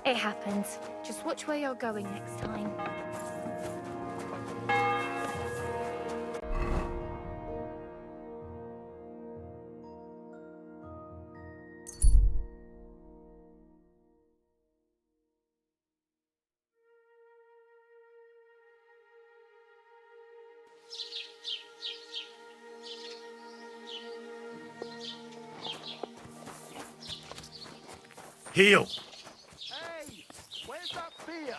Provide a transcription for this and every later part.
It happens. Just watch where you're going next time. Heel! Hey, where's that beer?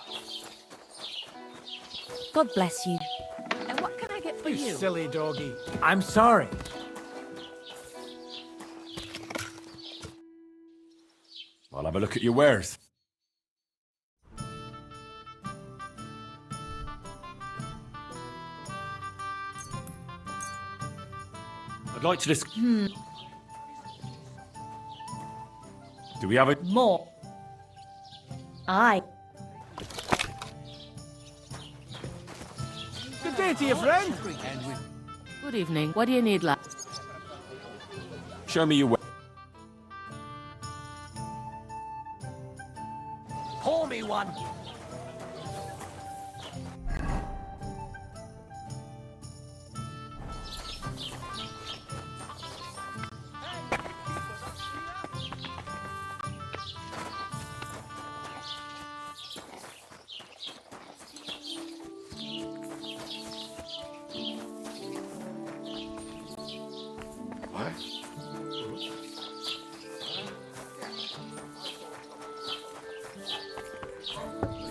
God bless you. And what can I get for you? Silly doggy. I'm sorry. I'll have a look at your wares. I'd like to discuss. Do we have a... More. Aye. Good day to you, friend. Good evening. What do you need, lad? Show me your wares. Pour me one. What?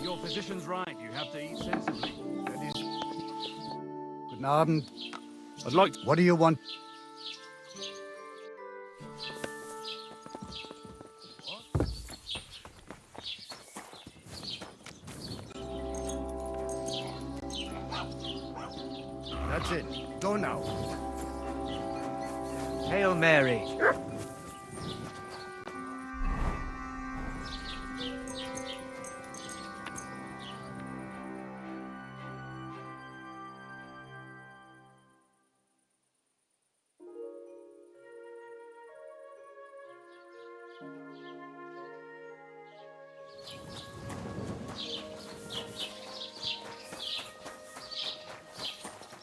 Your position's right. You have to eat sensibly. Guten Abend. I'd like to... What do you want? That's it. Go now. Hail Mary.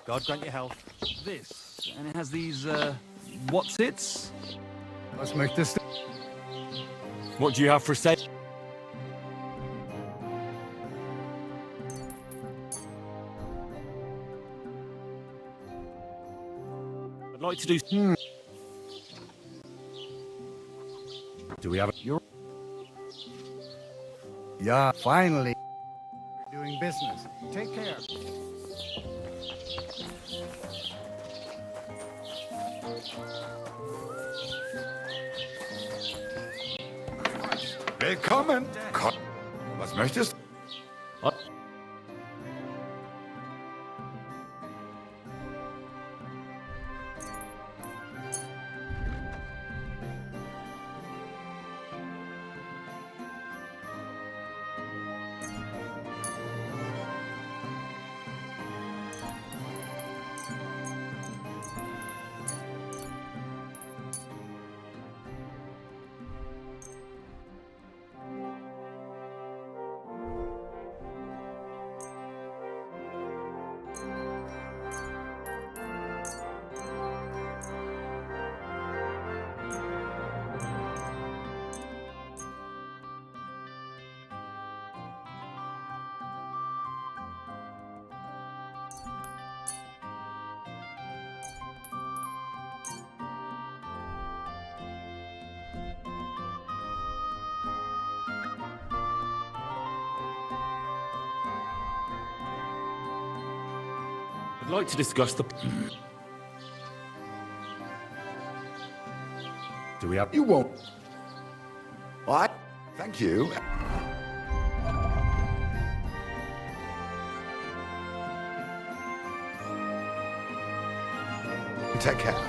God grant you health. This, and it has these, what's its? Was möchtest du? What do you have for sale? I'd like to do... Do we have a... You're... Yeah, finally. We're doing business. Take care. Willkommen! Komm. Was möchtest du? I'd like to discuss the... Do we have... You won't. What? Thank you. Take care.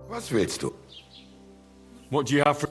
Was willst du? What do you have for...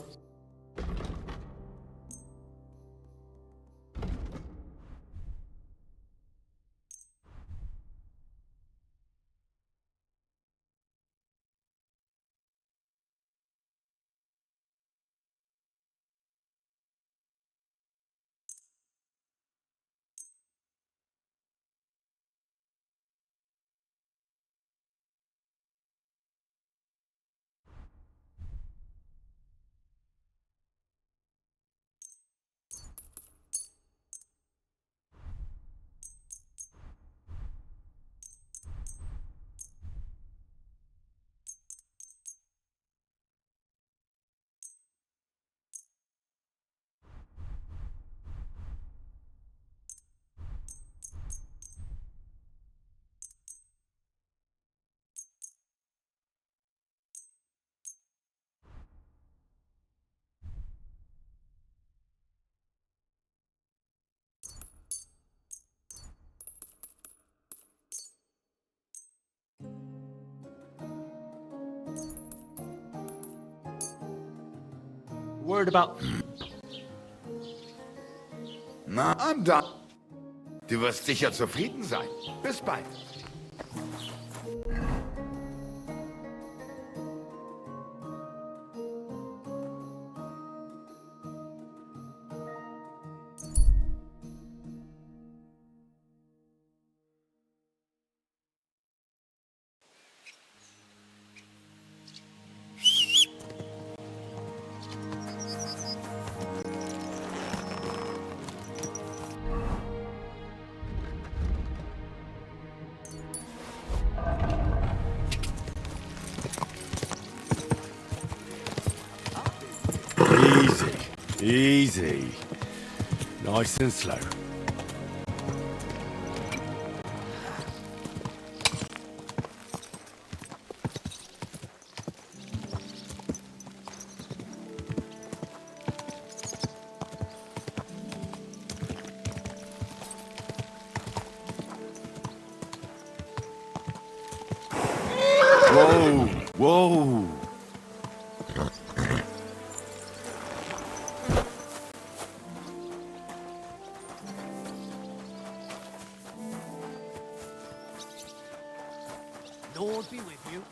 Word about... Na, I'm done. Du wirst sicher zufrieden sein. Bis bald. Easy. Easy. Nice and slow. Whoa! Whoa! Lord be with you.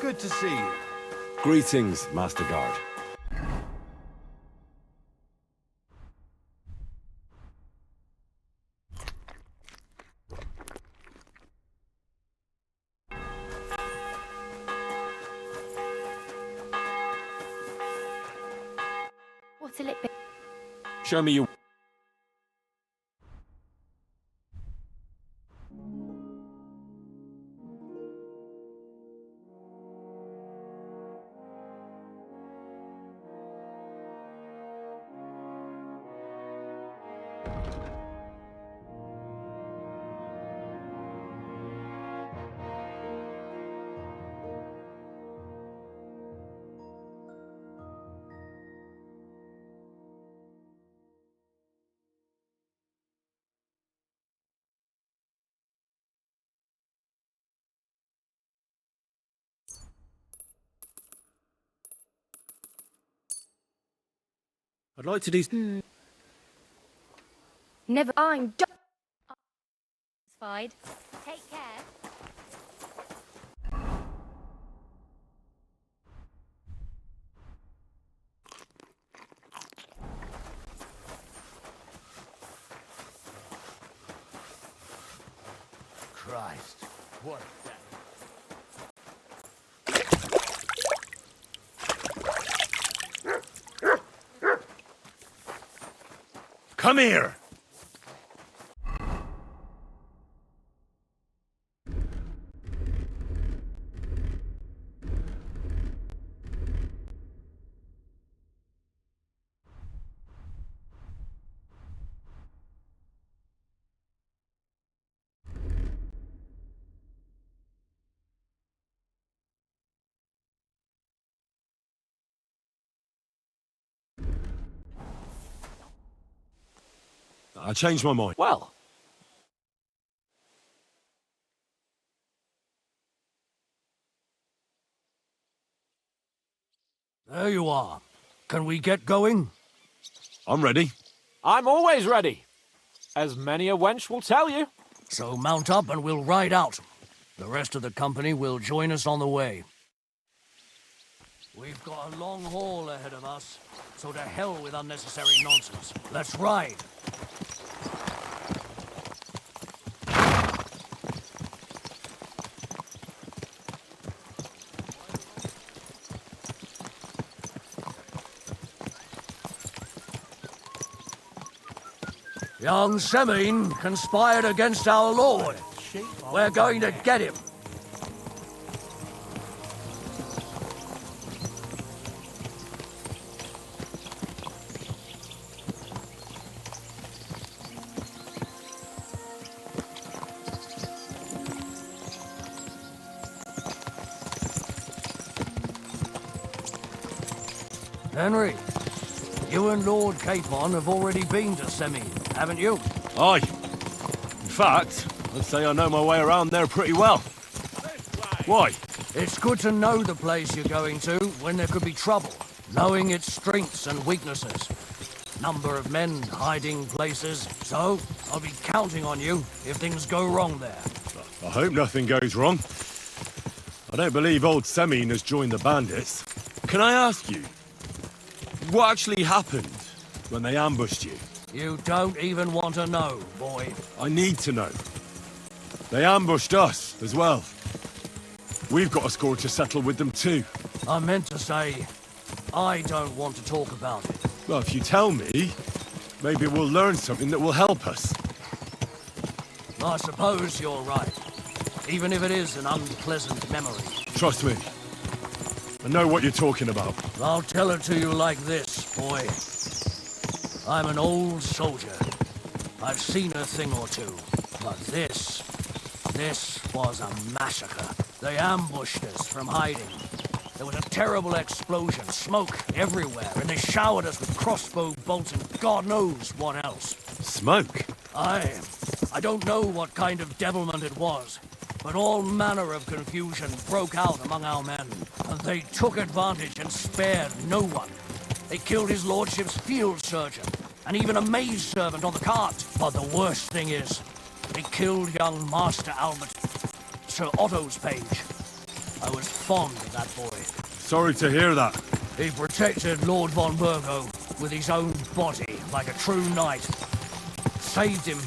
Good to see you. Greetings, Master Guard. till it be. Show me your... I'd like to do... Never. I'm satisfied. Take care. Christ, what a day. Come here! I changed my mind. Well. There you are. Can we get going? I'm ready. I'm always ready, as many a wench will tell you. So mount up and we'll ride out. The rest of the company will join us on the way. We've got a long haul ahead of us, so to hell with unnecessary nonsense. Let's ride. Young Semine conspired against our Lord. We're going to get him. Henry, you and Lord Capon have already been to Semine, haven't you? Aye. In fact, I'd say I know my way around there pretty well. Why? It's good to know the place you're going to when there could be trouble, knowing its strengths and weaknesses. Number of men, hiding places, so I'll be counting on you if things go wrong there. I hope nothing goes wrong. I don't believe old Semine has joined the bandits. Can I ask you, what actually happened when they ambushed you? You don't even want to know, boy. I need to know. They ambushed us as well. We've got a score to settle with them too. I meant to say, I don't want to talk about it. Well, if you tell me, maybe we'll learn something that will help us. I suppose you're right, even if it is an unpleasant memory. Trust me. I know what you're talking about. I'll tell it to you like this, boy. I'm an old soldier. I've seen a thing or two. But this was a massacre. They ambushed us from hiding. There was a terrible explosion, smoke everywhere, and they showered us with crossbow bolts and God knows what else. Smoke? I don't know what kind of devilment it was, but all manner of confusion broke out among our men, and they took advantage and spared no one. They killed his lordship's field surgeon, and even a maid servant on the cart. But the worst thing is, they killed young Master Albert, Sir Otto's page. I was fond of that boy. Sorry to hear that. He protected Lord von Burgo with his own body like a true knight. Saved him,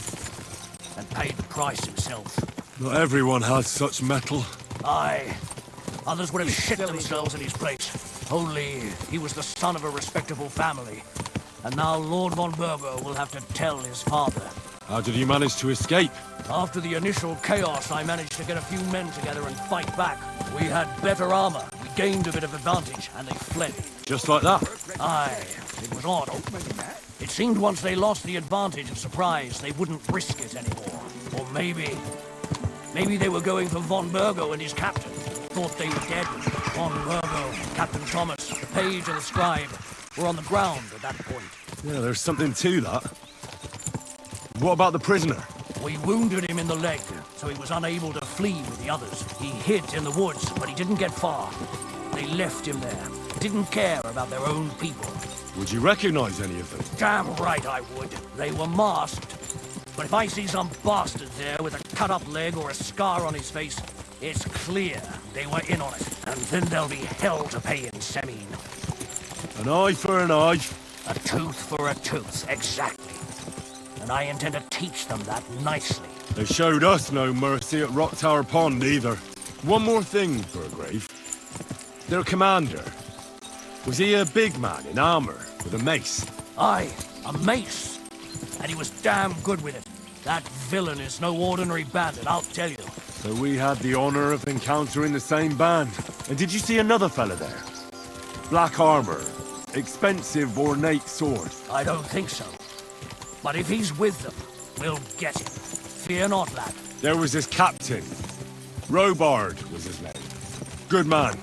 and paid the price himself. Not everyone has such mettle. Aye. Others would have shit themselves in his place. Only he was the son of a respectable family. And now Lord von Burgo will have to tell his father. How did you manage to escape? After the initial chaos, I managed to get a few men together and fight back. We had better armor, we gained a bit of advantage, and they fled. Just like that? Aye, it was odd. It seemed once they lost the advantage of surprise, they wouldn't risk it anymore. Or maybe they were going for von Burgo and his captain. Thought they were dead. Von Burgo, Captain Thomas, the page and the scribe were on the ground at that point. Yeah, there's something to that. What about the prisoner? We wounded him in the leg, so he was unable to flee with the others. He hid in the woods, but he didn't get far. They left him there. Didn't care about their own people. Would you recognize any of them? Damn right I would. They were masked. But if I see some bastard there with a cut-up leg or a scar on his face, it's clear they were in on it. And then there'll be hell to pay in Semine. An eye for an eye. A tooth for a tooth, exactly. And I intend to teach them that nicely. They showed us no mercy at Rock Tower Pond either. One more thing, Burgrave. Their commander. Was he a big man in armor with a mace? Aye, a mace. And he was damn good with it. That villain is no ordinary bandit, I'll tell you. So we had the honor of encountering the same band. And did you see another fella there? Black armor, expensive ornate sword. I don't think so. But if he's with them, we'll get him. Fear not, lad. There was his captain. Robard was his name. Good man.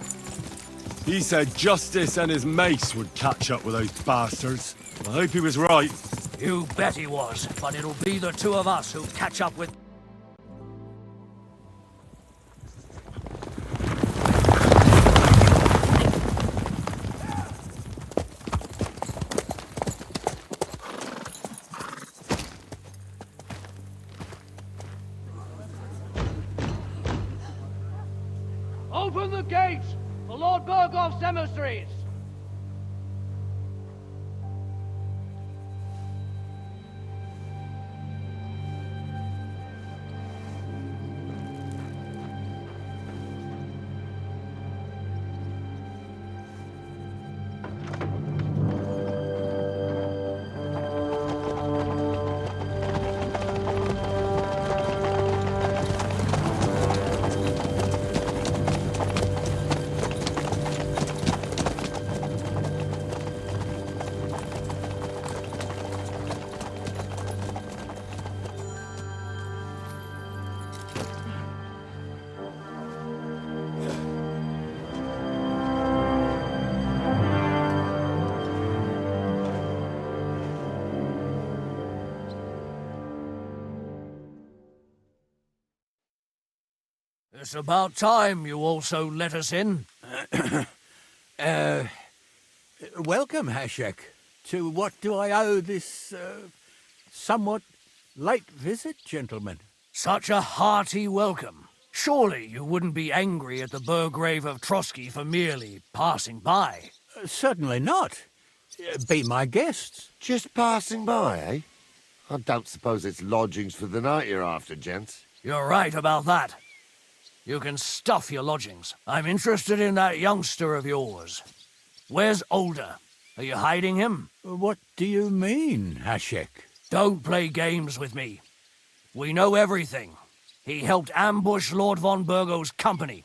He said justice and his mace would catch up with those bastards. I hope he was right. You bet he was, but it'll be the two of us who catch up with... Open the gates for Lord Burgov's emissaries! It's about time you also let us in. Welcome, Hashek. To what do I owe this, somewhat late visit, gentlemen? Such a hearty welcome. Surely you wouldn't be angry at the Burgrave of Trotsky for merely passing by. Certainly not. Be my guests. Just passing by, eh? I don't suppose it's lodgings for the night you're after, gents. You're right about that. You can stuff your lodgings. I'm interested in that youngster of yours. Where's Older? Are you hiding him? What do you mean, Hashek? Don't play games with me. We know everything. He helped ambush Lord von Burgo's company.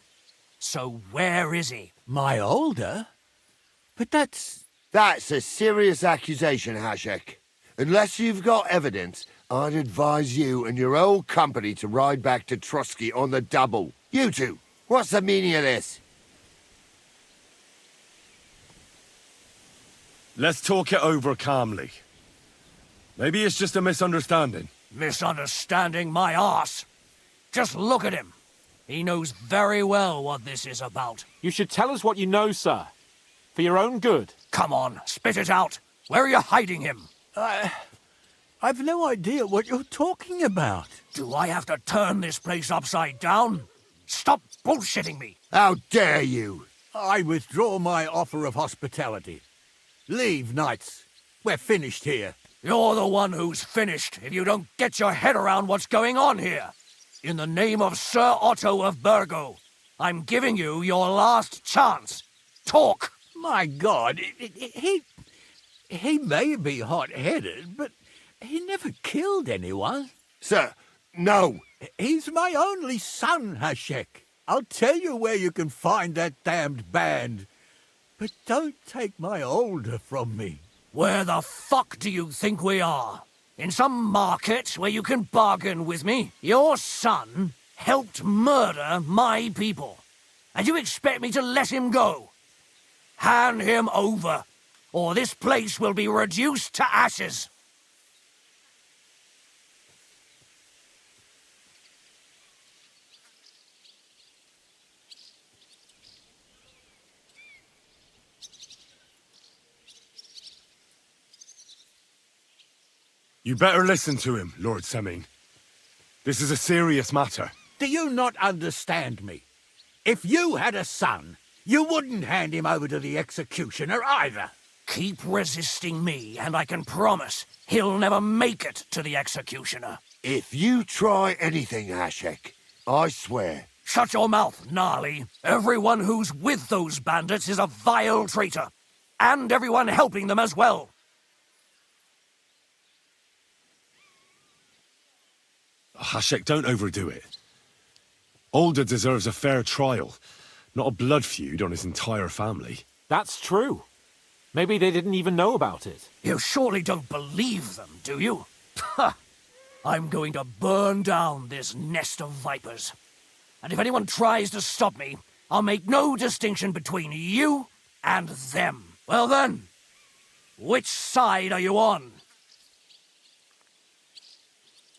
So where is he? My Older? But that's a serious accusation, Hashek. Unless you've got evidence, I'd advise you and your old company to ride back to Trotsky on the double. You two, what's the meaning of this? Let's talk it over calmly. Maybe it's just a misunderstanding. Misunderstanding my arse. Just look at him. He knows very well what this is about. You should tell us what you know, sir. For your own good. Come on, spit it out. Where are you hiding him? I've no idea what you're talking about. Do I have to turn this place upside down? Stop bullshitting me. How dare you? I withdraw my offer of hospitality. Leave, knights. We're finished here. You're the one who's finished if you don't get your head around what's going on here. In the name of Sir Otto of Burgo, I'm giving you your last chance. Talk! My God, He may be hot-headed, but he never killed anyone. Sir, no. He's my only son, Hashek. I'll tell you where you can find that damned band. But don't take my older from me. Where the fuck do you think we are? In some market where you can bargain with me? Your son helped murder my people. And you expect me to let him go? Hand him over, or this place will be reduced to ashes. You better listen to him, Lord Semin. This is a serious matter. Do you not understand me? If you had a son, you wouldn't hand him over to the executioner either. Keep resisting me, and I can promise he'll never make it to the executioner. If you try anything, Hashek, I swear. Shut your mouth, Gnarly. Everyone who's with those bandits is a vile traitor. And everyone helping them as well. Hashek, don't overdo it. Older deserves a fair trial, not a blood feud on his entire family. That's true. Maybe they didn't even know about it. You surely don't believe them, do you? Ha! I'm going to burn down this nest of vipers. And if anyone tries to stop me, I'll make no distinction between you and them. Well then, which side are you on?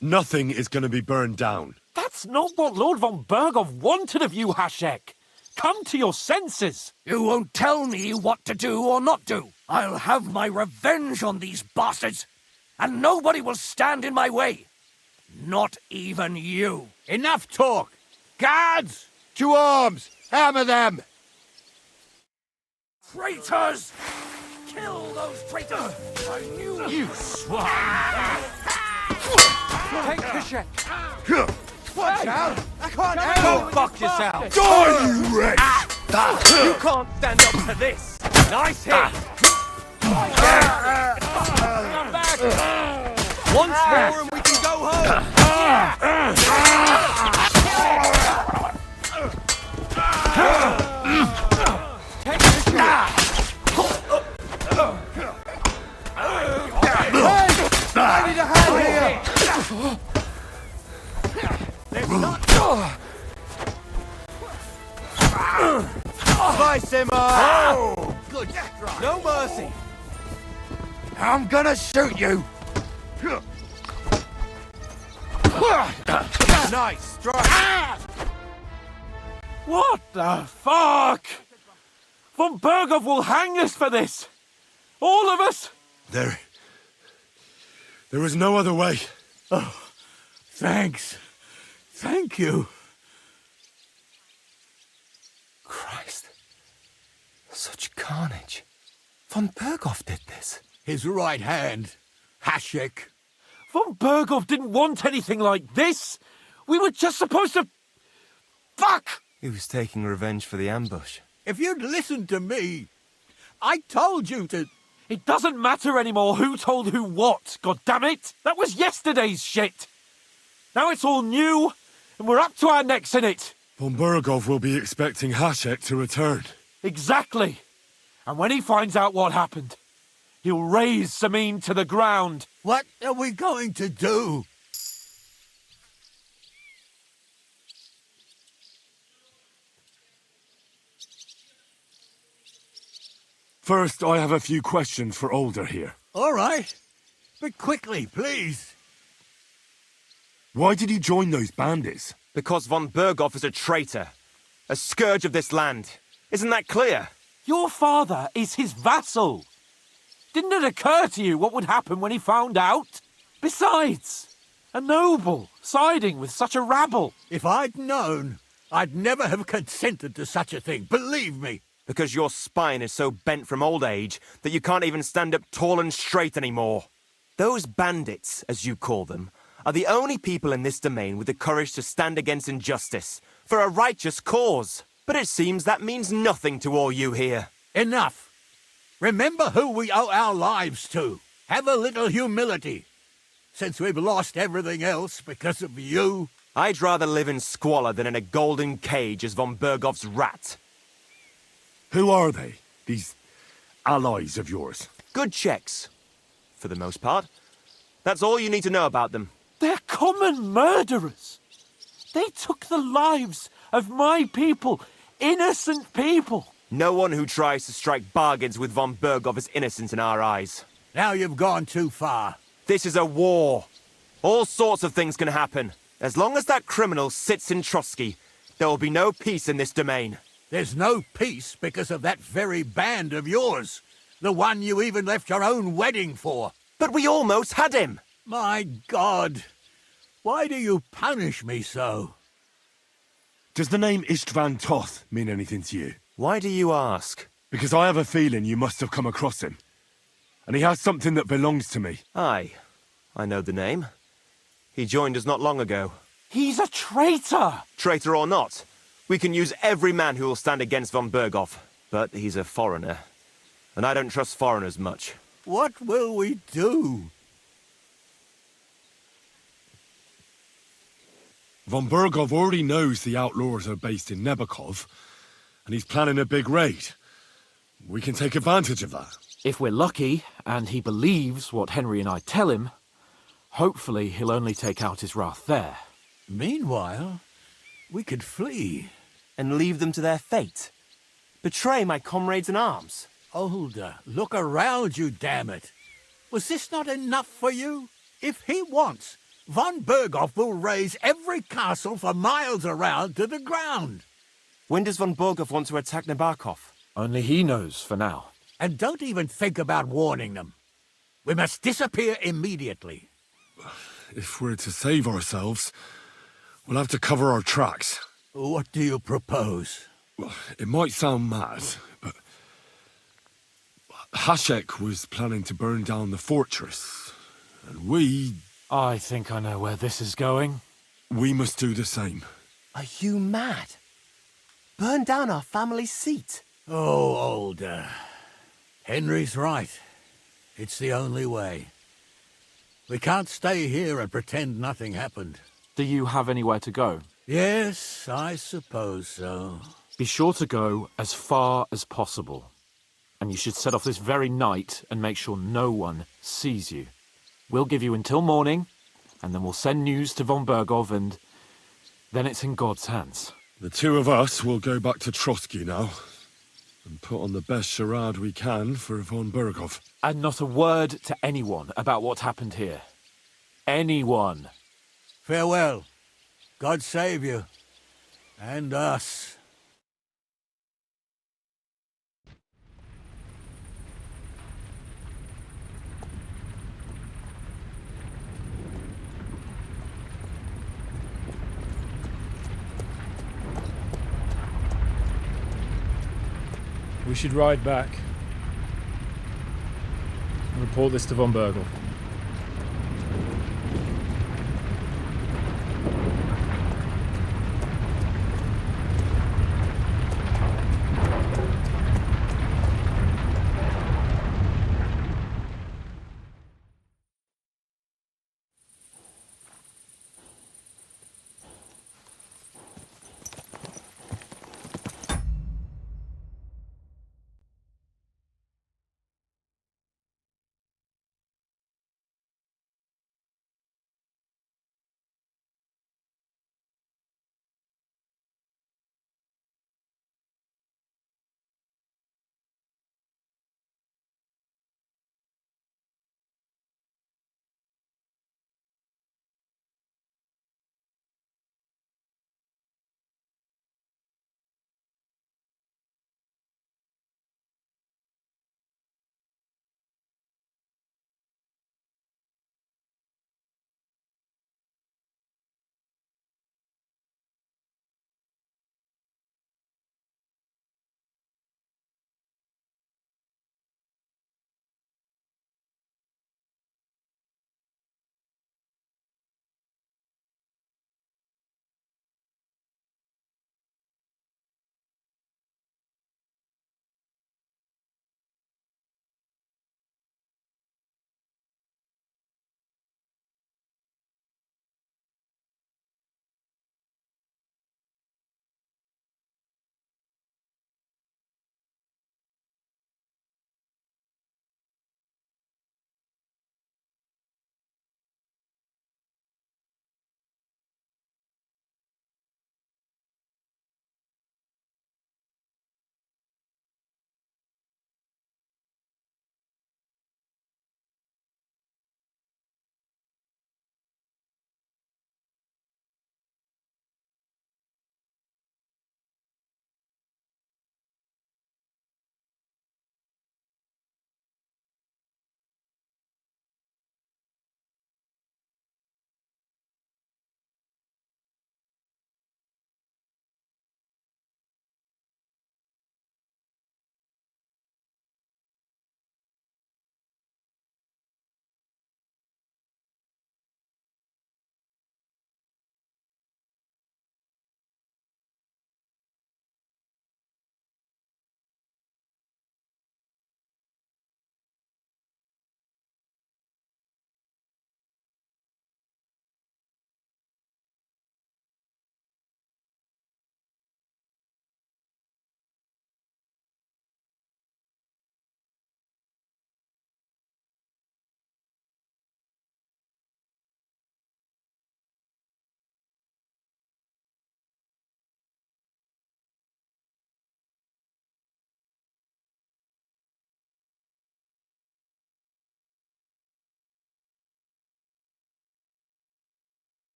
Nothing is going to be burned down. That's not what Lord von Berghoff wanted of you, Hashek. Come to your senses. You won't tell me what to do or not do. I'll have my revenge on these bastards, and nobody will stand in my way. Not even you. Enough talk! Guards! To arms! Hammer them! Traitors! Kill those traitors! I knew You swine! Take Hashek. Watch out! I can't Go fuck yourself! Die, you wretch! You can't stand up to this! Nice hit! Come back! Once more and we can go home! Take Hashek. I need a hand here. Slice him up! Good strike. No mercy! I'm gonna shoot you! Nice strike! What the fuck? Von Berghoff will hang us for this. All of us. There was no other way. Thanks. Thank you. Christ. Such carnage. Von Berghoff did this. His right hand, Hashek. Von Berghoff didn't want anything like this. We were just supposed to... Fuck! He was taking revenge for the ambush. If you'd listened to me, I told you to... It doesn't matter anymore who told who what, God damn it! That was yesterday's shit! Now it's all new, and we're up to our necks in it! Von Berghoff will be expecting Hashek to return. Exactly! And when he finds out what happened, he'll raise Samin to the ground. What are we going to do? First, I have a few questions for Older here. All right. But quickly, please. Why did he join those bandits? Because von Berghoff is a traitor. A scourge of this land. Isn't that clear? Your father is his vassal. Didn't it occur to you what would happen when he found out? Besides, a noble siding with such a rabble. If I'd known, I'd never have consented to such a thing, believe me. Because your spine is so bent from old age that you can't even stand up tall and straight anymore. Those bandits, as you call them, are the only people in this domain with the courage to stand against injustice, for a righteous cause. But it seems that means nothing to all you here. Enough. Remember who we owe our lives to. Have a little humility. Since we've lost everything else because of you. I'd rather live in squalor than in a golden cage as von Bergov's rat. Who are they, these allies of yours? Good checks, for the most part. That's all you need to know about them. They're common murderers. They took the lives of my people, innocent people. No one who tries to strike bargains with von Bergov is innocent in our eyes. Now you've gone too far. This is a war. All sorts of things can happen. As long as that criminal sits in Trotsky, there will be no peace in this domain. There's no peace because of that very band of yours. The one you even left your own wedding for. But we almost had him! My God! Why do you punish me so? Does the name Istvan Toth mean anything to you? Why do you ask? Because I have a feeling you must have come across him. And he has something that belongs to me. Aye, I know the name. He joined us not long ago. He's a traitor! Traitor or not, we can use every man who will stand against von Bergov. But he's a foreigner, and I don't trust foreigners much. What will we do? Von Bergov already knows the outlaws are based in Nebakov, and he's planning a big raid. We can take advantage of that. If we're lucky, and he believes what Henry and I tell him, hopefully he'll only take out his wrath there. Meanwhile, we could flee. And leave them to their fate? Betray my comrades in arms? Older, look around you, damn it. Was this not enough for you? If he wants, von Bergov will raise every castle for miles around to the ground. When does von Bergov want to attack Nabokov? Only he knows for now. And don't even think about warning them. We must disappear immediately. If we're to save ourselves, we'll have to cover our tracks. What do you propose? Well, it might sound mad, but Hashek was planning to burn down the fortress, and I think I know where this is going. We must do the same. Are you mad? Burn down our family seat? Oh, Older. Henry's right. It's the only way. We can't stay here and pretend nothing happened. Do you have anywhere to go? Yes, I suppose so. Be sure to go as far as possible. And you should set off this very night and make sure no one sees you. We'll give you until morning, and then we'll send news to von Bergov, and then it's in God's hands. The two of us will go back to Trotsky now, and put on the best charade we can for von Bergov. And not a word to anyone about what happened here. Anyone. Farewell. God save you. And us. We should ride back and report this to von Bergel.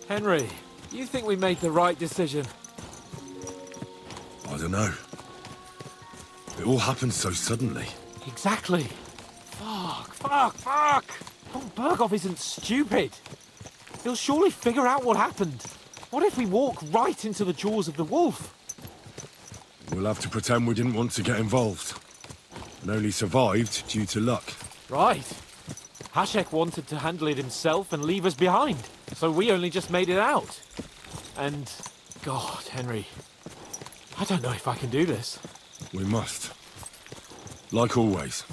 Henry, you think we made the right decision? I don't know. It all happened so suddenly. Exactly. Fuck! Von Berghoff isn't stupid. He'll surely figure out what happened. What if we walk right into the jaws of the wolf? We'll have to pretend we didn't want to get involved. And only survived due to luck. Right. Hashek wanted to handle it himself and leave us behind, so we only just made it out. And, God, Henry, I don't know if I can do this. We must. Like always.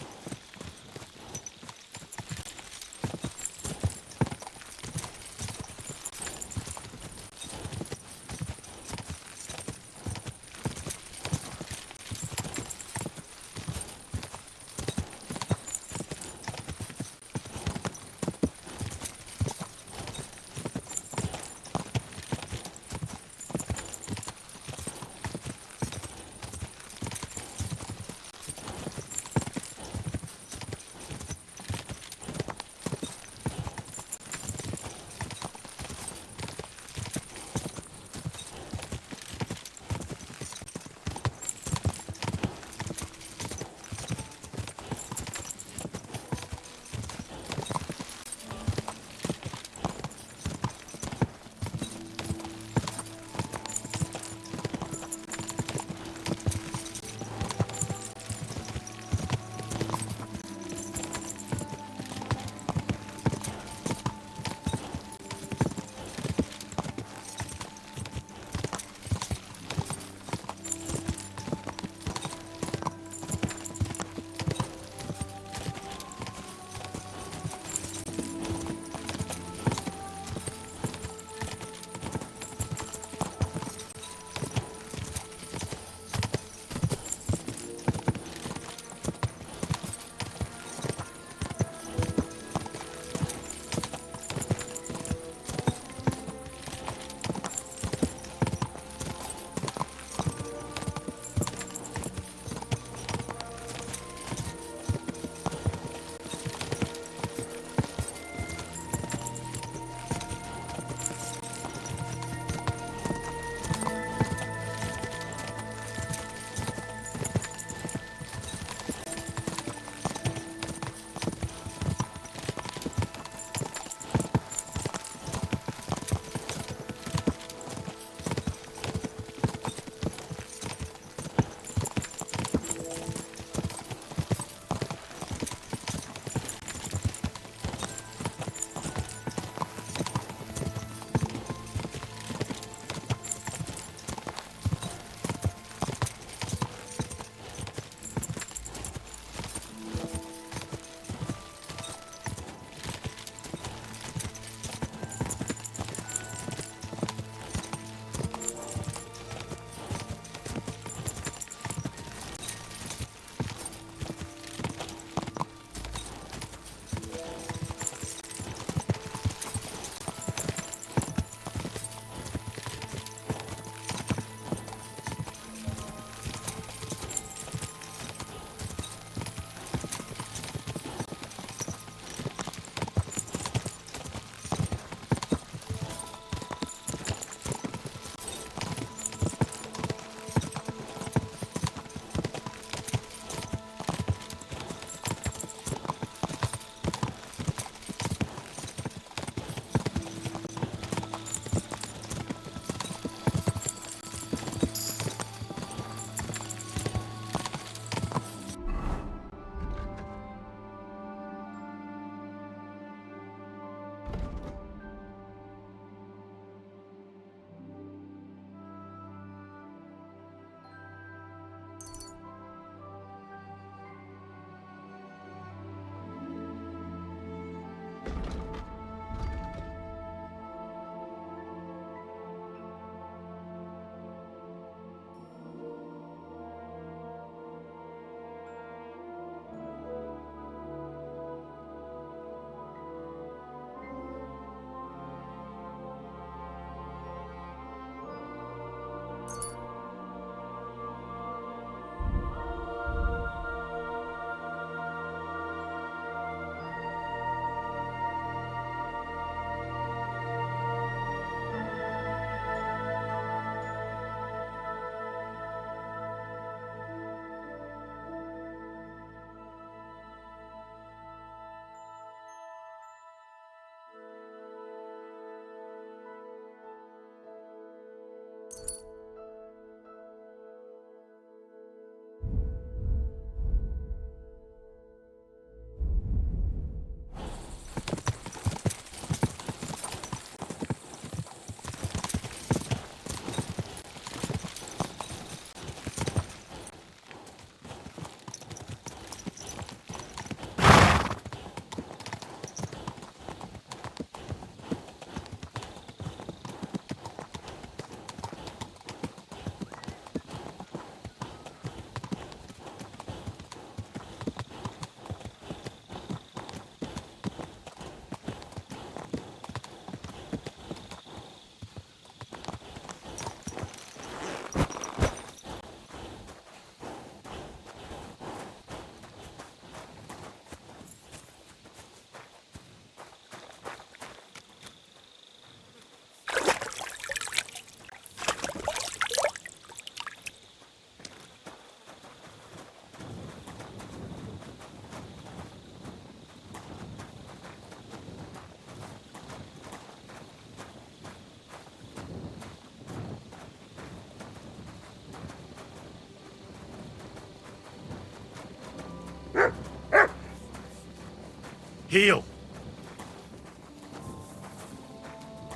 Heal.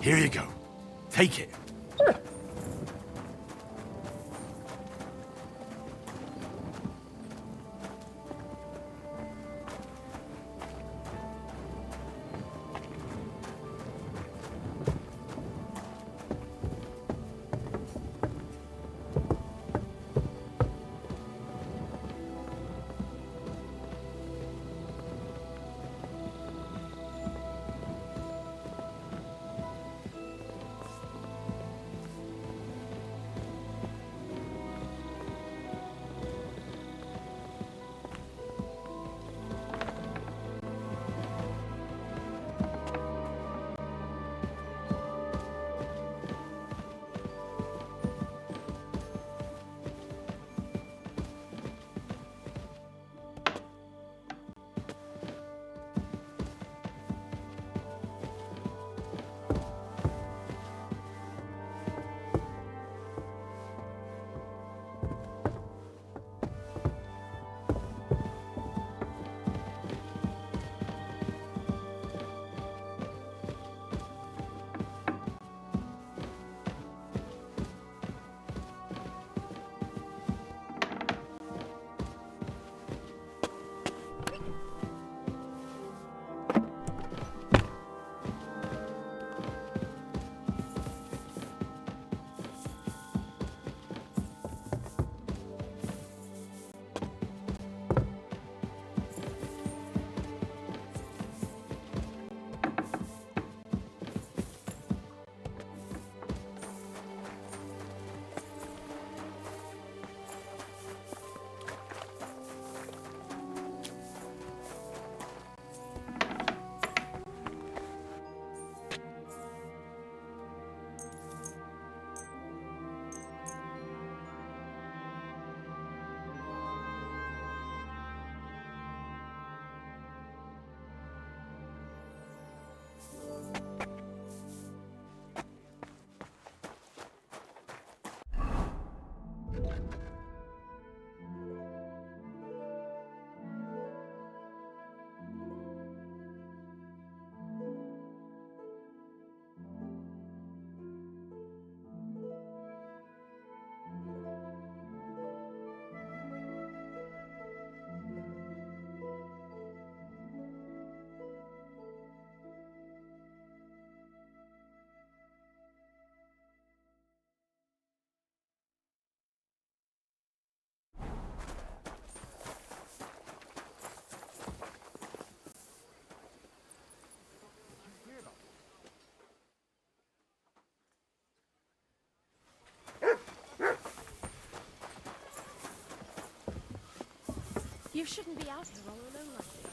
Here you go. Take it. You shouldn't be out here all alone like this.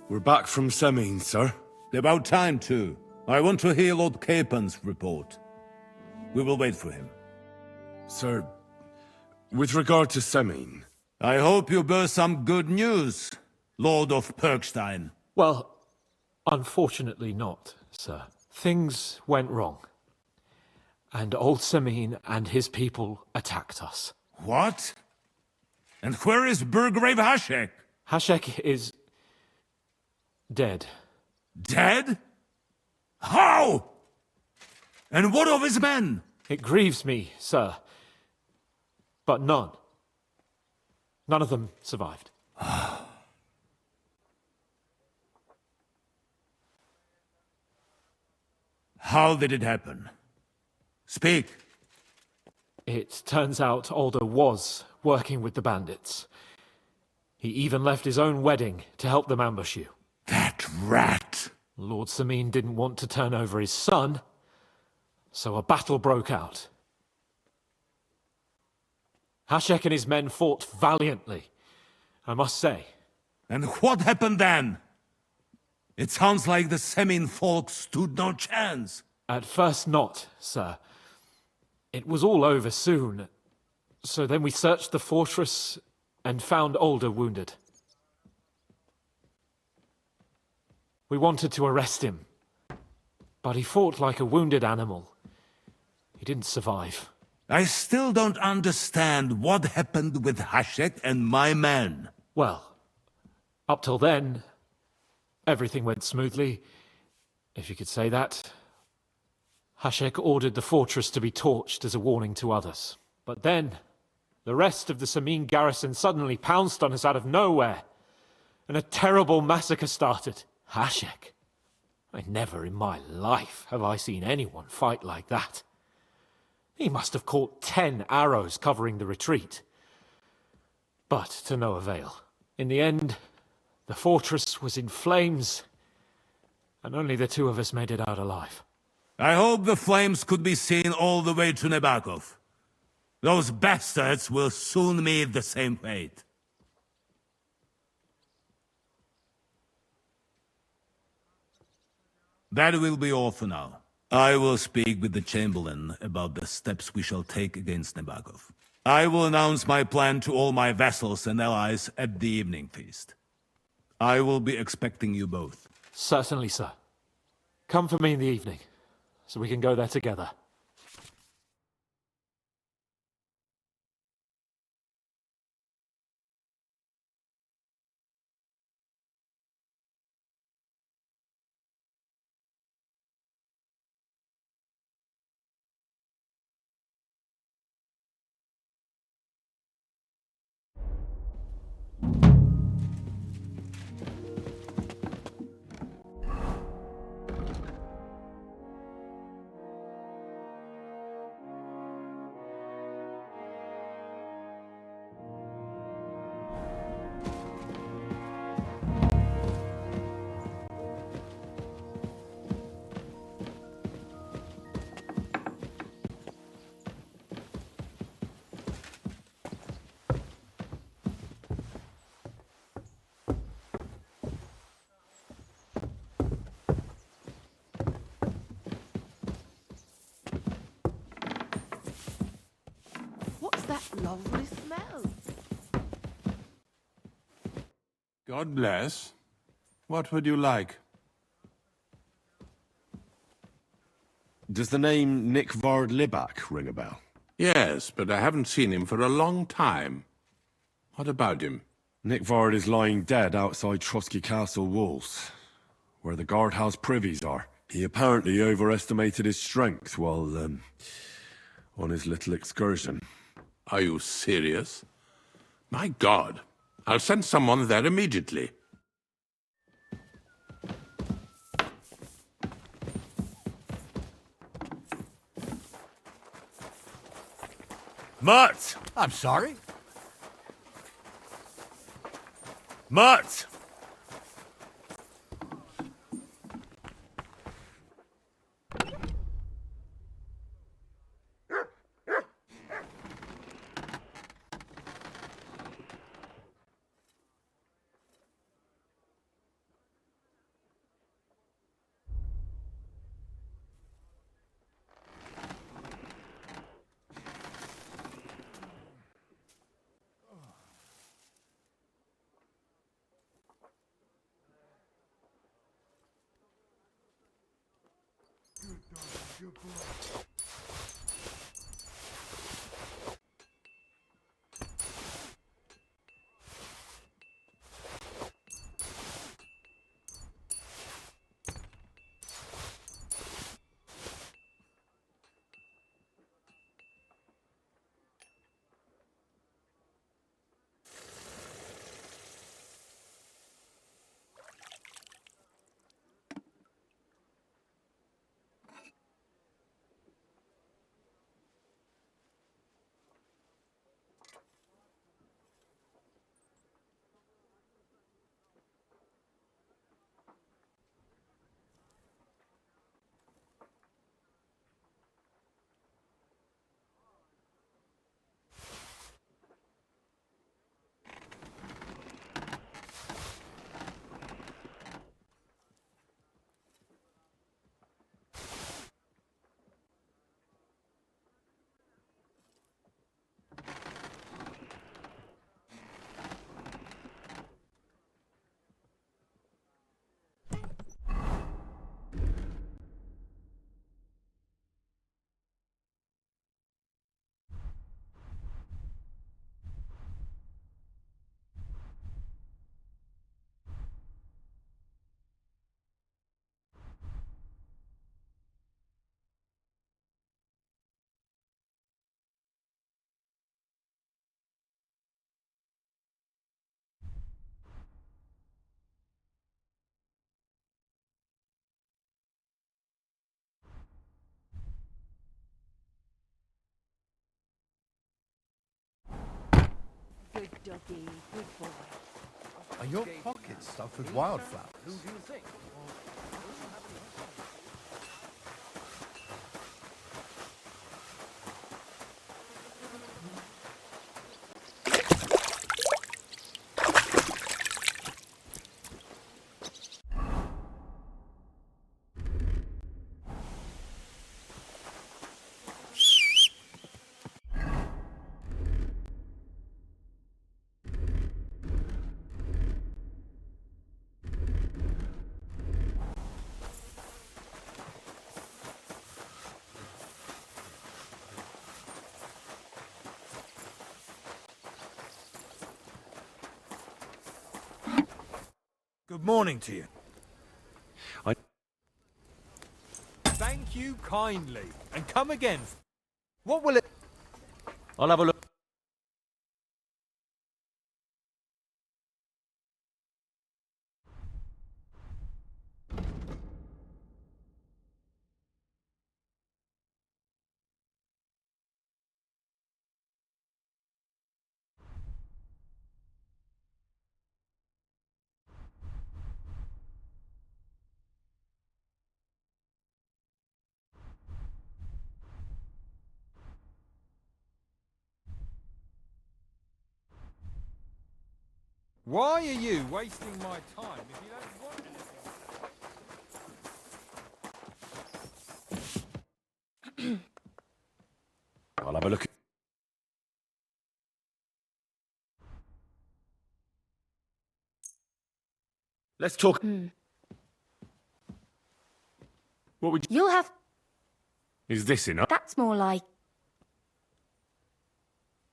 We're back from Semin, sir. About time, too. I want to hear Lord Capen's report. We will wait for him. Sir, with regard to Semin... I hope you bear some good news, Lord of Perkstein. Well, unfortunately not, sir. Things went wrong. And old Semin and his people attacked us. What? And where is Burgrave Hashek? Hashek is... dead. Dead? How? And what of his men? It grieves me, sir. But none. None of them survived. How did it happen? Speak. It turns out Alder was working with the bandits. He even left his own wedding to help them ambush you. That rat! Lord Semin didn't want to turn over his son, so a battle broke out. Hashek and his men fought valiantly, I must say. And what happened then? It sounds like the Semin folk stood no chance. At first not, sir. It was all over soon. So then we searched the fortress and found Alder wounded. We wanted to arrest him, but he fought like a wounded animal. He didn't survive. I still don't understand what happened with Hashek and my men. Well, up till then, everything went smoothly, if you could say that. Hashek ordered the fortress to be torched as a warning to others. But then, the rest of the Semin garrison suddenly pounced on us out of nowhere, and a terrible massacre started. Hashek? Never in my life have I seen anyone fight like that. He must have caught 10 arrows covering the retreat. But to no avail. In the end, the fortress was in flames, and only the two of us made it out alive. I hope the flames could be seen all the way to Nebakov. Those bastards will soon meet the same fate. That will be all for now. I will speak with the Chamberlain about the steps we shall take against Nebakov. I will announce my plan to all my vassals and allies at the evening feast. I will be expecting you both. Certainly, sir. Come for me in the evening, so we can go there together. What's that lovely smell? God bless. What would you like? Does the name Nick Vard Libak ring a bell? Yes, but I haven't seen him for a long time. What about him? Nick Vard is lying dead outside Trotsky Castle walls, where the guardhouse privies are. He apparently overestimated his strength while, on his little excursion. Are you serious? My God. I'll send someone there immediately. Mutt! I'm sorry? Mutt! Good doggy, good boy. Are your pockets stuffed with wildflowers? Who do you think? Good morning to you. Thank you kindly, and come again. What will it... I'll have a look. Why are you wasting my time if you don't want anything? I'll have a look. Let's talk. What would You'll have... Is this enough? That's more like...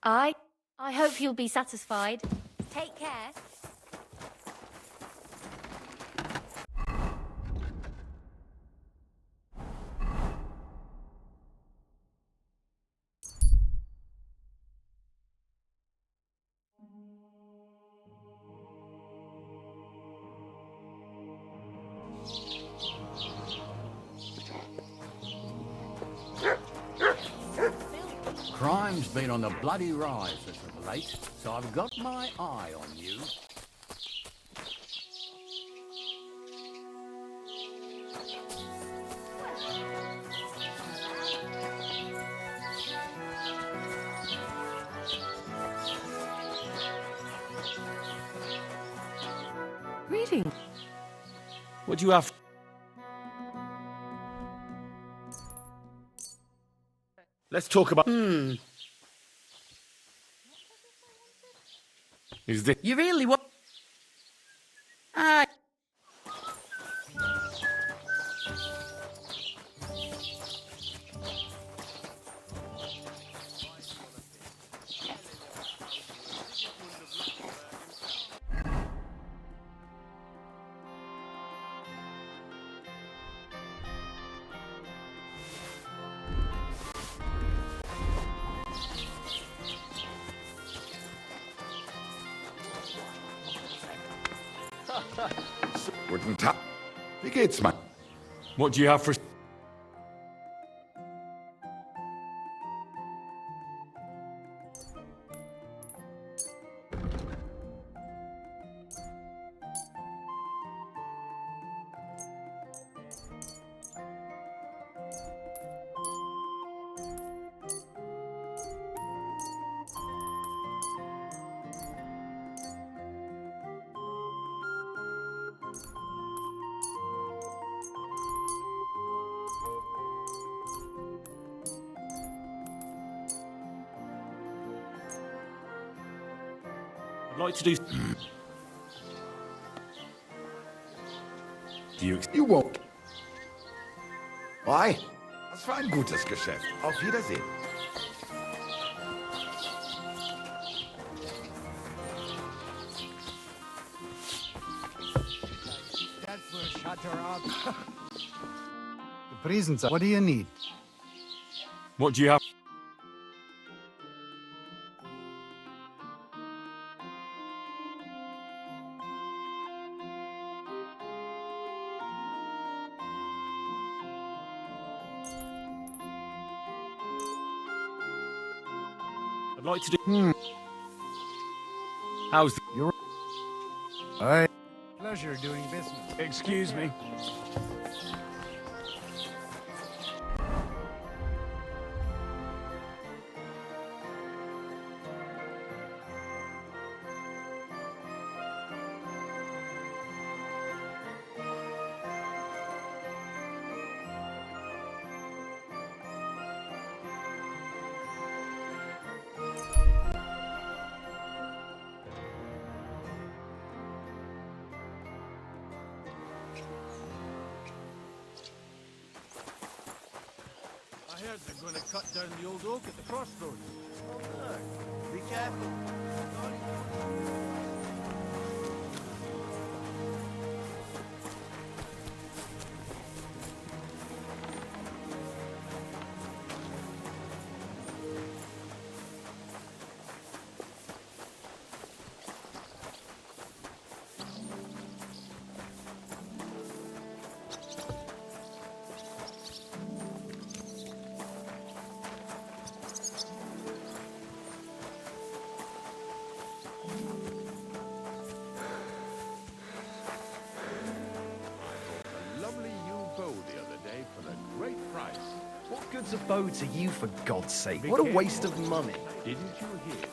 I hope you'll be satisfied. Take care. Crime's been on the bloody rise as of late, so I've got my eye on you. Greetings. What do you have? Let's talk about... Is this... You really want... Guten Tag. Wie geht's, Mann? What do you have for... I'd like to do... Do you... You won't. Why? Das war ein gutes Geschäft. Auf Wiedersehen. That will shut her up. The prisons. What do you need? What do you have? I'd like to do... How's the... You're... Aye. Pleasure doing business. Excuse me. I heard they're going to cut down the old oak at the crossroads. Oh, look. Be careful. What good's a bow to you, for God's sake? What a waste of money. Didn't you hear?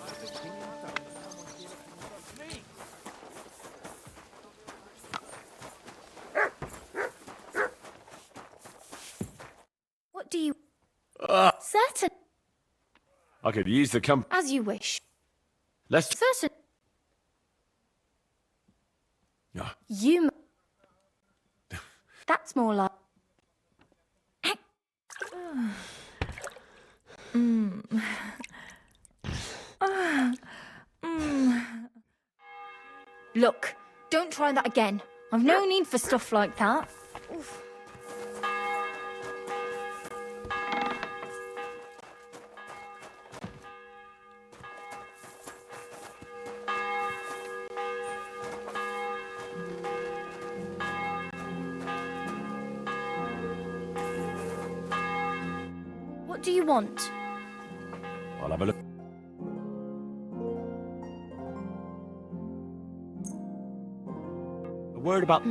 What do you... Certain. I could use the As you wish. Let's... Certain. Yeah. You... That's more like... Look, don't try that again. I've no need for stuff like that. Oof. What do you want? I'll have a look. A word about...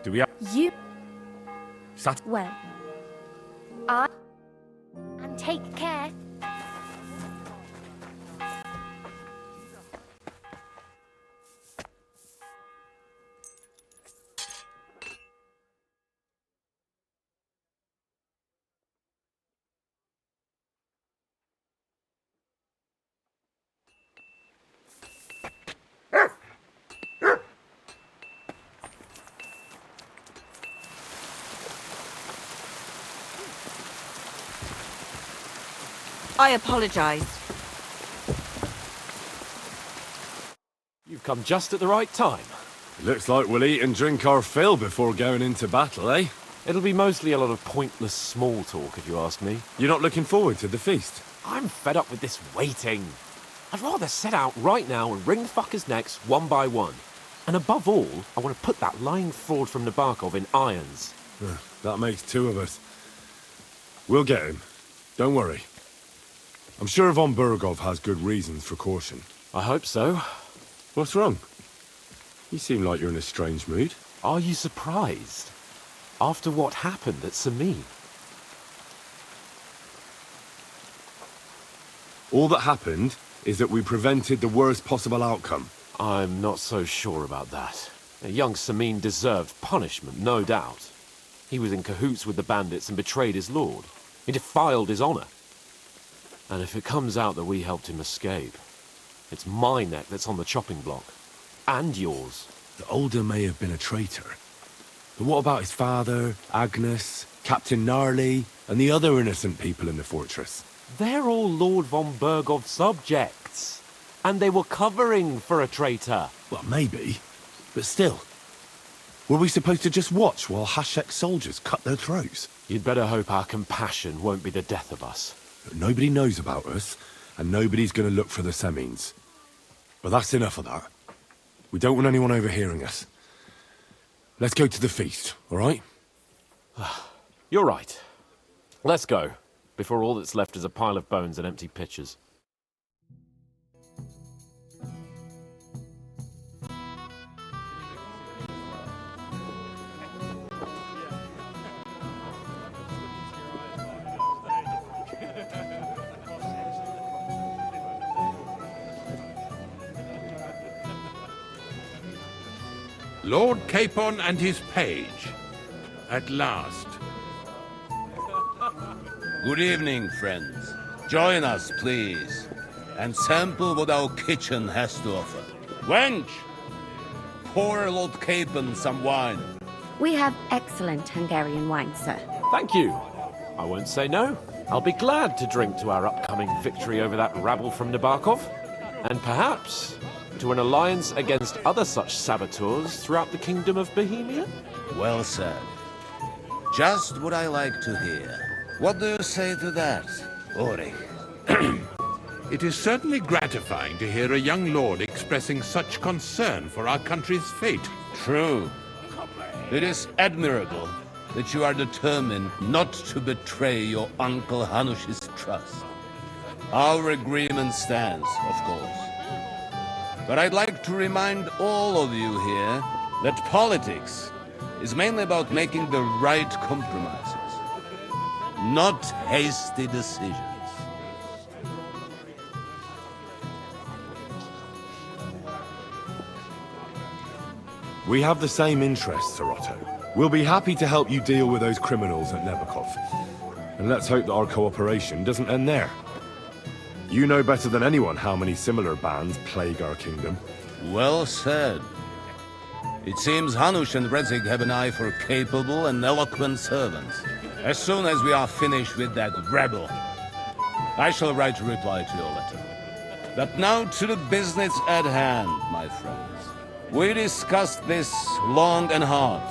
Do we have... You... Sat... Well... And take care. I apologize. You've come just at the right time. Looks like we'll eat and drink our fill before going into battle, eh? It'll be mostly a lot of pointless small talk, if you ask me. You're not looking forward to the feast? I'm fed up with this waiting. I'd rather set out right now and wring the fuckers' necks one by one. And above all, I want to put that lying fraud from Nabokov in irons. That makes two of us. We'll get him. Don't worry. I'm sure von Burgov has good reasons for caution. I hope so. What's wrong? You seem like you're in a strange mood. Are you surprised? After what happened at Samir? All that happened is that we prevented the worst possible outcome. I'm not so sure about that. Young Samin deserved punishment, no doubt. He was in cahoots with the bandits and betrayed his lord. He defiled his honor. And if it comes out that we helped him escape, it's my neck that's on the chopping block. And yours. The Older may have been a traitor. But what about his father, Agnes, Captain Gnarly, and the other innocent people in the fortress? They're all Lord von Burgov's subjects. And they were covering for a traitor. Well, maybe. But still. Were we supposed to just watch while Hashek's soldiers cut their throats? You'd better hope our compassion won't be the death of us. Nobody knows about us, and nobody's going to look for the Semines. But that's enough of that. We don't want anyone overhearing us. Let's go to the feast, all right? You're right. Let's go, before all that's left is a pile of bones and empty pitchers. Lord Capon and his page. At last. Good evening, friends. Join us, please, and sample what our kitchen has to offer. Wench! Pour Lord Capon some wine. We have excellent Hungarian wine, sir. Thank you. I won't say no. I'll be glad to drink to our upcoming victory over that rabble from Nabokov. And perhaps to an alliance against other such saboteurs throughout the kingdom of Bohemia? Well said. Just what I like to hear. What do you say to that, Ulrich? It is certainly gratifying to hear a young lord expressing such concern for our country's fate. True. It is admirable that you are determined not to betray your Uncle Hanush's trust. Our agreement stands, of course. But I'd like to remind all of you here that politics is mainly about making the right compromises, not hasty decisions. We have the same interests, Sir Otto. We'll be happy to help you deal with those criminals at Nebokov. And let's hope that our cooperation doesn't end there. You know better than anyone how many similar bands plague our kingdom. Well said. It seems Hanush and Rezig have an eye for capable and eloquent servants. As soon as we are finished with that rebel, I shall write a reply to your letter. But now to the business at hand, my friends. We discussed this long and hard,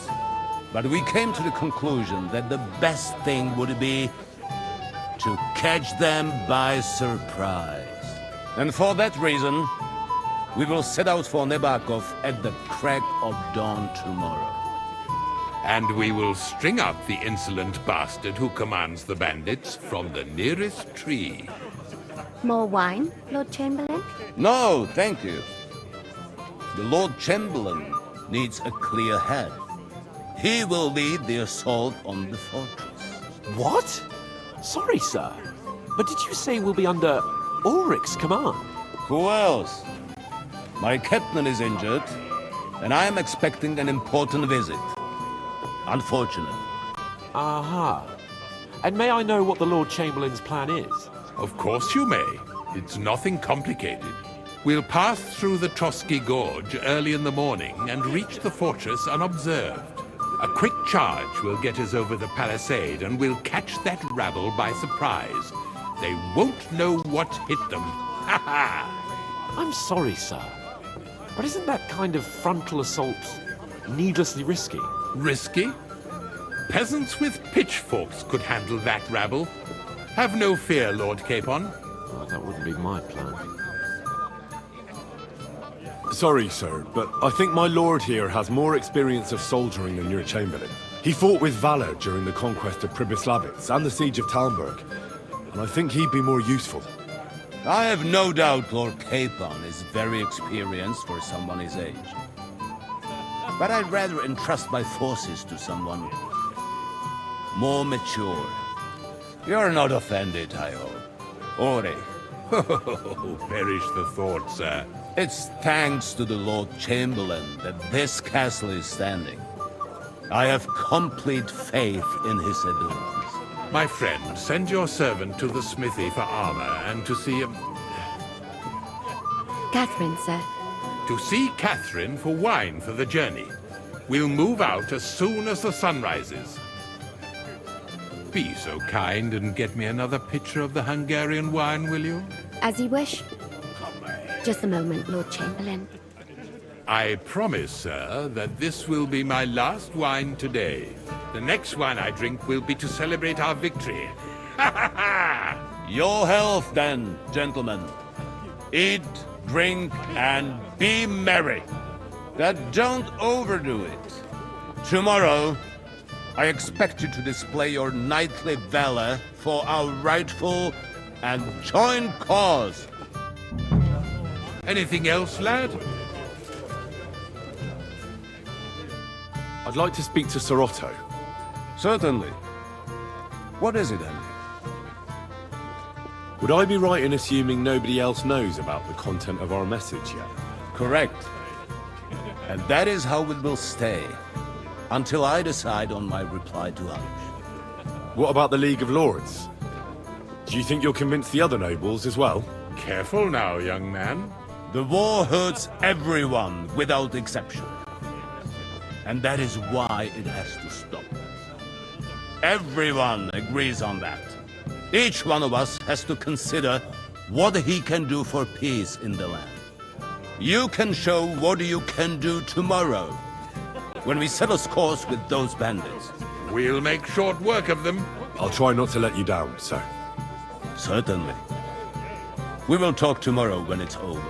but we came to the conclusion that the best thing would be to catch them by surprise. And for that reason, we will set out for Nabokov at the crack of dawn tomorrow. And we will string up the insolent bastard who commands the bandits from the nearest tree. More wine, Lord Chamberlain? No, thank you. The Lord Chamberlain needs a clear head. He will lead the assault on the fortress. What? Sorry, sir. But did you say we'll be under Ulrich's command? Who else? My captain is injured, and I am expecting an important visit. Unfortunate. Aha. And may I know what the Lord Chamberlain's plan is? Of course you may. It's nothing complicated. We'll pass through the Trotsky Gorge early in the morning and reach the fortress unobserved. A quick charge will get us over the palisade and we'll catch that rabble by surprise. They won't know what hit them. Ha ha! I'm sorry, sir. But isn't that kind of frontal assault needlessly risky? Risky? Peasants with pitchforks could handle that rabble. Have no fear, Lord Capon. Well, that wouldn't be my plan. Sorry, sir, but I think my lord here has more experience of soldiering than your chamberlain. He fought with valor during the conquest of Pribyslavitz and the siege of Talmberg, and I think he'd be more useful. I have no doubt Lord Capon is very experienced for someone his age. But I'd rather entrust my forces to someone more mature. You're not offended, I hope. Ori. Oh, perish the thought, sir. It's thanks to the Lord Chamberlain that this castle is standing. I have complete faith in his abilities. My friend, send your servant to the smithy for armor and to see Catherine, sir. To see Catherine for wine for the journey. We'll move out as soon as the sun rises. Be so kind and get me another pitcher of the Hungarian wine, will you? As you wish. Just a moment, Lord Chamberlain. I promise, sir, that this will be my last wine today. The next wine I drink will be to celebrate our victory. Your health, then, gentlemen. Eat, drink, and be merry. But don't overdo it. Tomorrow, I expect you to display your knightly valor for our rightful and joint cause. Anything else, lad? I'd like to speak to Sir Otto. Certainly. What is it, Henry? Would I be right in assuming nobody else knows about the content of our message yet? Correct. And that is how it will stay, until I decide on my reply to Hanush. What about the League of Lords? Do you think you'll convince the other nobles as well? Careful now, young man. The war hurts everyone without exception. And that is why it has to stop. Everyone agrees on that. Each one of us has to consider what he can do for peace in the land. You can show what you can do tomorrow, when we settle scores with those bandits. We'll make short work of them. I'll try not to let you down, sir. Certainly. We will talk tomorrow when it's over.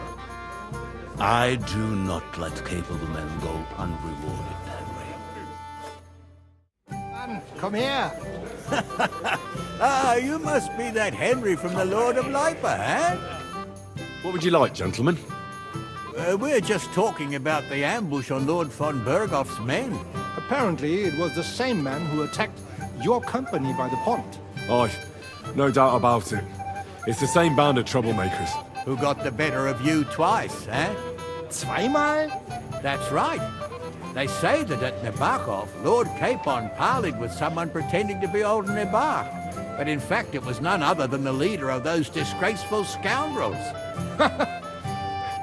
I do not let capable men go unrewarded, Henry. Come here. Ah, you must be that Henry from the Lord of Lipa, eh? What would you like, gentlemen? We're just talking about the ambush on Lord von Bergoff's men. Apparently, it was the same man who attacked your company by the pond. Aye, no doubt about it. It's the same band of troublemakers. Who got the better of you twice, eh? Zweimal? That's right. They say that at Nabokov, Lord Capon parleyed with someone pretending to be old Nabar. But in fact, it was none other than the leader of those disgraceful scoundrels.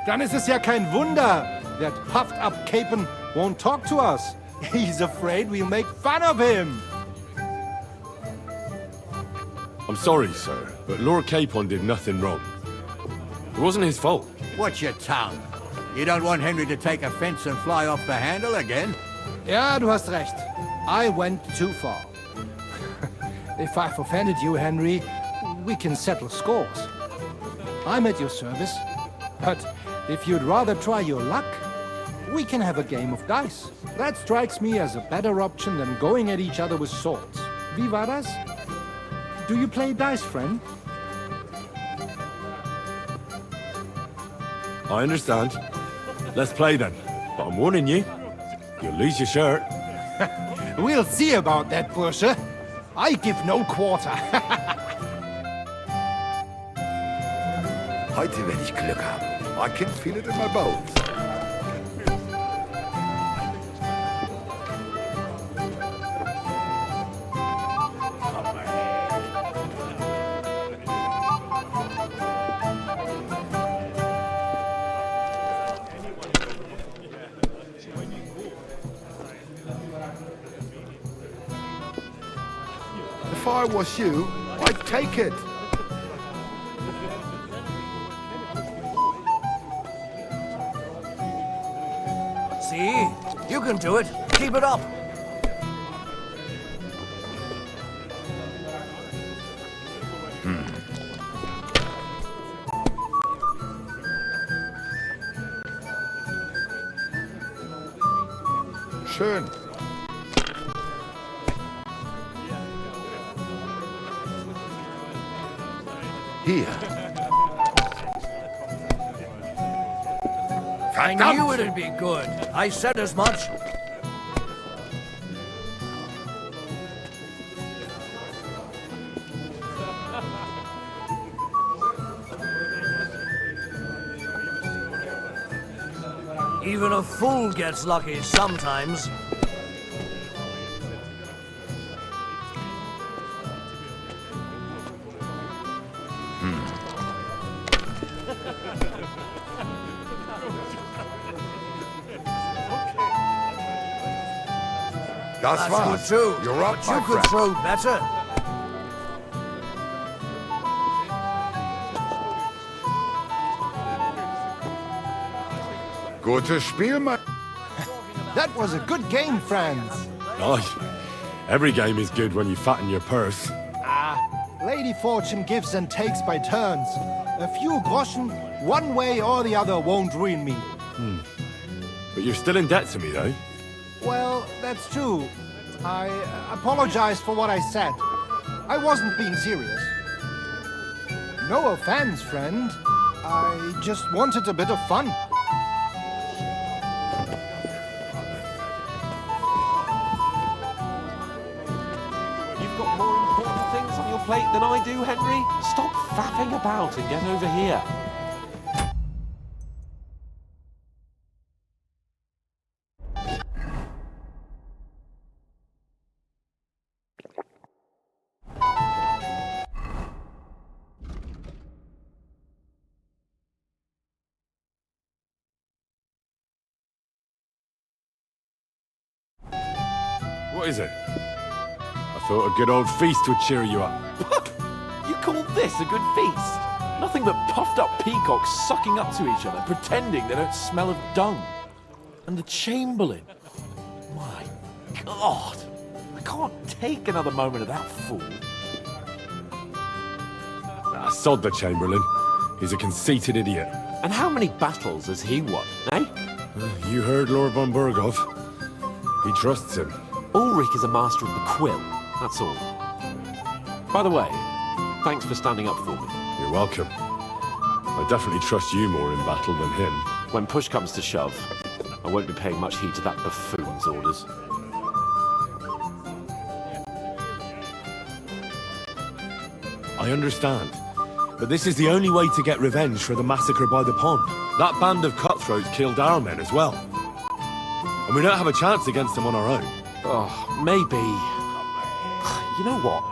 Dann ist es ja kein Wunder that puffed-up Capon won't talk to us. He's afraid we'll make fun of him. I'm sorry, sir, but Lord Capon did nothing wrong. It wasn't his fault. Watch your tongue. You don't want Henry to take offense and fly off the handle again. Ja, du hast recht. I went too far. If I've offended you, Henry, we can settle scores. I'm at your service. But if you'd rather try your luck, we can have a game of dice. That strikes me as a better option than going at each other with swords. Wie war das? Do you play dice, friend? I understand. Let's play then. But I'm warning you, you'll lose your shirt. We'll see about that, Bursche. I give no quarter. Heute werde ich Glück haben. I can feel it in my bones. If I was you, I'd take it. See? You can do it. Keep it up. schön. Hier. I knew it'd be good. I said as much. Even a fool gets lucky sometimes. Das war's. Good too. You're up, But my you could friend. throw better. Gutes Spiel, mein... That was a good game, friends. Aye. Every game is good when you fatten your purse. Lady Fortune gives and takes by turns. A few groschen, one way or the other, won't ruin me. But you're still in debt to me, though. Well, that's true. I apologize for what I said. I wasn't being serious. No offense, friend. I just wanted a bit of fun. You've got more important things on your plate than I do, Henry. Stop faffing about and get over here. What is it? I thought a good old feast would cheer you up. You call this a good feast? Nothing but puffed up peacocks sucking up to each other, pretending they don't smell of dung. And the Chamberlain. My God. I can't take another moment of that fool. Sod the Chamberlain. He's a conceited idiot. And how many battles has he won, eh? You heard Lord von Berghoff. He trusts him. Ulrich is a master of the quill, that's all. By the way, thanks for standing up for me. You're welcome. I definitely trust you more in battle than him. When push comes to shove, I won't be paying much heed to that buffoon's orders. I understand. But this is the only way to get revenge for the massacre by the pond. That band of cutthroats killed our men as well. And we don't have a chance against them on our own. Oh, maybe. You know what?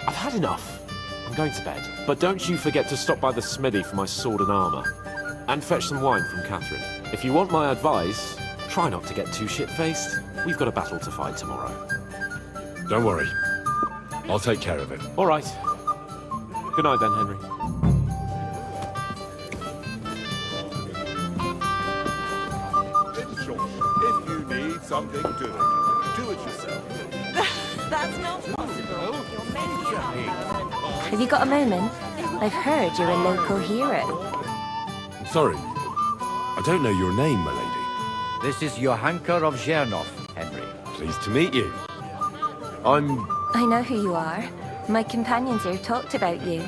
I've had enough. I'm going to bed. But don't you forget to stop by the smithy for my sword and armor. And fetch some wine from Catherine. If you want my advice, try not to get too shit-faced. We've got a battle to fight tomorrow. Don't worry. I'll take care of it. All right. Good night then, Henry. In short, if you need something doing, do it yourself. That's not possible. You're making Have you got a moment? I've heard you're a local hero. I'm sorry. I don't know your name, my lady. This is Johanka of Zhernov, Henry. Pleased to meet you. I'm... I know who you are. My companions here talked about you.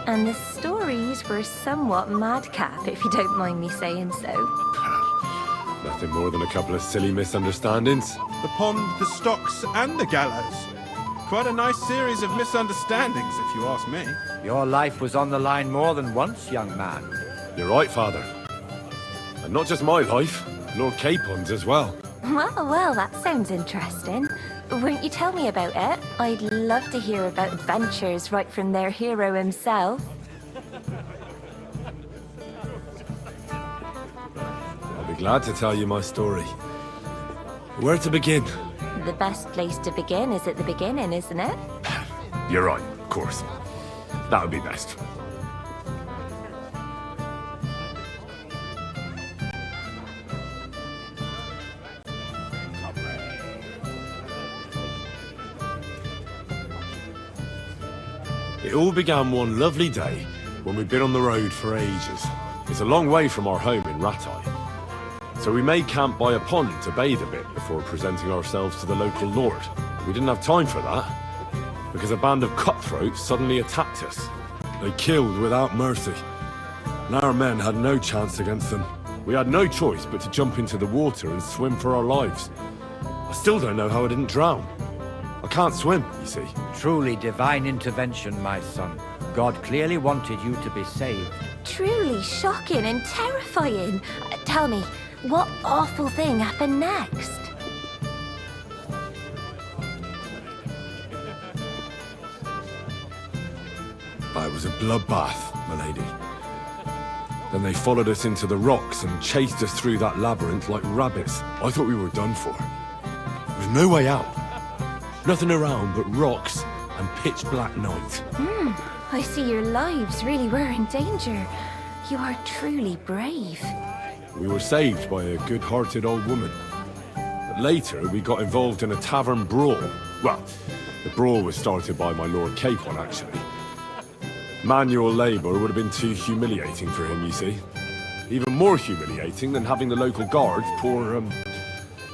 And the stories were somewhat madcap, if you don't mind me saying so. Nothing more than a couple of silly misunderstandings. The pond, the stocks, and the gallows. Quite a nice series of misunderstandings, if you ask me. Your life was on the line more than once, young man. You're right, Father. And not just my life, Lord Capon's as well. Well, that sounds interesting. Won't you tell me about it? I'd love to hear about adventures right from their hero himself. I'll be glad to tell you my story. Where to begin? The best place to begin is at the beginning, isn't it? You're right, of course. That would be best. It all began one lovely day when we'd been on the road for ages. It's a long way from our home in Rattay. So we made camp by a pond to bathe a bit before presenting ourselves to the local lord. We didn't have time for that, because a band of cutthroats suddenly attacked us. They killed without mercy, and our men had no chance against them. We had no choice but to jump into the water and swim for our lives. I still don't know how I didn't drown. I can't swim, you see. Truly divine intervention, my son. God clearly wanted you to be saved. Truly shocking and terrifying. Tell me, what awful thing happened next? It was a bloodbath, my lady. Then they followed us into the rocks and chased us through that labyrinth like rabbits. I thought we were done for. There was no way out. Nothing around but rocks and pitch black night. I see your lives really were in danger. You are truly brave. We were saved by a good-hearted old woman. But later, we got involved in a tavern brawl. Well, the brawl was started by my Lord Capon, actually. Manual labour would have been too humiliating for him, you see. Even more humiliating than having the local guards pour,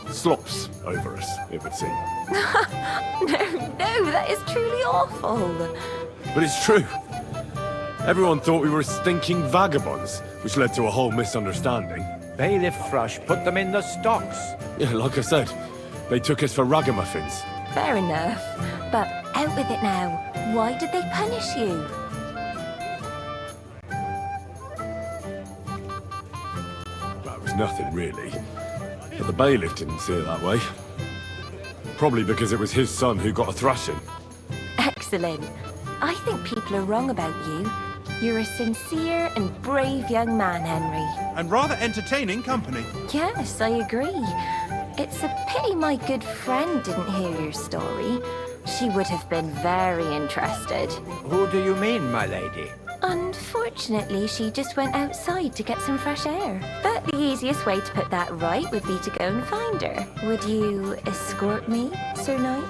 slops over us, it would seem. No, that is truly awful. But it's true. Everyone thought we were stinking vagabonds, which led to a whole misunderstanding. Bailiff Thrush put them in the stocks. Yeah, like I said, they took us for ragamuffins. Fair enough. But out with it now. Why did they punish you? That was nothing, really. But the bailiff didn't see it that way. Probably because it was his son who got a thrashing. Excellent. I think people are wrong about you. You're a sincere and brave young man, Henry. And rather entertaining company. Yes, I agree. It's a pity my good friend didn't hear your story. She would have been very interested. Who do you mean, my lady? Unfortunately, she just went outside to get some fresh air. But the easiest way to put that right would be to go and find her. Would you escort me, Sir Knight?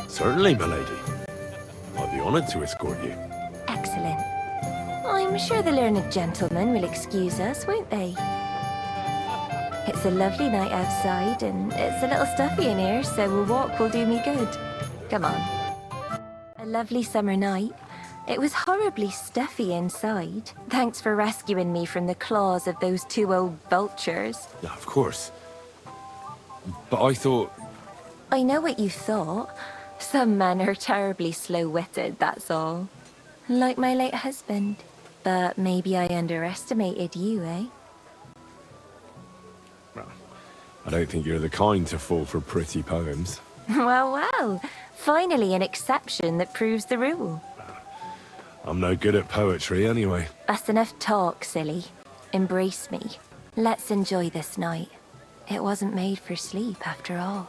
Certainly, my lady. I'd be honoured to escort you. Excellent. I'm sure the learned gentlemen will excuse us, won't they? It's a lovely night outside, and it's a little stuffy in here, so a walk will do me good. Come on. A lovely summer night. It was horribly stuffy inside. Thanks for rescuing me from the claws of those two old vultures. Yeah, of course. But I thought... I know what you thought. Some men are terribly slow-witted, that's all. Like my late husband. But maybe I underestimated you, eh? I don't think you're the kind to fall for pretty poems. Well. Finally an exception that proves the rule. I'm no good at poetry anyway. That's enough talk, silly. Embrace me. Let's enjoy this night. It wasn't made for sleep, after all.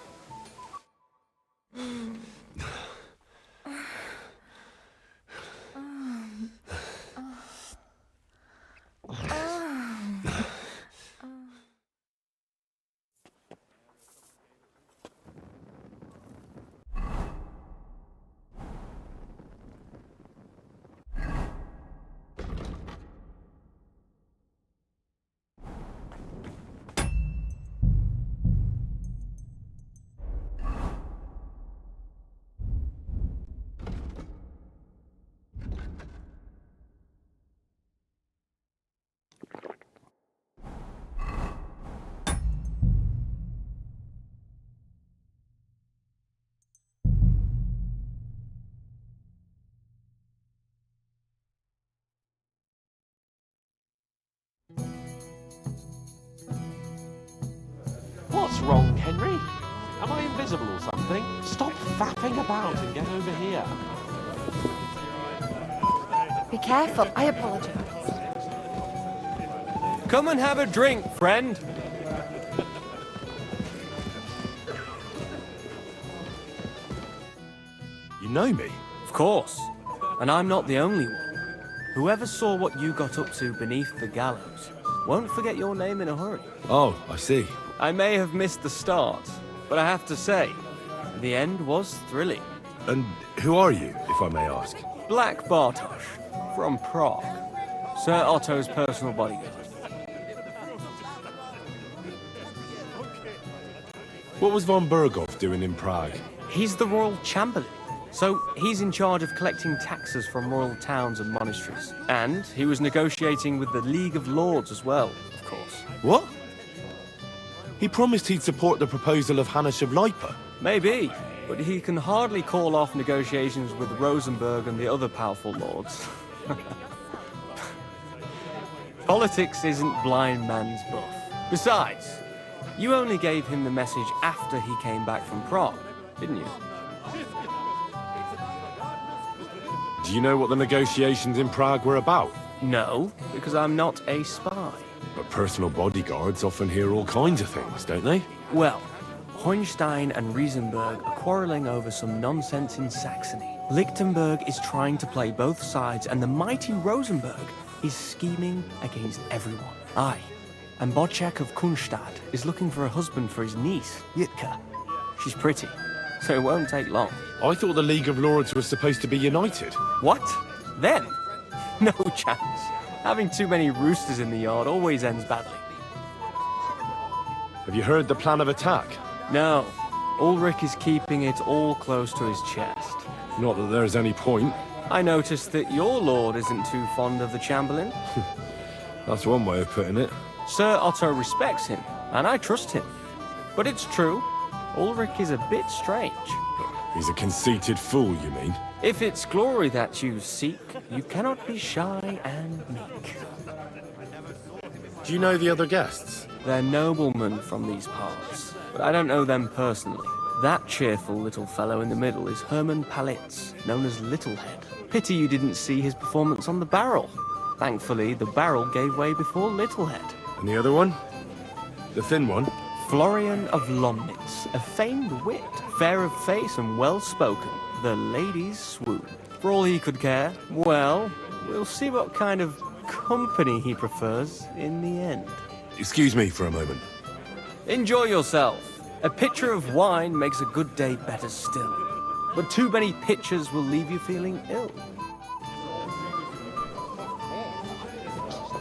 What's wrong, Henry? Am I invisible or something? Stop faffing about and get over here. Be careful. I apologize. Come and have a drink, friend. You know me? Of course. And I'm not the only one. Whoever saw what you got up to beneath the gallows won't forget your name in a hurry. Oh, I see. I may have missed the start, but I have to say, the end was thrilling. And who are you, if I may ask? Black Bartosz, from Prague. Sir Otto's personal bodyguard. What was von Berghoff doing in Prague? He's the royal chamberlain. So he's in charge of collecting taxes from royal towns and monasteries. And he was negotiating with the League of Lords as well, of course. What? He promised he'd support the proposal of Hanush of Lipa. Maybe, but he can hardly call off negotiations with Rosenberg and the other powerful lords. Politics isn't blind man's buff. Besides, you only gave him the message after he came back from Prague, didn't you? Do you know what the negotiations in Prague were about? No, because I'm not a spy. But personal bodyguards often hear all kinds of things, don't they? Well, Hohenstein and Riesenberg are quarreling over some nonsense in Saxony. Lichtenberg is trying to play both sides, and the mighty Rosenberg is scheming against everyone. Aye, and Bocek of Kunstadt is looking for a husband for his niece, Yitka. She's pretty, so it won't take long. I thought the League of Lords was supposed to be united. What? Then? No chance. Having too many roosters in the yard always ends badly. Have you heard the plan of attack? No. Ulrich is keeping it all close to his chest. Not that there's any point. I noticed that your lord isn't too fond of the Chamberlain. That's one way of putting it. Sir Otto respects him, and I trust him. But it's true, Ulrich is a bit strange. He's a conceited fool, you mean? If it's glory that you seek, you cannot be shy and meek. Do you know the other guests? They're noblemen from these parts, but I don't know them personally. That cheerful little fellow in the middle is Hermann Palitz, known as Littlehead. Pity you didn't see his performance on the barrel. Thankfully, the barrel gave way before Littlehead. And the other one? The thin one? Florian of Lomnitz, a famed wit, fair of face and well-spoken. The ladies swoon. For all he could care, well, we'll see what kind of company he prefers in the end. Excuse me for a moment. Enjoy yourself. A pitcher of wine makes a good day better still. But too many pitchers will leave you feeling ill.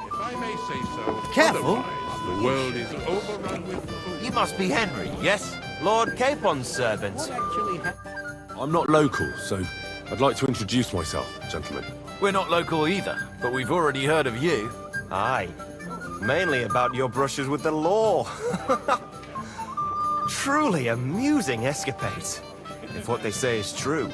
If I may say so, Careful. otherwise the world is overrun with food. You must be Henry, yes? Lord Capon's servant. I'm not local, so I'd like to introduce myself, gentlemen. We're not local either, but we've already heard of you. Aye. Mainly about your brushes with the law. Truly amusing escapades, if what they say is true.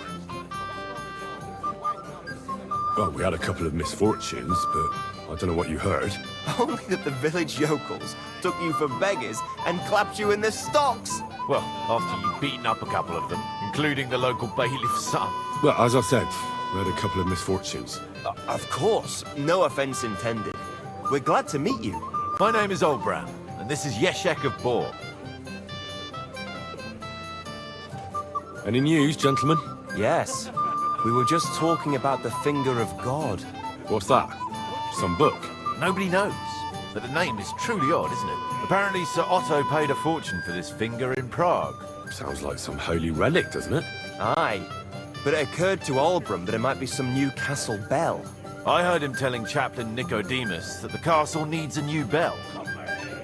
Well, we had a couple of misfortunes, but I don't know what you heard. Only that the village yokels took you for beggars and clapped you in the stocks. Well, after you'd beaten up a couple of them, including the local bailiff's son. Well, as I said, we had a couple of misfortunes. Of course, no offense intended. We're glad to meet you. My name is Olbram, and this is Yeshek of Bor. Any news, gentlemen? Yes. We were just talking about the Finger of God. What's that? Some book? Nobody knows, but the name is truly odd, isn't it? Apparently Sir Otto paid a fortune for this finger in Prague. Sounds like some holy relic, doesn't it? Aye. But it occurred to Olbram that it might be some new castle bell. I heard him telling Chaplain Nicodemus that the castle needs a new bell.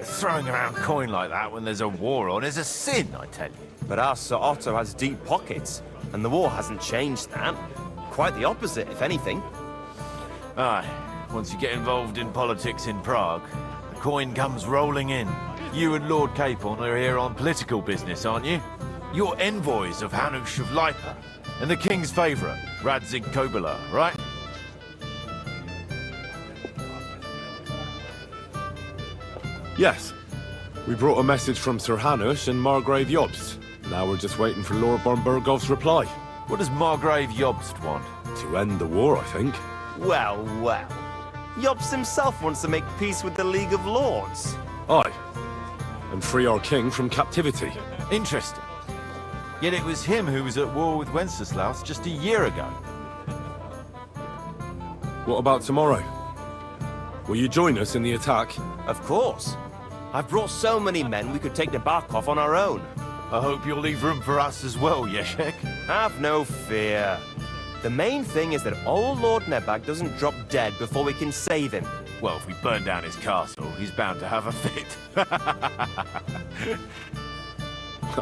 Throwing around coin like that when there's a war on is a sin, I tell you. But our Sir Otto has deep pockets, and the war hasn't changed that. Quite the opposite, if anything. Aye. Once you get involved in politics in Prague, the coin comes rolling in. You and Lord Capon are here on political business, aren't you? You're envoys of Hanush of Lipa, and the king's favourite, Radzig Kobyla, right? Yes. We brought a message from Sir Hanush and Margrave Jobst. Now we're just waiting for Lord von Berghoff's reply. What does Margrave Jobst want? To end the war, I think. Well, well. Jobst himself wants to make peace with the League of Lords. Aye. And free our king from captivity. Interesting. Yet it was him who was at war with Wenceslaus just a year ago. What about tomorrow? Will you join us in the attack? Of course. I've brought so many men we could take the Barkov on our own. I hope you'll leave room for us as well, Yeshek. Have no fear. The main thing is that old Lord Nebag doesn't drop dead before we can save him. Well, if we burn down his castle, he's bound to have a fit.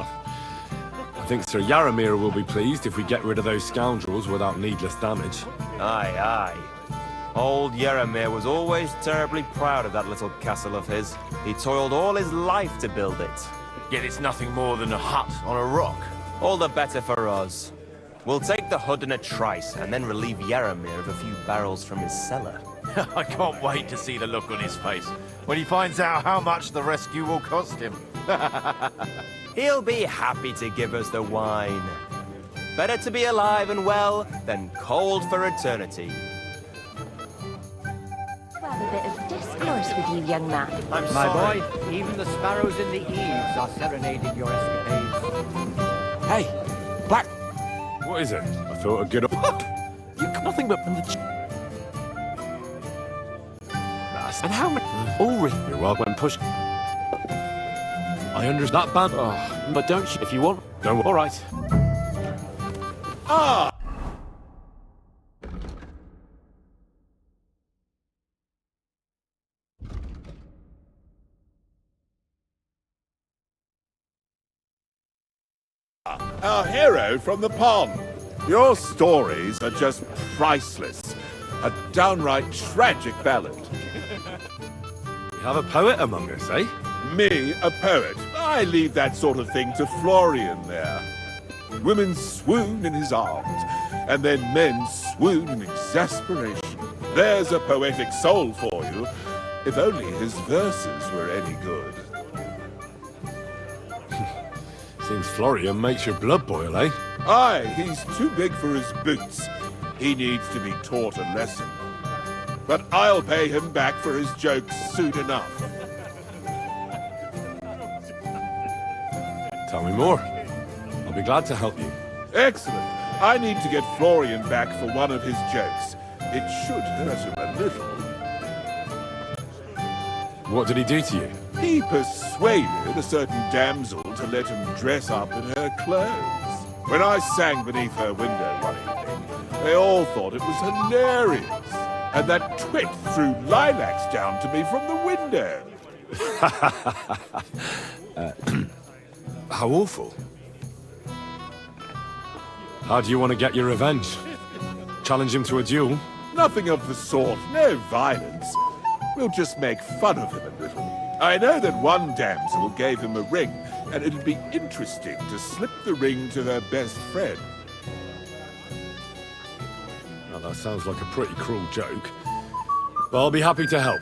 I think Sir Yaramir will be pleased if we get rid of those scoundrels without needless damage. Aye, aye. Old Yaramir was always terribly proud of that little castle of his. He toiled all his life to build it. Yet it's nothing more than a hut on a rock. All the better for us. We'll take the hut in a trice and then relieve Yaramir of a few barrels from his cellar. I can't wait to see the look on his face when he finds out how much the rescue will cost him. He'll be happy to give us the wine. Better to be alive and well than cold for eternity. Have a bit of discourse with you, young man. I'm My sorry. boy, even the sparrows in the eaves are serenading your escapades. Hey, Black! What is it? I thought I'd get up. You got nothing but from the... And how many... Ulrich, You're welcome when push. I understand that band. oh, but don't you, if you want. Don't worry. All right. Ah! Our hero from the pond. Your stories are just priceless. A downright tragic ballad. We have a poet among us, eh? Me, a poet. I leave that sort of thing to Florian there. Women swoon in his arms, and then men swoon in exasperation. There's a poetic soul for you, if only his verses were any good. Seems Florian makes your blood boil, eh? Aye, he's too big for his boots. He needs to be taught a lesson. But I'll pay him back for his jokes soon enough. Tell me more. I'll be glad to help you. Excellent. I need to get Florian back for one of his jokes. It should hurt him a little. What did he do to you? He persuaded a certain damsel to let him dress up in her clothes. When I sang beneath her window one evening, they all thought it was hilarious. And that twit threw lilacs down to me from the window. How awful. How do you want to get your revenge? Challenge him to a duel? Nothing of the sort. No violence. We'll just make fun of him a little. I know that one damsel gave him a ring, and it'd be interesting to slip the ring to her best friend. Well, that sounds like a pretty cruel joke. But I'll be happy to help.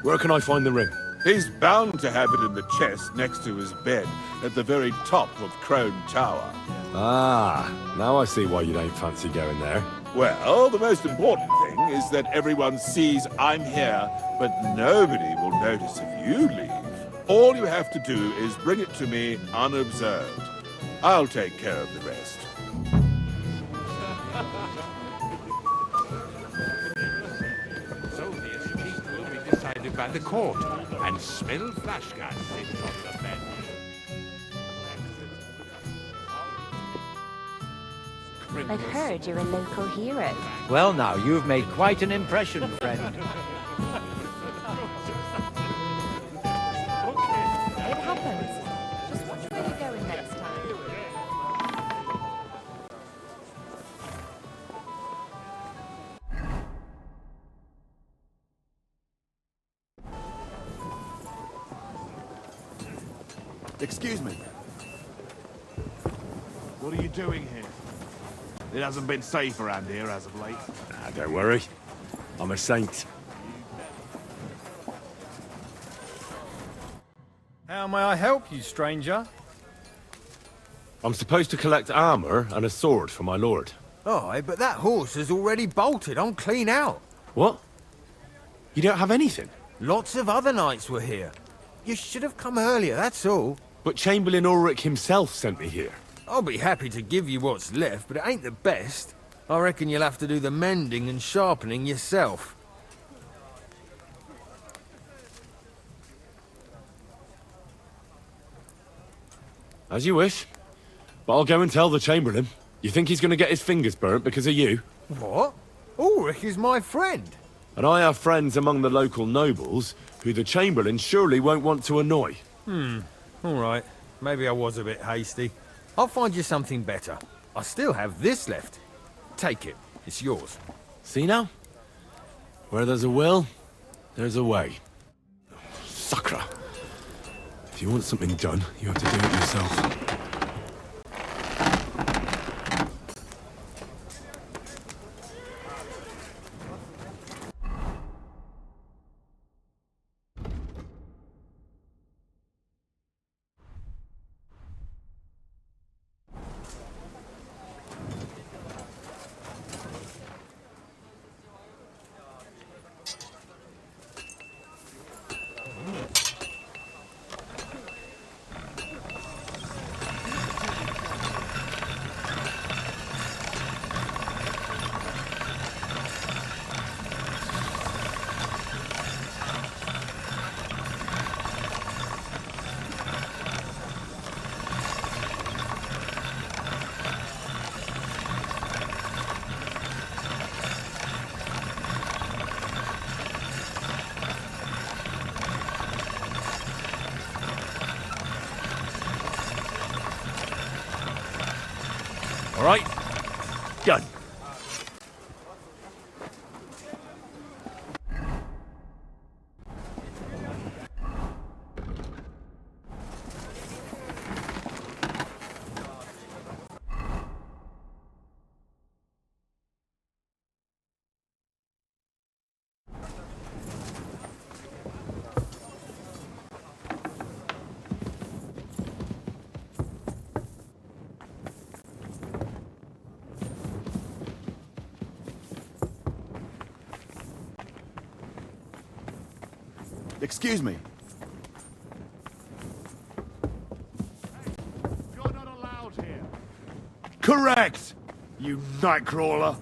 Where can I find the ring? He's bound to have it in the chest next to his bed at the very top of Crone Tower. Ah, now I see why you don't fancy going there. Well, the most important thing is that everyone sees I'm here, but nobody will notice if you leave. All you have to do is bring it to me unobserved. I'll take care of the rest. So the escape will be decided by the court, and smell flash gas sits on the bench. I've heard you're a local hero. Well now, you've made quite an impression, friend. It happens. Just watch where you're going next time. Excuse me. What are you doing here? It hasn't been safe around here as of late. Ah, don't worry. I'm a saint. How may I help you, stranger? I'm supposed to collect armor and a sword for my lord. Oh, but that horse has already bolted. I'm clean out. What? You don't have anything? Lots of other knights were here. You should have come earlier, that's all. But Chamberlain Ulrich himself sent me here. I'll be happy to give you what's left, but it ain't the best. I reckon you'll have to do the mending and sharpening yourself. As you wish. But I'll go and tell the Chamberlain. You think he's going to get his fingers burnt because of you? What? Ulrich is my friend. And I have friends among the local nobles who the Chamberlain surely won't want to annoy. All right. maybe I was a bit hasty. I'll find you something better. I still have this left. Take it. It's yours. See now? Where there's a will, there's a way. Sucker. If you want something done, you have to do it yourself. All right? Done. Excuse me. You're not allowed here. Correct! You nightcrawler!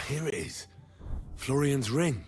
here it is. Florian's ring.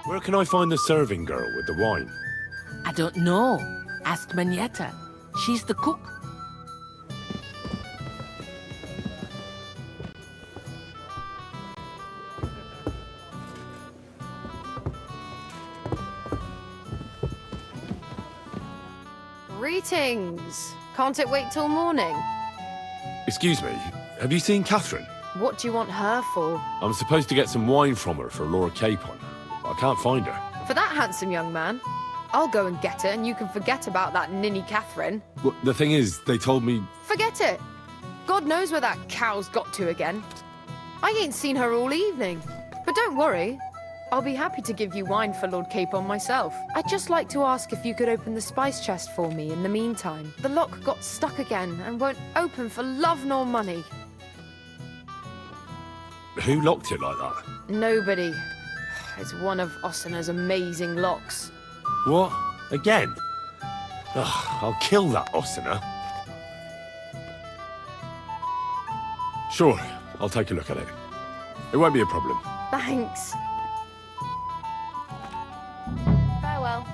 Where can I find the serving girl with the wine? I don't know. Ask Manietta. She's the cook. Greetings. Can't it wait till morning? Excuse me, have you seen Catherine? What do you want her for? I'm supposed to get some wine from her for Laura Capon. I can't find her. For that handsome young man? I'll go and get her and you can forget about that ninny Catherine. Well, the thing is, they told me... Forget it. God knows where that cow's got to again. I ain't seen her all evening. But don't worry. I'll be happy to give you wine for Lord Capon myself. I'd just like to ask if you could open the spice chest for me in the meantime. The lock got stuck again and won't open for love nor money. Who locked it like that? Nobody. It's one of Ossina's amazing locks. What? Again? Ugh, I'll kill that Ossina. Sure, I'll take a look at it. It won't be a problem. Thanks. Farewell.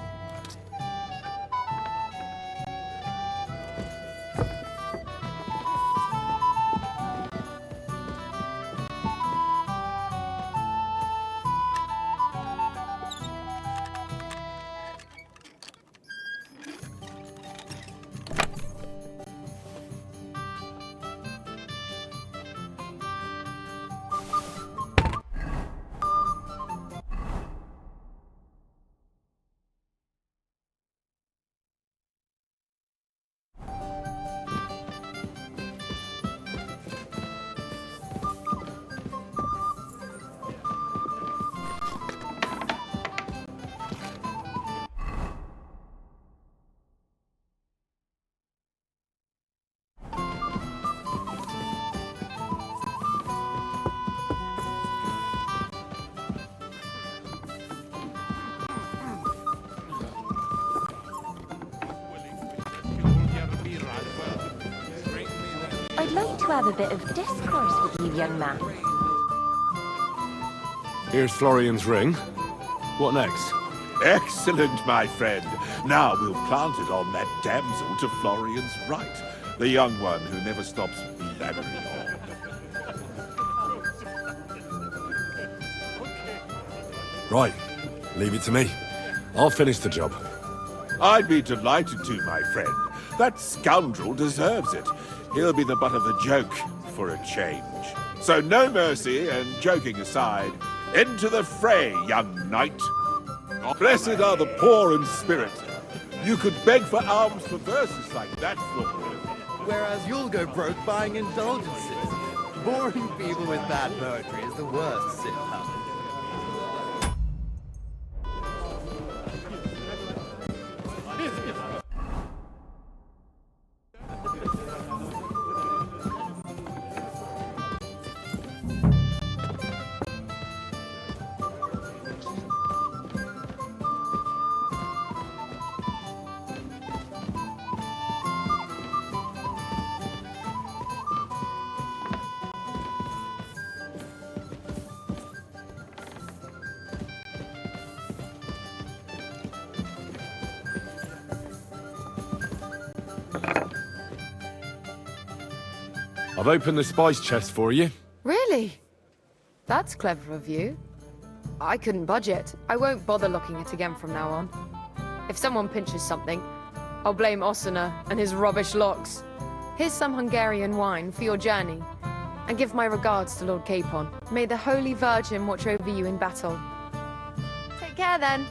I'd like to have a bit of discourse with you, young man. Here's Florian's ring. What next? Excellent, my friend. Now we'll plant it on that damsel to Florian's right. The young one who never stops blabbering on. Right, leave it to me. I'll finish the job. I'd be delighted to, my friend. That scoundrel deserves it. He'll be the butt of the joke for a change. So no mercy, and joking aside, into the fray, young knight. Blessed are the poor in spirit. You could beg for alms for verses like that, Florian. Whereas you'll go broke buying indulgences. Boring people with bad poetry is the worst sin, Howard. I've opened the spice chest for you. Really? That's clever of you. I couldn't budget. I won't bother looking it again from now on. If someone pinches something, I'll blame Osuna and his rubbish locks. Here's some Hungarian wine for your journey. And give my regards to Lord Capon. May the Holy Virgin watch over you in battle. Take care then.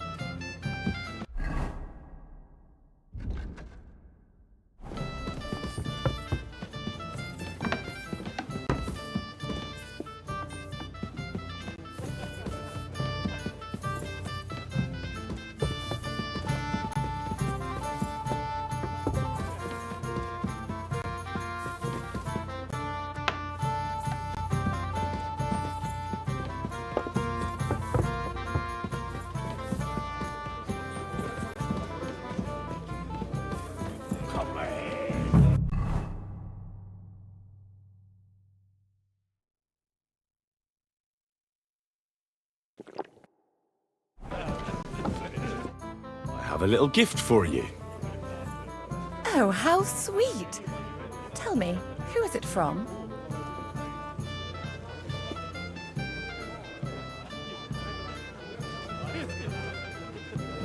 I have a little gift for you. Oh, how sweet. Tell me, who is it from?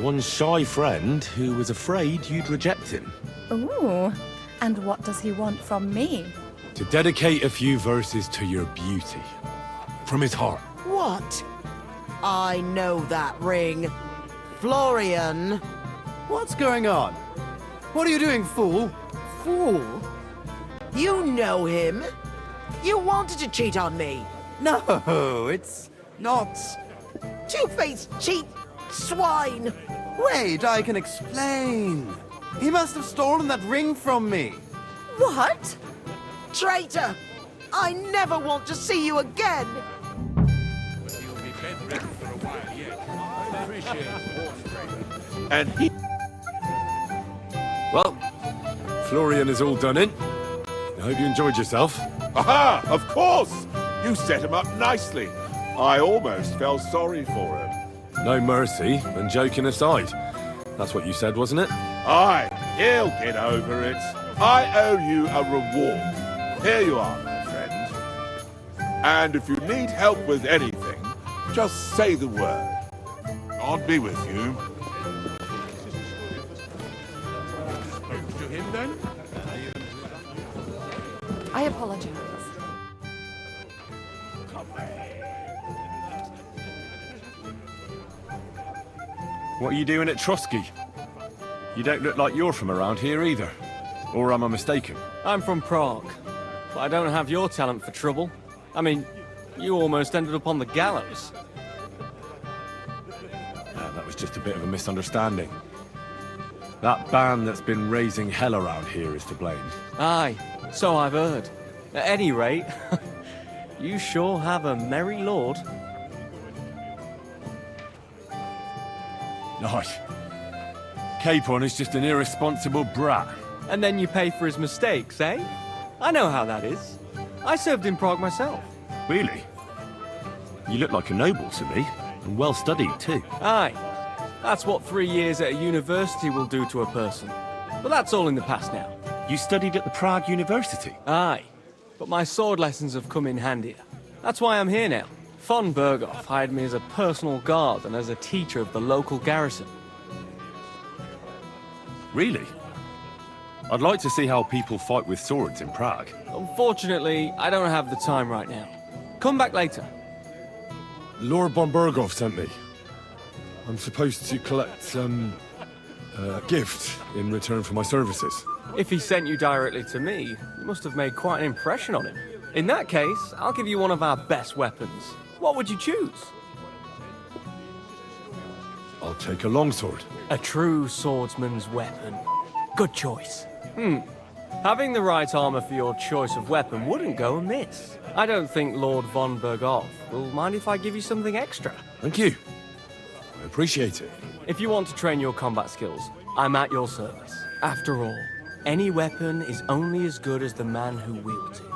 One shy friend who was afraid you'd reject him. Ooh, and what does he want from me? To dedicate a few verses to your beauty. From his heart. What? I know that ring. Florian. What's going on? What are you doing, fool? Fool? You know him. You wanted to cheat on me. No, it's not. Two-faced cheat swine. Wait, I can explain. He must have stolen that ring from me. What? Traitor! I never want to see you again! And he... Well, Florian is all done in. I hope you enjoyed yourself. Aha! Of course! You set him up nicely. I almost felt sorry for him. No mercy, and joking aside. That's what you said, wasn't it? Aye, he'll get over it. I owe you a reward. Here you are, my friend. And if you need help with anything, just say the word. God be with you. To him, then? I apologize. What are you doing at Trotsky? You don't look like you're from around here either. Or am I mistaken? I'm from Prague, but I don't have your talent for trouble. I mean, you almost ended up on the gallows. That was just a bit of a misunderstanding. That band that's been raising hell around here is to blame. Aye, so I've heard. At any rate, you sure have a merry lord. Nice. Capon is just an irresponsible brat. And then you pay for his mistakes, eh? I know how that is. I served in Prague myself. Really? You look like a noble to me, and well studied too. Aye. That's what 3 years at a university will do to a person. But that's all in the past now. You studied at the Prague University? Aye. But my sword lessons have come in handier. That's why I'm here now. Von Berghoff hired me as a personal guard and as a teacher of the local garrison. Really? I'd like to see how people fight with swords in Prague. Unfortunately, I don't have the time right now. Come back later. Lord von Berghoff sent me. I'm supposed to collect, a gift in return for my services. If he sent you directly to me, you must have made quite an impression on him. In that case, I'll give you one of our best weapons. What would you choose? I'll take a longsword. A true swordsman's weapon. Good choice. Having the right armor for your choice of weapon wouldn't go amiss. I don't think Lord von Berghoff will mind if I give you something extra. Thank you. I appreciate it. If you want to train your combat skills, I'm at your service. After all, any weapon is only as good as the man who wields it.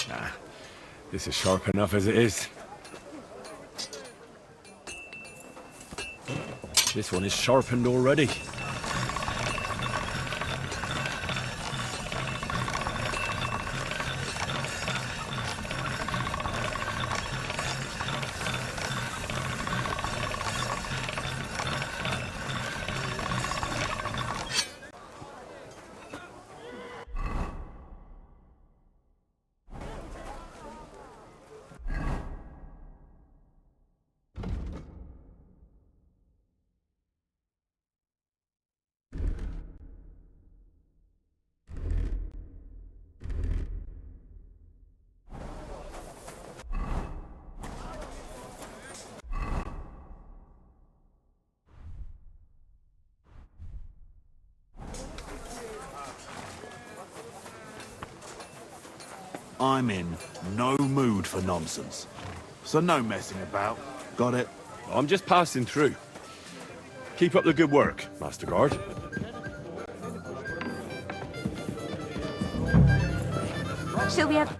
Nah, this is sharp enough as it is. This one is sharpened already. I'm in no mood for nonsense. So no messing about. Got it? I'm just passing through. Keep up the good work, Master Guard. Shall we have...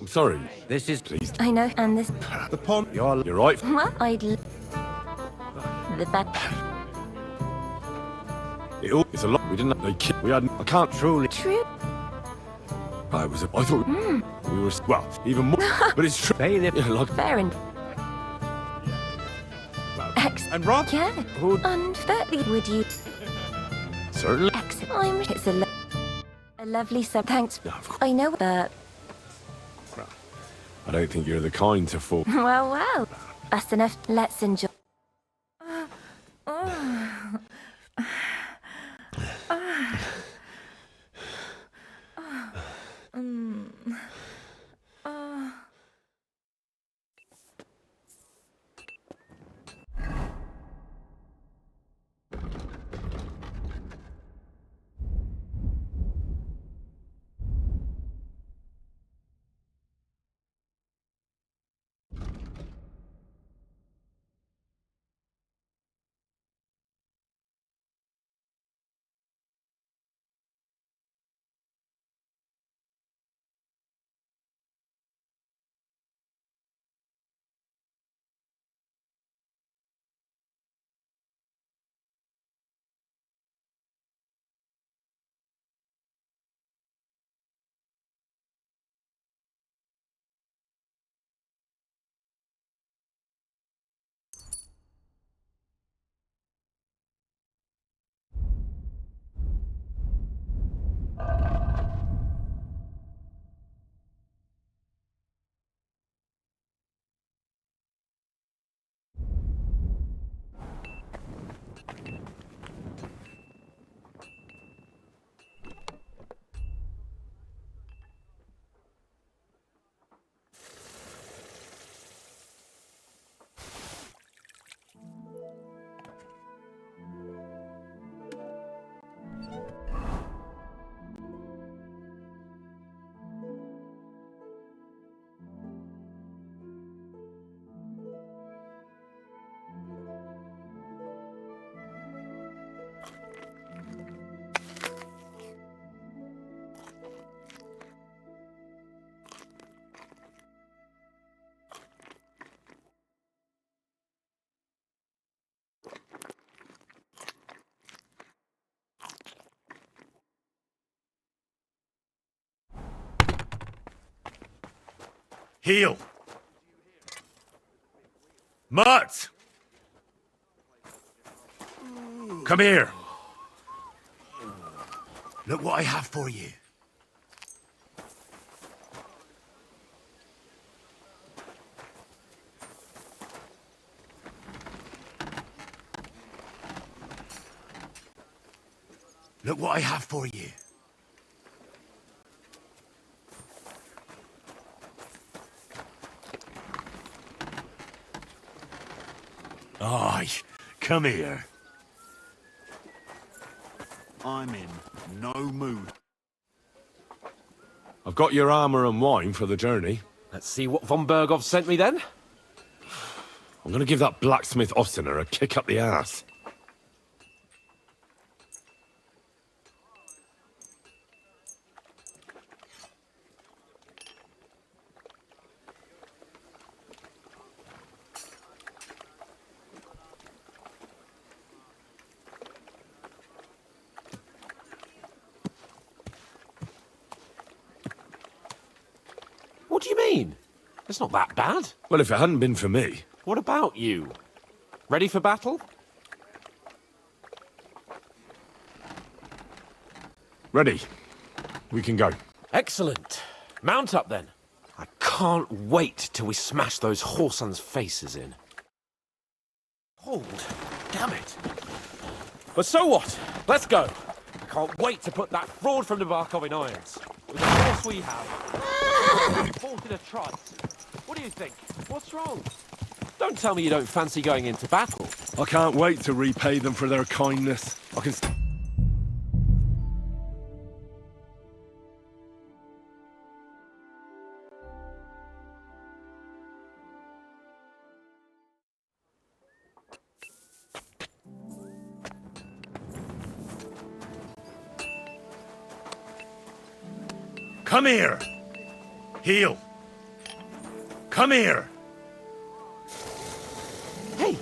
I'm sorry. This is... Please. I know, and this... The pond... You're right. Well, the bad... It's a lot. We didn't... We hadn't... I can't truly... True. I thought... We were... Well, even more... But it's true. Yeah, like... Fair and... And Rob? Yeah. Unfairly, would you... Certainly. Excellent. It's a lovely sub. Thanks. I know, but... I don't think you're the kind to fall... Well. That's enough. Let's enjoy... Heel! Mutt! Come here! Look what I have for you. Look what I have for you. Aye, come here. I'm in no mood. I've got your armor and wine for the journey. Let's see what von Bergov sent me then. I'm gonna give that blacksmith Ostener a kick up the ass. What do you mean? It's not that bad. Well, if it hadn't been for me... What about you? Ready for battle? Ready. We can go. Excellent. Mount up then. I can't wait till we smash those whoresons' faces in. Hold. Damn it. But so what? Let's go. I can't wait to put that fraud from the Barkov in irons. With the force we have, we fought in a trice. What do you think? What's wrong? Don't tell me you don't fancy going into battle. I can't wait to repay them for their kindness. I can... Come here! Heel! Come here! Hey!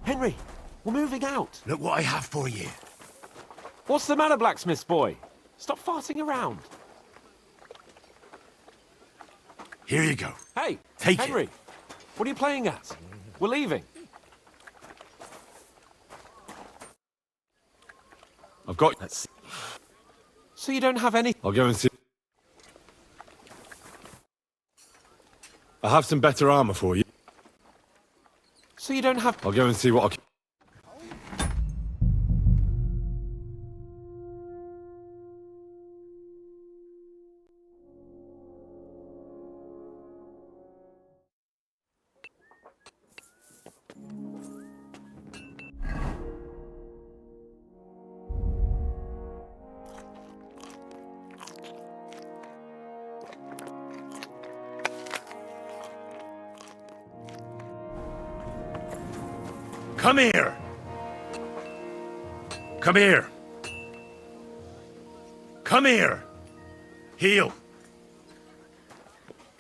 Henry, we're moving out. Look what I have for you. What's the matter, blacksmith's boy? Stop farting around. Here you go. Hey, Take Henry, it. what are you playing at? We're leaving. I've got... Let's see. So you don't have any... I'll go and see... I have some better armor for you. So you don't have... I'll go and see what I can... Come here! Come here! Come here! Heel!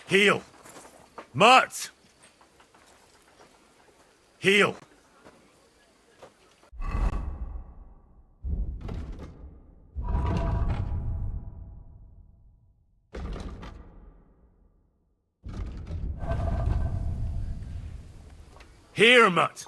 Heel! Mutt! Heel! Here, Mutt!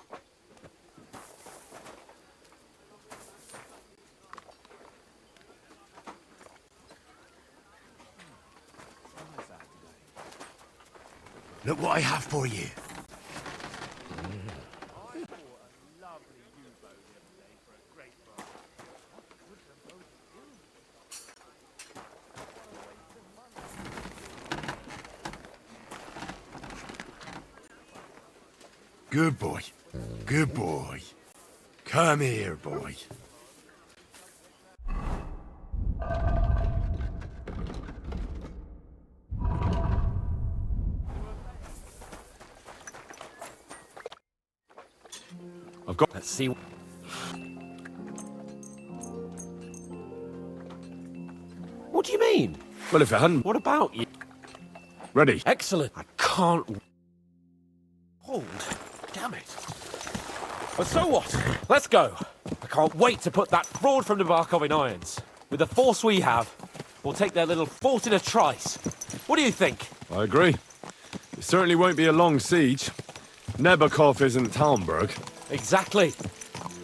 Look what I have for you. Good boy. Good boy. Come here, boy. I've got... Let's see... What do you mean? Well, if it hadn't... What about you? Ready. Excellent. I can't... Hold. Damn it. But so what? Let's go. I can't wait to put that fraud from the Barkov in irons. With the force we have, we'll take their little fort in a trice. What do you think? I agree. It certainly won't be a long siege. Nebakov isn't Talmberg. Exactly.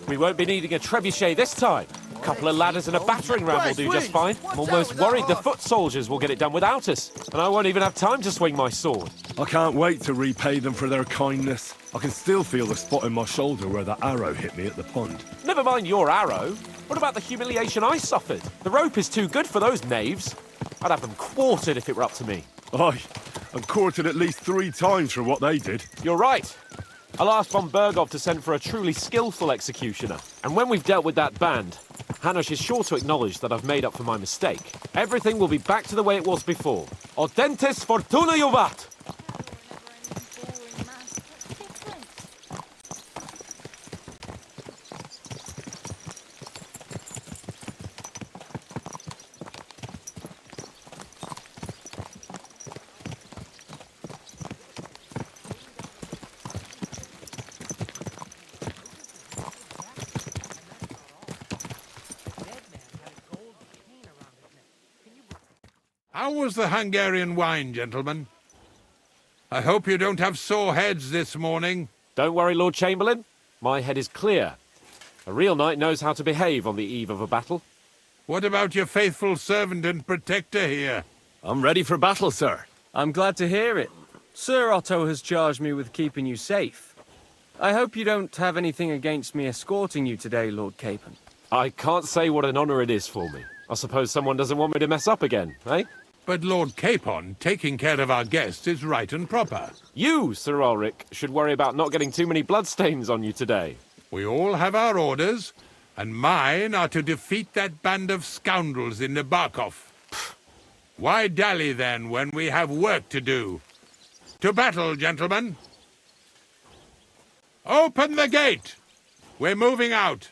We won't be needing a trebuchet this time. A couple of ladders and a battering ram will do just fine. I'm almost worried the foot soldiers will get it done without us. And I won't even have time to swing my sword. I can't wait to repay them for their kindness. I can still feel the spot in my shoulder where that arrow hit me at the pond. Never mind your arrow. What about the humiliation I suffered? The rope is too good for those knaves. I'd have them quartered if it were up to me. Aye, and quartered at least 3 times for what they did. You're right. I'll ask von Bergov to send for a truly skillful executioner. And when we've dealt with that band, Hanush is sure to acknowledge that I've made up for my mistake. Everything will be back to the way it was before. Audentes fortuna juvat! How was the Hungarian wine, gentlemen? I hope you don't have sore heads this morning. Don't worry, Lord Chamberlain. My head is clear. A real knight knows how to behave on the eve of a battle. What about your faithful servant and protector here? I'm ready for battle, sir. I'm glad to hear it. Sir Otto has charged me with keeping you safe. I hope you don't have anything against me escorting you today, Lord Capon. I can't say what an honor it is for me. I suppose someone doesn't want me to mess up again, eh? But Lord Capon, taking care of our guests is right and proper. You, Sir Ulrich, should worry about not getting too many bloodstains on you today. We all have our orders, and mine are to defeat that band of scoundrels in the Barkov. Why dally, then, when we have work to do? To battle, gentlemen! Open the gate! We're moving out.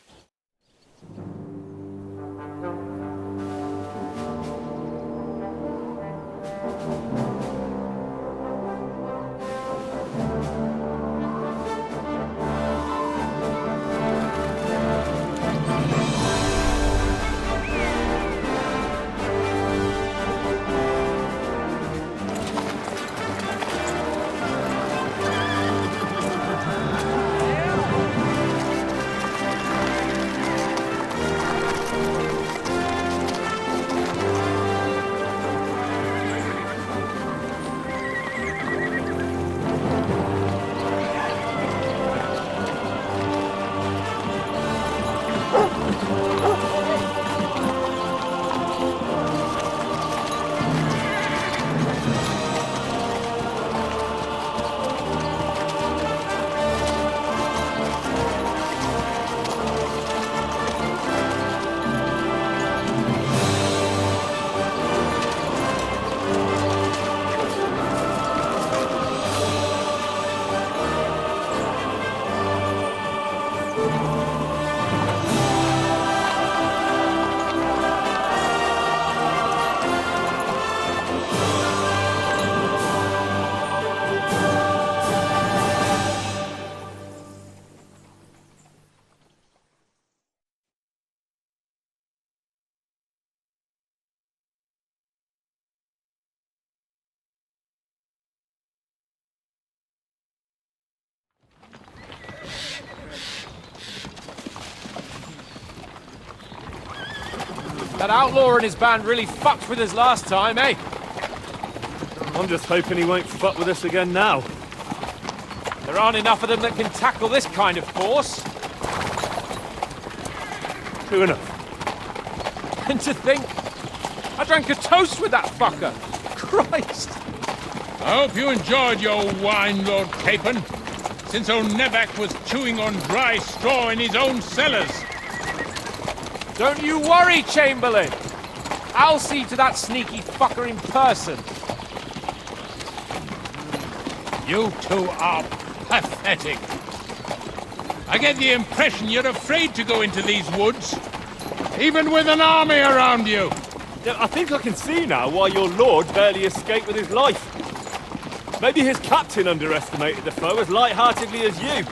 That outlaw and his band really fucked with us last time, eh? I'm just hoping he won't fuck with us again now. There aren't enough of them that can tackle this kind of force. True enough. And to think, I drank a toast with that fucker. Christ! I hope you enjoyed your wine, Lord Capon, since old Nevak was chewing on dry straw in his own cellars. Don't you worry, Chamberlain. I'll see to that sneaky fucker in person. You two are pathetic. I get the impression you're afraid to go into these woods, even with an army around you. I think I can see now why your lord barely escaped with his life. Maybe his captain underestimated the foe as light-heartedly as you.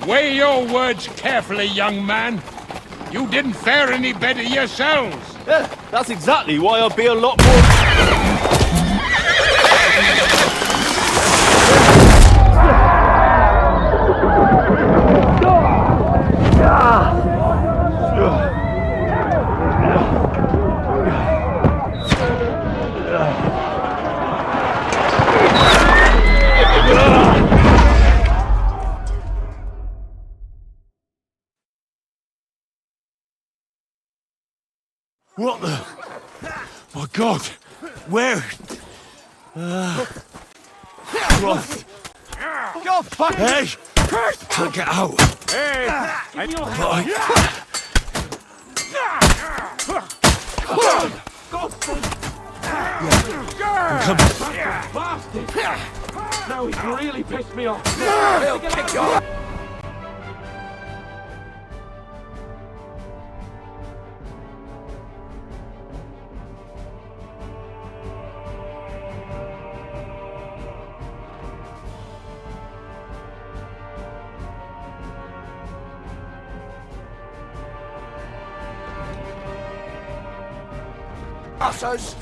Weigh your words carefully, young man. You didn't fare any better yourselves. Yeah, that's exactly why I'd be a lot more... What the? My God! Where? Christ! God, fuck! Hey! Can't get out! Hey! And your Right. I'm coming. Bastard! Now he's really pissed me off. He'll kick you off. Ushers!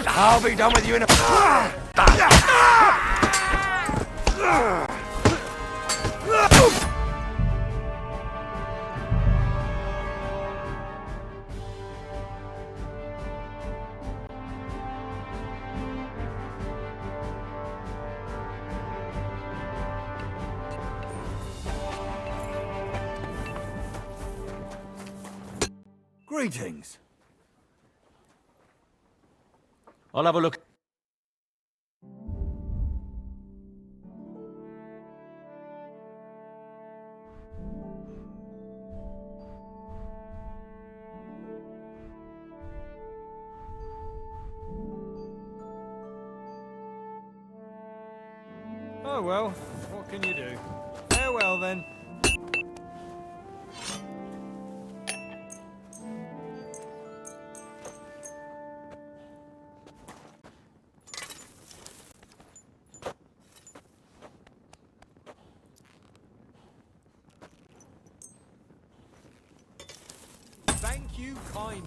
I'll be done with you in a... Greetings. I'll have a look. Oh well, what can you do? Farewell then. Thank you kindly.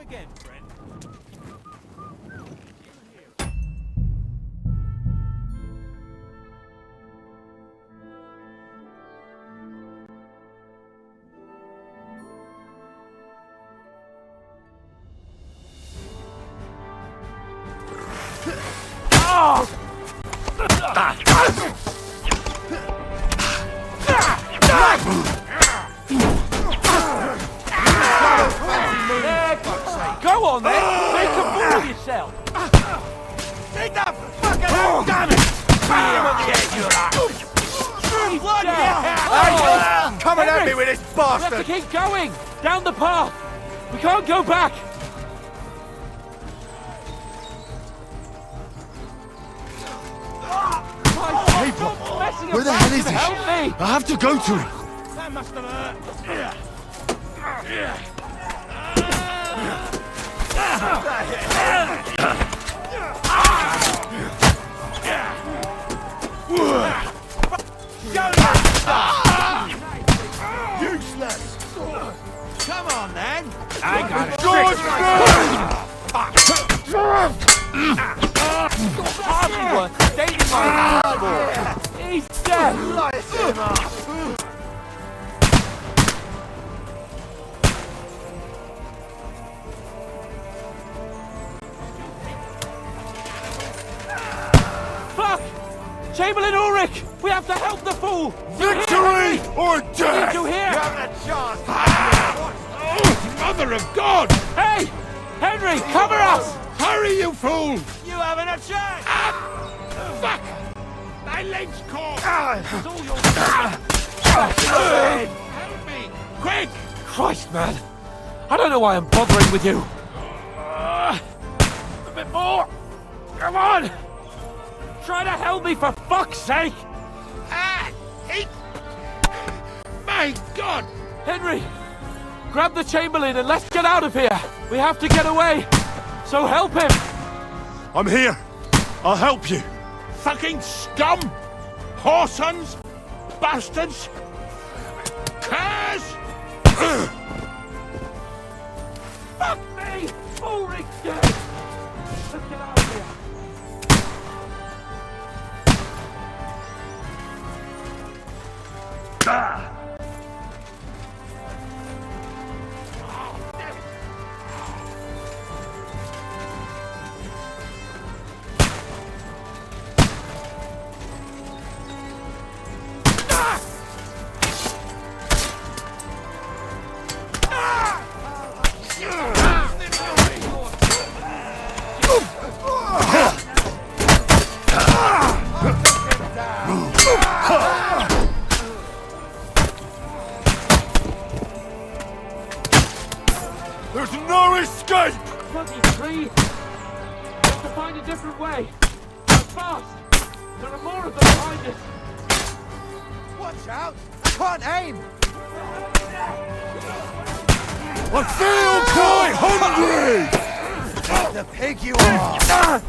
again, friend. Go on then! Make a fool of yourself! Take that fucking out, damn it! Bang him on the head, you lot! Bloody hell! Hey, coming at me with this We have to bastard! keep going! Down the path! We can't go back! Where the hell is he? Help me! I have to go to him. That must have hurt. Useless! Come on then! I got it! Hardly worth stating my for. He's dead! Light him up! Fuck! Chamberlain Ulrich! We have to help the fool! Victory or Did death! you hear? You haven't a chance! Mother of God! Hey! Henry, cover us! Hurry, you fool! You haven't a chance! Fuck! My leg's caught! It's all your Help me! Quick! Christ, man! I don't know why I'm bothering with you. A bit more! Come on! Try to help me for fuck's sake! My God! Henry! Grab the Chamberlain and let's get out of here! We have to get away! So help him! I'm here. I'll help you. Fucking scum! Whoresons! Bastards! Curs! Fuck me! Ulrich's dead! Let's get out of here! There's no escape! Bloody tree! We have to find a different way! But fast! There are more of them behind us! Watch out! I can't aim! I feel quite hungry! Like the pig you are!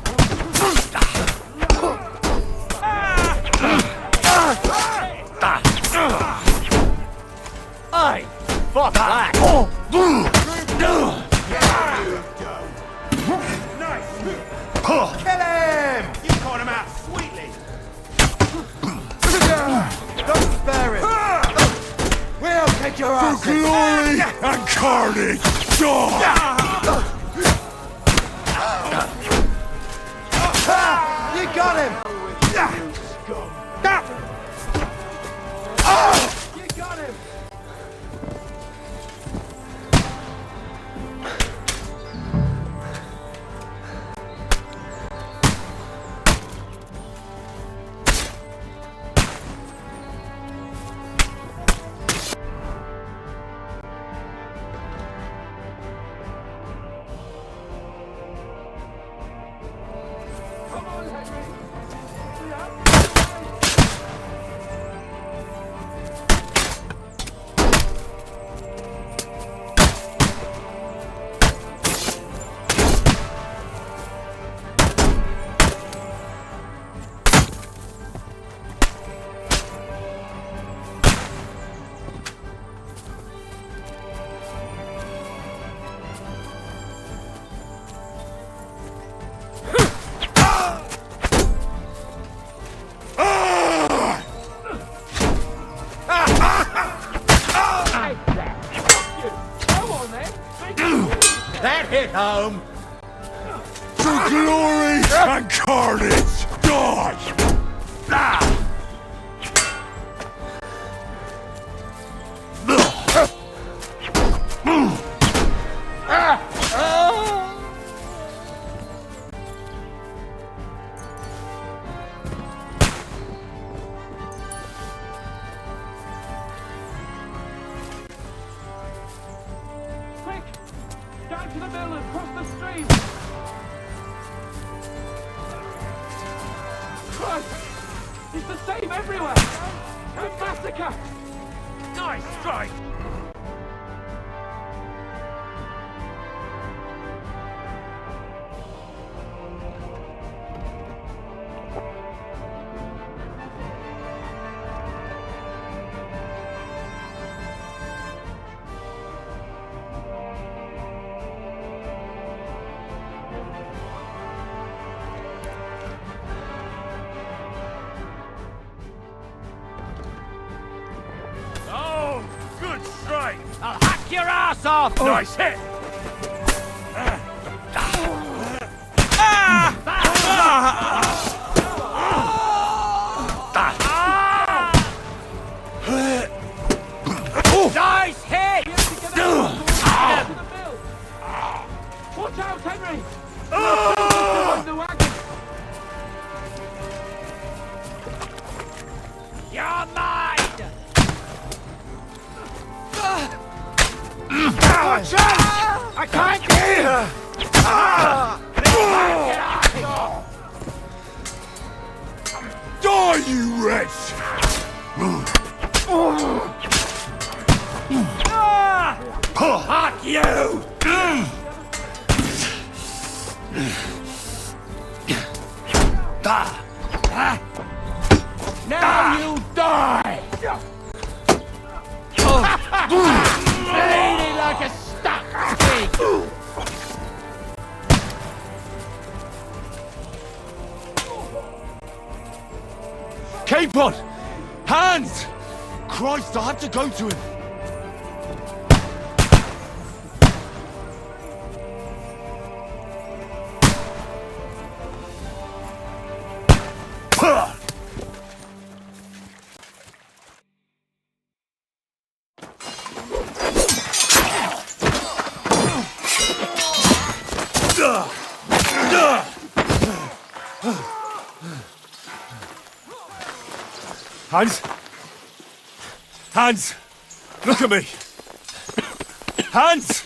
Aye! Fuck that! Kill him! You caught him out sweetly! Don't spare him! We'll kick your For ass! glory and carnage! You got him! You got him! Come on, Henry! hit home. To glory and carnage! Die! Quick! Down to the mill and cross the stream! Christ! It's the same everywhere! A massacre! Nice strike! Oh, good strike! I'll hack your ass off! Nice hit! Nice hit! Watch out, Henry! Behind the wagon! You're mine! Watch out! I can't get her! Die, you wretch! Fuck you! Now you die! Bleeding like a stuck pig! Capon! Hands! Christ, I have to go to him! Hans! Hans! Look at me! Hans!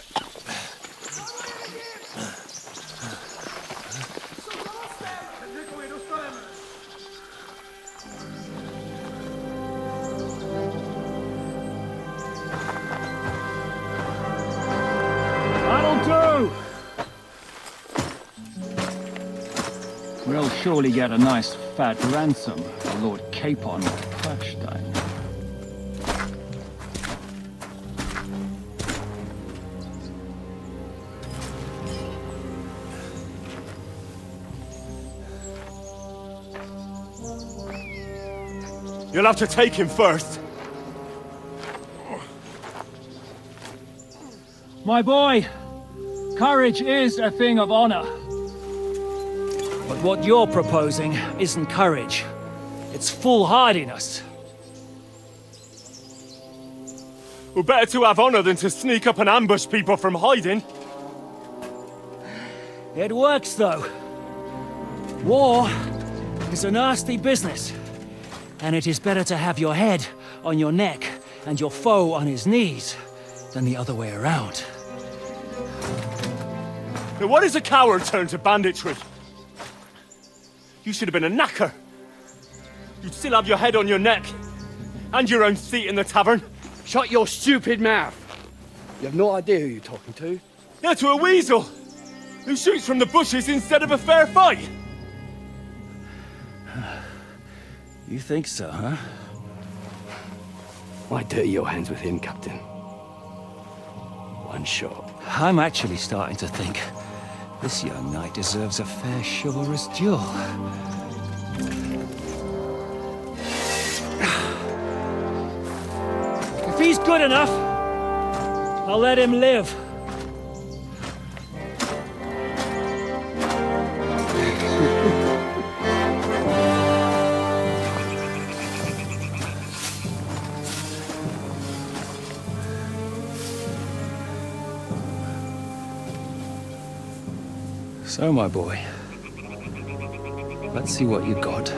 That'll do! We'll surely get a nice fat ransom for Lord Capon of Kragstein. You'll have to take him first. My boy, courage is a thing of honor. But what you're proposing isn't courage. It's foolhardiness. Well, better to have honor than to sneak up and ambush people from hiding. It works, though. War is a nasty business. And it is better to have your head on your neck and your foe on his knees than the other way around. Now, what is a coward turned to banditry? You should have been a knacker. You'd still have your head on your neck. And your own seat in the tavern. Shut your stupid mouth. You have no idea who you're talking to. Yeah, to a weasel. Who shoots from the bushes instead of a fair fight. You think so, huh? Why dirty your hands with him, Captain? One shot. I'm actually starting to think this young knight deserves a fair chivalrous duel. If he's good enough, I'll let him live. So, my boy, let's see what you got.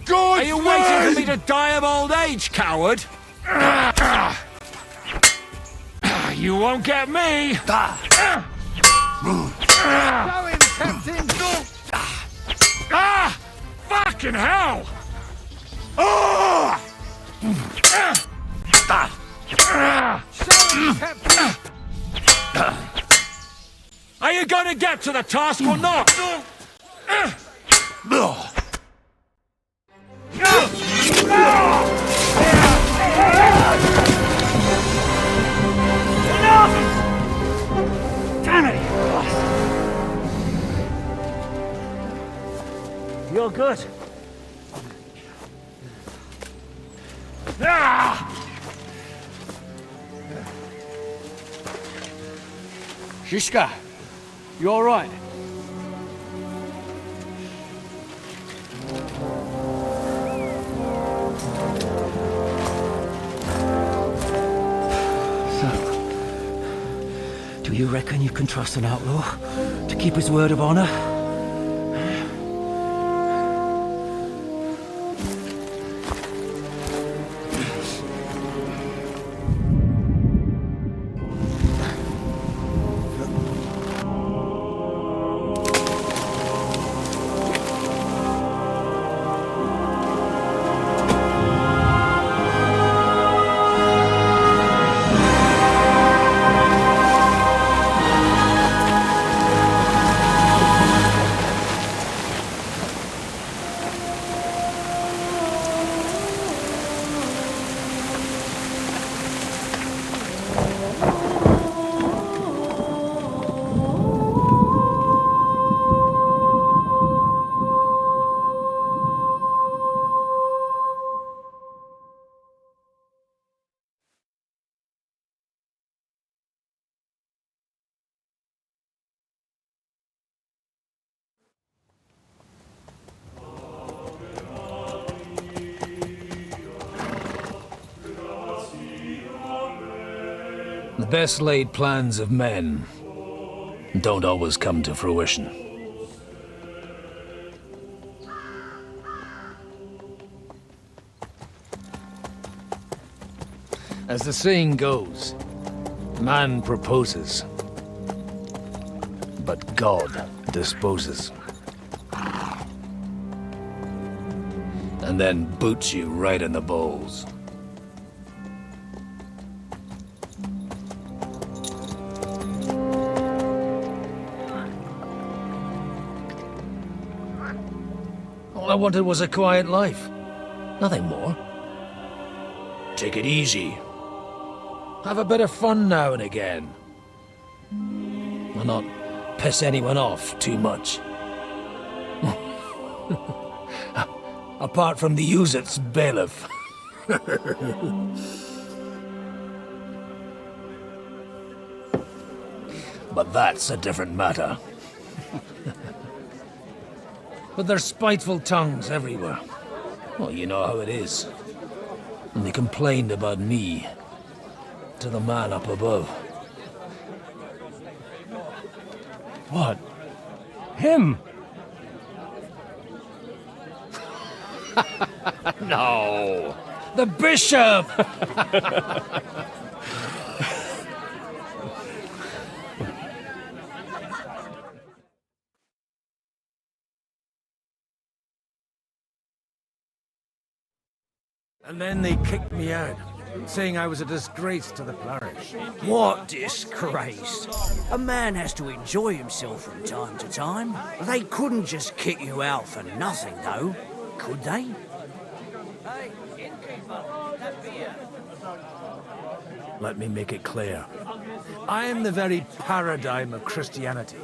Are you waiting for me to die of old age, coward? You won't get me! Show him, Captain! Ah! Fucking hell! Oh! Show him, Captain! Are you gonna get to the task or not? Damn it! You're good. Shishka, you all right? Do you reckon you can trust an outlaw to keep his word of honor? The best laid plans of men don't always come to fruition. As the saying goes, man proposes, but God disposes. And then boots you right in the balls. All I wanted was a quiet life. Nothing more. Take it easy. Have a bit of fun now and again. Will not piss anyone off too much. Apart from the Uzit's bailiff. But that's a different matter. But there's spiteful tongues everywhere. Well, you know how it is. And they complained about me to the man up above. What? Him? No! The bishop! And then they kicked me out, saying I was a disgrace to the parish. What disgrace? A man has to enjoy himself from time to time. They couldn't just kick you out for nothing, though, could they? Hey, innkeeper, that beer. Let me make it clear. I am the very paradigm of Christianity.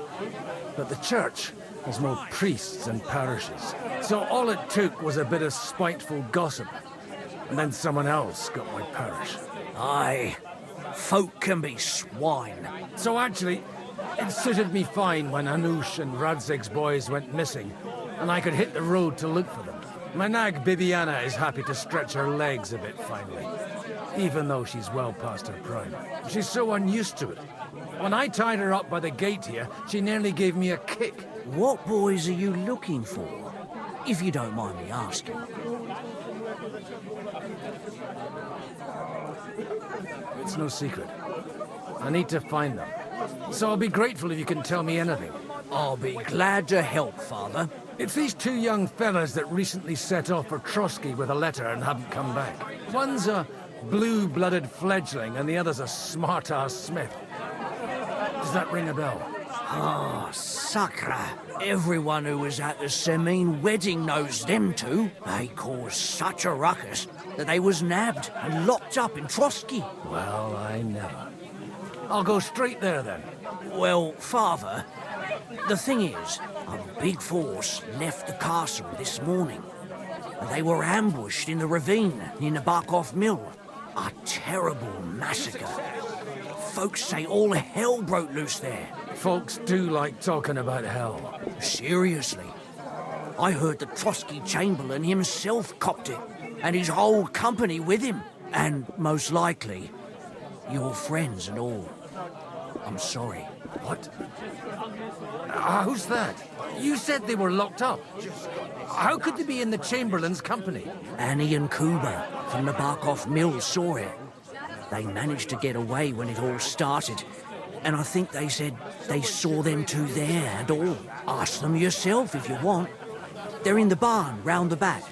But the church There's more priests and parishes. So all it took was a bit of spiteful gossip. And then someone else got my parish. Aye, folk can be swine. So actually, it suited me fine when Anush and Radzig's boys went missing, and I could hit the road to look for them. My nag Bibiana is happy to stretch her legs a bit finally, even though she's well past her prime. She's so unused to it. When I tied her up by the gate here, she nearly gave me a kick. What boys are you looking for, if you don't mind me asking? It's no secret. I need to find them. So I'll be grateful if you can tell me anything. I'll be glad to help, Father. It's these two young fellas that recently set off for Trotsky with a letter and haven't come back. One's a blue-blooded fledgling and the other's a smart-ass smith. Does that ring a bell? Ah, Sakra. Everyone who was at the Semine wedding knows them two. They caused such a ruckus that they was nabbed and locked up in Trotsky. Well, I never. I'll go straight there then. Well, Father, the thing is, a big force left the castle this morning. And they were ambushed in the ravine in the Barkov Mill. A terrible massacre. Folks say all hell broke loose there. Folks do like talking about hell. Seriously. I heard the Trotsky Chamberlain himself copped it, and his whole company with him. And most likely, your friends and all. I'm sorry. What? Who's that? You said they were locked up. How could they be in the Chamberlain's company? Annie and Kuba from the Barkov Mill saw it. They managed to get away when it all started. And I think they said they saw them two there and all. Ask them yourself if you want. They're in the barn round the back.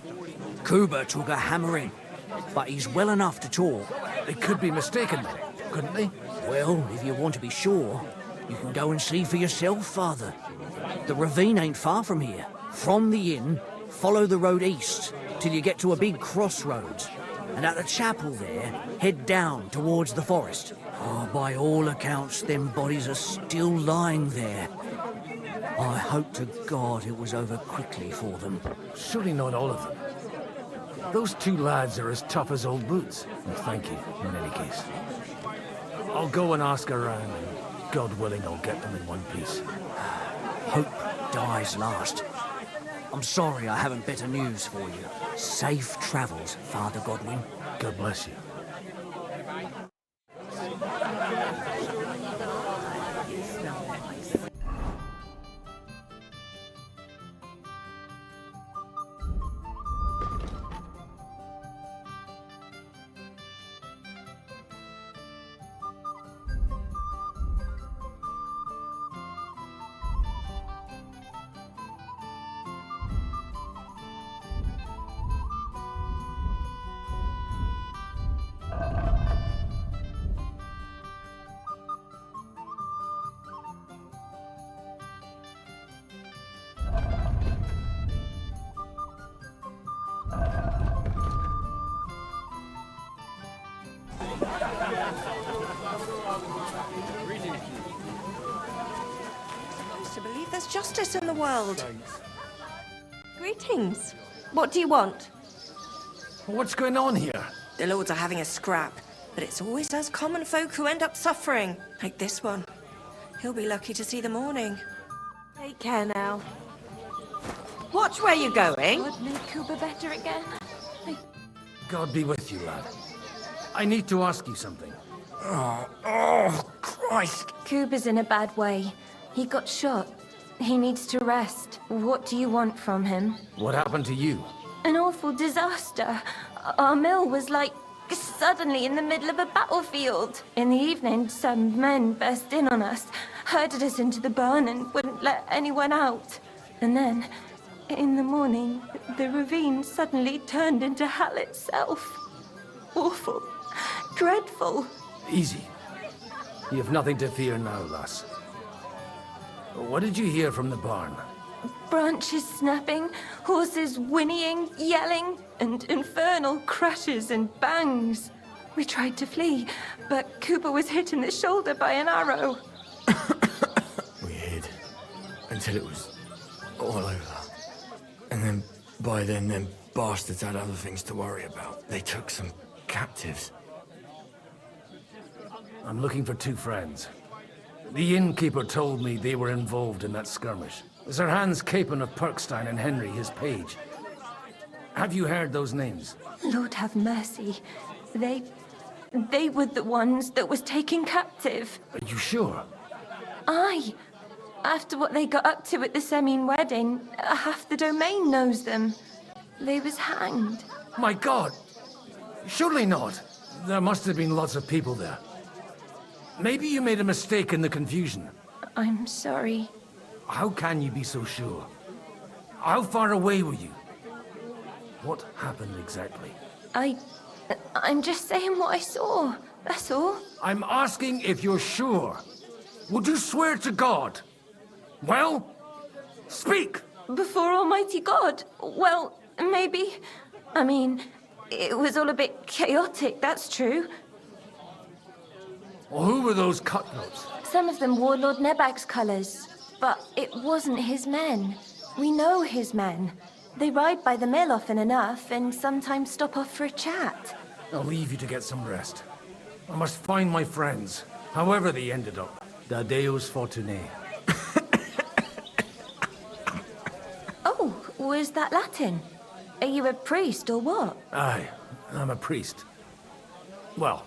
Kuba took a hammer in, but he's well enough to talk. They could be mistaken, couldn't they? Well, if you want to be sure, you can go and see for yourself, Father. The ravine ain't far from here. From the inn, follow the road east till you get to a big crossroads. And at the chapel there, head down towards the forest. Oh, by all accounts, them bodies are still lying there. I hope to God it was over quickly for them. Surely not all of them. Those two lads are as tough as old boots. Well, thank you, in any case. I'll go and ask around, and God willing, I'll get them in one piece. Hope dies last. I'm sorry I haven't better news for you. Safe travels, Father Godwin. God bless you. To believe there's justice in the world. Greetings. What do you want? What's going on here? The lords are having a scrap, but it's always us common folk who end up suffering. Like this one. He'll be lucky to see the morning. Take care now. Watch where you're going. God made Kuba better again. God be with you, lad. I need to ask you something. Oh, Christ. Kuba's in a bad way. He got shot. He needs to rest. What do you want from him? What happened to you? An awful disaster. Our mill was like suddenly in the middle of a battlefield. In the evening, some men burst in on us, herded us into the barn and wouldn't let anyone out. And then, in the morning, the ravine suddenly turned into hell itself. Awful. Dreadful. Easy. You have nothing to fear now, lass. What did you hear from the barn? Branches snapping, horses whinnying, yelling, and infernal crashes and bangs. We tried to flee, but Kuba was hit in the shoulder by an arrow. We hid until it was all over. And then, by then, them bastards had other things to worry about. They took some captives. I'm looking for two friends. The innkeeper told me they were involved in that skirmish. Sir Hans Capon of Perkstein and Henry, his page. Have you heard those names? Lord have mercy. They were the ones that was taken captive. Are you sure? Aye. After what they got up to at the Semine wedding, half the domain knows them. They was hanged. My God! Surely not. There must have been lots of people there. Maybe you made a mistake in the confusion. I'm sorry. How can you be so sure? How far away were you? What happened exactly? I'm just saying what I saw. That's all. I'm asking if you're sure. Would you swear to God? Well, speak! Before Almighty God? Well, maybe. I mean, it was all a bit chaotic, that's true. Well, who were those cutthroats? Some of them wore Lord Nebag's colours, but it wasn't his men. We know his men. They ride by the mill often enough, and sometimes stop off for a chat. I'll leave you to get some rest. I must find my friends, however they ended up. Da Deus Fortunae. Oh, was that Latin? Are you a priest or what? Aye, I'm a priest. Well,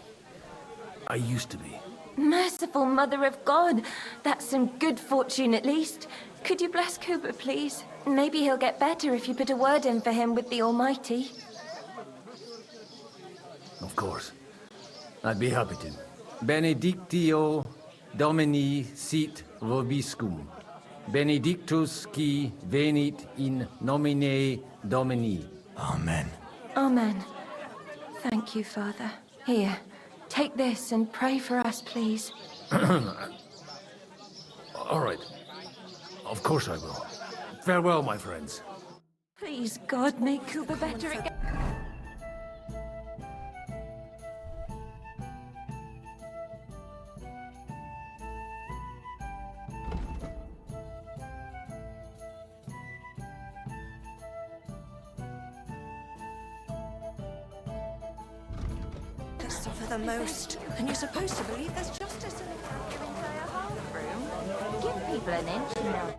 I used to be. Merciful Mother of God. That's some good fortune at least. Could you bless Cooper, please? Maybe he'll get better if you put a word in for him with the Almighty. Of course. I'd be happy to. Benedictio Domini sit vobiscum. Benedictus qui venit in nomine Domini. Amen. Amen. Thank you, Father. Here, take this and pray for us, please. All right. Of course I will. Farewell, my friends. Please, God, make Cooper better again. They suffer the most, and you're supposed to believe there's justice in Give people an inch now.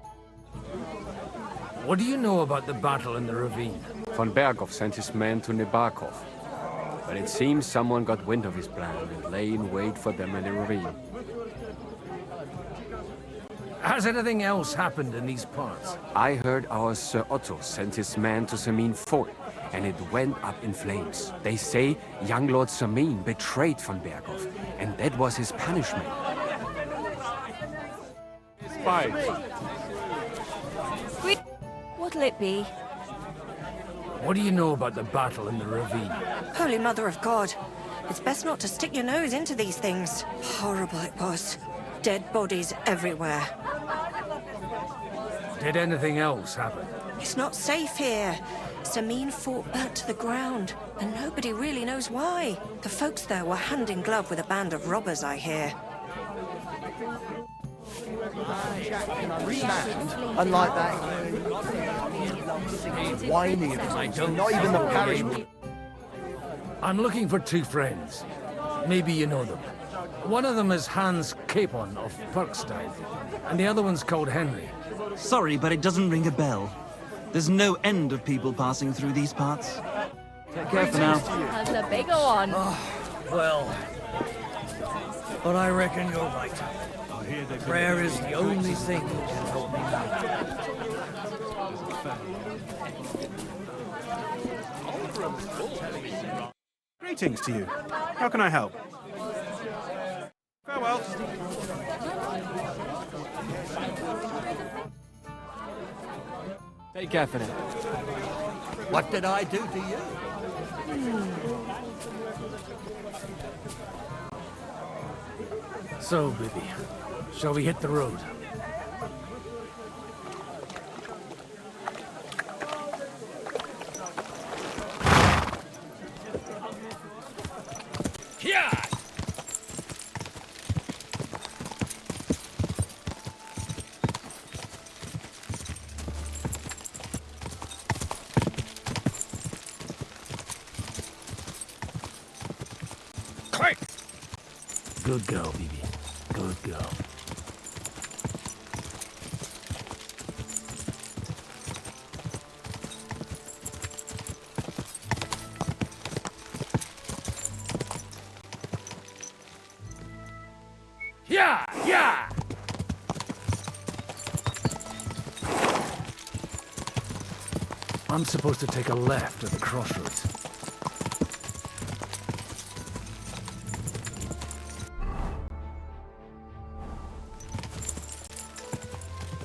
What do you know about the battle in the ravine? Von Berghoff sent his men to Nebakov. But it seems someone got wind of his plan and lay in wait for them in the ravine. Has anything else happened in these parts? I heard our Sir Otto sent his men to Semine Fort, and it went up in flames. They say young Lord Semine betrayed von Berghoff, and that was his punishment. Spies. What'll it be? What do you know about the battle in the ravine? Holy Mother of God. It's best not to stick your nose into these things. Horrible it was. Dead bodies everywhere. Did anything else happen? It's not safe here. Semine Fort burnt to the ground, and nobody really knows why. The folks there were hand in glove with a band of robbers, I hear. Unlike that. Whiny, not even the parish. I'm looking for two friends. Maybe you know them. One of them is Hans Capon of Perkstein, and the other one's called Henry. Sorry, but it doesn't ring a bell. There's no end of people passing through these parts. Take care for now. That's a bigger one. Well, but I reckon you're right. Prayer is the only thing that can help me now. Greetings to you. How can I help? Farewell. Take care for now. What did I do to you? So, Bibby, shall we hit the road? Yeah! Good girl, Bibi. Good girl. Yeah, yeah! I'm supposed to take a left at the crossroads.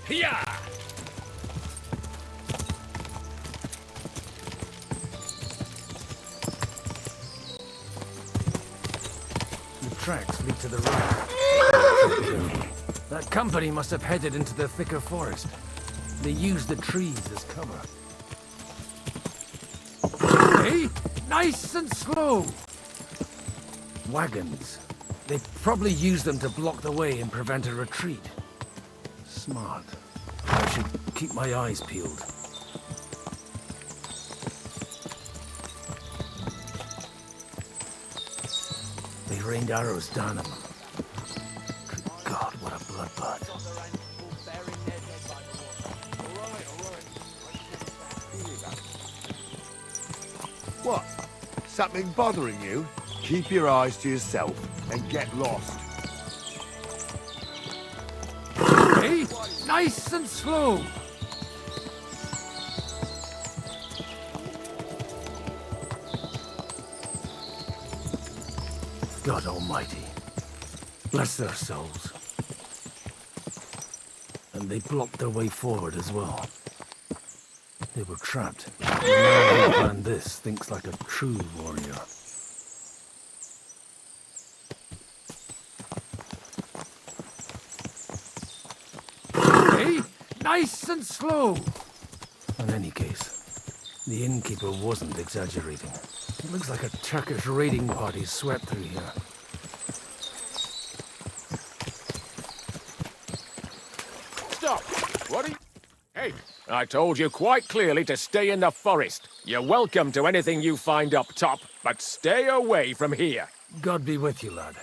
Yeah! The tracks lead to the right. That company must have headed into the thicker forest. They used the trees as cover. Hey, nice and slow! Wagons. They probably used them to block the way and prevent a retreat. Smart. I should keep my eyes peeled. They rained arrows down on them. Good God, what a bloodbath. What? Something bothering you? Keep your eyes to yourself and get lost. Hey, nice and slow! God Almighty. Bless their souls. And they blocked their way forward as well. They were trapped. The man who planned this thinks like a true warrior. Hey, nice and slow! In any case, the innkeeper wasn't exaggerating. It looks like a Turkish raiding party swept through here. Stop! What are you... Hey, I told you quite clearly to stay in the forest. You're welcome to anything you find up top, but stay away from here. God be with you, lad.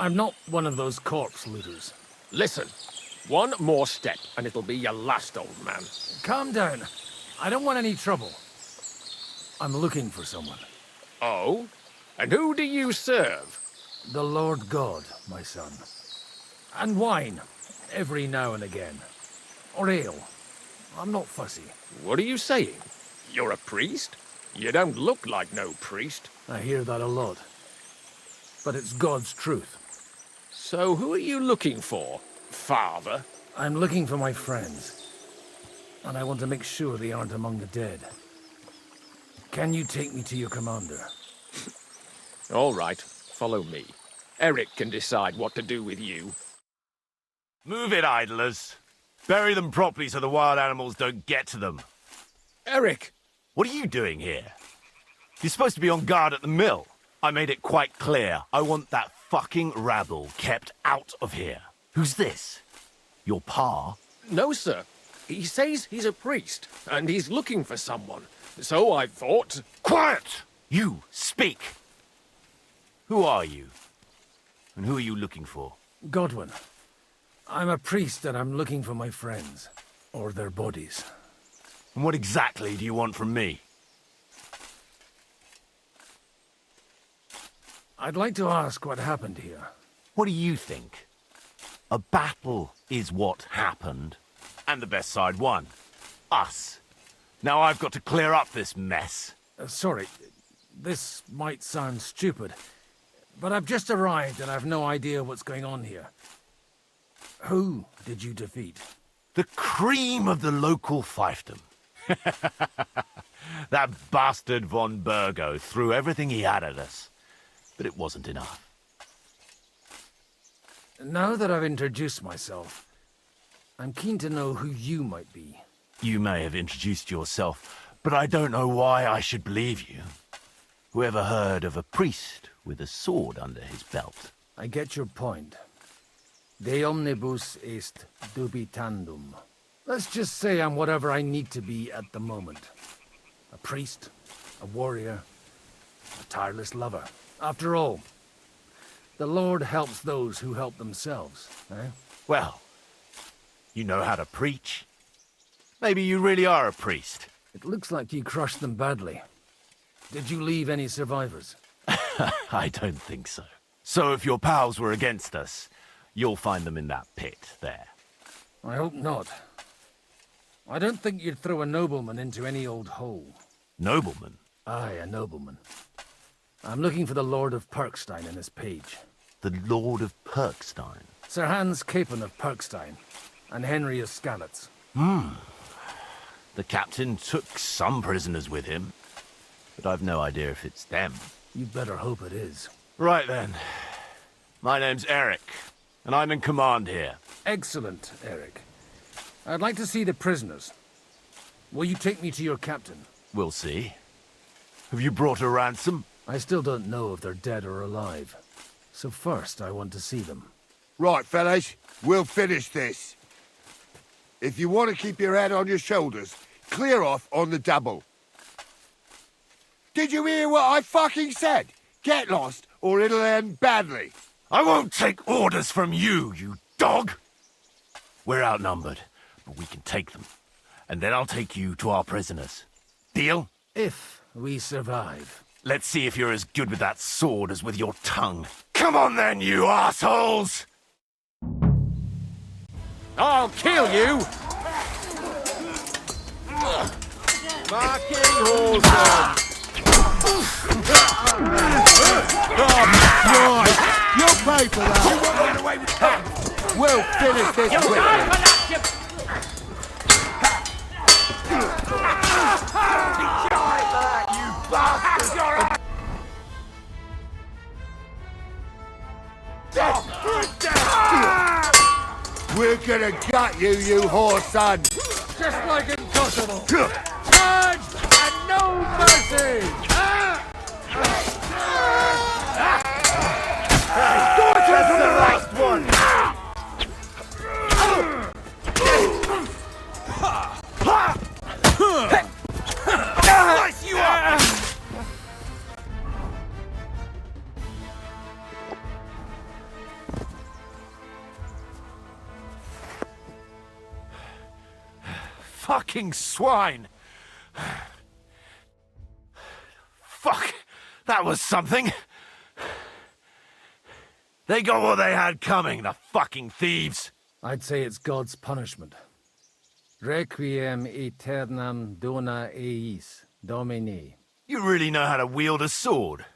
I'm not one of those corpse looters. Listen, one more step and it'll be your last, old man. Calm down. I don't want any trouble. I'm looking for someone. Oh? And who do you serve? The Lord God, my son. And wine, every now and again. Or ale. I'm not fussy. What are you saying? You're a priest? You don't look like no priest. I hear that a lot. But it's God's truth. So who are you looking for, Father? I'm looking for my friends. And I want to make sure they aren't among the dead. Can you take me to your commander? All right, follow me. Eric can decide what to do with you. Move it, idlers. Bury them properly so the wild animals don't get to them. Eric! What are you doing here? You're supposed to be on guard at the mill. I made it quite clear. I want that fucking rabble kept out of here. Who's this? Your pa? No, sir. He says he's a priest, and he's looking for someone. So I thought... Quiet! You, speak! Who are you? And who are you looking for? Godwin. I'm a priest and I'm looking for my friends. Or their bodies. And what exactly do you want from me? I'd like to ask what happened here. What do you think? A battle is what happened. And the best side won. Us. Now I've got to clear up this mess. Sorry, this might sound stupid, but I've just arrived and I've no idea what's going on here. Who did you defeat? The cream of the local fiefdom. That bastard von Burgo threw everything he had at us, but it wasn't enough. Now that I've introduced myself, I'm keen to know who you might be. You may have introduced yourself, but I don't know why I should believe you. Whoever heard of a priest with a sword under his belt? I get your point. De omnibus est dubitandum. Let's just say I'm whatever I need to be at the moment. A priest, a warrior, a tireless lover. After all, The Lord helps those who help themselves, eh? Well, you know how to preach. Maybe you really are a priest. It looks like you crushed them badly. Did you leave any survivors? I don't think so. So if your pals were against us, you'll find them in that pit there. I hope not. I don't think you'd throw a nobleman into any old hole. Nobleman? Aye, a nobleman. I'm looking for the Lord of Perkstein in this page. The Lord of Perkstein? Sir Hans Capon of Perkstein, and Henry of Skalitz. The captain took some prisoners with him, but I've no idea if it's them. You'd better hope it is. Right then. My name's Eric, and I'm in command here. Excellent, Eric. I'd like to see the prisoners. Will you take me to your captain? We'll see. Have you brought a ransom? I still don't know if they're dead or alive. So first, I want to see them. Right, fellas, we'll finish this. If you want to keep your head on your shoulders, clear off on the double. Did you hear what I fucking said? Get lost, or it'll end badly. I won't take orders from you, you dog! We're outnumbered, but we can take them. And then I'll take you to our prisoners. Deal? If we survive. Let's see if you're as good with that sword as with your tongue. Come on then, you assholes! I'll kill you! Marking horse. Right, you'll pay for that. You won't get away with that. We'll finish this quickly. We're gonna gut you, you whore son! Just like in Kosovo. Charge and no mercy! That's the last one! Slice you up! Fucking swine! Fuck! That was something! They got what they had coming, the fucking thieves! I'd say it's God's punishment. Requiem aeternam dona eis, Domini. You really know how to wield a sword?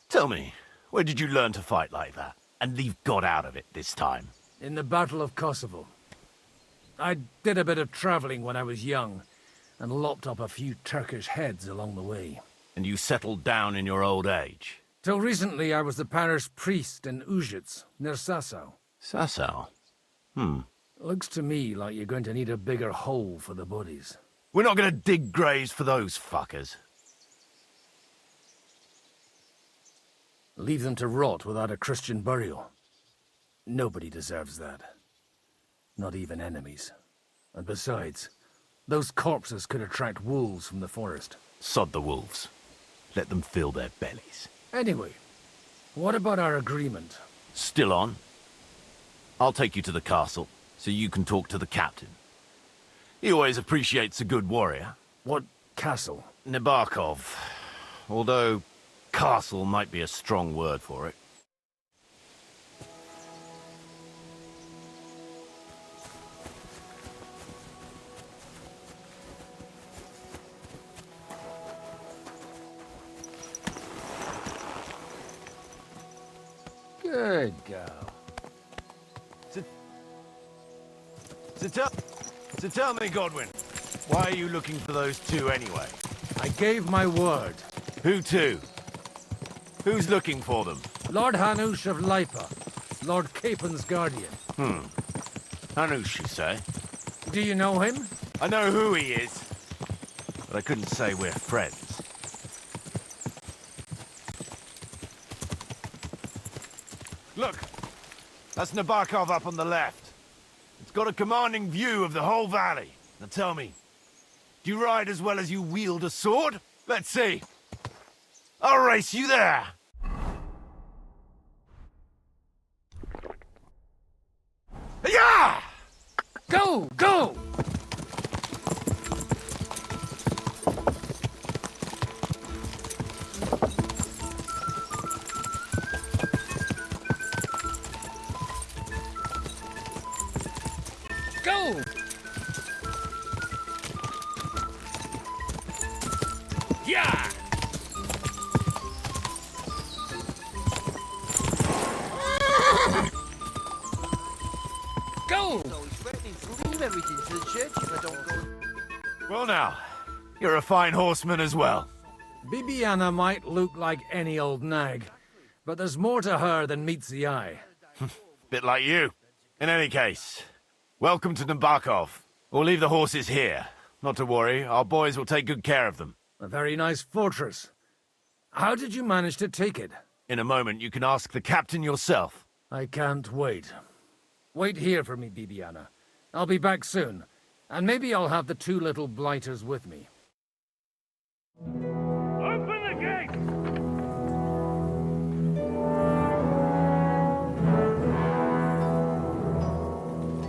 Tell me, where did you learn to fight like that? And leave God out of it this time? In the Battle of Kosovo. I did a bit of traveling when I was young, and lopped up a few Turkish heads along the way. And you settled down in your old age? Till recently I was the parish priest in Ujits, near Sasau. Sasau? Looks to me like you're going to need a bigger hole for the bodies. We're not gonna dig graves for those fuckers. Leave them to rot without a Christian burial. Nobody deserves that. Not even enemies. And besides, those corpses could attract wolves from the forest. Sod the wolves. Let them fill their bellies. Anyway, what about our agreement? Still on? I'll take you to the castle, so you can talk to the captain. He always appreciates a good warrior. What castle? Nebarkov. Although, castle might be a strong word for it. Good girl. So tell me, Godwin, why are you looking for those two anyway? I gave my word. Who to? Who's looking for them? Lord Hanush of Lipa, Lord Capon's guardian. Hanush, you say? Do you know him? I know who he is, but I couldn't say we're friends. Look, that's Nabokov up on the left. It's got a commanding view of the whole valley. Now tell me, do you ride as well as you wield a sword? Let's see. I'll race you there. Go! Go! Go! Yeah! Go! Leave everything to the church if I don't go. Well now, you're a fine horseman as well. Bibiana might look like any old nag, but there's more to her than meets the eye. Bit like you. In any case, welcome to Nabokov. We'll leave the horses here. Not to worry, our boys will take good care of them. A very nice fortress. How did you manage to take it? In a moment, you can ask the captain yourself. I can't wait. Wait here for me, Bibiana. I'll be back soon, and maybe I'll have the two little blighters with me. Open the gate!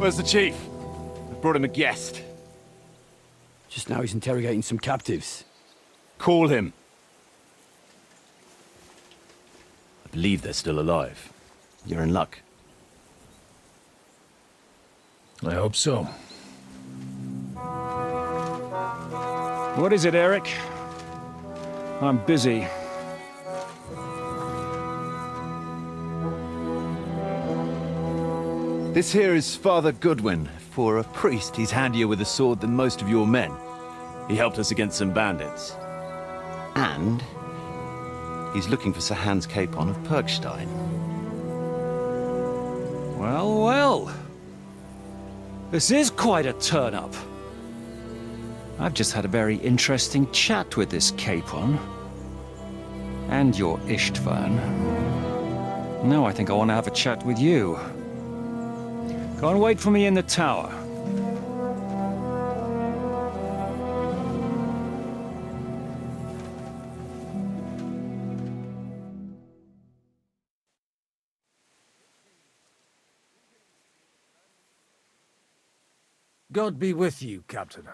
Where's the chief? I brought him a guest. Just now he's interrogating some captives. Call him. I believe they're still alive. You're in luck. I hope so. What is it, Eric? I'm busy. This here is Father Goodwin. For a priest, he's handier with a sword than most of your men. He helped us against some bandits. And he's looking for Sir Hans Capon of Perkstein. Well, well. This is quite a turn-up. I've just had a very interesting chat with this Capon. And your Ishtvan. Now I think I want to have a chat with you. Go and wait for me in the tower. God be with you, Captain.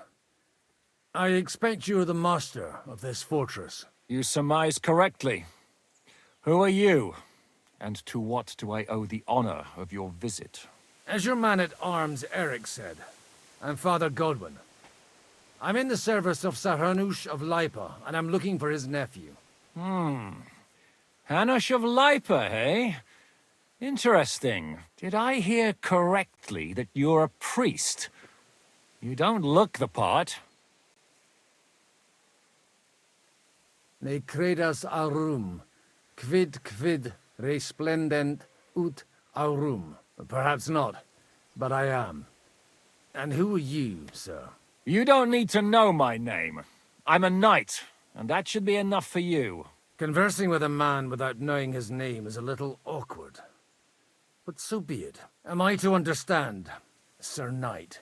I expect you're the master of this fortress. You surmise correctly. Who are you? And to what do I owe the honor of your visit? As your man-at-arms Eric said, I'm Father Godwin. I'm in the service of Sir Hanush of Lipa, and I'm looking for his nephew. Hanush of Lipa, eh? Interesting. Did I hear correctly that you're a priest? You don't look the part. Ne credas aurum, quid resplendent ut aurum. Perhaps not, but I am. And who are you, sir? You don't need to know my name. I'm a knight, and that should be enough for you. Conversing with a man without knowing his name is a little awkward. But so be it. Am I to understand, Sir Knight,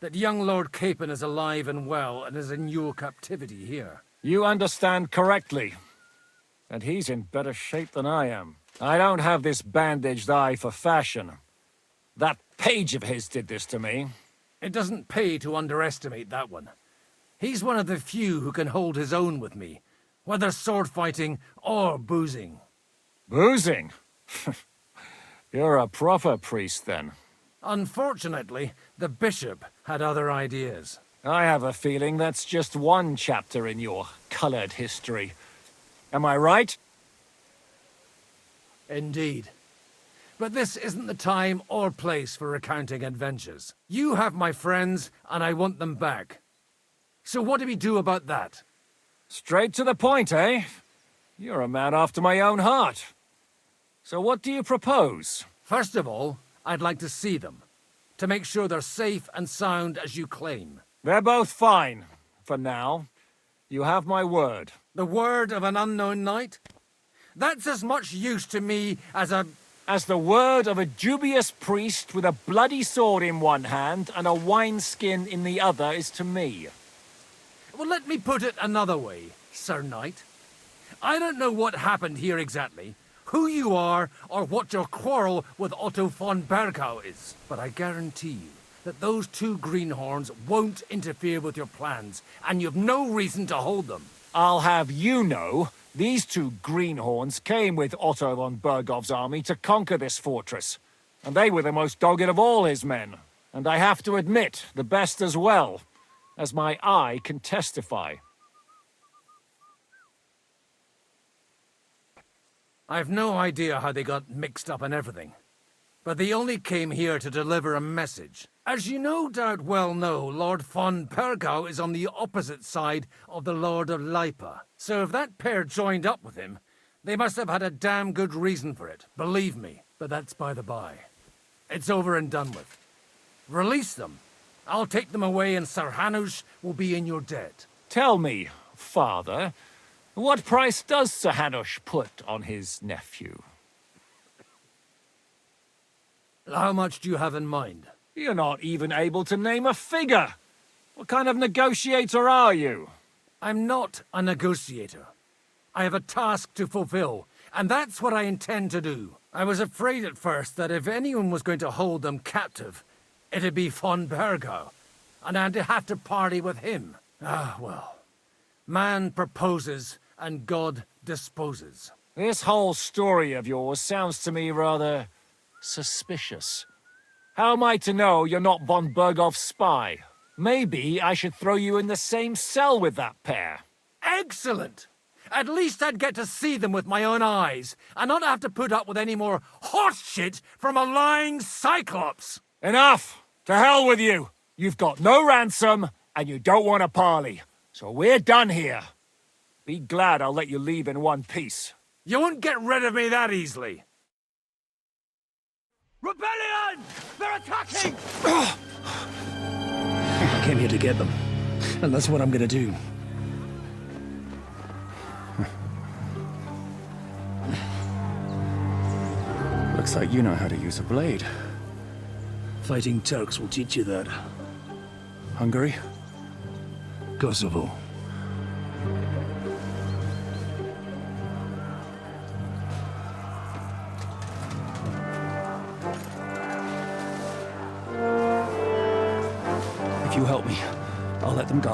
that young Lord Capon is alive and well and is in your captivity here? You understand correctly. And he's in better shape than I am. I don't have this bandaged eye for fashion. That page of his did this to me. It doesn't pay to underestimate that one. He's one of the few who can hold his own with me, whether sword fighting or boozing. Boozing? You're a proper priest, then. Unfortunately, the bishop had other ideas. I have a feeling that's just one chapter in your colored history. Am I right? Indeed. But this isn't the time or place for recounting adventures. You have my friends, and I want them back. So what do we do about that? Straight to the point, eh? You're a man after my own heart. So what do you propose? First of all, I'd like to see them, to make sure they're safe and sound as you claim. They're both fine, for now. You have my word. The word of an unknown knight? That's as much use to me as the word of a dubious priest with a bloody sword in one hand and a wineskin in the other is to me. Well, let me put it another way, Sir Knight. I don't know what happened here exactly, who you are, or what your quarrel with Otto von Bergau is, but I guarantee you that those two greenhorns won't interfere with your plans, and you've no reason to hold them. I'll have you know, these two greenhorns came with Otto von Bergov's army to conquer this fortress. And they were the most dogged of all his men. And I have to admit, the best as well, as my eye can testify. I've no idea how they got mixed up in everything, but they only came here to deliver a message. As you no doubt well know, Lord von Pergau is on the opposite side of the Lord of Lipa. So if that pair joined up with him, they must have had a damn good reason for it, believe me. But that's by the by. It's over and done with. Release them. I'll take them away and Sir Hanush will be in your debt. Tell me, father, what price does Sir Hanush put on his nephew? How much do you have in mind? You're not even able to name a figure. What kind of negotiator are you? I'm not a negotiator. I have a task to fulfill, and that's what I intend to do. I was afraid at first that if anyone was going to hold them captive, it'd be von Bergau, and I'd have to parley with him. Ah, well. Man proposes, and God disposes. This whole story of yours sounds to me rather suspicious. How am I to know you're not von Bergov's spy? Maybe I should throw you in the same cell with that pair. Excellent! At least I'd get to see them with my own eyes, and not have to put up with any more horse shit from a lying cyclops! Enough! To hell with you! You've got no ransom, and you don't want to parley. So we're done here. Be glad I'll let you leave in one piece. You won't get rid of me that easily. Rebellion! They're attacking! I came here to get them, and that's what I'm gonna do. Looks like you know how to use a blade. Fighting Turks will teach you that. Hungary? Kosovo. If you help me, I'll let them go.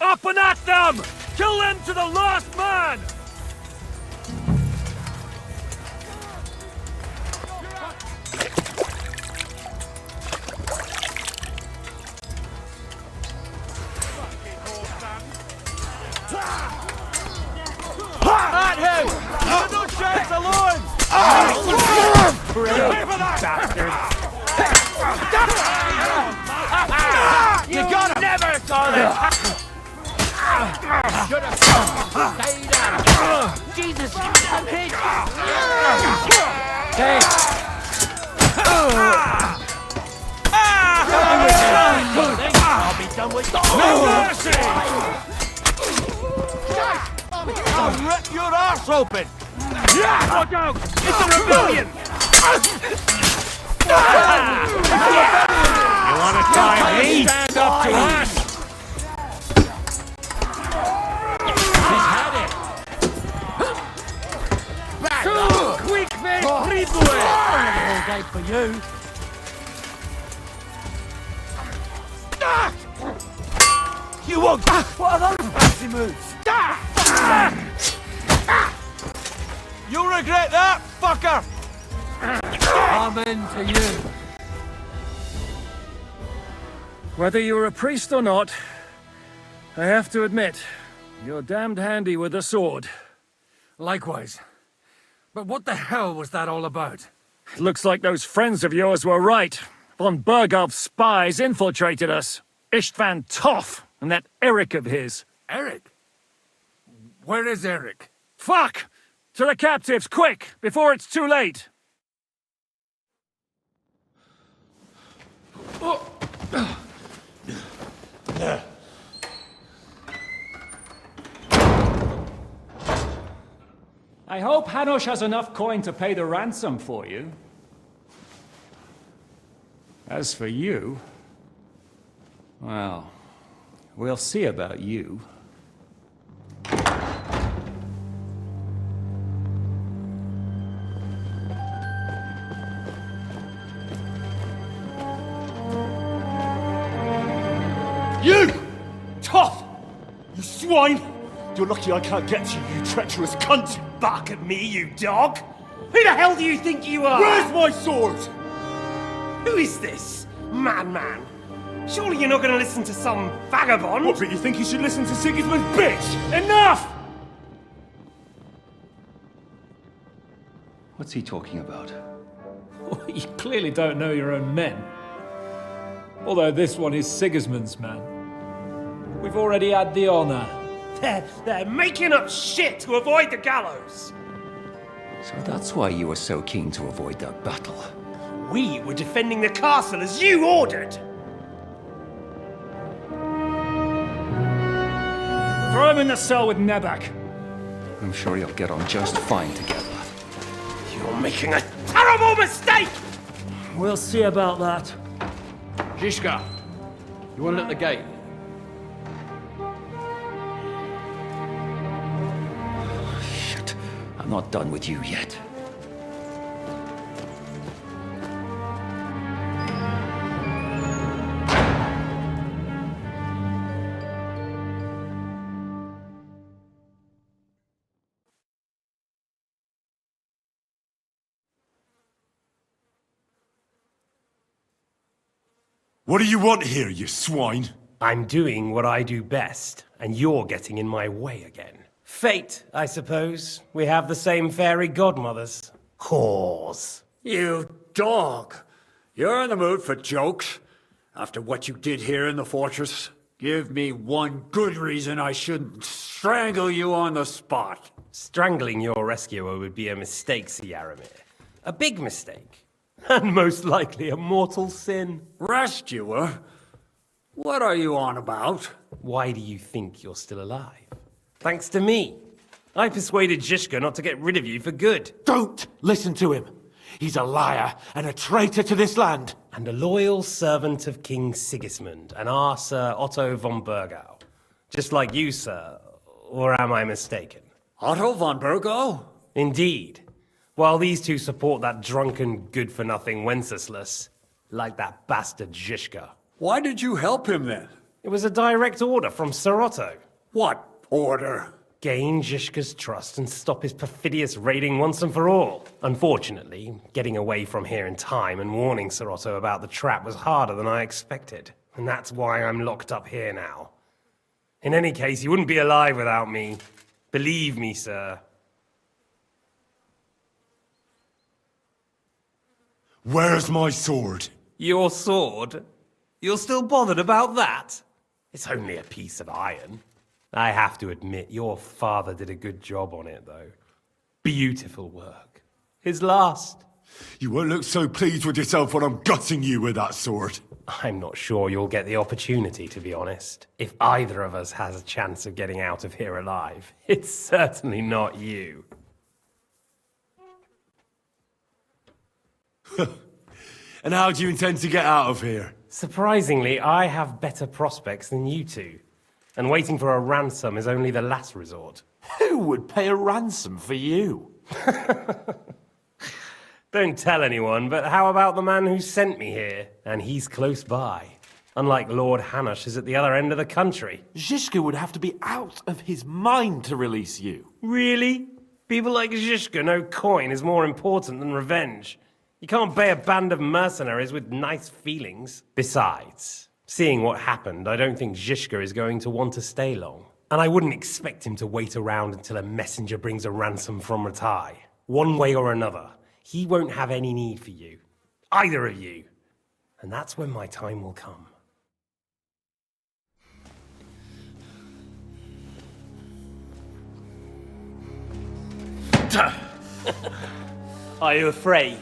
Up and at them! Kill them to the last man! At him! You're no chance alone! Pray for that! You gotta never saw this! Should have stayed out. Jesus, I'm hit! Hey! I'll be done with no mercy! I'll rip your arse open! Look out! It's a rebellion! You want to try me? Stand up to us! He's had it! Back up! Quick, man! Pribue! All day for you! You won't! What are those fancy moves? You'll regret that, fucker! I'm into you. Whether you're a priest or not, I have to admit, you're damned handy with a sword. Likewise. But what the hell was that all about? It looks like those friends of yours were right. Von Bergov's spies infiltrated us. Istvan Toff and that Eric of his. Eric? Where is Eric? Fuck! To the captives, quick, before it's too late! I hope Hanush has enough coin to pay the ransom for you. As for you, Well, we'll see about you. You! Tough! You swine! You're lucky I can't get to you, you treacherous cunt! Bark at me, you dog! Who the hell do you think you are? Where's my sword? Who is this? Madman! Surely you're not going to listen to some vagabond? What, but you think you should listen to Sigismund's bitch? Enough! What's he talking about? You clearly don't know your own men. Although this one is Sigismund's man. We've already had the honor. They're making up shit to avoid the gallows! So that's why you were so keen to avoid that battle. We were defending the castle as you ordered! Throw him in the cell with Nebak. I'm sure you'll get on just fine together. You're making a terrible mistake! We'll see about that. Zizka, you want to look the gate? Shit, I'm not done with you yet. What do you want here, you swine? I'm doing what I do best, and you're getting in my way again. Fate, I suppose. We have the same fairy godmothers. Whores. You dog! You're in the mood for jokes? After what you did here in the fortress? Give me one good reason I shouldn't strangle you on the spot. Strangling your rescuer would be a mistake, Sir Yaramir. A big mistake. And most likely a mortal sin. Rescuer? What are you on about? Why do you think you're still alive? Thanks to me. I persuaded Zizka not to get rid of you for good. Don't listen to him. He's a liar and a traitor to this land. And a loyal servant of King Sigismund and our Sir Otto von Burgau. Just like you, sir. Or am I mistaken? Otto von Burgau? Indeed. While these two support that drunken, good-for-nothing Wenceslas, like that bastard Zizka. Why did you help him then? It was a direct order from Sir Otto. What order? Gain Zizka's trust and stop his perfidious raiding once and for all. Unfortunately, getting away from here in time and warning Sir Otto about the trap was harder than I expected. And that's why I'm locked up here now. In any case, you wouldn't be alive without me. Believe me, sir. Where's my sword? Your sword? You're still bothered about that? It's only a piece of iron. I have to admit, your father did a good job on it, though. Beautiful work. His last. You won't look so pleased with yourself when I'm gutting you with that sword. I'm not sure you'll get the opportunity, to be honest. If either of us has a chance of getting out of here alive, it's certainly not you. And how do you intend to get out of here? Surprisingly, I have better prospects than you two. And waiting for a ransom is only the last resort. Who would pay a ransom for you? Don't tell anyone, but how about the man who sent me here? And he's close by. Unlike Lord Hanush is at the other end of the country. Zizka would have to be out of his mind to release you. Really? People like Zizka know coin is more important than revenge. You can't pay a band of mercenaries with nice feelings. Besides, seeing what happened, I don't think Zizka is going to want to stay long. And I wouldn't expect him to wait around until a messenger brings a ransom from Ratai. One way or another, he won't have any need for you. Either of you. And that's when my time will come. Are you afraid?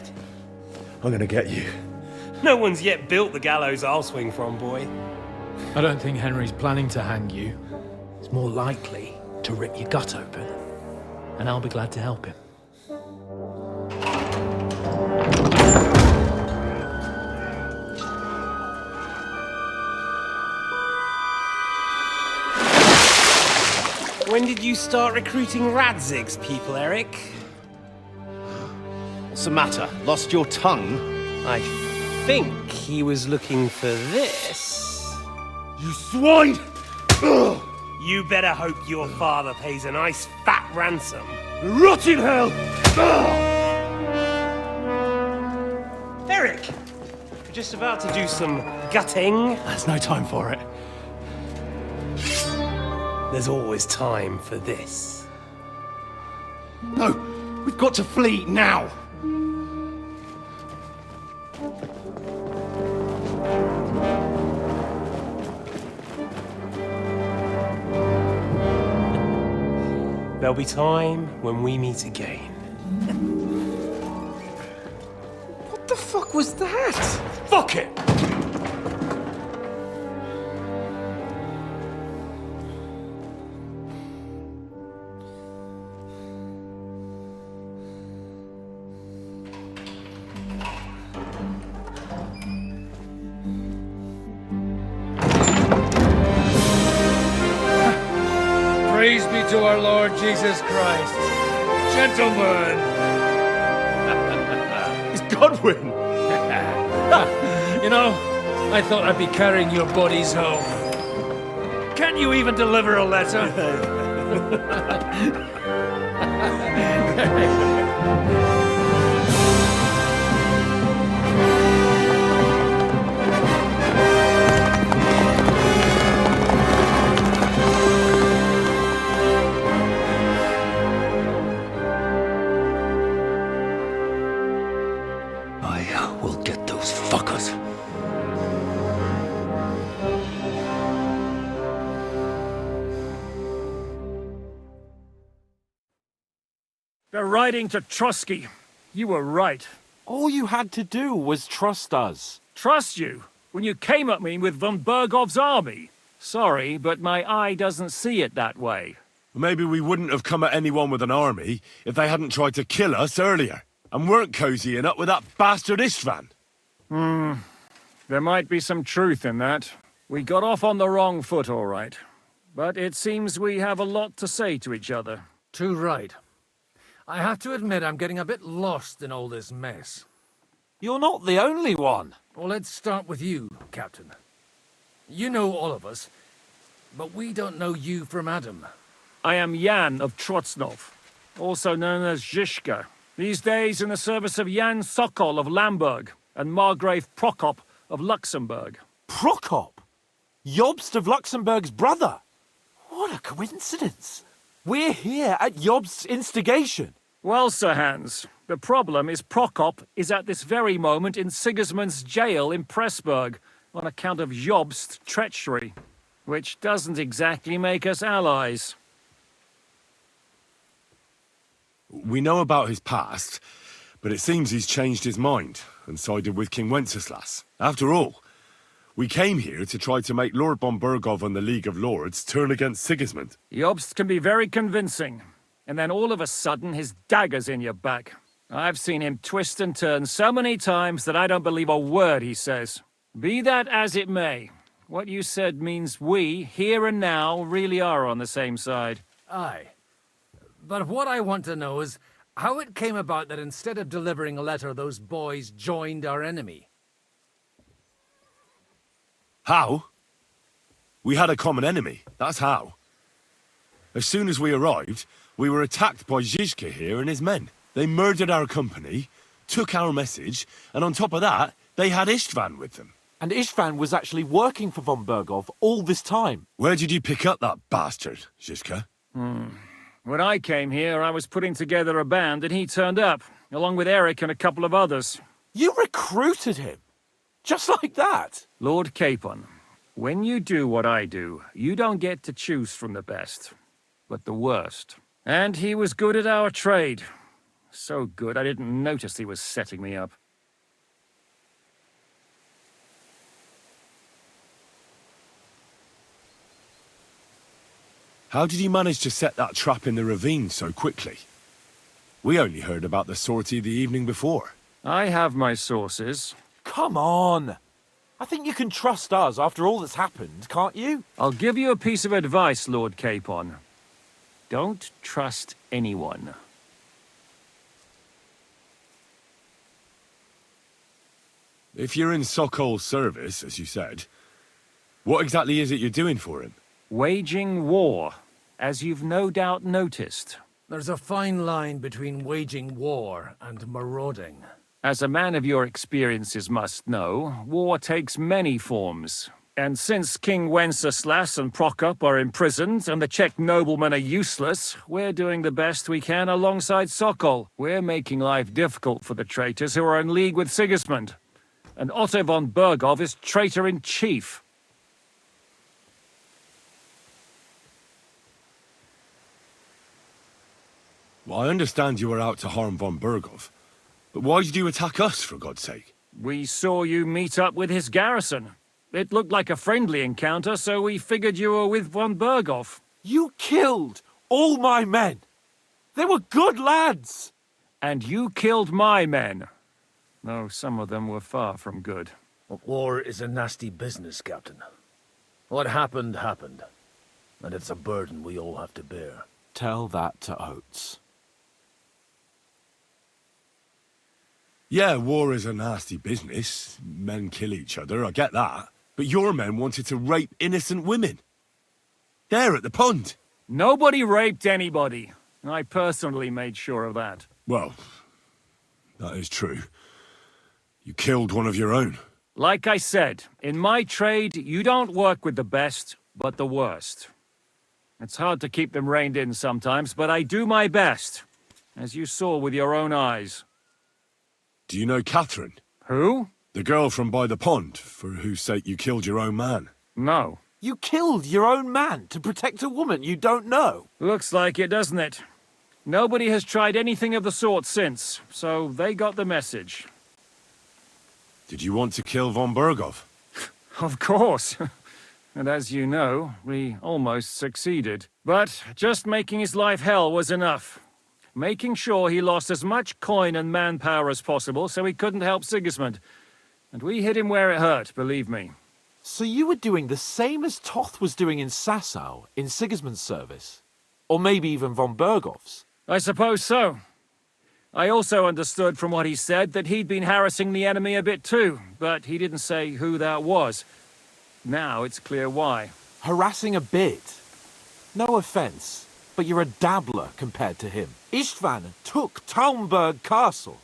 I'm gonna get you. No one's yet built the gallows I'll swing from, boy. I don't think Henry's planning to hang you. He's more likely to rip your gut open. And I'll be glad to help him. When did you start recruiting Radzig's people, Eric? What's the matter? Lost your tongue? I think he was looking for this. You swine! You better hope your father pays a nice fat ransom. Rot in hell! Eric! You're just about to do some gutting. There's no time for it. There's always time for this. No, we've got to flee now. There'll be time when we meet again. What the fuck was that? Fuck it! Praise be to our Lord Jesus Christ. Gentlemen! It's Godwin! You know, I thought I'd be carrying your bodies home. Can't you even deliver a letter? I will get those fuckers. They're riding to Trusky. You were right. All you had to do was trust us. Trust you? When you came at me with von Bergov's army? Sorry, but my eye doesn't see it that way. Maybe we wouldn't have come at anyone with an army if they hadn't tried to kill us earlier, and weren't cozying up with that bastard Istvan. There might be some truth in that. We got off on the wrong foot, all right. But it seems we have a lot to say to each other. Too right. I have to admit I'm getting a bit lost in all this mess. You're not the only one. Well, let's start with you, Captain. You know all of us, but we don't know you from Adam. I am Jan of Trotsnov, also known as Zhishka. These days in the service of Jan Sokol of Lamberg and Margrave Prokop of Luxembourg. Prokop? Jobst of Luxembourg's brother? What a coincidence. We're here at Jobst's instigation. Well, Sir Hans, the problem is Prokop is at this very moment in Sigismund's jail in Pressburg on account of Jobst's treachery, which doesn't exactly make us allies. We know about his past, but it seems he's changed his mind and sided with King Wenceslas. After all, we came here to try to make Lord von Bergov and the League of Lords turn against Sigismund. Jobst can be very convincing, and then all of a sudden his dagger's in your back. I've seen him twist and turn so many times that I don't believe a word he says. Be that as it may, what you said means we, here and now, really are on the same side. Aye. But what I want to know is how it came about that instead of delivering a letter, those boys joined our enemy. How? We had a common enemy, that's how. As soon as we arrived, we were attacked by Zhizka here and his men. They murdered our company, took our message, and on top of that, they had Istvan with them. And Istvan was actually working for von Bergov all this time. Where did you pick up that bastard, Zhizka? When I came here, I was putting together a band and he turned up, along with Eric and a couple of others. You recruited him? Just like that? Lord Capon, when you do what I do, you don't get to choose from the best, but the worst. And he was good at our trade. So good, I didn't notice he was setting me up. How did you manage to set that trap in the ravine so quickly? We only heard about the sortie the evening before. I have my sources. Come on. I think you can trust us after all that's happened, can't you? I'll give you a piece of advice, Lord Capon. Don't trust anyone. If you're in Sokol's service, as you said, what exactly is it you're doing for him? Waging war, as you've no doubt noticed. There's a fine line between waging war and marauding. As a man of your experiences must know, war takes many forms. And since King Wenceslas and Prokop are imprisoned and the Czech noblemen are useless, we're doing the best we can alongside Sokol. We're making life difficult for the traitors who are in league with Sigismund. And Otto von Bergov is traitor-in-chief. Well, I understand you were out to harm von Bergov, but why did you attack us, for God's sake? We saw you meet up with his garrison. It looked like a friendly encounter, so we figured you were with von Bergov. You killed all my men! They were good lads! And you killed my men. Though some of them were far from good. War is a nasty business, Captain. What happened, happened. And it's a burden we all have to bear. Tell that to Oates. Yeah, war is a nasty business. Men kill each other, I get that. But your men wanted to rape innocent women. There at the pond. Nobody raped anybody. I personally made sure of that. Well, that is true. You killed one of your own. Like I said, in my trade, you don't work with the best, but the worst. It's hard to keep them reined in sometimes, but I do my best, as you saw with your own eyes. Do you know Catherine? Who? The girl from by the pond, for whose sake you killed your own man. No. You killed your own man to protect a woman you don't know? Looks like it, doesn't it? Nobody has tried anything of the sort since, so they got the message. Did you want to kill von Bergov? Of course. And as you know, we almost succeeded. But just making his life hell was enough. Making sure he lost as much coin and manpower as possible so he couldn't help Sigismund. And we hit him where it hurt, believe me. So you were doing the same as Toth was doing in Sasau, in Sigismund's service? Or maybe even von Bergov's? I suppose so. I also understood from what he said that he'd been harassing the enemy a bit too, but he didn't say who that was. Now it's clear why. Harassing a bit? No offence, but you're a dabbler compared to him. Istvan took Talmberg Castle.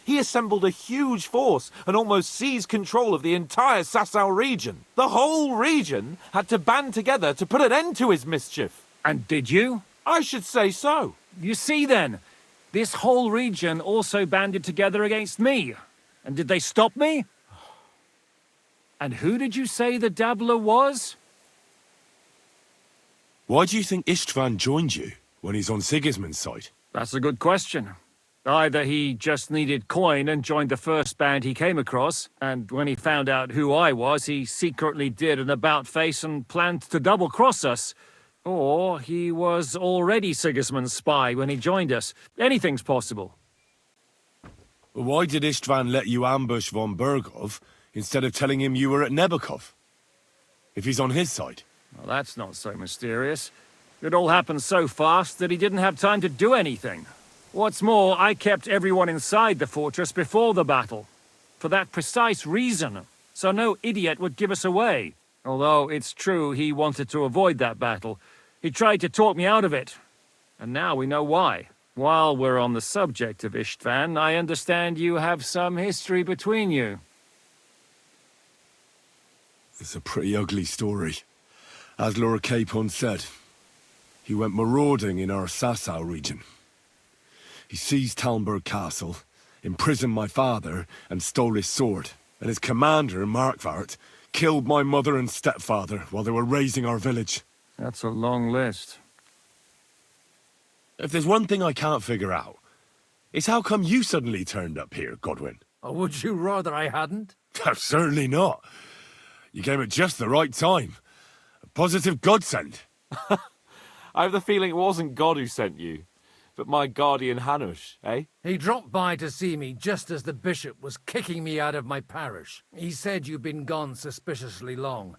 He assembled a huge force and almost seized control of the entire Sasau region. The whole region had to band together to put an end to his mischief. And did you? I should say so. You see then, this whole region also banded together against me. And did they stop me? And who did you say the dabbler was? Why do you think Istvan joined you when he's on Sigismund's side? That's a good question. Either he just needed coin and joined the first band he came across, and when he found out who I was, he secretly did an about-face and planned to double-cross us. Or he was already Sigismund's spy when he joined us. Anything's possible. Why did Istvan let you ambush von Bergov instead of telling him you were at Nebukov? If he's on his side. Well, that's not so mysterious. It all happened so fast that he didn't have time to do anything. What's more, I kept everyone inside the fortress before the battle. For that precise reason, so no idiot would give us away. Although it's true he wanted to avoid that battle. He tried to talk me out of it. And now we know why. While we're on the subject of Istvan, I understand you have some history between you. It's a pretty ugly story. As Lord Capon said, he went marauding in our Sasau region. He seized Talmberg Castle, imprisoned my father, and stole his sword. And his commander, Markvart, killed my mother and stepfather while they were raising our village. That's a long list. If there's one thing I can't figure out, it's how come you suddenly turned up here, Godwin? Or would you rather I hadn't? Certainly not. You came at just the right time. A positive godsend. I have the feeling it wasn't God who sent you, but my guardian Hanush, eh? He dropped by to see me just as the bishop was kicking me out of my parish. He said you'd been gone suspiciously long,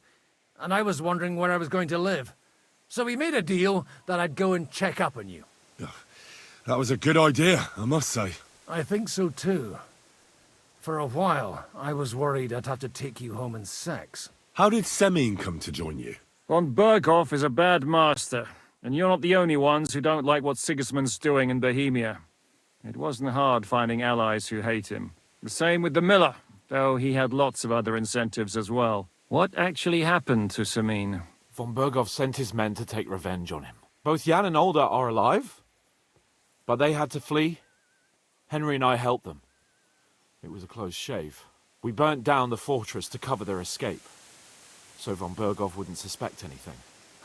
and I was wondering where I was going to live. So we made a deal that I'd go and check up on you. That was a good idea, I must say. I think so too. For a while, I was worried I'd have to take you home in sex. How did Semine come to join you? Von Berghoff is a bad master, and you're not the only ones who don't like what Sigismund's doing in Bohemia. It wasn't hard finding allies who hate him. The same with the miller, though he had lots of other incentives as well. What actually happened to Semine? Von Berghoff sent his men to take revenge on him. Both Jan and Olda are alive, but they had to flee. Henry and I helped them. It was a close shave. We burnt down the fortress to cover their escape, so Von Berghoff wouldn't suspect anything.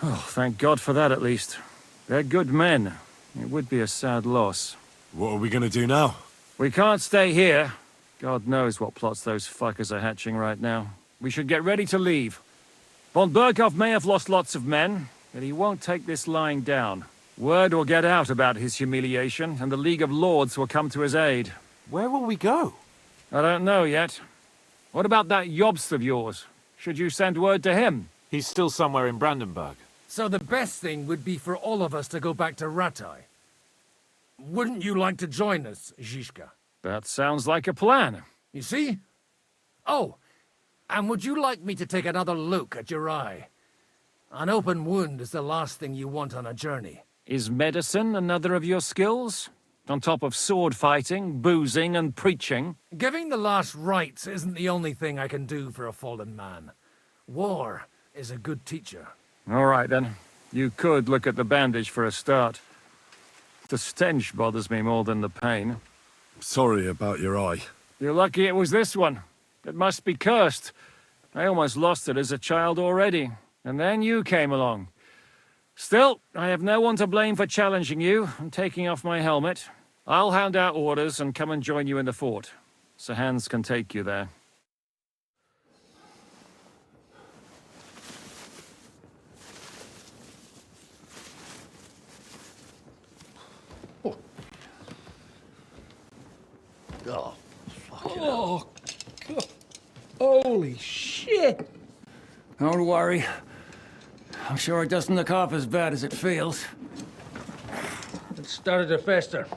Oh, thank God for that at least. They're good men. It would be a sad loss. What are we gonna do now? We can't stay here. God knows what plots those fuckers are hatching right now. We should get ready to leave. Von Berghoff may have lost lots of men, but he won't take this lying down. Word will get out about his humiliation, and the League of Lords will come to his aid. Where will we go? I don't know yet. What about that Jobst of yours? Should you send word to him? He's still somewhere in Brandenburg. So the best thing would be for all of us to go back to Ratai. Wouldn't you like to join us, Zizka? That sounds like a plan. You see? Oh, and would you like me to take another look at your eye? An open wound is the last thing you want on a journey. Is medicine another of your skills? On top of sword fighting, boozing, and preaching? Giving the last rites isn't the only thing I can do for a fallen man. War is a good teacher. All right, then. You could look at the bandage for a start. The stench bothers me more than the pain. Sorry about your eye. You're lucky it was this one. It must be cursed. I almost lost it as a child already. And then you came along. Still, I have no one to blame for challenging you and taking off my helmet. I'll hand out orders and come and join you in the fort. Sir Hans can take you there. Oh, oh, God. Holy shit! Don't worry. I'm sure it doesn't look half as bad as it feels. It started to fester.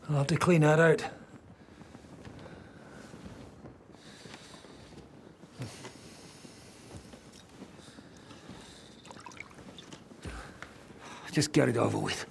I'll have to clean that out. Just get it over with.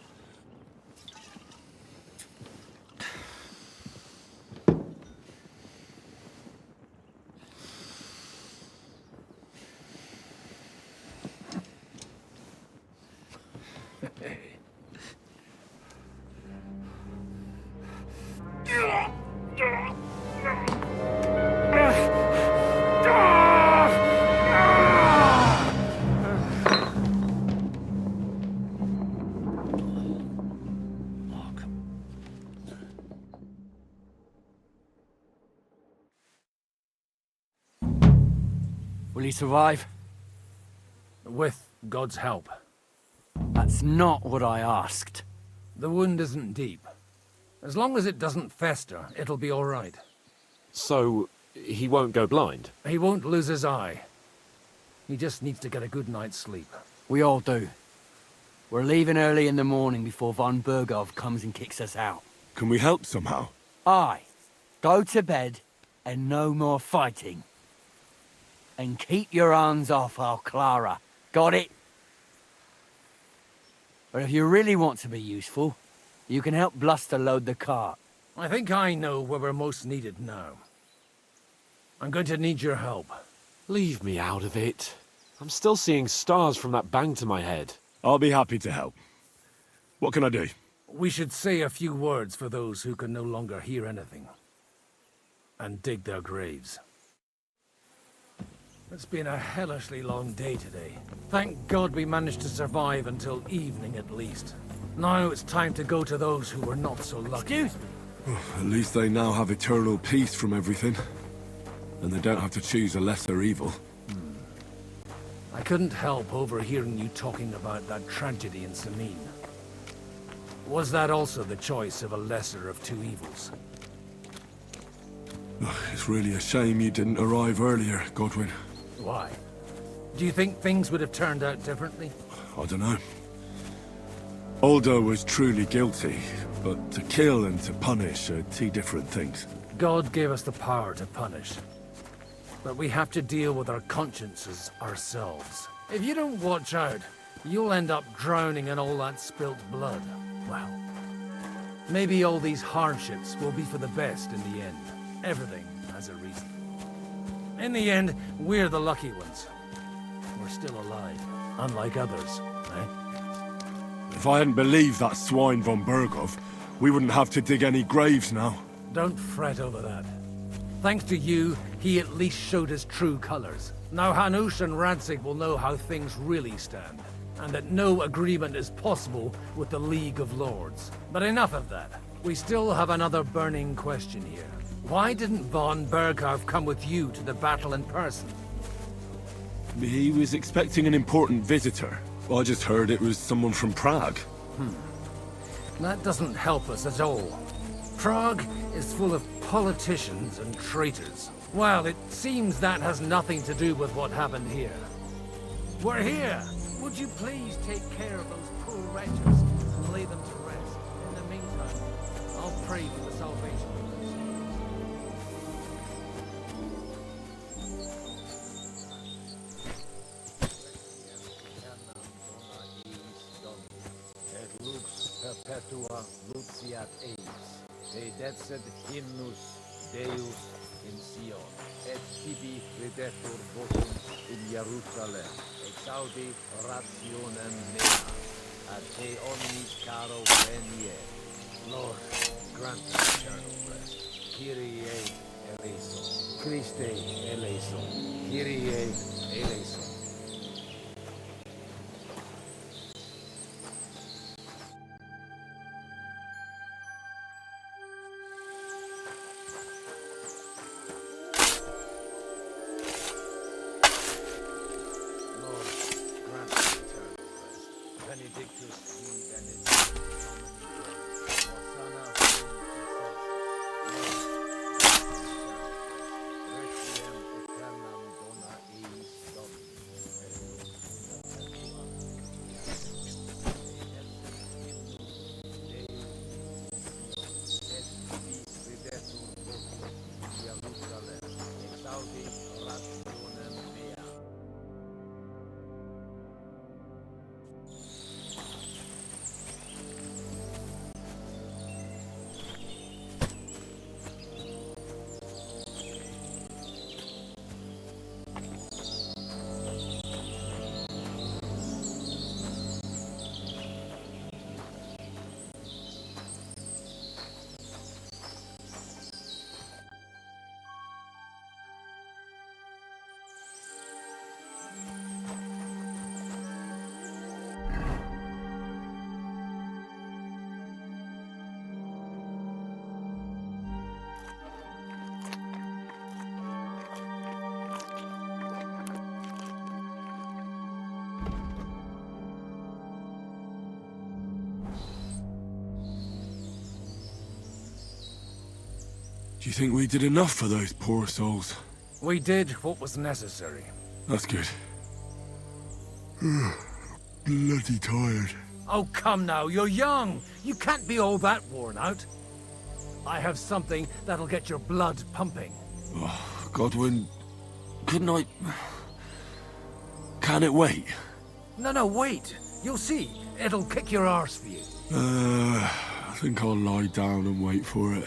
Will he survive? With God's help. That's not what I asked. The wound isn't deep. As long as it doesn't fester, it'll be all right. So, he won't go blind? He won't lose his eye. He just needs to get a good night's sleep. We all do. We're leaving early in the morning before Von Berghoff comes and kicks us out. Can we help somehow? Aye. Go to bed and no more fighting. And keep your hands off our Clara. Got it? But if you really want to be useful, you can help Bluster load the cart. I think I know where we're most needed now. I'm going to need your help. Leave me out of it. I'm still seeing stars from that bang to my head. I'll be happy to help. What can I do? We should say a few words for those who can no longer hear anything. And dig their graves. It's been a hellishly long day today. Thank God we managed to survive until evening at least. Now it's time to go to those who were not so lucky. At least they now have eternal peace from everything. And they don't have to choose a lesser evil. I couldn't help overhearing you talking about that tragedy in Semine. Was that also the choice of a lesser of two evils? It's really a shame you didn't arrive earlier, Godwin. Why? Do you think things would have turned out differently? I don't know. Aldo was truly guilty, but to kill and to punish are two different things. God gave us the power to punish. But we have to deal with our consciences ourselves. If you don't watch out, you'll end up drowning in all that spilt blood. Well, maybe all these hardships will be for the best in the end. Everything has a reason. In the end, we're the lucky ones. We're still alive, unlike others, eh? If I hadn't believed that swine von Berghoff, we wouldn't have to dig any graves now. Don't fret over that. Thanks to you, he at least showed his true colors. Now Hanush and Radzig will know how things really stand, and that no agreement is possible with the League of Lords. But enough of that. We still have another burning question here. Why didn't von Berghoff come with you to the battle in person? He was expecting an important visitor. I just heard it was someone from Prague. That doesn't help us at all. Prague is full of politicians and traitors. Well, it seems that has nothing to do with what happened here. We're here! Would you please take care of those poor wretches and lay them to rest? In the meantime, I'll pray for the salvation of Et lux perpetua luciat eis, te decet hymnus Deus in Sion, et tibi ridetur votum in Jerusalem, exaudi rationem mea, ad te omnis caro venie. Lord, grant us eternal rest. Kyrie eleison, Christe eleison, Kyrie eleison. Do you think we did enough for those poor souls? We did what was necessary. That's good. Bloody tired. Oh, come now, you're young. You can't be all that worn out. I have something that'll get your blood pumping. Oh, Godwin, couldn't I... Can it wait? No, wait. You'll see. It'll kick your arse for you. I think I'll lie down and wait for it.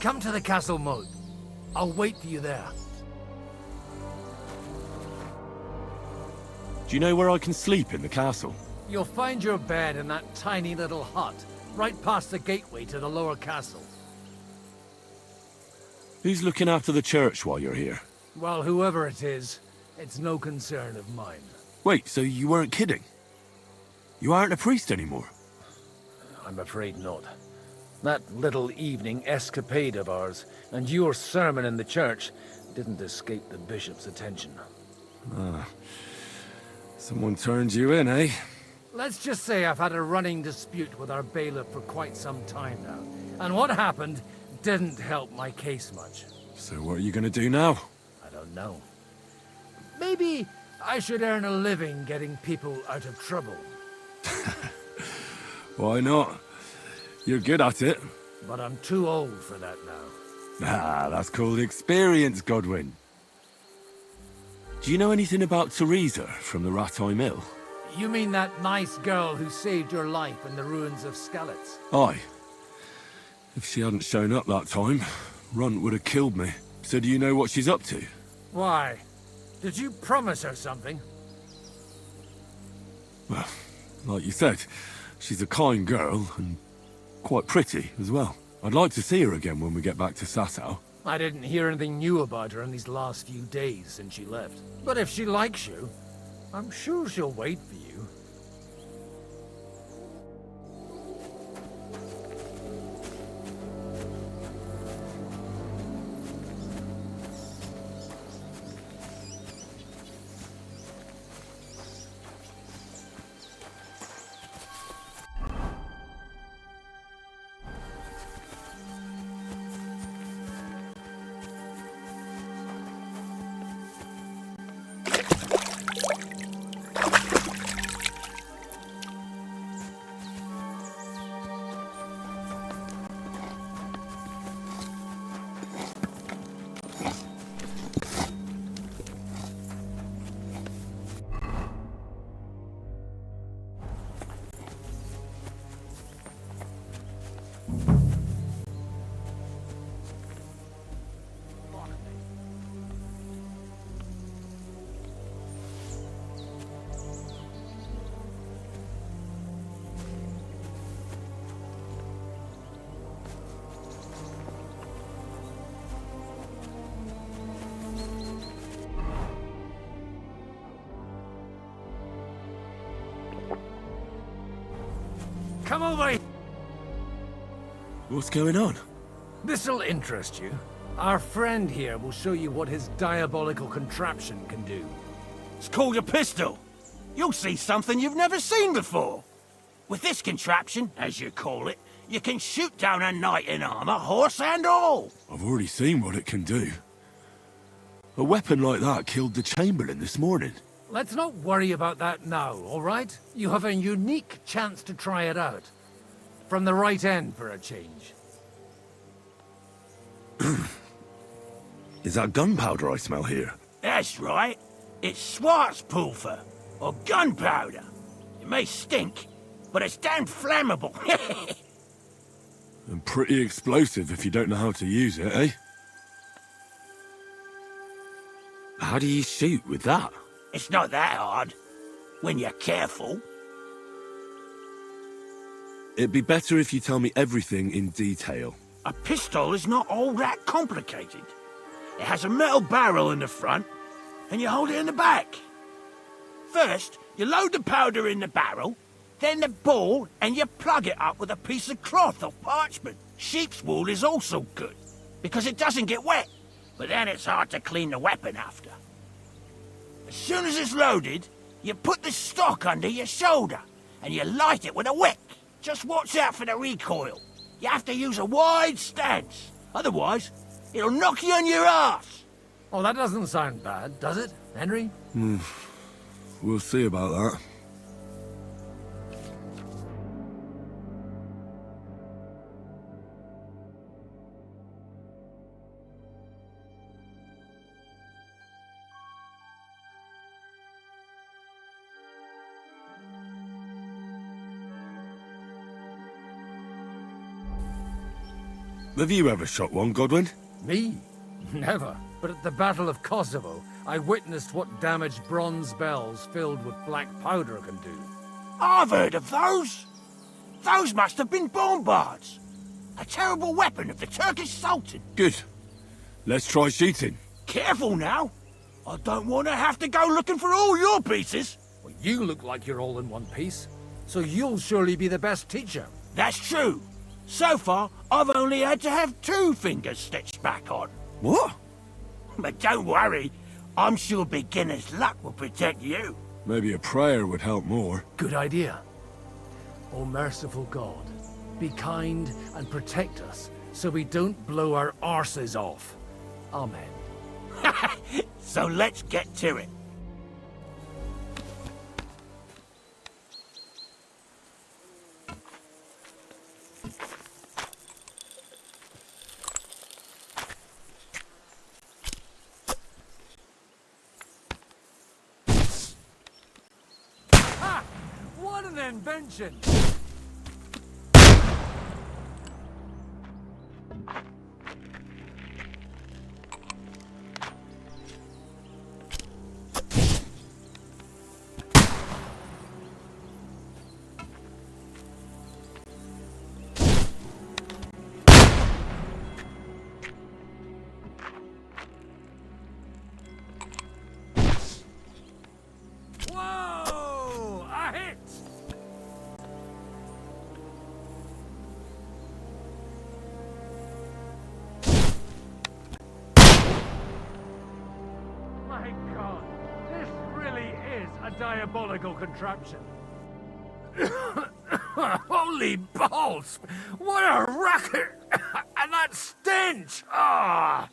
Come to the castle moat. I'll wait for you there. Do you know where I can sleep in the castle? You'll find your bed in that tiny little hut, right past the gateway to the lower castle. Who's looking after the church while you're here? Well, whoever it is, it's no concern of mine. Wait, so you weren't kidding? You aren't a priest anymore? I'm afraid not. That little evening escapade of ours, and your sermon in the church, didn't escape the bishop's attention. Ah. Someone turned you in, eh? Let's just say I've had a running dispute with our bailiff for quite some time now. And what happened didn't help my case much. So what are you gonna do now? I don't know. Maybe I should earn a living getting people out of trouble. Why not? You're good at it. But I'm too old for that now. Ah, that's called experience, Godwin. Do you know anything about Teresa from the Rattay Mill? You mean that nice girl who saved your life in the ruins of Skalitz? Aye. If she hadn't shown up that time, Runt would have killed me. So do you know what she's up to? Why? Did you promise her something? Well, like you said, she's a kind girl and quite pretty as well. I'd like to see her again when we get back to Sasau. I didn't hear anything new about her in these last few days since she left. But if she likes you, I'm sure she'll wait for you. Come over here. What's going on? This'll interest you. Our friend here will show you what his diabolical contraption can do. It's called a pistol. You'll see something you've never seen before. With this contraption, as you call it, you can shoot down a knight in armor, horse and all. I've already seen what it can do. A weapon like that killed the Chamberlain this morning. Let's not worry about that now, all right? You have a unique chance to try it out. From the right end for a change. Is that gunpowder I smell here? That's right. It's Schwarzpulver, or gunpowder. It may stink, but it's damn flammable. And pretty explosive if you don't know how to use it, eh? How do you shoot with that? It's not that hard, when you're careful. It'd be better if you tell me everything in detail. A pistol is not all that complicated. It has a metal barrel in the front, and you hold it in the back. First, you load the powder in the barrel, then the ball, and you plug it up with a piece of cloth or parchment. Sheep's wool is also good, because it doesn't get wet, but then it's hard to clean the weapon after. As soon as it's loaded, you put the stock under your shoulder, and you light it with a wick. Just watch out for the recoil. You have to use a wide stance, otherwise it'll knock you on your ass. Oh, that doesn't sound bad, does it, Henry? We'll see about that. Have you ever shot one, Godwin? Me? Never. But at the Battle of Kosovo, I witnessed what damage bronze bells filled with black powder can do. I've heard of those. Those must have been bombards. A terrible weapon of the Turkish Sultan. Good. Let's try shooting. Careful now. I don't want to have to go looking for all your pieces. Well, you look like you're all in one piece, so you'll surely be the best teacher. That's true. So far, I've only had to have 2 fingers stitched back on. What? But don't worry. I'm sure beginner's luck will protect you. Maybe a prayer would help more. Good idea. O merciful God, be kind and protect us so we don't blow our arses off. Amen. So let's get to it. an invention! Whoa! A hit! My God, this really is a diabolical contraption. Holy balls! What a racket! And that stench! Ah!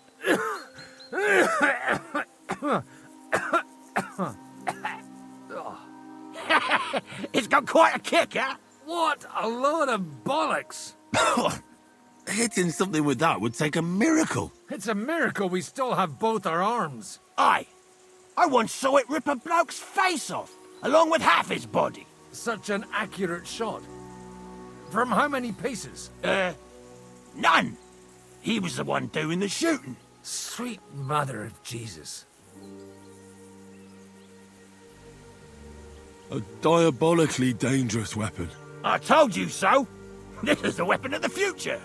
It's got quite a kick, huh? What a load of bollocks! Hitting something with that would take a miracle. It's a miracle we still have both our arms. Aye. I once saw it rip a bloke's face off, along with half his body. Such an accurate shot. From how many paces? None. He was the one doing the shooting. Sweet mother of Jesus. A diabolically dangerous weapon. I told you so. This is the weapon of the future.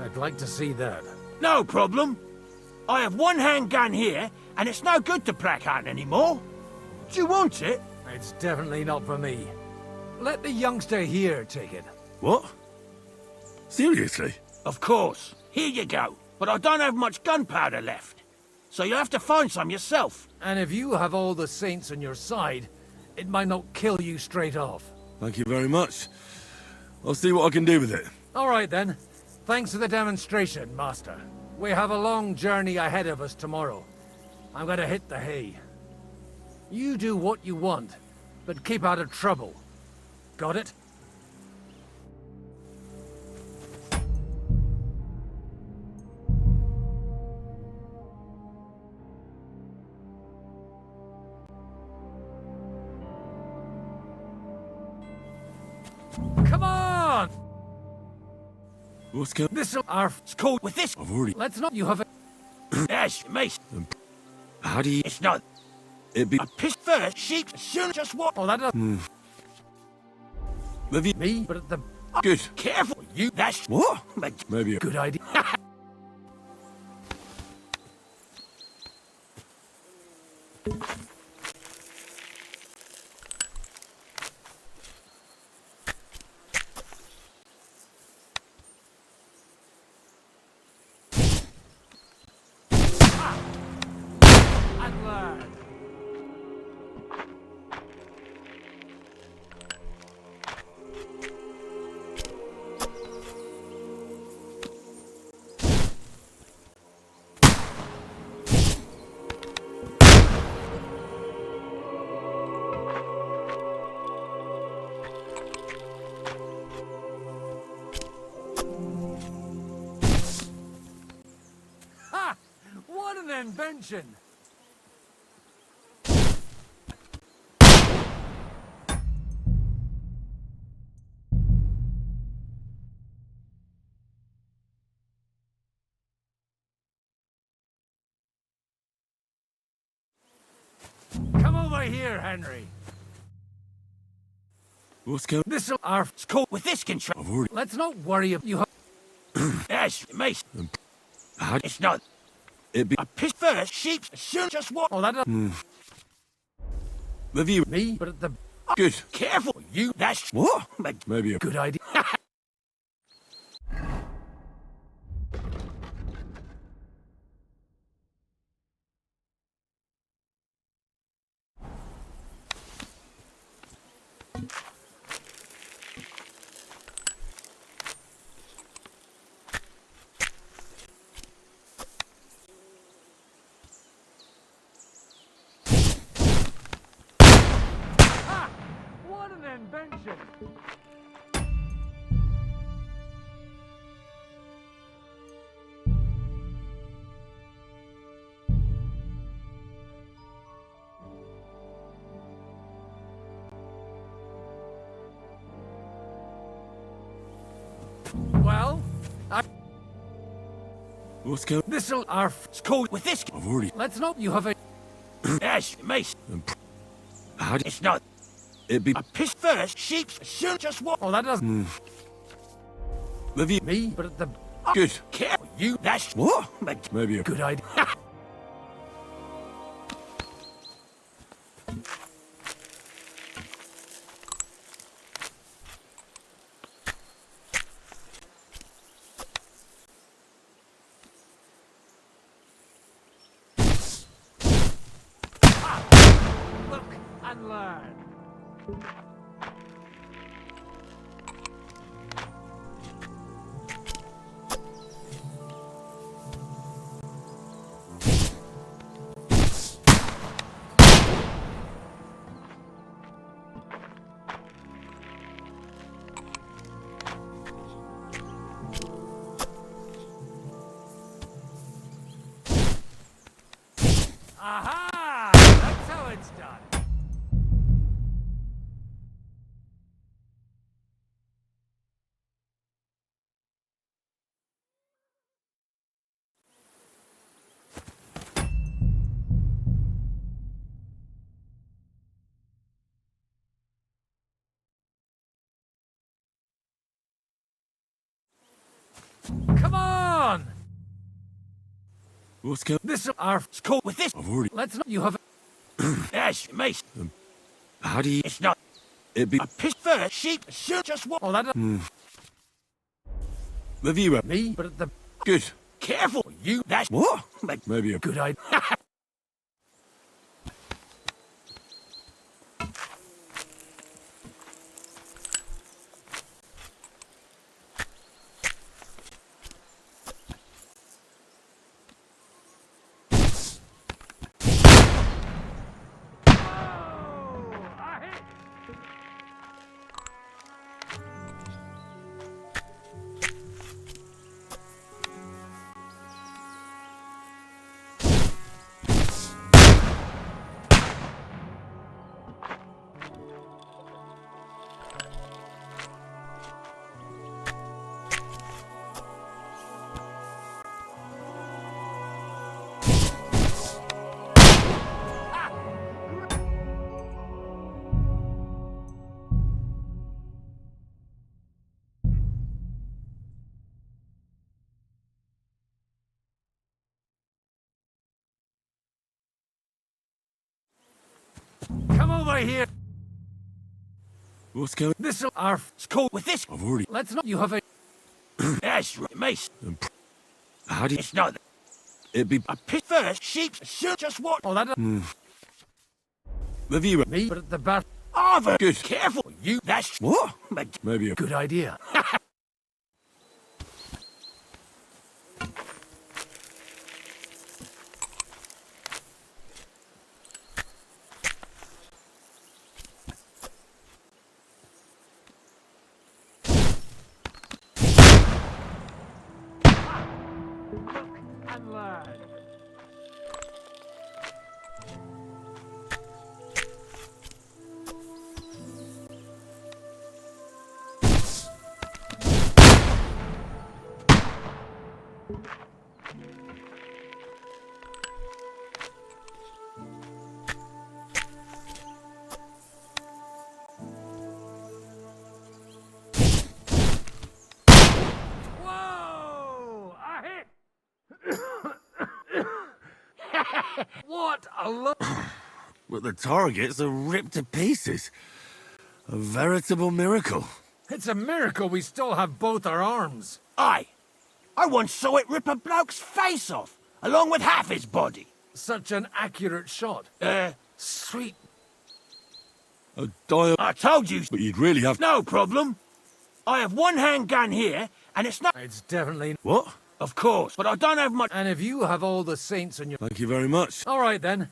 I'd like to see that. No problem. I have one handgun here, and it's no good to pack hunt anymore. Do you want it? It's definitely not for me. Let the youngster here take it. What? Seriously? Of course. Here you go. But I don't have much gunpowder left. So you'll have to find some yourself. And if you have all the saints on your side, it might not kill you straight off. Thank you very much. I'll see what I can do with it. All right, then. Thanks for the demonstration, Master. We have a long journey ahead of us tomorrow. I'm going to hit the hay. You do what you want, but keep out of trouble. Got it? Come on! What's going on? This'll our school with this. I've already... Let's not. You have it. Yes, mate. How do you... It's not. It'd be... I pissed first, sheep soon just what? Oh, that doesn't... Have you... Me, but at the... Good. Careful, you. That's... What? But... Maybe a... Good idea. What an invention! Come over here, Henry. What's going on? This'll our school with this control. I've already... Let's not worry if you have... Yes, mate. How... It's not. It'd be... I pissed first, sheep soon just what? Oh, that doesn't... Have you... Me, but at the... Good. Careful, you. That's... What? But... Maybe a... Good idea. What an invention! What's going? This'll our school with this. I've already. Let's not you have a... Yes, mate. How do It's not. it be? A piss first, sheep's soon just what? Oh, that doesn't... Have you? Me, but at the... Good. Careful, you. That's What? But Maybe a Good idea. look and learn. Aha! That's how it's done. Come on! What's going? This'll our... School with this. I've already. Let's not you have a... Yes, mate. How do you? It's not. It be? A piss first, sheep soon just what? Oh, that doesn't... Have you? Me, but at the... Good. Careful, you. That's What? But Maybe a Good idea. Come over here. What's going? This'll our... school with this. I've already. Let's not you have a... Yes, mate. How do you? It's not. It be? A piss first, sheep soon just what? Oh, that doesn't... Have you? Me, but at the bat... Arthur. Good. Careful, you. That's What? But Maybe a Good idea. and learn. What a look! But the targets are ripped to pieces. A veritable miracle. It's a miracle we still have both our arms. Aye. I once saw it rip a bloke's face off, along with half his body. Such an accurate shot. Sweet. A dial. I told you. But you'd really have. No problem. I have one handgun here, and it's not. It's definitely... What? Of course, but I don't have much. And if you have all the saints in your... Thank you very much. All right, then.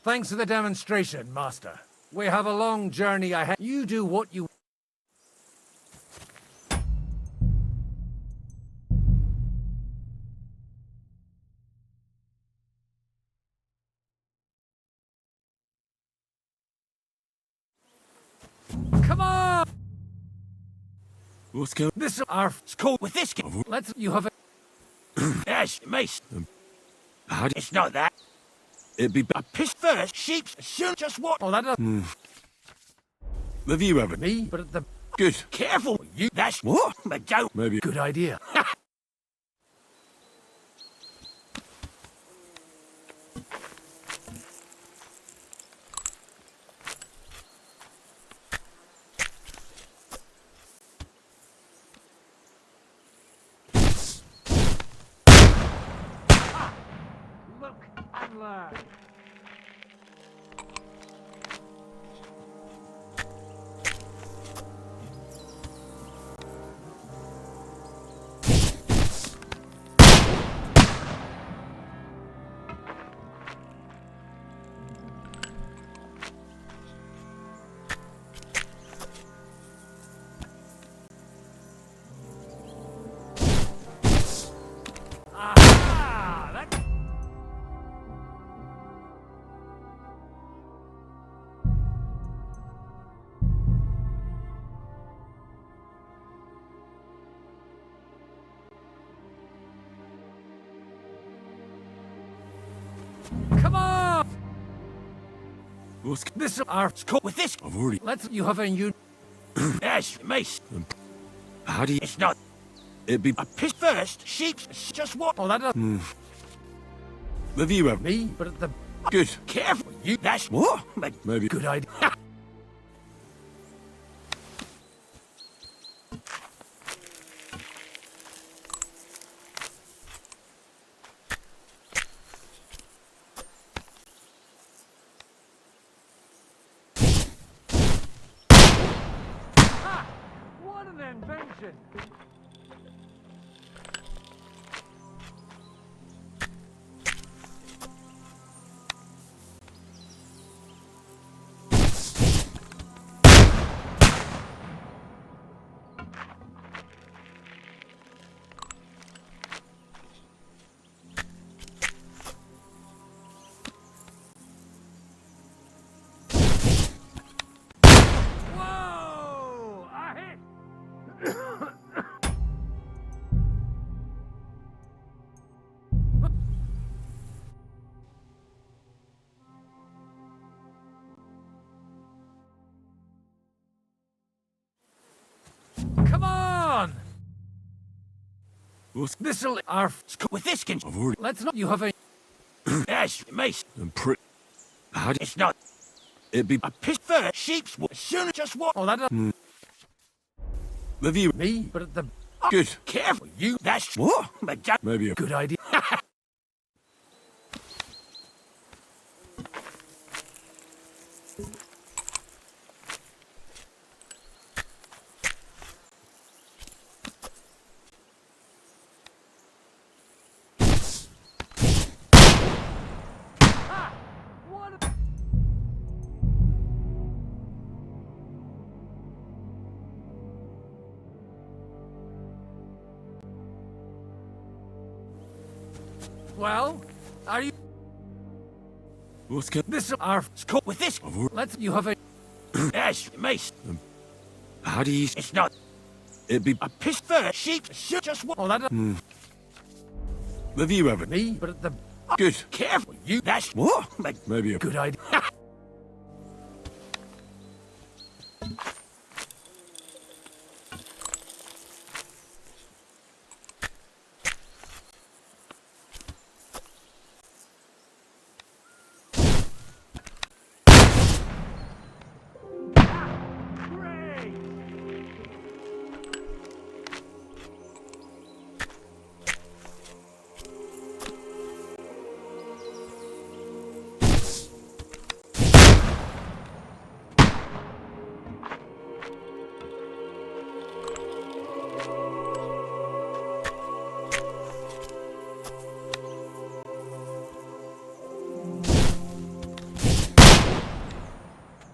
Thanks for the demonstration, Master. We have a long journey ahead. You do what you... Come on! What's going? This our school with this. Let's... You have a... Yes, mace. How do It's not that. It'd be I piss first, sheep's soon just what? Oh, that Have you ever? Me? But at the... Good. Careful, you. That's What? But don't. Maybe. Good idea. Look and learn. Come on! What's This'll... Our... With this. I've already. Let's... You have a new... Yes, mace. How do you? It's not. It'd be. I piss first, sheep's just what? Oh, that... Have you ever? Me? But at the... Good. Careful, you. That's What? But Maybe. Good idea. What an invention! Whoa! I hit... Come on! What's This'll... Our... with this can. I've already. Let's not... You have a... Yes, mace. And How do It's not. It'd be. I piss first, sheep's soon just what? Oh, that... Have you? Me? But at the... Good. Careful, you. That's What? But don't. Maybe. A... Good idea. Well, are you... What's going? This'll... Our... With this. I've already. Let's... You have a... Yes, mace. How do you? It's not. It'd be. I piss first, sheep's soon just what? Oh, that... Have you ever? Me? But at the... Good. Careful, you. That's What? But Maybe. A... Good idea.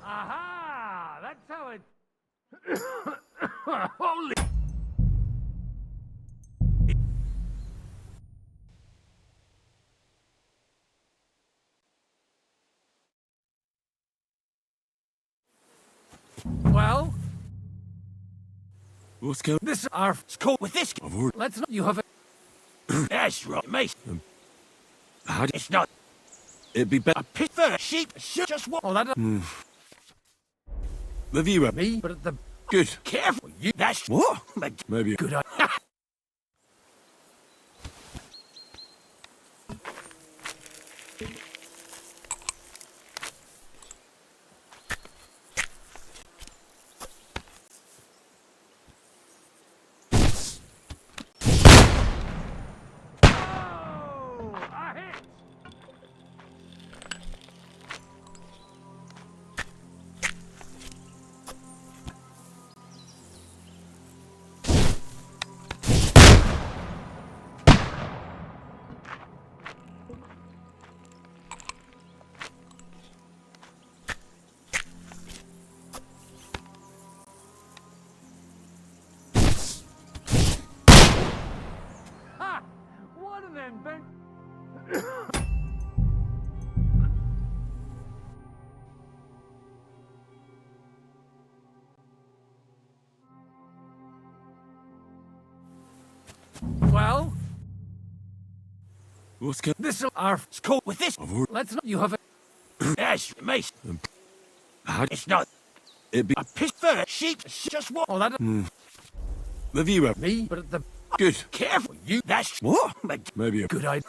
Aha! That's how it... Holy... Well, What's going? this... Our... with this. I've already. Let's not... You have a... Yes, That's right, mate. How It's not. It'd be better. I prefer sheep should just walk. Oh, that. The viewer. Me, but at the... Good. Careful, you. That's What? But Maybe. good idea. Ha! One of them bent. Well, What's going this'll... Our... Cool with this. Let's not... You have a... Yes, mate. How It's not. It'd be. I prefer sheep should just walk. Oh, that... The viewer. Me, but at the... Good. Careful, you. That's What? But Maybe a Good idea.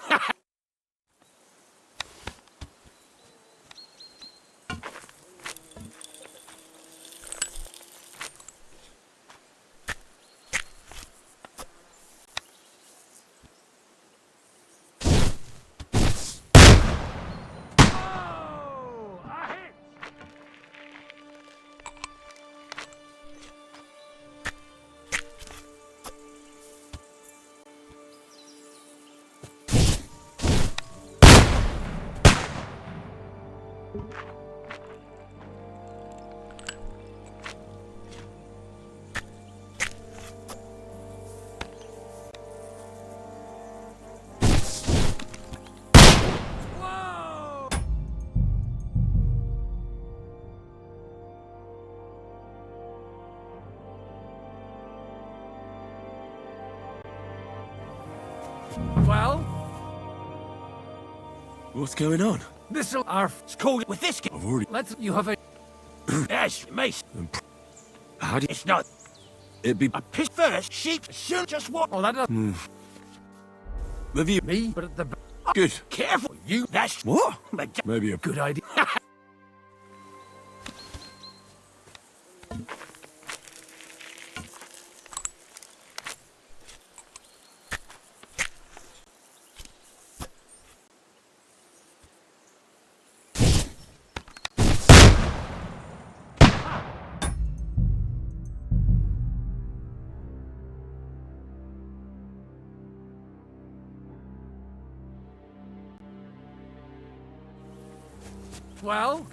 Well, What's going on? this'll... Our... it's cool with this. I've already. Let's... You have a... Yes, mate. How do It's not. It'd be. I prefer sheep should just walk. Oh, that... The viewer. Me, but at the... Good. Careful, you. That's What? But Maybe a. Good idea. Well,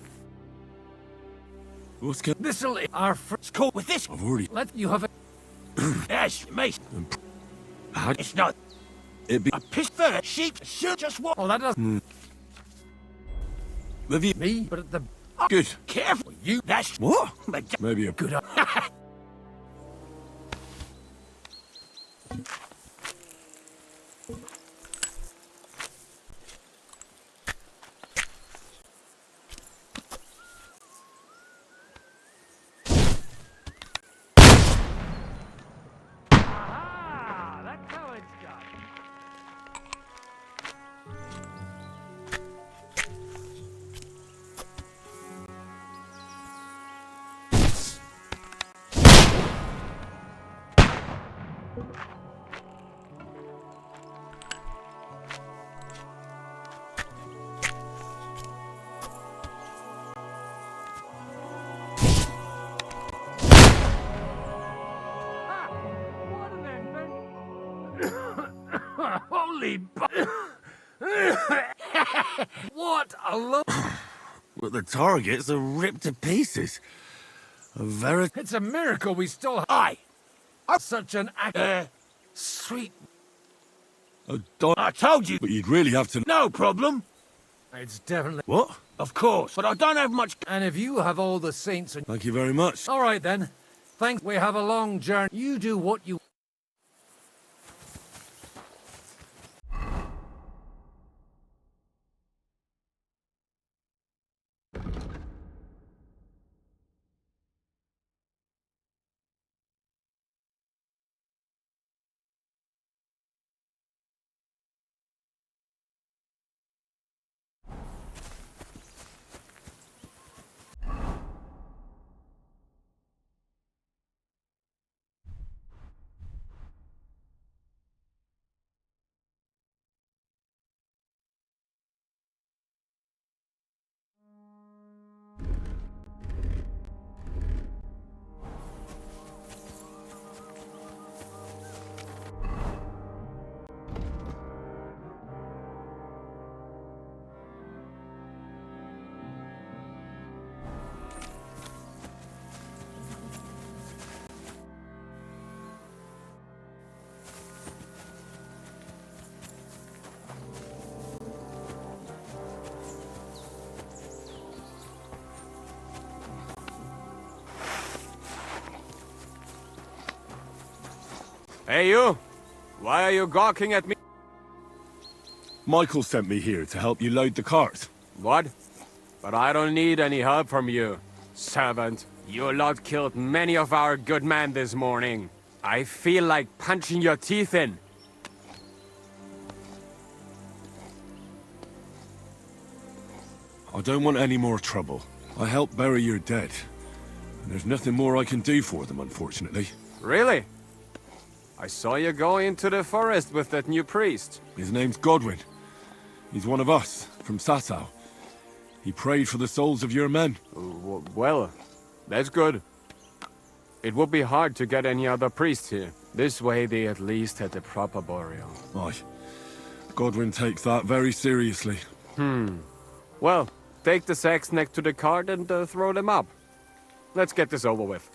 What's going? this'll... Our... it's cool with this. I've already. Let... You have a... Yes, mate. How do It's not. It'd be. I prefer sheep should just walk. Oh, that does... The viewer. Me, but at the... Good. Careful, you. That's What? But Maybe a. Good idea. Ah, that's how it's done. Holy... What a lo... But the targets are ripped to pieces. A very. It's a miracle we still have... Aye. Such an act... Sweet... I told you. But you'd really have to. No problem. It's definitely... What? Of course, but I don't have much. And if you have all the saints... And... Thank you very much. All right, then. Thanks. We have a long journey. You do what you... Hey, you! Why are you gawking at me? Michael sent me here to help you load the cart. What? But I don't need any help from you, servant. Your lot killed many of our good men this morning. I feel like punching your teeth in. I don't want any more trouble. I helped bury your dead. And there's nothing more I can do for them, unfortunately. Really? I saw you go into the forest with that new priest. His name's Godwin. He's one of us, from Sasau. He prayed for the souls of your men. Well, that's good. It would be hard to get any other priest here. This way they at least had a proper burial. Aye. Godwin takes that very seriously. Well, take the sacks next to the cart and throw them up. Let's get this over with.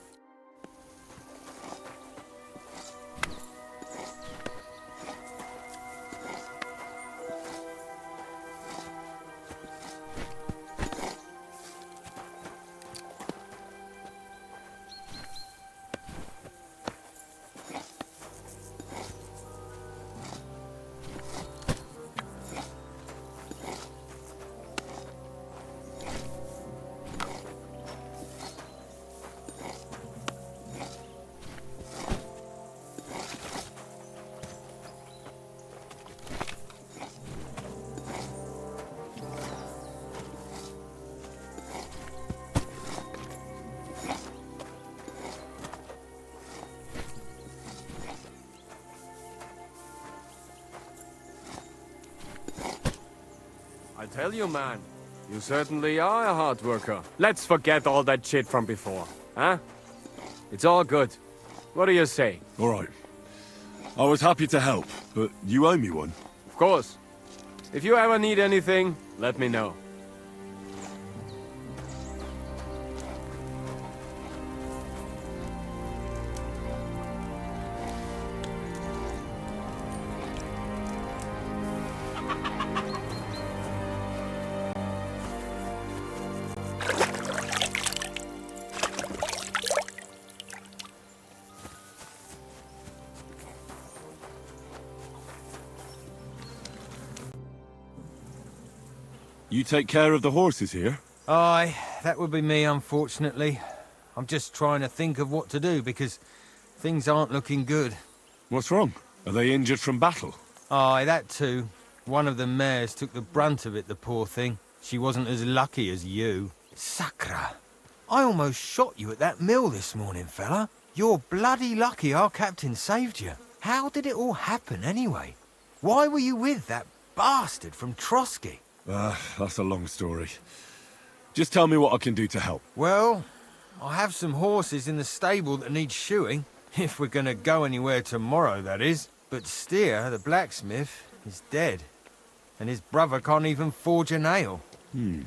I tell you, man, you certainly are a hard worker. Let's forget all that shit from before, huh? It's all good. What do you say? All right. I was happy to help, but you owe me one. Of course. If you ever need anything, let me know. You take care of the horses here? Aye, that would be me, unfortunately. I'm just trying to think of what to do, because things aren't looking good. What's wrong? Are they injured from battle? Aye, that too. One of the mares took the brunt of it, the poor thing. She wasn't as lucky as you. Sacra! I almost shot you at that mill this morning, fella. You're bloody lucky our captain saved you. How did it all happen, anyway? Why were you with that bastard from Trotsky? That's a long story. Just tell me what I can do to help. Well, I have some horses in the stable that need shoeing. If we're gonna go anywhere tomorrow, that is. But Steer, the blacksmith, is dead. And his brother can't even forge a nail. And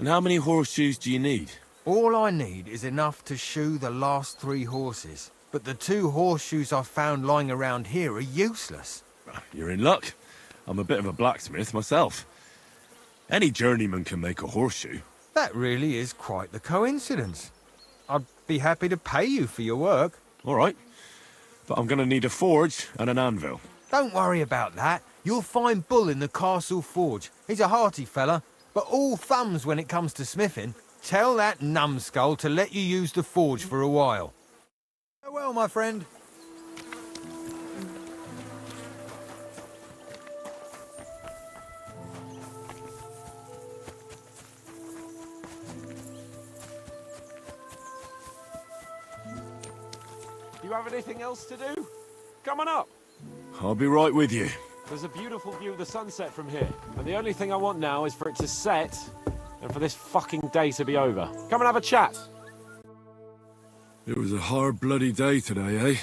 how many horseshoes do you need? All I need is enough to shoe the last 3 horses. But the 2 horseshoes I found lying around here are useless. You're in luck. I'm a bit of a blacksmith myself. Any journeyman can make a horseshoe. That really is quite the coincidence. I'd be happy to pay you for your work. All right. But I'm going to need a forge and an anvil. Don't worry about that. You'll find Bull in the castle forge. He's a hearty fella, but all thumbs when it comes to smithing. Tell that numbskull to let you use the forge for a while. Farewell, my friend. You have anything else to do? Come on up. I'll be right with you. There's a beautiful view of the sunset from here. And the only thing I want now is for it to set and for this fucking day to be over. Come and have a chat. It was a hard bloody day today, eh?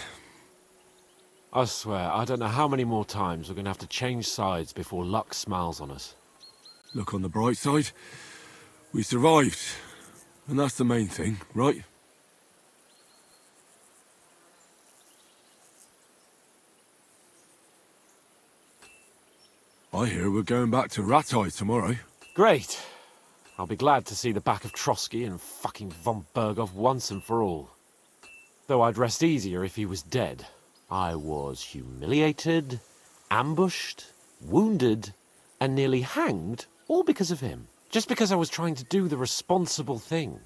I swear, I don't know how many more times we're going to have to change sides before luck smiles on us. Look on the bright side. We survived. And that's the main thing, right? I hear we're going back to Rattay tomorrow. Great. I'll be glad to see the back of Trotsky and fucking von Berghoff once and for all. Though I'd rest easier if he was dead. I was humiliated, ambushed, wounded, and nearly hanged, all because of him. Just because I was trying to do the responsible thing.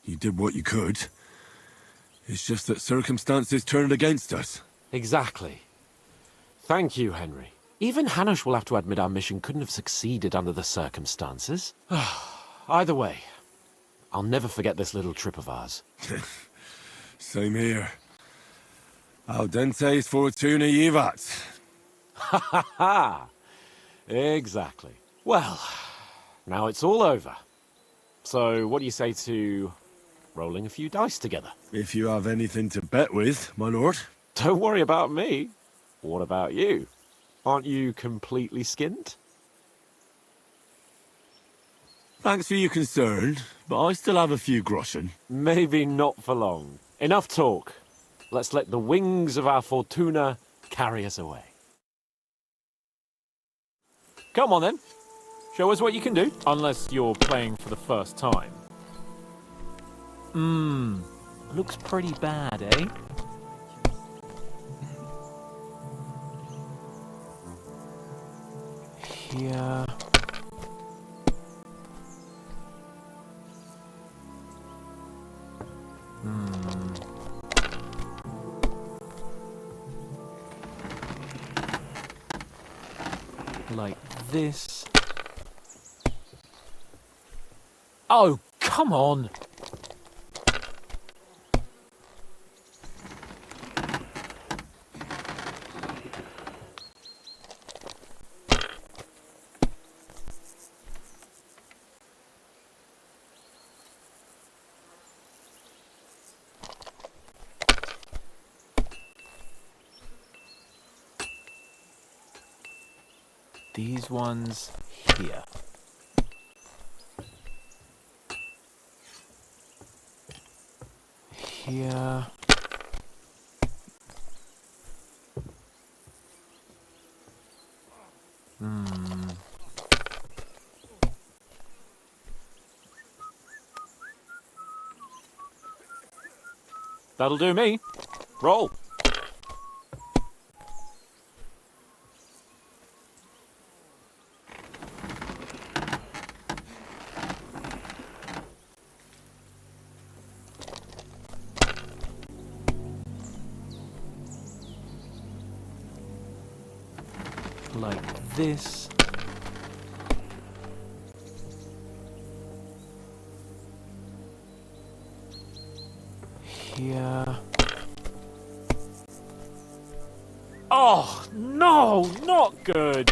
You did what you could. It's just that circumstances turned against us. Exactly. Thank you, Henry. Even Hanush will have to admit our mission couldn't have succeeded under the circumstances. Either way, I'll never forget this little trip of ours. Same here. Al dente's fortuna jivat. Ha ha ha! Exactly. Well, now it's all over. So what do you say to rolling a few dice together? If you have anything to bet with, my lord. Don't worry about me. What about you? Aren't you completely skinned? Thanks for your concern, but I still have a few groschen. Maybe not for long. Enough talk. Let's let the wings of our fortuna carry us away. Come on then. Show us what you can do. Unless you're playing for the first time. Looks pretty bad, eh? Here. Like this. Oh, come on! These ones here. Here. That'll do me. Roll. Like this. Here. Oh, no, not good.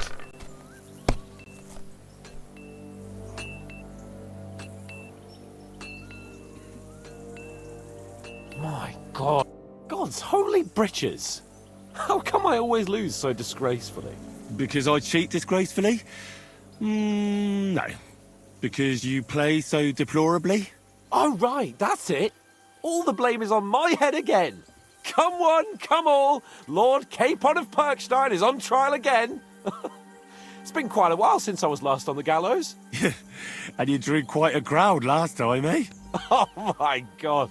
My God. God's holy britches. How come I always lose so disgracefully? Because I cheat disgracefully? No. Because you play so deplorably? Oh, right, that's it. All the blame is on my head again. Come one, come all. Lord Capon of Perkstein is on trial again. It's been quite a while since I was last on the gallows. And you drew quite a crowd last time, eh? Oh, my God.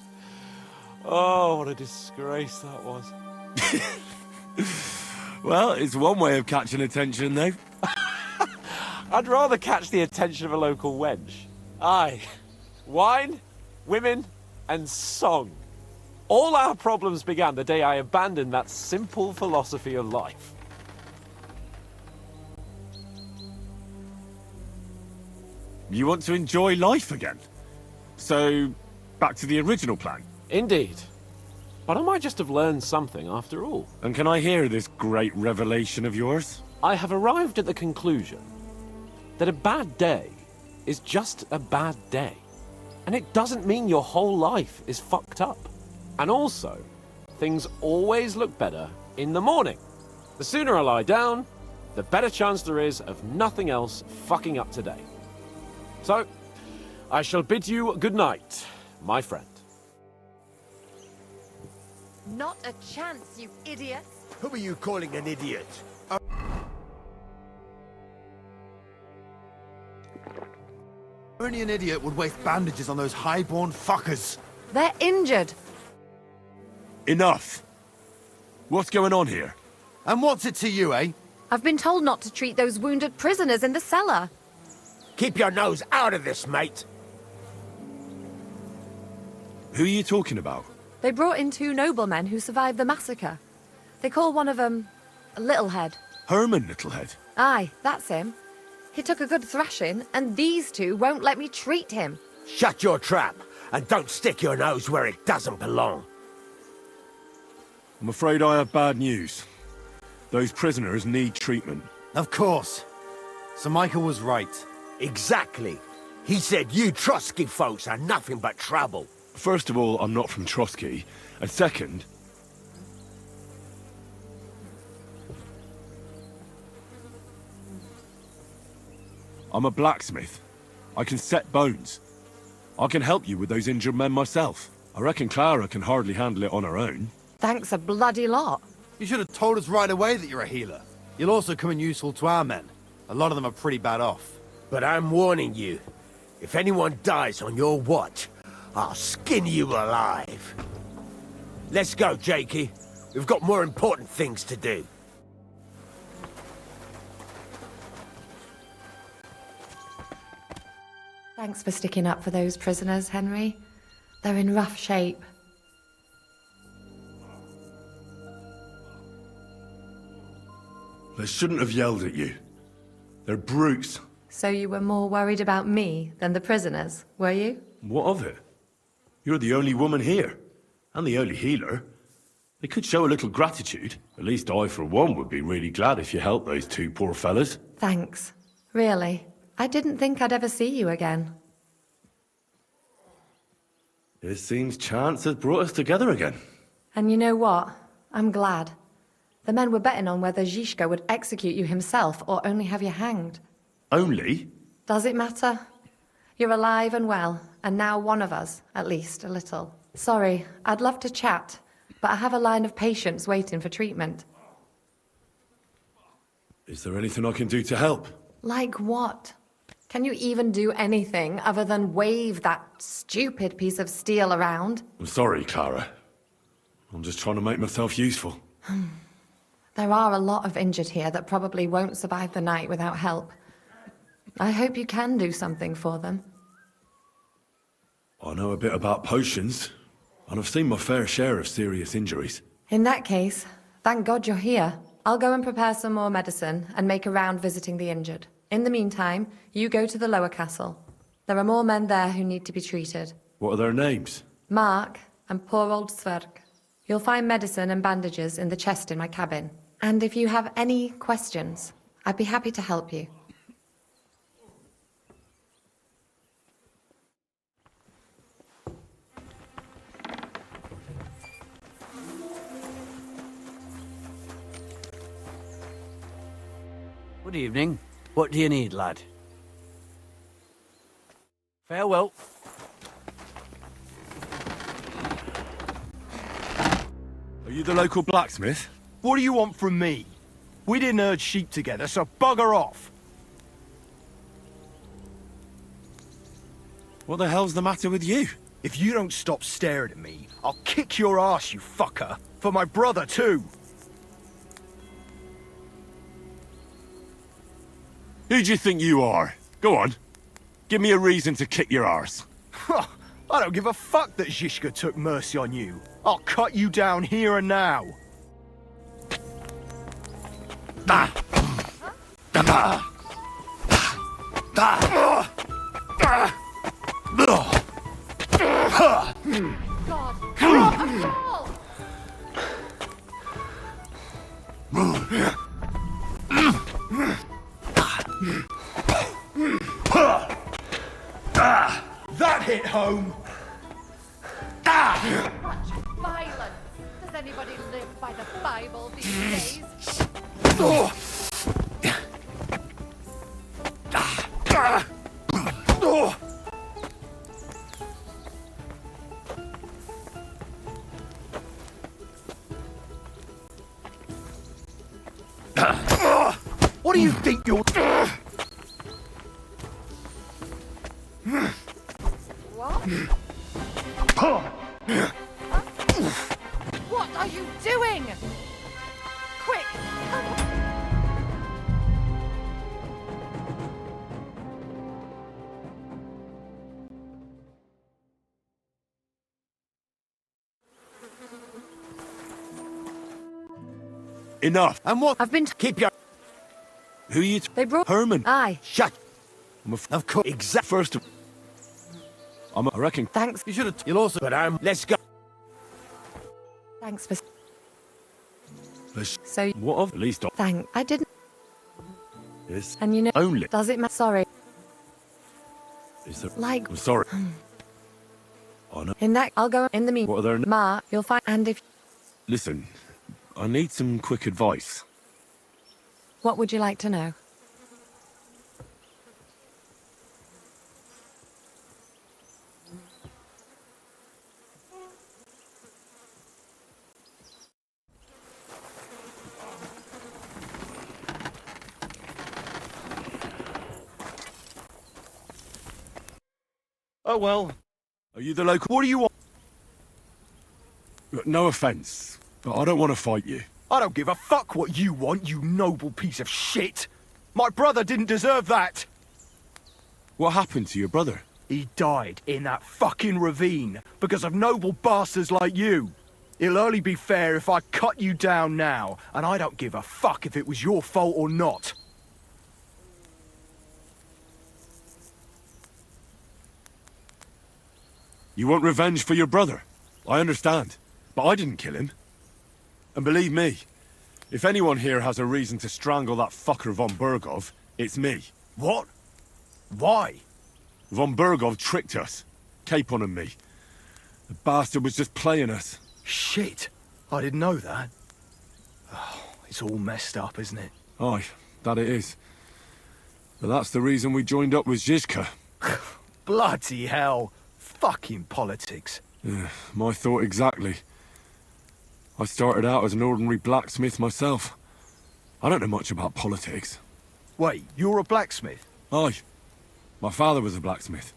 Oh, what a disgrace that was. Well, it's one way of catching attention, though. I'd rather catch the attention of a local wench. Aye. Wine, women, and song. All our problems began the day I abandoned that simple philosophy of life. You want to enjoy life again? So, back to the original plan? Indeed. But I might just have learned something after all. And can I hear this great revelation of yours? I have arrived at the conclusion that a bad day is just a bad day. And it doesn't mean your whole life is fucked up. And also, things always look better in the morning. The sooner I lie down, the better chance there is of nothing else fucking up today. So, I shall bid you good night, my friend. Not a chance, you idiot! Who are you calling an idiot? Only an idiot would waste bandages on those high-born fuckers. They're injured. Enough! What's going on here? And what's it to you, eh? I've been told not to treat those wounded prisoners in the cellar. Keep your nose out of this, mate. Who are you talking about? They brought in 2 noblemen who survived the massacre. They call one of them Littlehead. Herman Littlehead. Aye, that's him. He took a good thrashing, and these 2 won't let me treat him. Shut your trap, and don't stick your nose where it doesn't belong. I'm afraid I have bad news. Those prisoners need treatment. Of course. Sir Michael was right. Exactly. He said you Trotsky folks are nothing but trouble. First of all, I'm not from Trotsky. And second... I'm a blacksmith. I can set bones. I can help you with those injured men myself. I reckon Clara can hardly handle it on her own. Thanks a bloody lot. You should have told us right away that you're a healer. You'll also come in useful to our men. A lot of them are pretty bad off. But I'm warning you. If anyone dies on your watch, I'll skin you alive. Let's go, Jakey. We've got more important things to do. Thanks for sticking up for those prisoners, Henry. They're in rough shape. They shouldn't have yelled at you. They're brutes. So you were more worried about me than the prisoners, were you? What of it? You're the only woman here. And the only healer. They could show a little gratitude. At least I, for one, would be really glad if you helped those 2 poor fellas. Thanks. Really. I didn't think I'd ever see you again. It seems chance has brought us together again. And you know what? I'm glad. The men were betting on whether Zizka would execute you himself or only have you hanged. Only? Does it matter? You're alive and well, and now one of us, at least, a little. Sorry, I'd love to chat, but I have a line of patients waiting for treatment. Is there anything I can do to help? Like what? Can you even do anything other than wave that stupid piece of steel around? I'm sorry, Clara. I'm just trying to make myself useful. There are a lot of injured here that probably won't survive the night without help. I hope you can do something for them. I know a bit about potions, and I've seen my fair share of serious injuries. In that case, thank God you're here. I'll go and prepare some more medicine and make a round visiting the injured. In the meantime, you go to the lower castle. There are more men there who need to be treated. What are their names? Mark and poor old Sverg. You'll find medicine and bandages in the chest in my cabin. And if you have any questions, I'd be happy to help you. Good evening. What do you need, lad? Farewell. Are you the local blacksmith? What do you want from me? We didn't herd sheep together, so bugger off. What the hell's the matter with you? If you don't stop staring at me, I'll kick your ass, you fucker. For my brother, too. Who do you think you are? Go on. Give me a reason to kick your arse. I don't give a fuck that Zizka took mercy on you. I'll cut you down here and now. That hit home. Much violence. Does anybody live by the Bible these days? What do you think you're... What are you doing? Quick! Enough. And what? I've been. Keep your... Who you... They brought. Herman. Aye. Shut. Of course. Exact. First of... I reckon... Thanks. You should have... You'll also... But let's go. Thanks for. Let's... So. What of? At least... Thank. I didn't. Yes. And you know. Only. Does it matter? Sorry. Is there... Like. I'm sorry. I know. In that, I'll go in the mean. What are there... Ma, you'll find. And if. Listen. I need some quick advice. What would you like to know? Oh, well. Are you the local... What do you want? Look, no offence, but I don't want to fight you. I don't give a fuck what you want, you noble piece of shit. My brother didn't deserve that. What happened to your brother? He died in that fucking ravine because of noble bastards like you. It'll only be fair if I cut you down now, and I don't give a fuck if it was your fault or not. You want revenge for your brother? I understand, but I didn't kill him. And believe me, if anyone here has a reason to strangle that fucker von Bergov, it's me. What? Why? Von Bergov tricked us. Capon and me. The bastard was just playing us. Shit. I didn't know that. Oh, it's all messed up, isn't it? Aye, that it is. But that's the reason we joined up with Zizka. Bloody hell. Fucking politics. Yeah, my thought exactly. I started out as an ordinary blacksmith myself. I don't know much about politics. Wait, you're a blacksmith? Aye. My father was a blacksmith.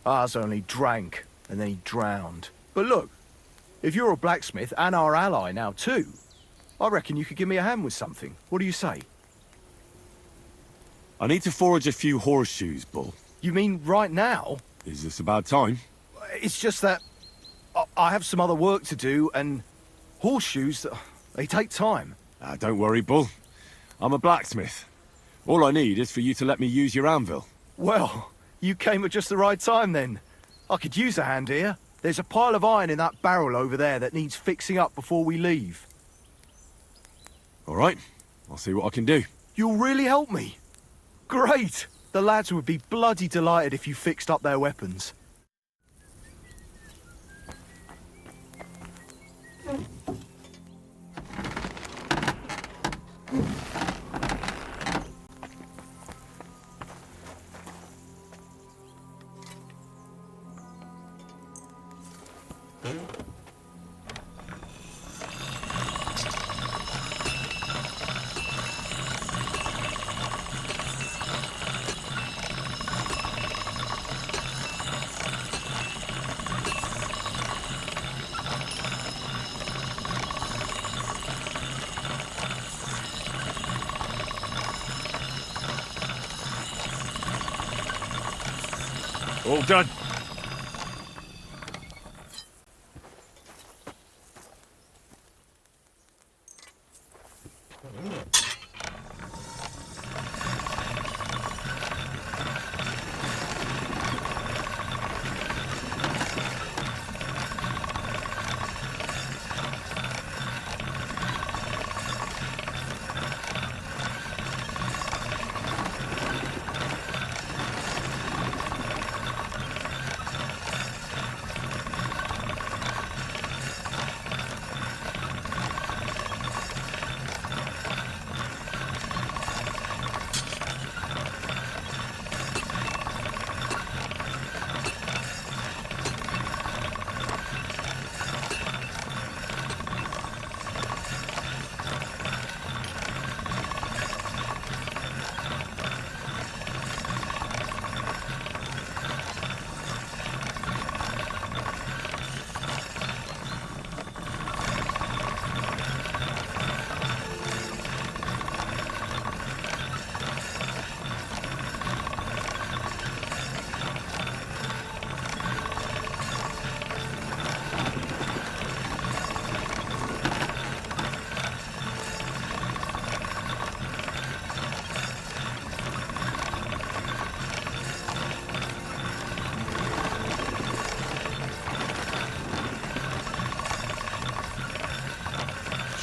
Ours only drank, and then he drowned. But look, if you're a blacksmith and our ally now too, I reckon you could give me a hand with something. What do you say? I need to forge a few horseshoes, Bull. You mean right now? Is this a bad time? It's just that I have some other work to do, and horseshoes, they take time. Don't worry, Bull. I'm a blacksmith. All I need is for you to let me use your anvil. Well, you came at just the right time then. I could use a hand here. There's a pile of iron in that barrel over there that needs fixing up before we leave. All right. I'll see what I can do. You'll really help me? Great! The lads would be bloody delighted if you fixed up their weapons. All done.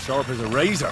Sharp as a razor.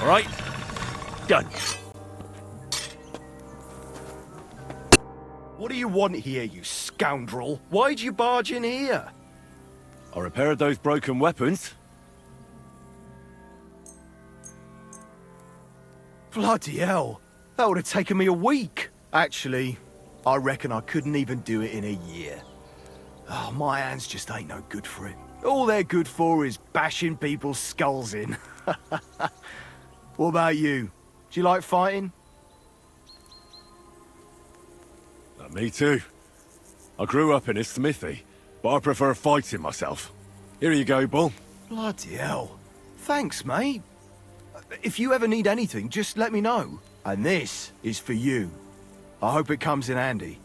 All right, done. What do you want here, you scoundrel? Why'd you barge in here? I repaired those broken weapons. Bloody hell. That would have taken me a week. Actually, I reckon I couldn't even do it in a year. Oh, my hands just ain't no good for it. All they're good for is bashing people's skulls in. What about you? Do you like fighting? Me too. I grew up in a smithy, but I prefer fighting myself. Here you go, Bull. Bloody hell. Thanks, mate. If you ever need anything, just let me know. And this is for you. I hope it comes in handy.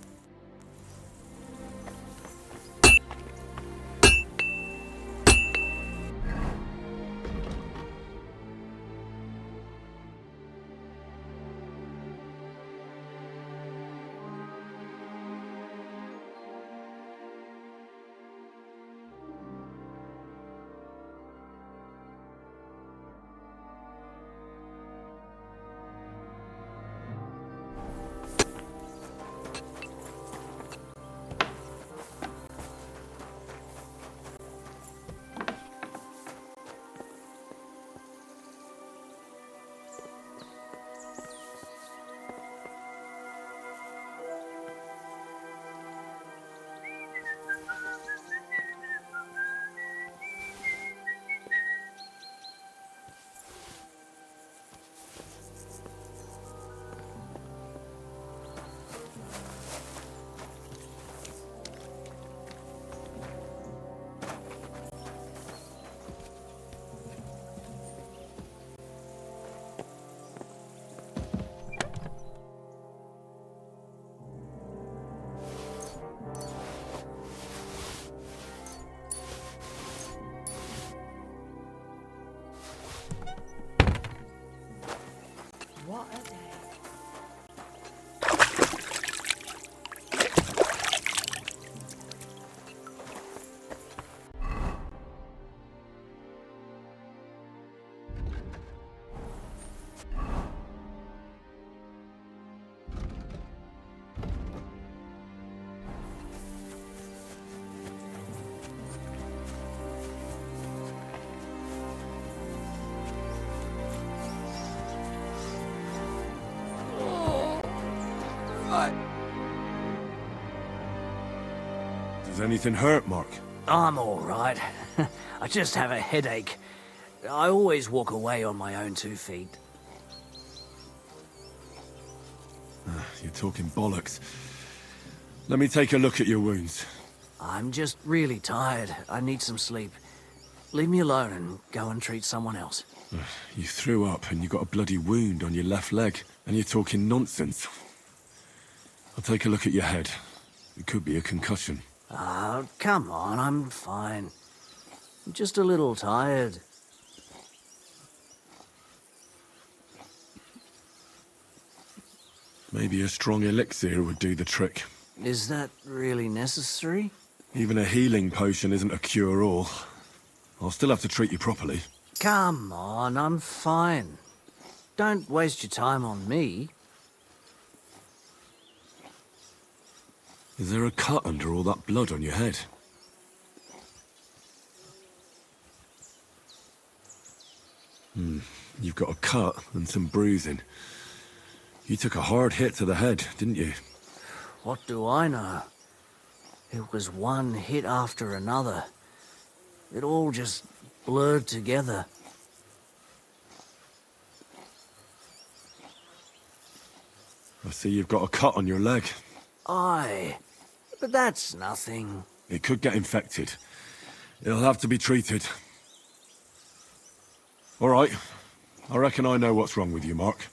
What a day. Does anything hurt, Mark? I'm all right. I just have a headache. I always walk away on my own 2 feet. You're talking bollocks. Let me take a look at your wounds. I'm just really tired. I need some sleep. Leave me alone and go and treat someone else. You threw up and you got a bloody wound on your left leg, and you're talking nonsense. I'll take a look at your head. It could be a concussion. Oh, come on, I'm fine. I'm just a little tired. Maybe a strong elixir would do the trick. Is that really necessary? Even a healing potion isn't a cure-all. I'll still have to treat you properly. Come on, I'm fine. Don't waste your time on me. Is there a cut under all that blood on your head? You've got a cut and some bruising. You took a hard hit to the head, didn't you? What do I know? It was one hit after another. It all just blurred together. I see you've got a cut on your leg. Aye, but that's nothing. It could get infected. It'll have to be treated. All right. I reckon I know what's wrong with you, Mark.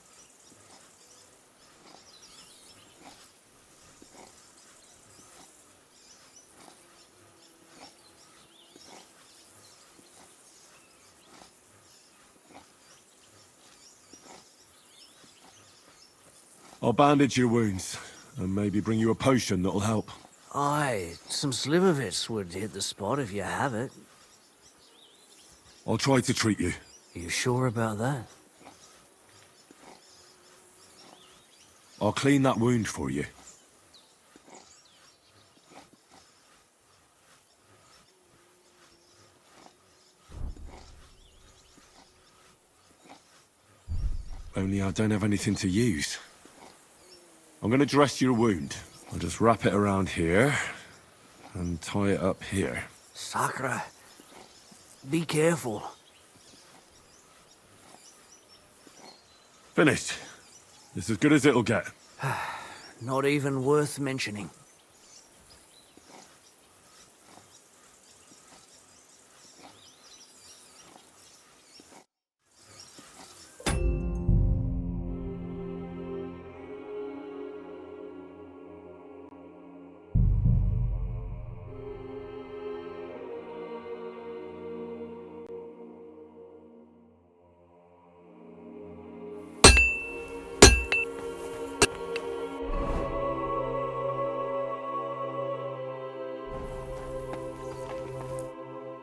I'll bandage your wounds, and maybe bring you a potion that'll help. Aye, some slivovitz would hit the spot if you have it. I'll try to treat you. You sure about that? I'll clean that wound for you. Only I don't have anything to use. I'm going to dress your wound. I'll just wrap it around here and tie it up here. Sakra, be careful. Finished. It's as good as it'll get. Not even worth mentioning.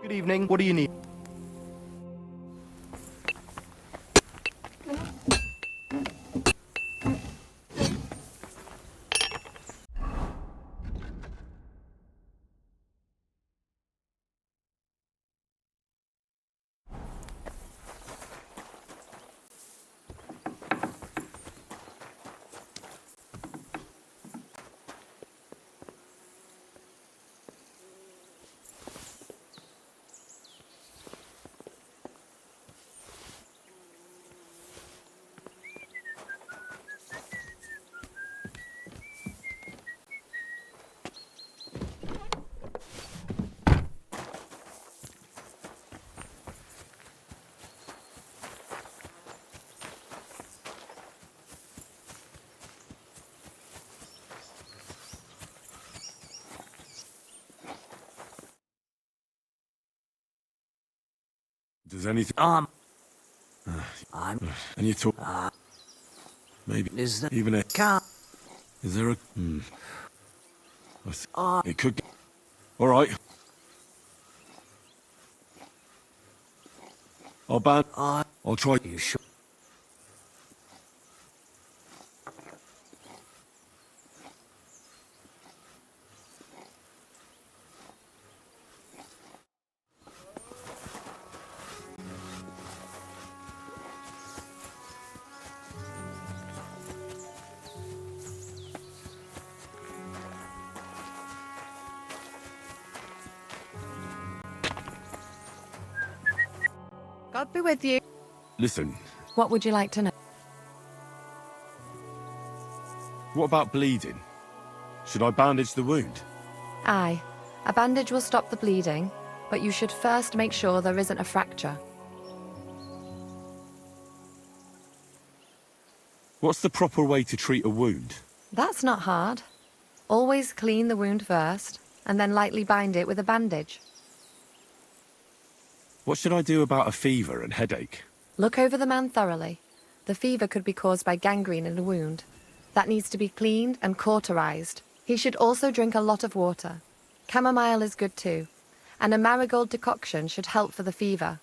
Good evening. What do you need? Does anything... I'm... And you talk... Maybe... Is there... Even a... Can't... Is there a... It could... All right. I'll try... You sure? God be with you. Listen, What would you like to know? what about bleeding? Should I bandage the wound? Aye. A bandage will stop the bleeding, but you should first make sure there isn't a fracture. What's the proper way to treat a wound? That's not hard. Always clean the wound first, and then lightly bind it with a bandage. What should I do about a fever and headache? Look over the man thoroughly. The fever could be caused by gangrene in a wound. That needs to be cleaned and cauterized. He should also drink a lot of water. Chamomile is good too, and a marigold decoction should help for the fever.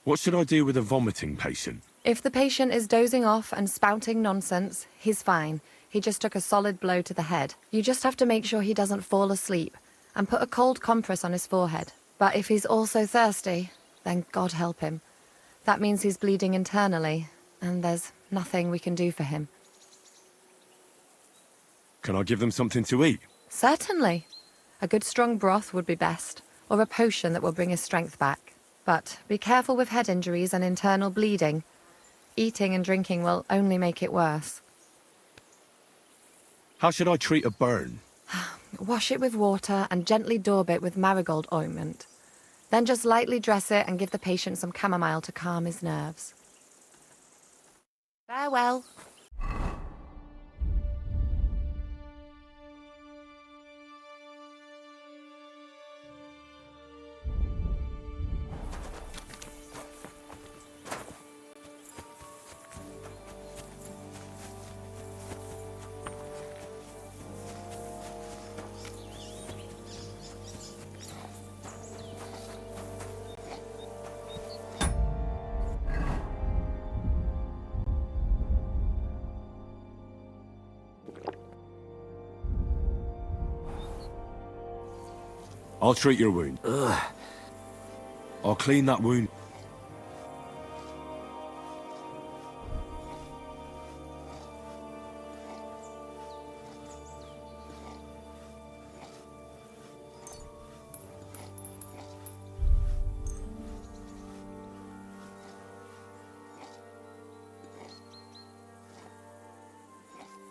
What should I do with a vomiting patient? If the patient is dozing off and spouting nonsense, he's fine. He just took a solid blow to the head. You just have to make sure he doesn't fall asleep and put a cold compress on his forehead. But if he's also thirsty, then God help him. That means he's bleeding internally, and there's nothing we can do for him. Can I give them something to eat? Certainly. A good strong broth would be best, or a potion that will bring his strength back. But be careful with head injuries and internal bleeding. Eating and drinking will only make it worse. How should I treat a burn? Wash it with water and gently daub it with marigold ointment. Then just lightly dress it and give the patient some chamomile to calm his nerves. Farewell. I'll treat your wound. Ugh. I'll clean that wound.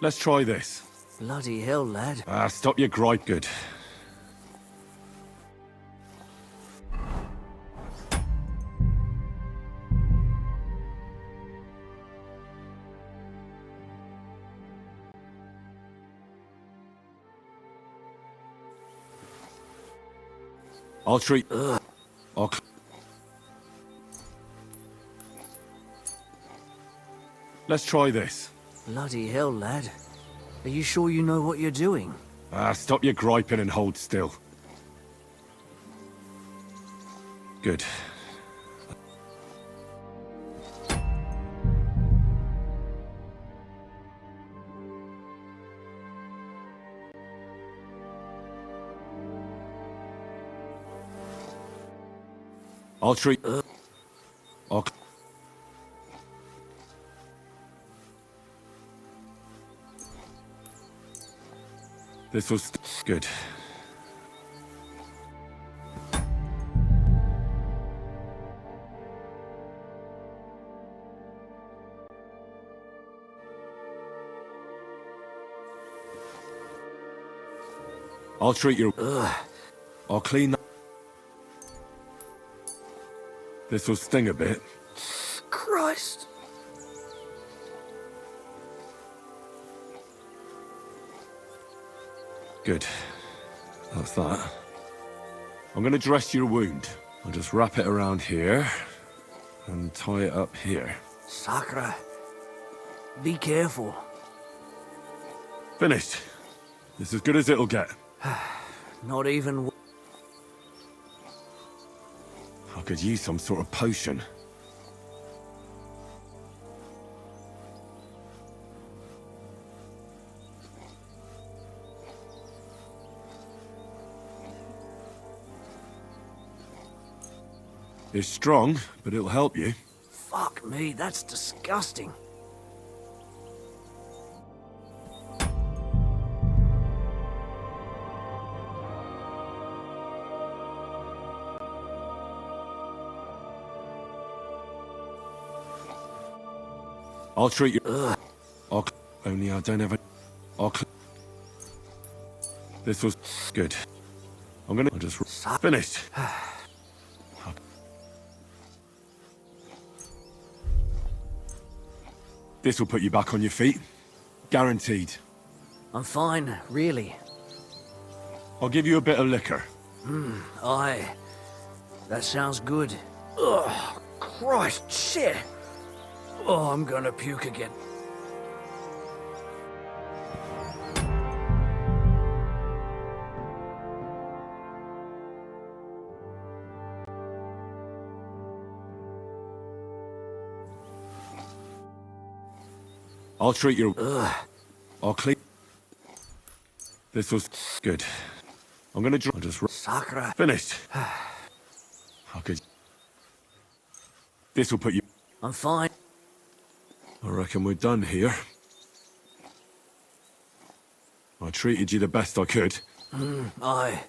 Let's try this. Bloody hell, lad. Stop your gripe, good. I'll treat... I'll... Let's try this. Bloody hell, lad. Are you sure you know what you're doing? Stop your griping and hold still. Good. I'll treat... I'll... This was... good. I'll treat your... I'll clean that... This will sting a bit. Christ. Good. That's that. I'm gonna dress your wound. I'll just wrap it around here and tie it up here. Sakra. Be careful. Finished. This is as good as it'll get. Not even... I could use some sort of potion. It's strong, but it'll help you. Fuck me, that's disgusting. I'll treat you. Only I don't have a... This was good. I'll just... Finished. This will put you back on your feet. Guaranteed. I'm fine, really. I'll give you a bit of liquor. Aye. That sounds good. Ugh, Christ, shit. Oh, I'm gonna puke again. I'll treat your... I'll clean... This was good. I'm gonna draw... Just... Sakra. Finished. How could... This'll put you... I'm fine. I reckon we're done here. I treated you the best I could. Aye.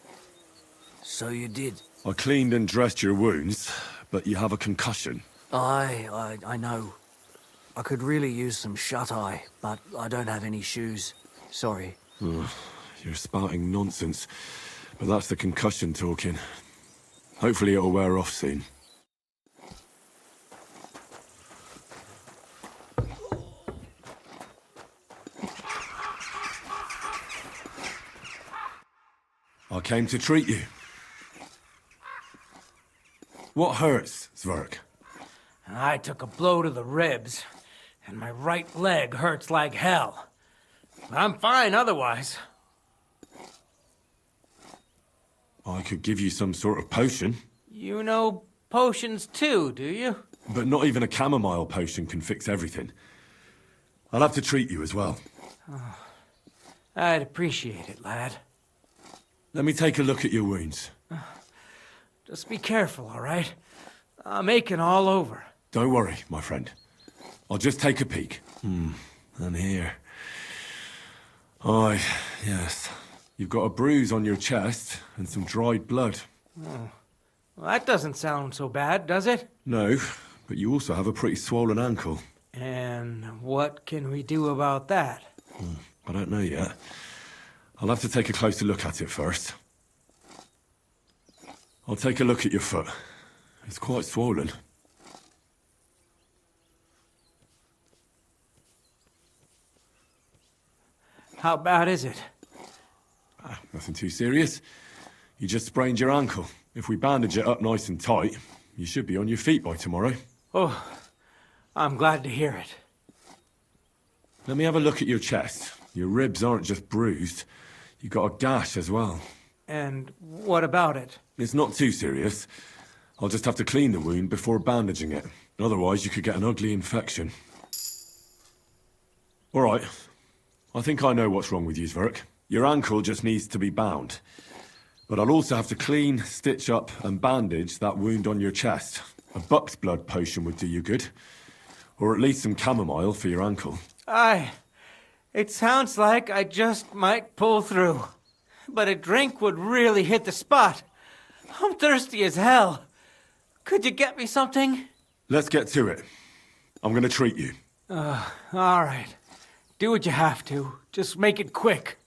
So you did. I cleaned and dressed your wounds, but you have a concussion. I know. I could really use some shut-eye, but I don't have any shoes. Sorry. You're spouting nonsense, but that's the concussion talking. Hopefully it'll wear off soon. I came to treat you. What hurts, Zverk? I took a blow to the ribs, and my right leg hurts like hell. I'm fine otherwise. I could give you some sort of potion. You know potions too, do you? But not even a chamomile potion can fix everything. I'll have to treat you as well. Oh, I'd appreciate it, lad. Let me take a look at your wounds. Just be careful, all right? I'm aching all over. Don't worry, my friend. I'll just take a peek. And here. Aye, yes. You've got a bruise on your chest and some dried blood. Oh. Well, that doesn't sound so bad, does it? No, but you also have a pretty swollen ankle. And what can we do about that? I don't know yet. I'll have to take a closer look at it first. I'll take a look at your foot. It's quite swollen. How bad is it? Nothing too serious. You just sprained your ankle. If we bandage it up nice and tight, you should be on your feet by tomorrow. Oh, I'm glad to hear it. Let me have a look at your chest. Your ribs aren't just bruised. You got a gash as well. And what about it? It's not too serious. I'll just have to clean the wound before bandaging it. Otherwise, you could get an ugly infection. All right. I think I know what's wrong with you, Zverk. Your ankle just needs to be bound. But I'll also have to clean, stitch up, and bandage that wound on your chest. A buck's blood potion would do you good. Or at least some chamomile for your ankle. Aye. It sounds like I just might pull through. But a drink would really hit the spot. I'm thirsty as hell. Could you get me something? Let's get to it. I'm gonna treat you. All right. Do what you have to. Just make it quick.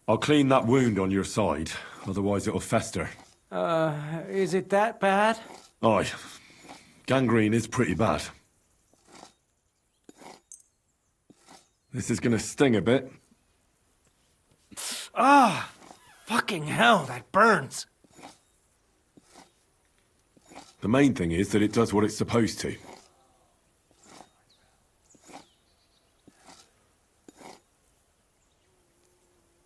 I'll clean that wound on your side, otherwise it'll fester. Is it that bad? Aye. Gangrene is pretty bad. This is gonna sting a bit. Ah! Fucking hell, that burns. The main thing is that it does what it's supposed to.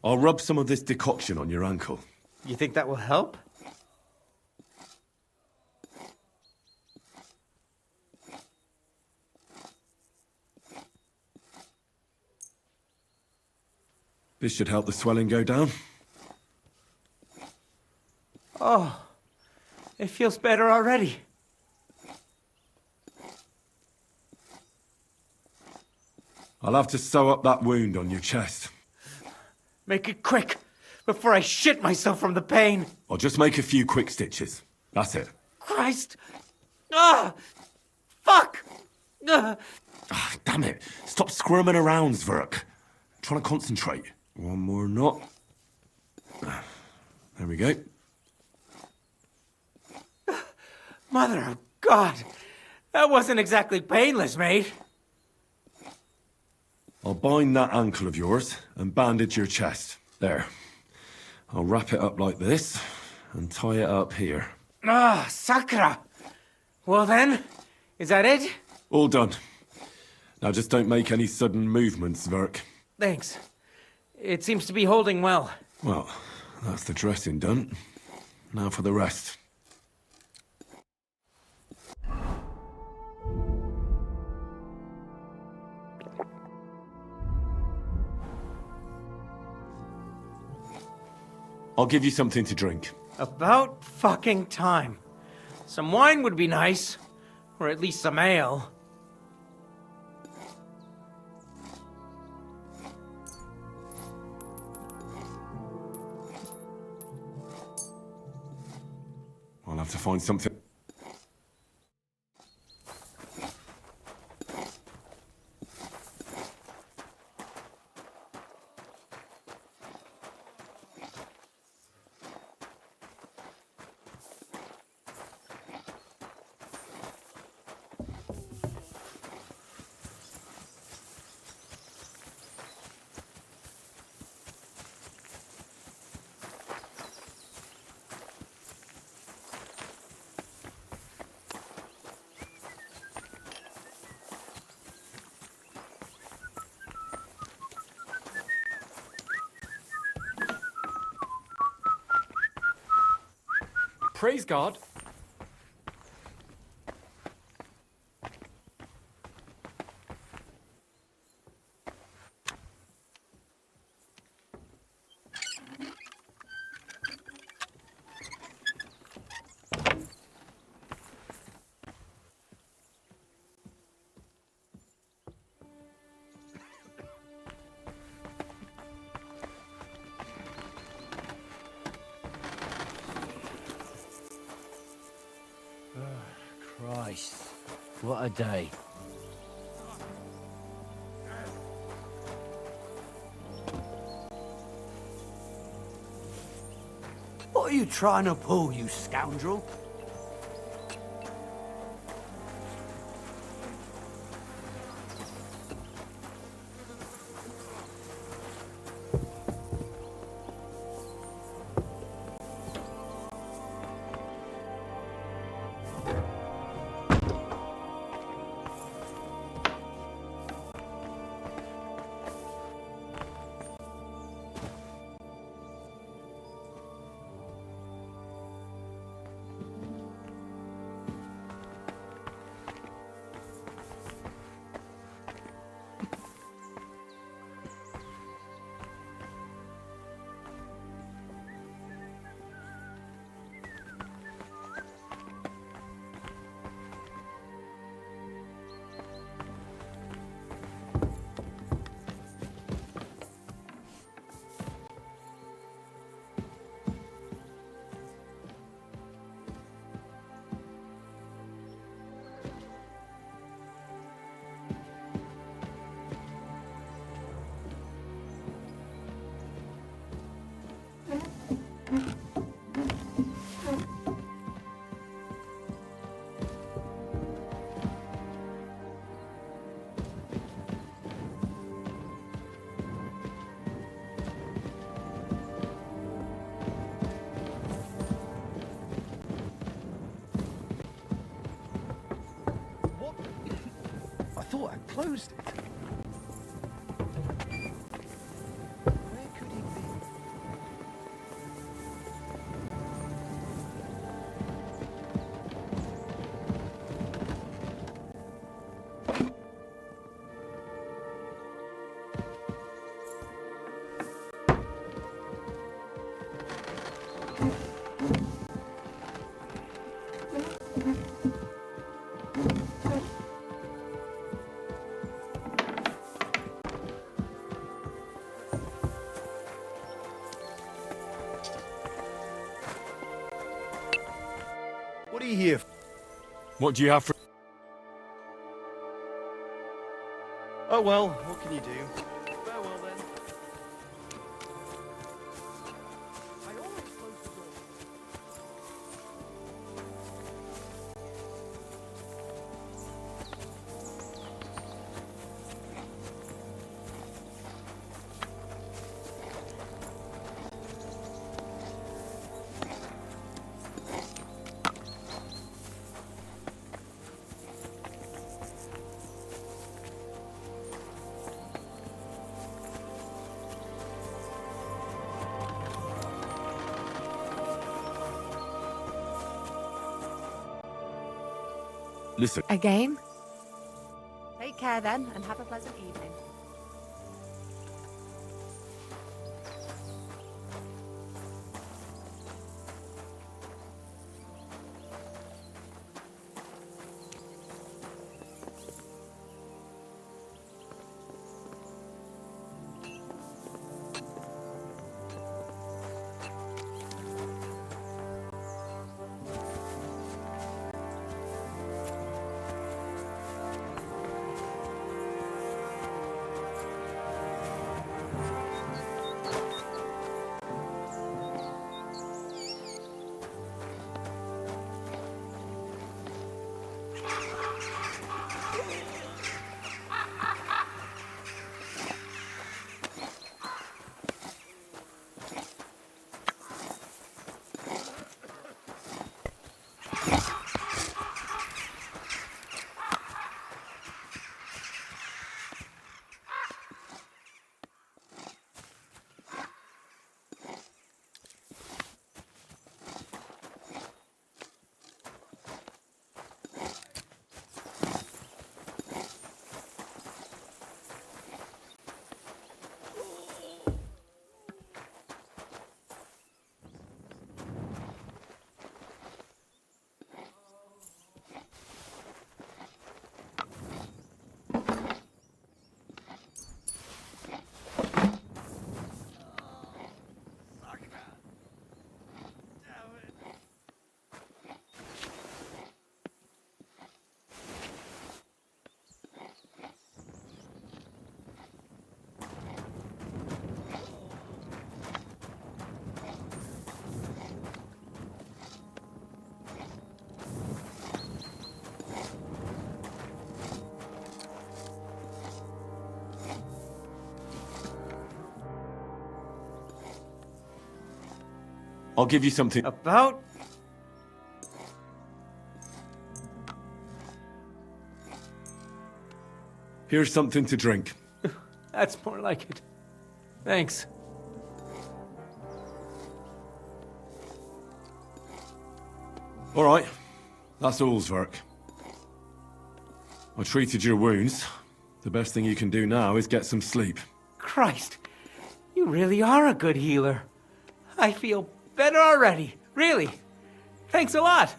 I'll rub some of this decoction on your ankle. You think that will help? This should help the swelling go down. Oh, it feels better already. I'll have to sew up that wound on your chest. Make it quick, before I shit myself from the pain. I'll just make a few quick stitches. That's it. Christ! Ah! Fuck! Ah, damn it. Stop squirming around, Zverk. I'm trying to concentrate. One more knot. There we go. Mother of God! That wasn't exactly painless, mate. I'll bind that ankle of yours and bandage your chest. There. I'll wrap it up like this and tie it up here. Ah, Sakra! Well then, is that it? All done. Now just don't make any sudden movements, Zverk. Thanks. It seems to be holding well. Well, that's the dressing done. Now for the rest. I'll give you something to drink. About fucking time. Some wine would be nice. Or at least some ale. I'll have to find something. Praise God. Christ, what a day. What are you trying to pull, you scoundrel? I thought I'd closed it. What are you here for? What do you have for... Oh well, what can you do? Farewell then. Listen. A game? Take care then, and have a pleasant evening. I'll give you something. About? Here's something to drink. That's more like it. Thanks. All right. That's all's work. I treated your wounds. The best thing you can do now is get some sleep. Christ, you really are a good healer. I feel better already. Really. Thanks a lot.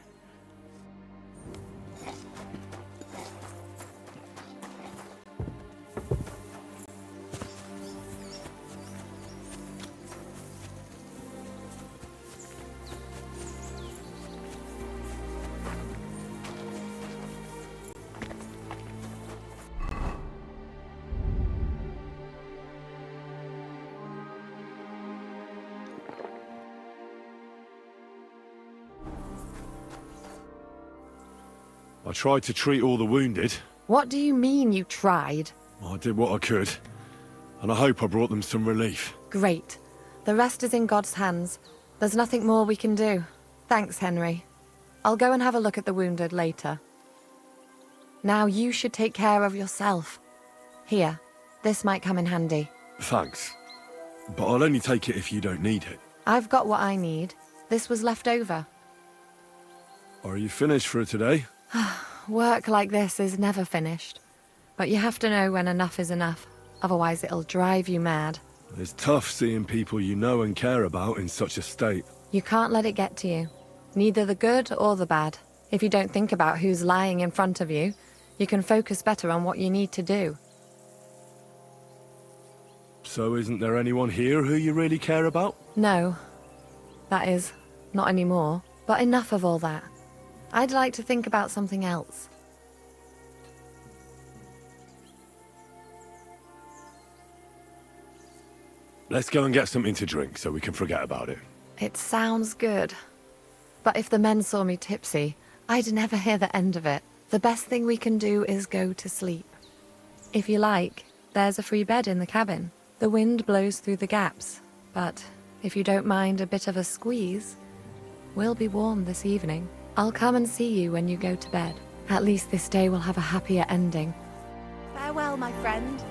I tried to treat all the wounded. What do you mean you tried? I did what I could. And I hope I brought them some relief. Great. The rest is in God's hands. There's nothing more we can do. Thanks, Henry. I'll go and have a look at the wounded later. Now you should take care of yourself. Here, this might come in handy. Thanks. But I'll only take it if you don't need it. I've got what I need. This was left over. Are you finished for today? Work like this is never finished. But you have to know when enough is enough. Otherwise it'll drive you mad. It's tough seeing people you know and care about in such a state. You can't let it get to you. Neither the good or the bad. If you don't think about who's lying in front of you, you can focus better on what you need to do. So isn't there anyone here who you really care about? No. That is, not anymore. But enough of all that. I'd like to think about something else. Let's go and get something to drink so we can forget about it. It sounds good. But if the men saw me tipsy, I'd never hear the end of it. The best thing we can do is go to sleep. If you like, there's a free bed in the cabin. The wind blows through the gaps, but if you don't mind a bit of a squeeze, we'll be warm this evening. I'll come and see you when you go to bed. At least this day will have a happier ending. Farewell, my friend.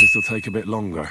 This'll take a bit longer.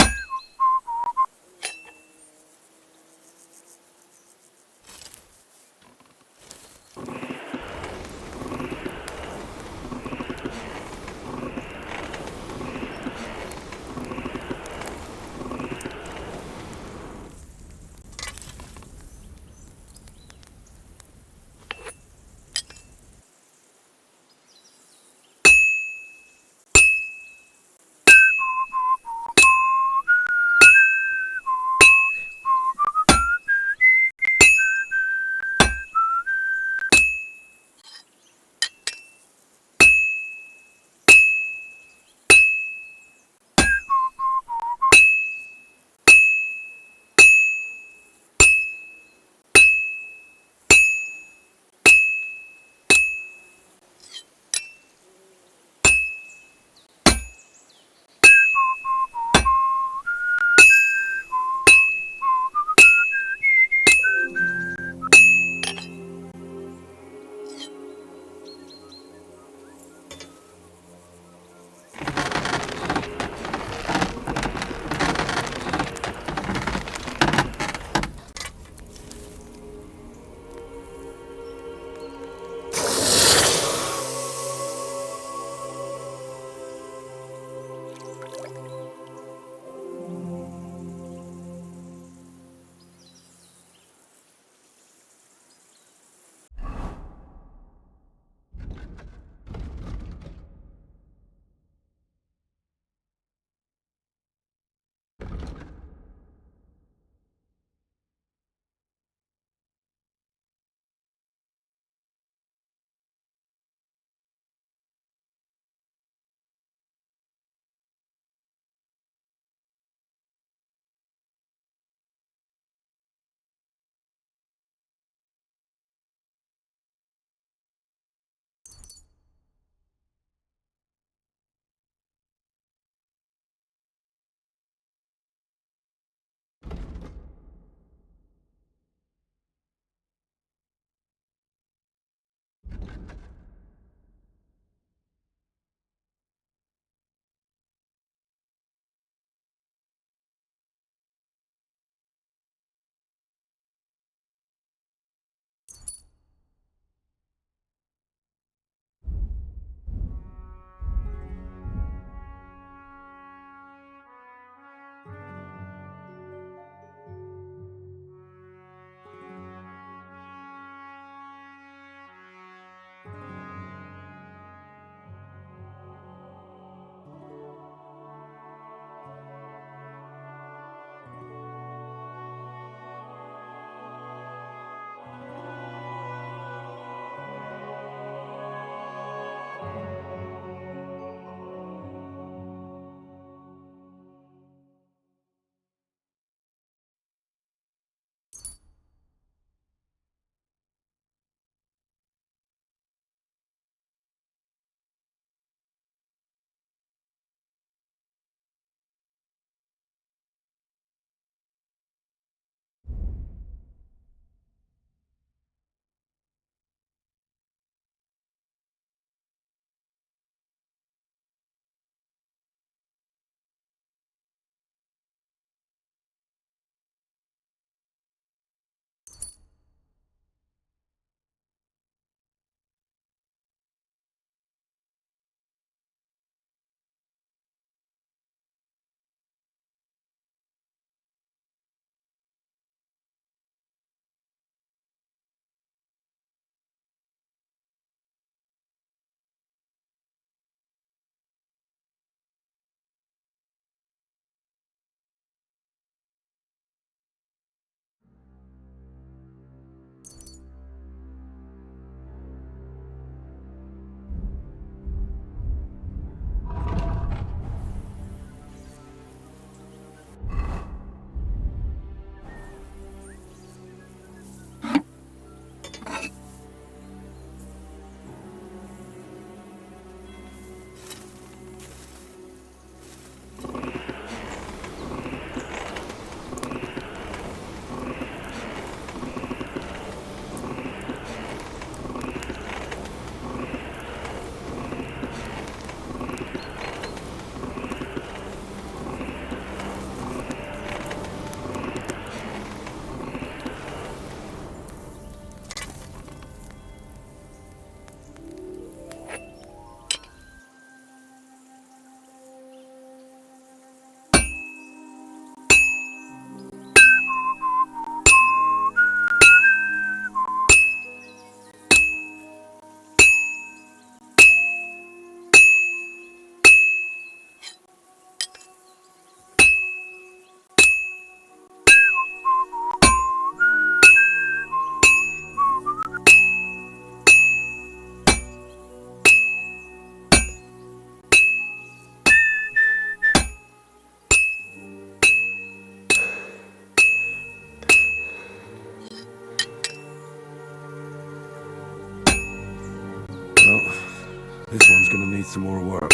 This one's gonna need some more work.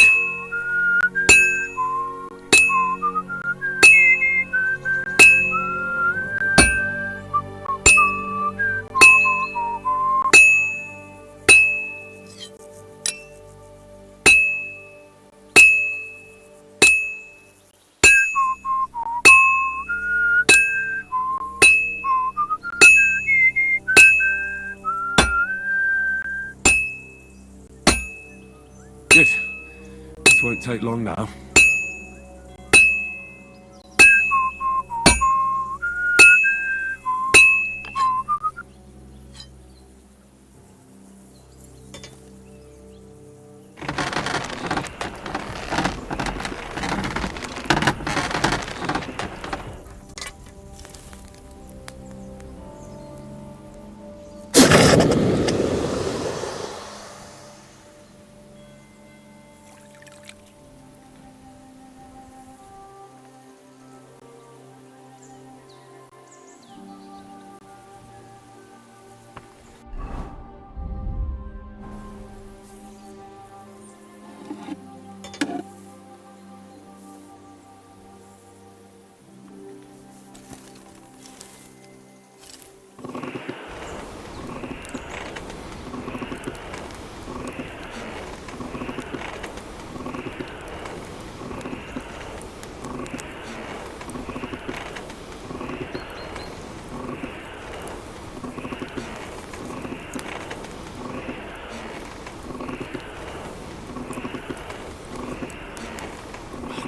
Good. This won't take long now.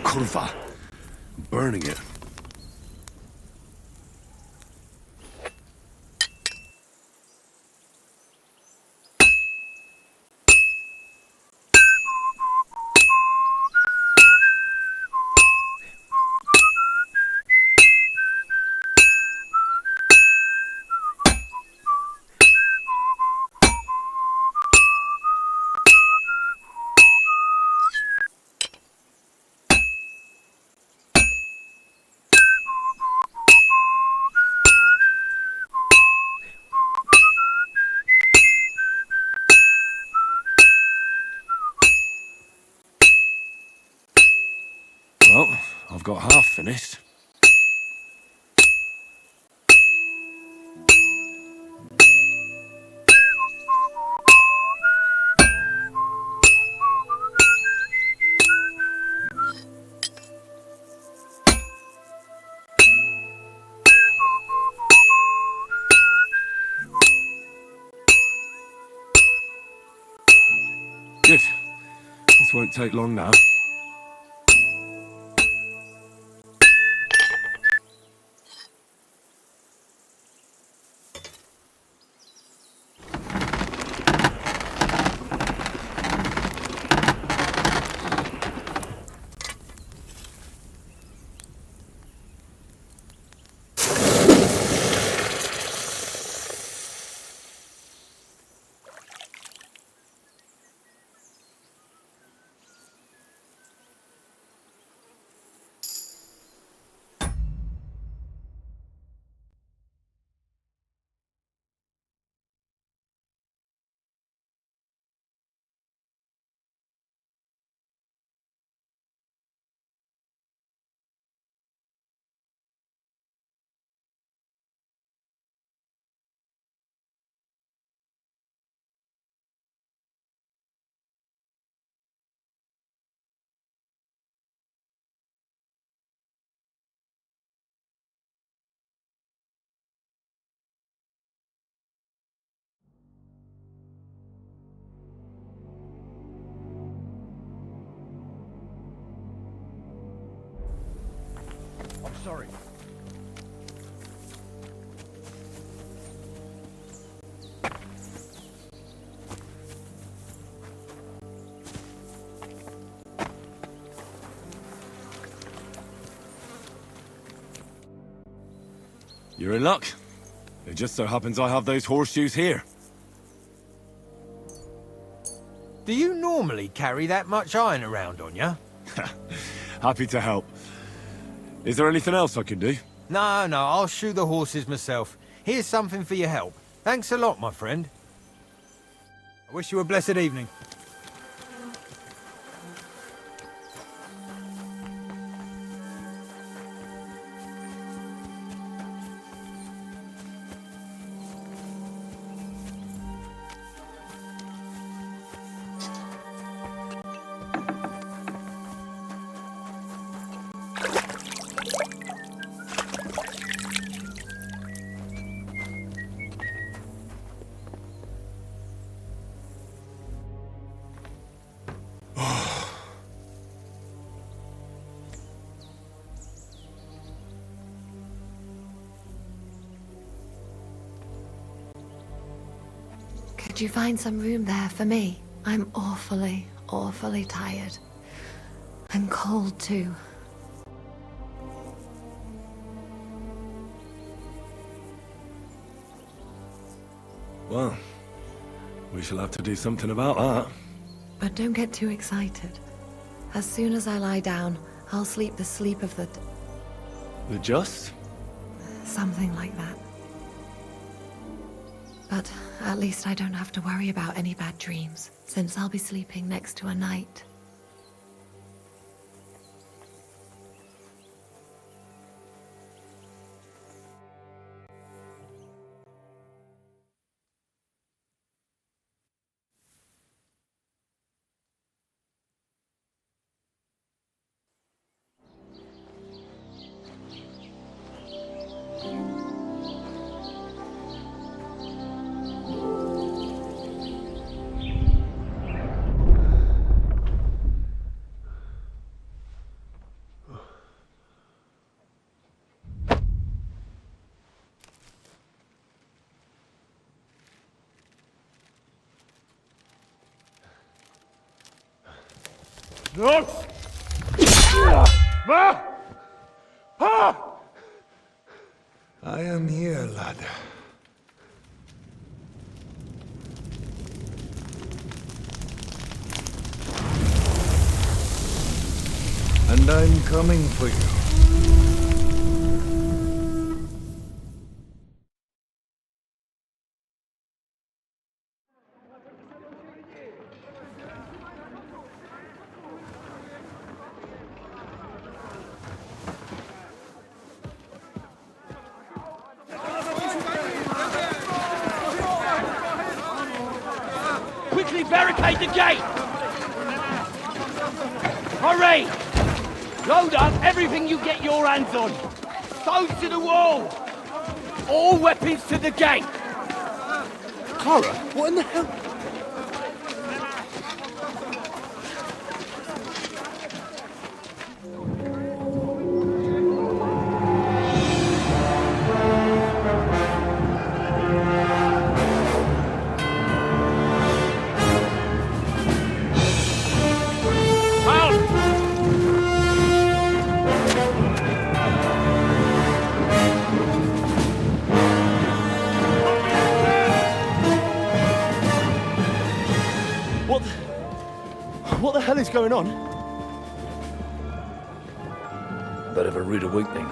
Kurva. Burning it. Well, I've got half finished. Good. This won't take long now. I'm sorry. You're in luck. It just so happens I have those horseshoes here. Do you normally carry that much iron around on you? Happy to help. Is there anything else I can do? No, I'll shoe the horses myself. Here's something for your help. Thanks a lot, my friend. I wish you a blessed evening. Could you find some room there for me? I'm awfully, awfully tired. And cold too. Well, we shall have to do something about that. But don't get too excited. As soon as I lie down, I'll sleep the sleep of the... The just? something like that. But at least I don't have to worry about any bad dreams, since I'll be sleeping next to a knight. No! I am here, lad. And I'm coming for you. Quickly barricade the gate! Hurry! Load up everything you get your hands on. Stones to the wall! All weapons to the gate! Clara, what in the hell? What the hell is going on? Bit of a rude awakening.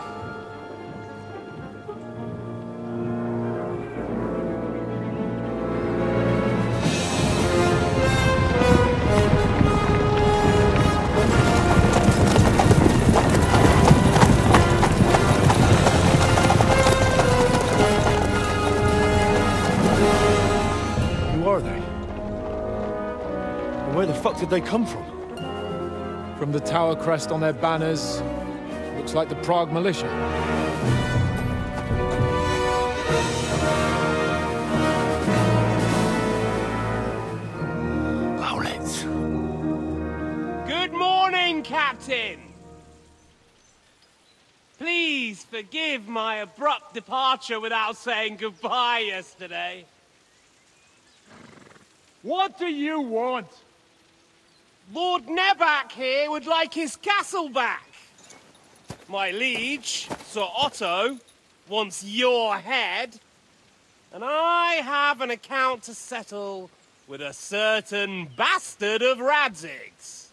Who are they? And where the fuck did they come from? From the tower crest on their banners, looks like the Prague militia. Owlets. Good morning, Captain! Please forgive my abrupt departure without saying goodbye yesterday. What do you want? Lord Nebak here would like his castle back. My liege, Sir Otto, wants your head. And I have an account to settle with a certain bastard of Radzig's.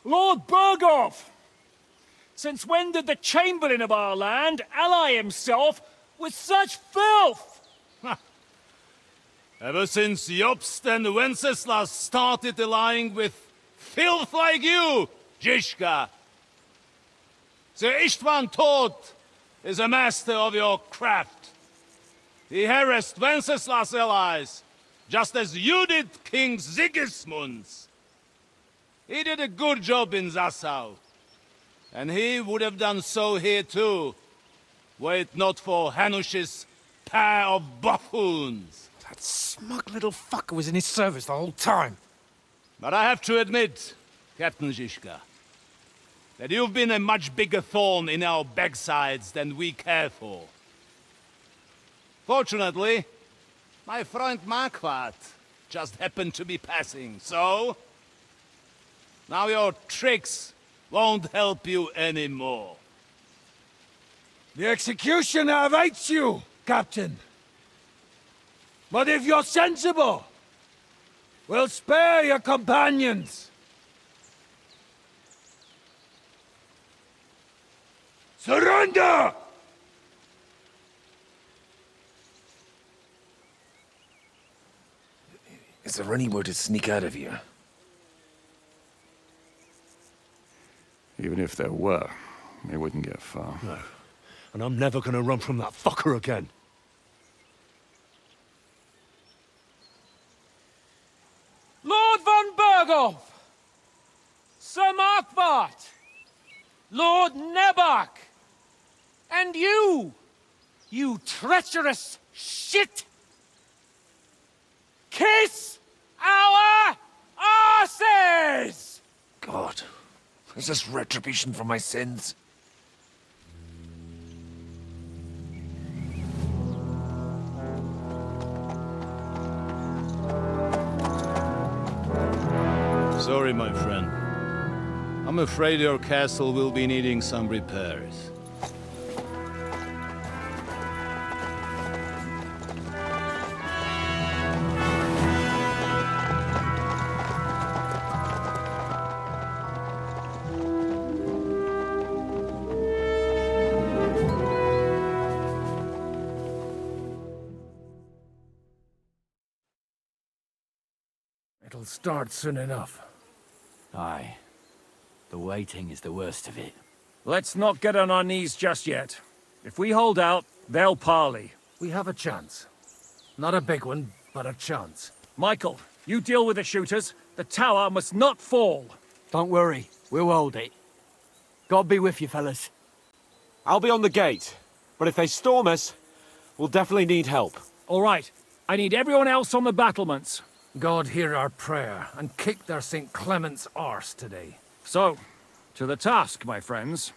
Lord Berghoff! Since when did the Chamberlain of our land ally himself with such filth? Ever since Jobst and Wenceslas started allying with filth like you, Zizka. Sir Istvan Tod is a master of your craft. He harassed Wenceslas' allies, just as you did King Sigismund's. He did a good job in Zassau, and he would have done so here too, were it not for Hanush's pair of buffoons. That smug little fucker was in his service the whole time. But I have to admit, Captain Zizka, that you've been a much bigger thorn in our backsides than we care for. Fortunately, my friend Marquardt just happened to be passing, so... now your tricks won't help you anymore. The executioner awaits you, Captain. But if you're sensible, we'll spare your companions. Surrender! Is there anywhere to sneak out of here? Even if there were, they wouldn't get far. No. And I'm never gonna run from that fucker again. Lord von Berghoff! Sir Marquardt! Lord Nebach! And you! You treacherous shit! Kiss our asses! God, is this retribution for my sins? Sorry, my friend. I'm afraid your castle will be needing some repairs. It'll start soon enough. Aye. The waiting is the worst of it. Let's not get on our knees just yet. If we hold out, they'll parley. We have a chance. Not a big one, but a chance. Michael, you deal with the shooters. The tower must not fall. Don't worry. We'll hold it. God be with you, fellas. I'll be on the gate. But if they storm us, we'll definitely need help. All right. I need everyone else on the battlements. God hear our prayer, and kick their St. Clement's arse today. So, to the task, my friends.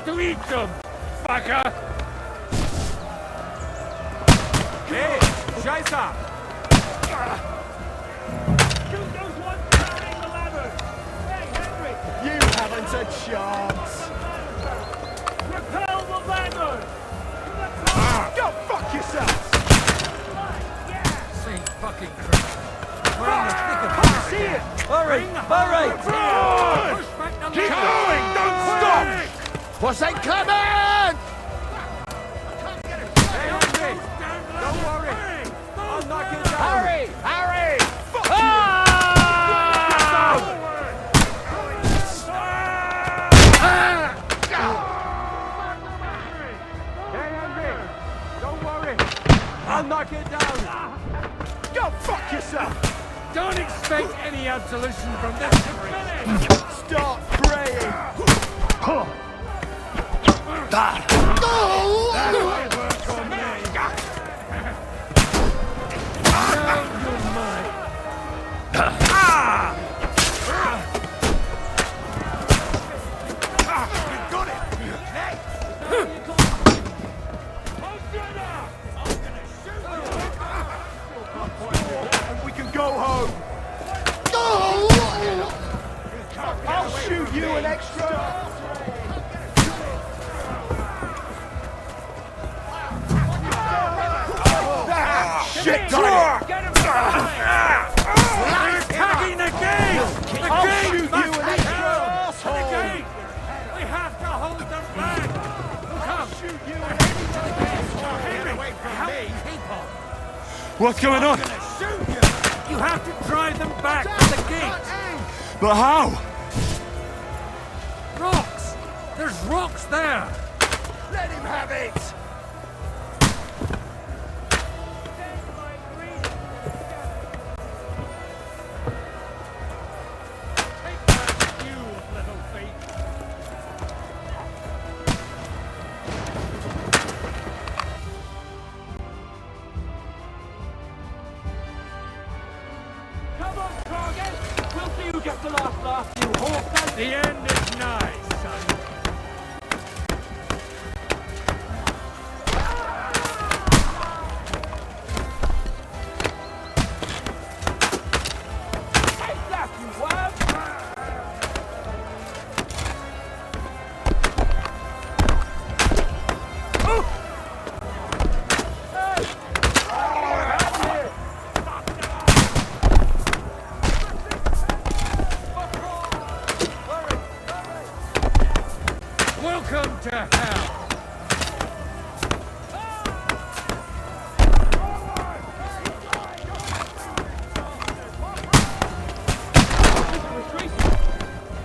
got to eat them, fucker! Hey, Scheiße! Shoot those ones carrying the ladders! Hey, Henry! You haven't a chance! Repel the ladders! Go fuck yourself! Same fucking crap. We're in the thick of it. See it! Hurry! Hurry! Keep going! Don't stop! What's that coming? Hey, Henry! Don't worry! I'll knock it down! Hurry! Hurry! Hey, Henry! Don't worry! I'll knock it down! Go fuck yourself! Don't expect any absolution from this priest. Start praying! And we can go home! I'll shoot you an extra! Shit, got it! They're attacking the gate! The I'll gate shoot must you an be extra held! asshole! The gate! We have to hold them back! Come! Shoot you an Henry, help people! What's going on? You have to drive them back to the gate! But how? Rocks! There's rocks there! Let him have it! Take that, you little thief! Come on, Target! We'll see who gets the last laugh, you horse! The end is nigh, son! Take that, you worm! Welcome to hell!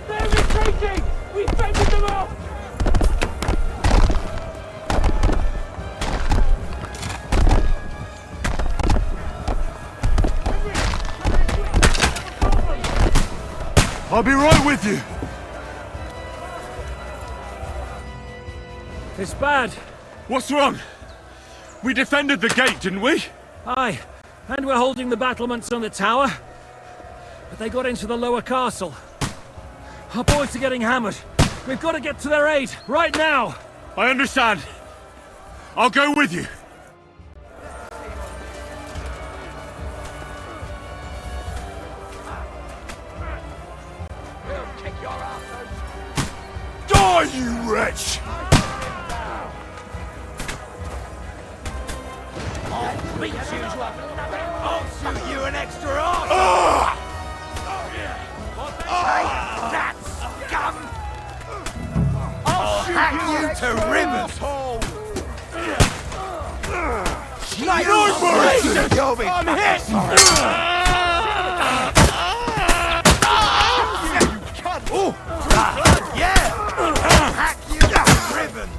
They're retreating! We fended them off! I'll be right with you. It's bad. What's wrong? We defended the gate, didn't we? Aye, and we're holding the battlements on the tower. But they got into the lower castle. Our boys are getting hammered. We've got to get to their aid, right now! I understand. I'll go with you. Die, you wretch! I'll beat you to I'll shoot you an extra arse! That scum! I'll hack you to ribbons! I'm hit! Yeah! Hack you to ribbons!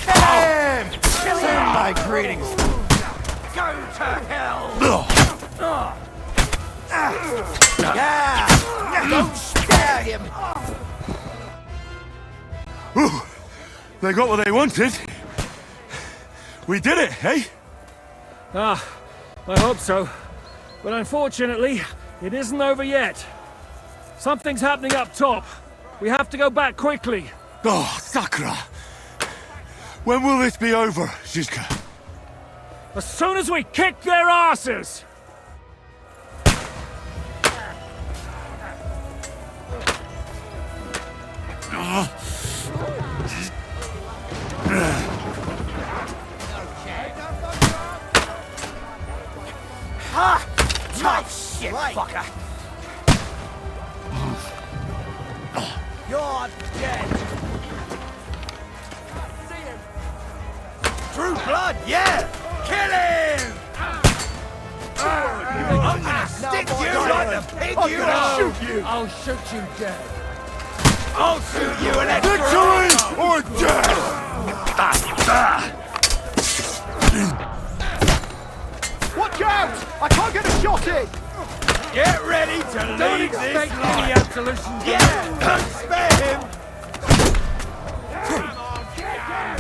Damn! Send my greetings! Go to hell! Yeah! Don't spare him! Whew. They got what they wanted. We did it, eh? Ah, I hope so. But unfortunately, it isn't over yet. Something's happening up top. We have to go back quickly. Oh, Sakra! When will this be over, Zizka? As soon as we kick their asses! Ha! Nice shit, fucker! You're dead! True blood, yeah! Kill him! I'm gonna stick you like the pig you are! Shoot you! I'll shoot you dead. I'll shoot you an extra! Victory or death! Watch out! I can't get a shot in! Get ready to Don't leave expect this any life! absolutions. Yeah! Don't spare him!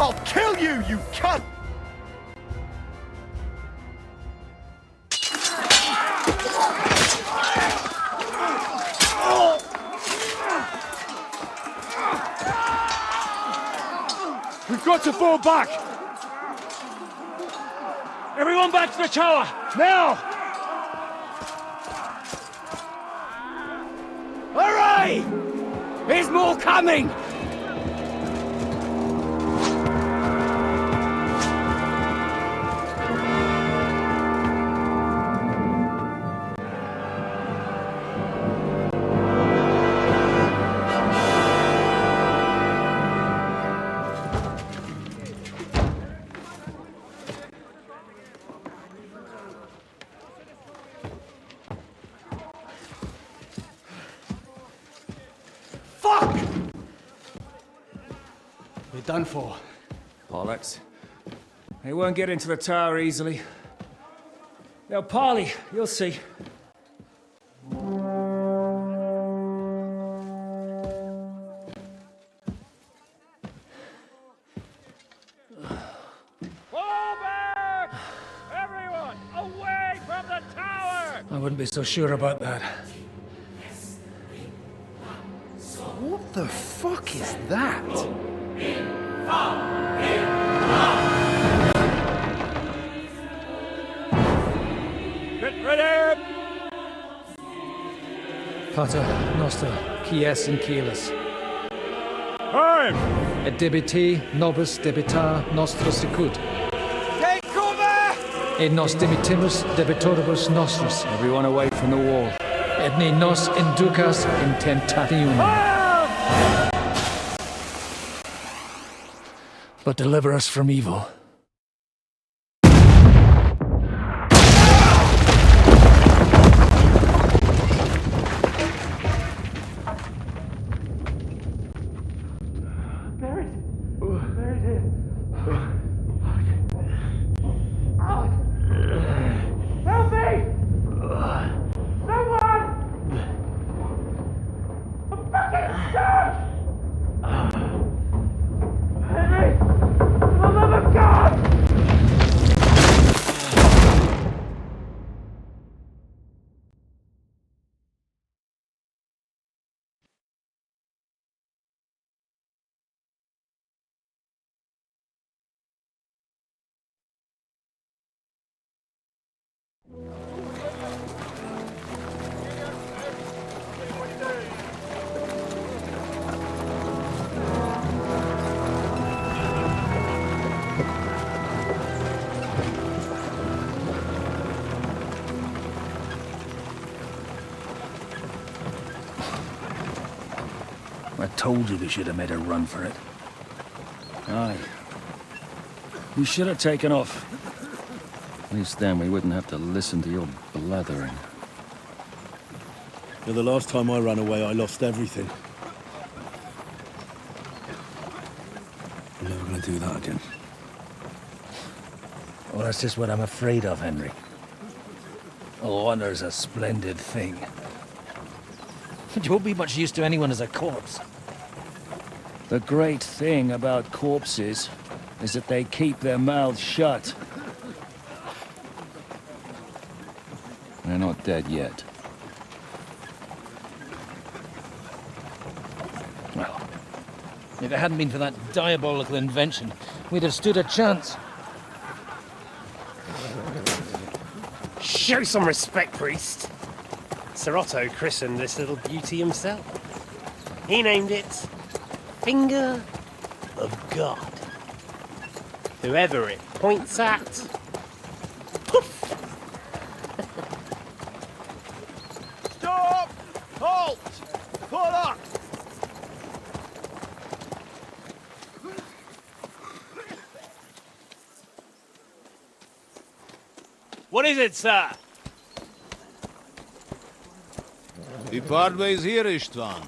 I'll kill you, you cunt! We've got to fall back! Everyone back to the tower! Now! Hooray! There's more coming! Fuck! We're done for. Bollocks. They won't get into the tower easily. They'll parley, you'll see. I wouldn't be so sure about that. What the fuck is that? Get ready! Pater Noster, Quies in Keelis. Time! Et debiti nobis debita nostra sicut. Take cover! Et nos dimitimus debitoribus nostris. Everyone away from the wall. Et ne nos inducas in tentationem. But deliver us from evil. Help me! Someone! I'm fucking stuck! Henry! For the love of God! I told you we should have made a run for it. Aye. We should have taken off. At least then we wouldn't have to listen to your blathering. Yeah, the last time I ran away, I lost everything. I'm never gonna do that again. Well, that's just what I'm afraid of, Henry. Honor's a splendid thing. But you won't be much use to anyone as a corpse. The great thing about corpses is that they keep their mouths shut. They're not dead yet. Well, If it hadn't been for that diabolical invention, we'd have stood a chance. Show some respect, priest. Sir Otto christened this little beauty himself. He named it Finger of God. Whoever it points at, poof! Stop! Halt! Pull up! What is it, sir? We part ways here, Istvan.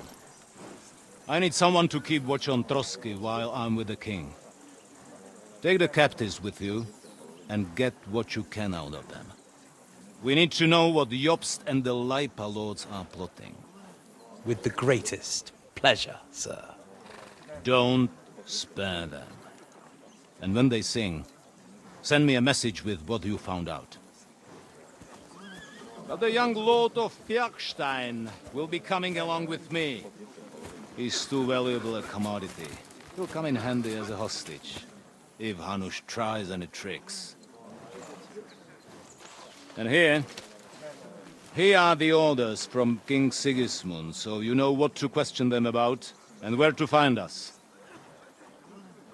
I need someone to keep watch on Trotsky while I'm with the king. Take the captives with you, and get what you can out of them. We need to know what Jobst and the Leipa lords are plotting. With the greatest pleasure, sir. Don't spare them. And when they sing, send me a message with what you found out. But the young lord of Bjergstein will be coming along with me. He's too valuable a commodity. He'll come in handy as a hostage, if Hanush tries any tricks. And here are the orders from King Sigismund, so you know what to question them about, and where to find us.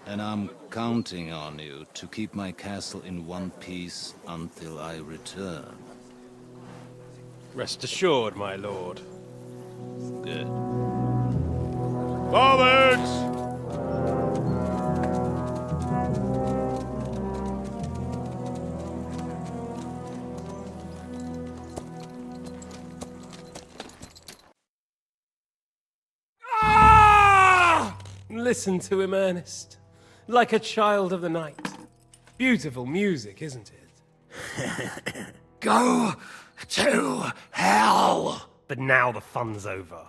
And I'm counting on you to keep my castle in one piece until I return. Rest assured, my lord. Good. Forwards! Listen to him, Ernest. Like a child of the night. Beautiful music, isn't it? Go to hell! But now the fun's over.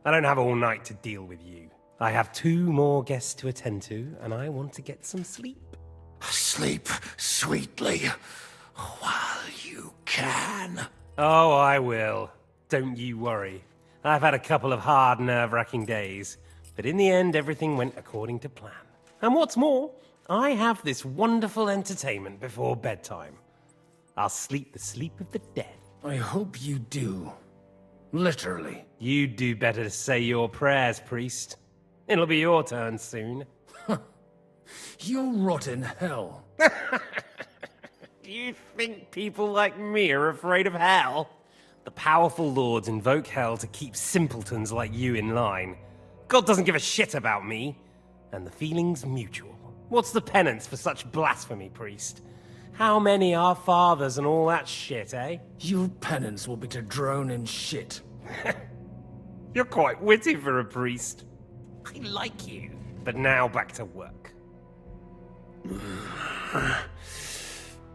I don't have all night to deal with you. I have 2 more guests to attend to, and I want to get some sleep. Sleep sweetly while you can. Oh, I will. Don't you worry. I've had a couple of hard, nerve-wracking days, but in the end, everything went according to plan. And what's more, I have this wonderful entertainment before bedtime. I'll sleep the sleep of the dead. I hope you do. Literally. You'd do better to say your prayers, priest. It'll be your turn soon. You'll rot in hell. Do you think people like me are afraid of hell? The powerful lords invoke hell to keep simpletons like you in line. God doesn't give a shit about me, and the feeling's mutual. What's the penance for such blasphemy, priest? How many are fathers and all that shit, eh? Your penance will be to drown in shit. You're quite witty for a priest. I like you. But now back to work.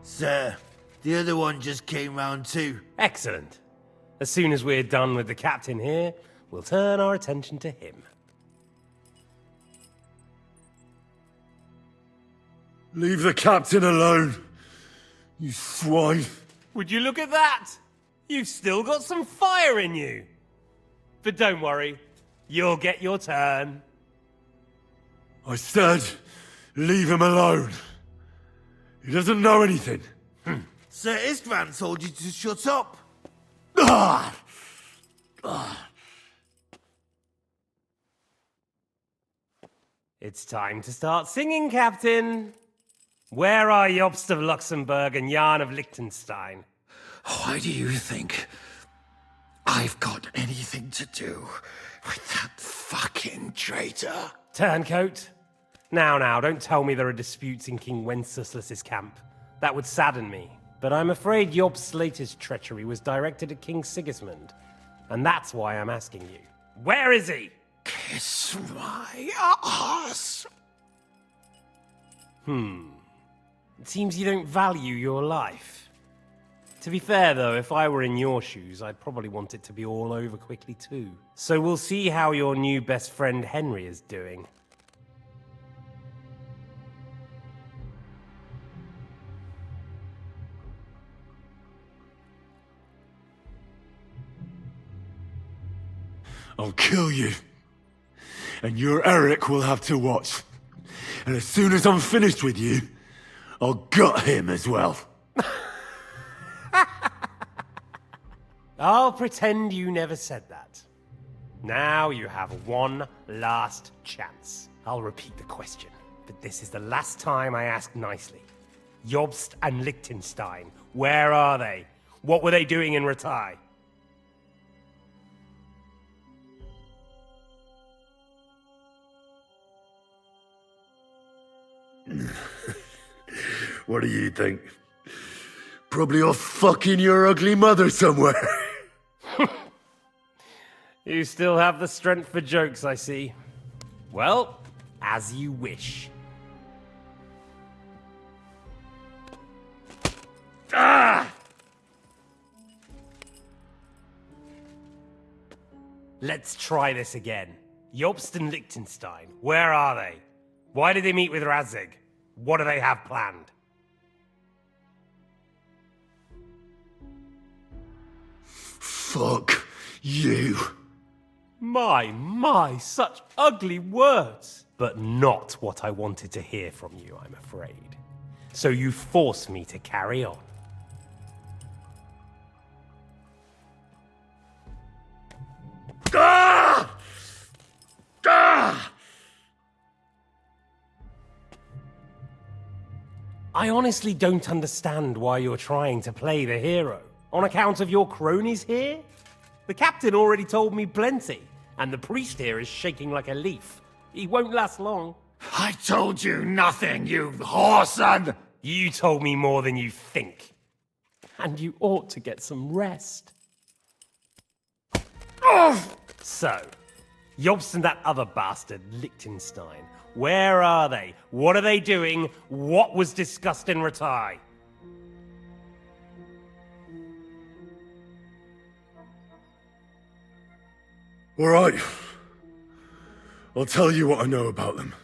Sir, the other one just came round too. Excellent. As soon as we're done with the captain here, we'll turn our attention to him. Leave the captain alone, you swine. Would you look at that? You've still got some fire in you. But don't worry, you'll get your turn. I said, leave him alone. He doesn't know anything. Sir Istvan told you to shut up. It's time to start singing, Captain. Where are Jobst of Luxembourg and Jan of Liechtenstein? Why do you think I've got anything to do with that fucking traitor? Turncoat. Now, don't tell me there are disputes in King Wenceslas's camp. That would sadden me. But I'm afraid Jobst's latest treachery was directed at King Sigismund. And that's why I'm asking you. Where is he? Kiss my ass. It seems you don't value your life. To be fair, though, if I were in your shoes, I'd probably want it to be all over quickly, too. So we'll see how your new best friend Henry is doing. I'll kill you. and your Eric will have to watch. And as soon as I'm finished with you, I'll gut him as well. I'll pretend you never said that. Now you have one last chance. I'll repeat the question, but this is the last time I ask nicely. Jobst and Liechtenstein, where are they? What were they doing in Ratai? What do you think? Probably off fucking your ugly mother somewhere. You still have the strength for jokes, I see. Well, as you wish. Ah! Let's try this again. Jobst and Liechtenstein, where are they? Why did they meet with Radzig? What do they have planned? Fuck you. My, such ugly words. But not what I wanted to hear from you, I'm afraid. So you force me to carry on. Ah! Ah! I honestly don't understand why you're trying to play the hero. On account of your cronies here? The captain already told me plenty, and the priest here is shaking like a leaf. He won't last long. I told you nothing, you whoreson! You told me more than you think. And you ought to get some rest. So, Jobst and that other bastard, Liechtenstein, where are they? What are they doing? What was discussed in Ratai? All right. I'll tell you what I know about them.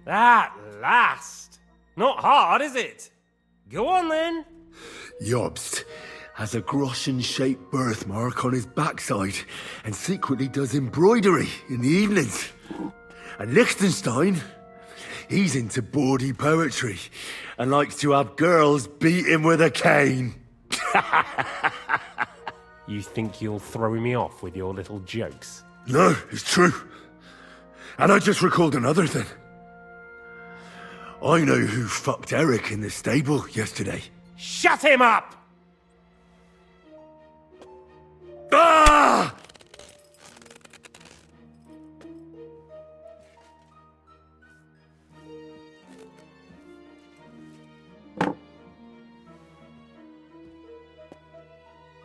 At last! Not hard, is it? Go on then. Jobst has a Groschen-shaped birthmark on his backside and secretly does embroidery in the evenings. And Liechtenstein, he's into bawdy poetry and likes to have girls beat him with a cane. You think you'll throw me off with your little jokes? No, it's true. And I just recalled another thing. I know who fucked Eric in the stable yesterday. Shut him up! Ah!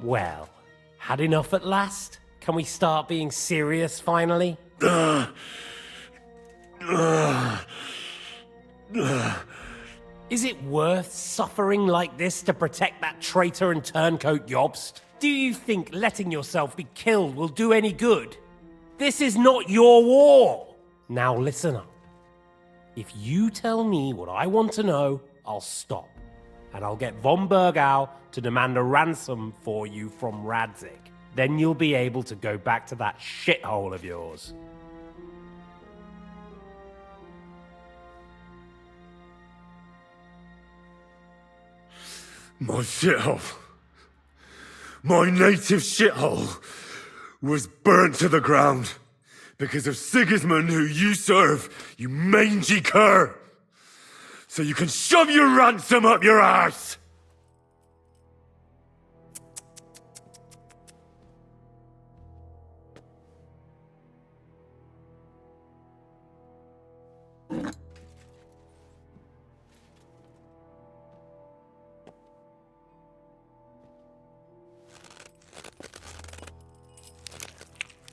Well, had enough at last? Can we start being serious finally? Is it worth suffering like this to protect that traitor and turncoat Jobst? Do you think letting yourself be killed will do any good? This is not your war! Now listen up. If you tell me what I want to know, I'll stop. And I'll get von Bergau to demand a ransom for you from Radzig. Then you'll be able to go back to that shithole of yours. My shithole. My native shithole was burnt to the ground because of Sigismund, who you serve, you mangy cur. So you can shove your ransom up your arse.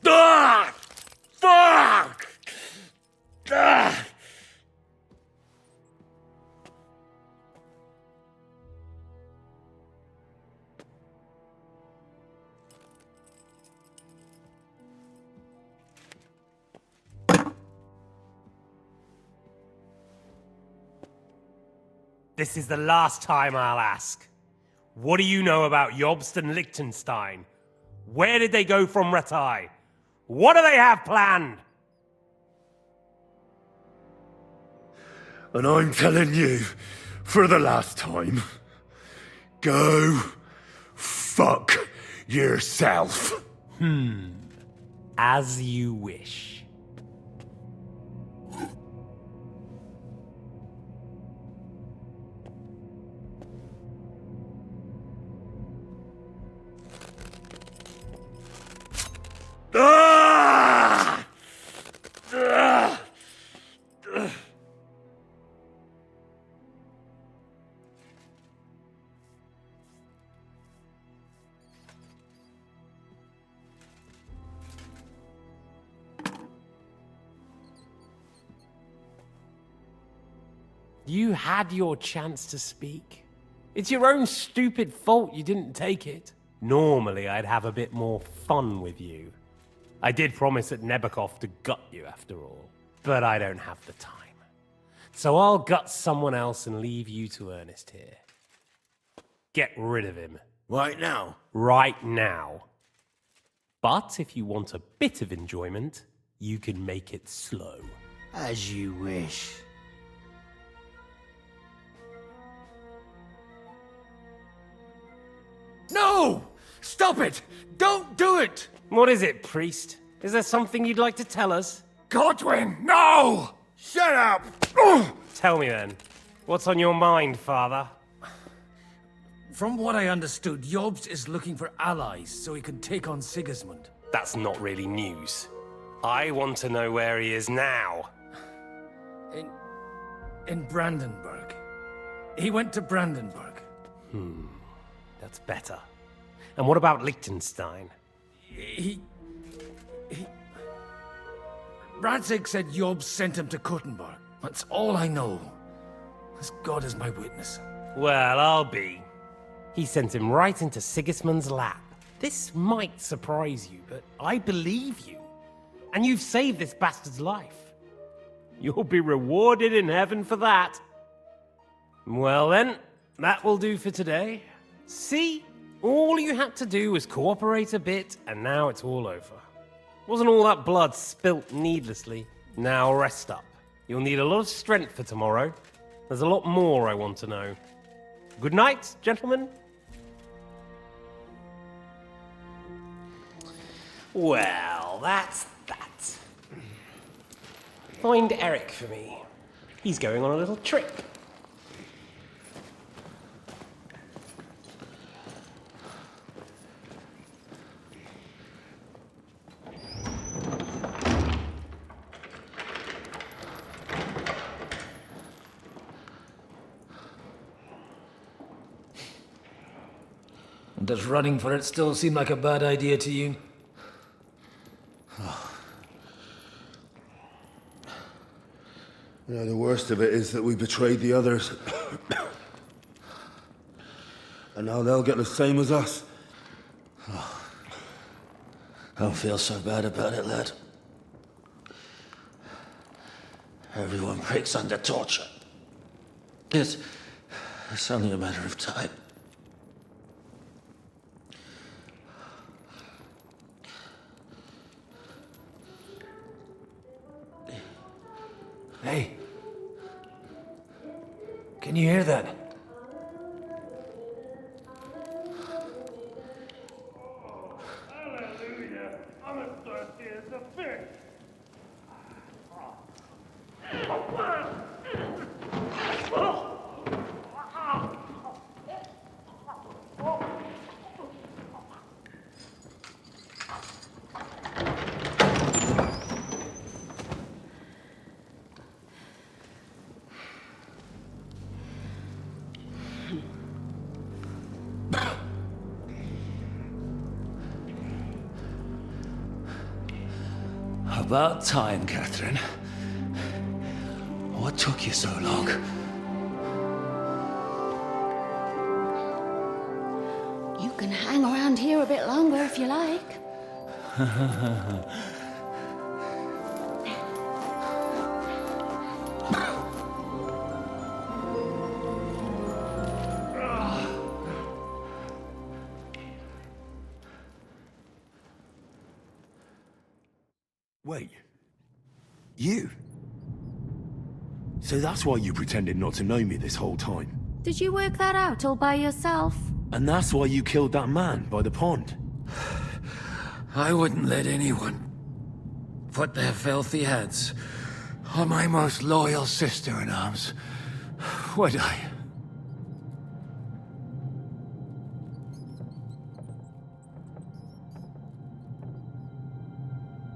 Ah! Fuck! Ah! This is the last time I'll ask. What do you know about Jobst and Liechtenstein? Where did they go from Ratai? What do they have planned? And I'm telling you, for the last time, go fuck yourself. As you wish. Ah! Ah! You had your chance to speak. It's your own stupid fault you didn't take it. Normally, I'd have a bit more fun with you. I did promise at Nebakov to gut you after all, but I don't have the time. So I'll gut someone else and leave you to Ernest here. Get rid of him. Right now? Right now. But if you want a bit of enjoyment, you can make it slow. As you wish. No! Stop it! Don't do it! What is it, priest? Is there something you'd like to tell us? Godwin, no! Shut up! Tell me then. What's on your mind, father? From what I understood, Jobst is looking for allies so he can take on Sigismund. That's not really news. I want to know where he is now. In Brandenburg. He went to Brandenburg. That's better. And what about Liechtenstein? Radzig said Jobst sent him to Kuttenberg. That's all I know. As God is my witness. Well, I'll be. He sent him right into Sigismund's lap. This might surprise you, but I believe you. And you've saved this bastard's life. You'll be rewarded in heaven for that. Well then, that will do for today. See? All you had to do was cooperate a bit, and now it's all over. Wasn't all that blood spilt needlessly. Now rest up. You'll need a lot of strength for tomorrow. There's a lot more I want to know. Good night, gentlemen. Well, that's that. Find Eric for me. He's going on a little trip. Does running for it still seem like a bad idea to you? You know, the worst of it is that we betrayed the others. And now they'll get the same as us. Don't feel so bad about it, lad. Everyone breaks under torture. It's only a matter of time. Hey. Can you hear that? Hallelujah! I'm as thirsty as a fish. About time, Catherine. What took you so long? You can hang around here a bit longer if you like. Wait. You? So that's why you pretended not to know me this whole time. Did you work that out all by yourself? And that's why you killed that man by the pond. I wouldn't let anyone put their filthy hands on my most loyal sister-in-arms, would I?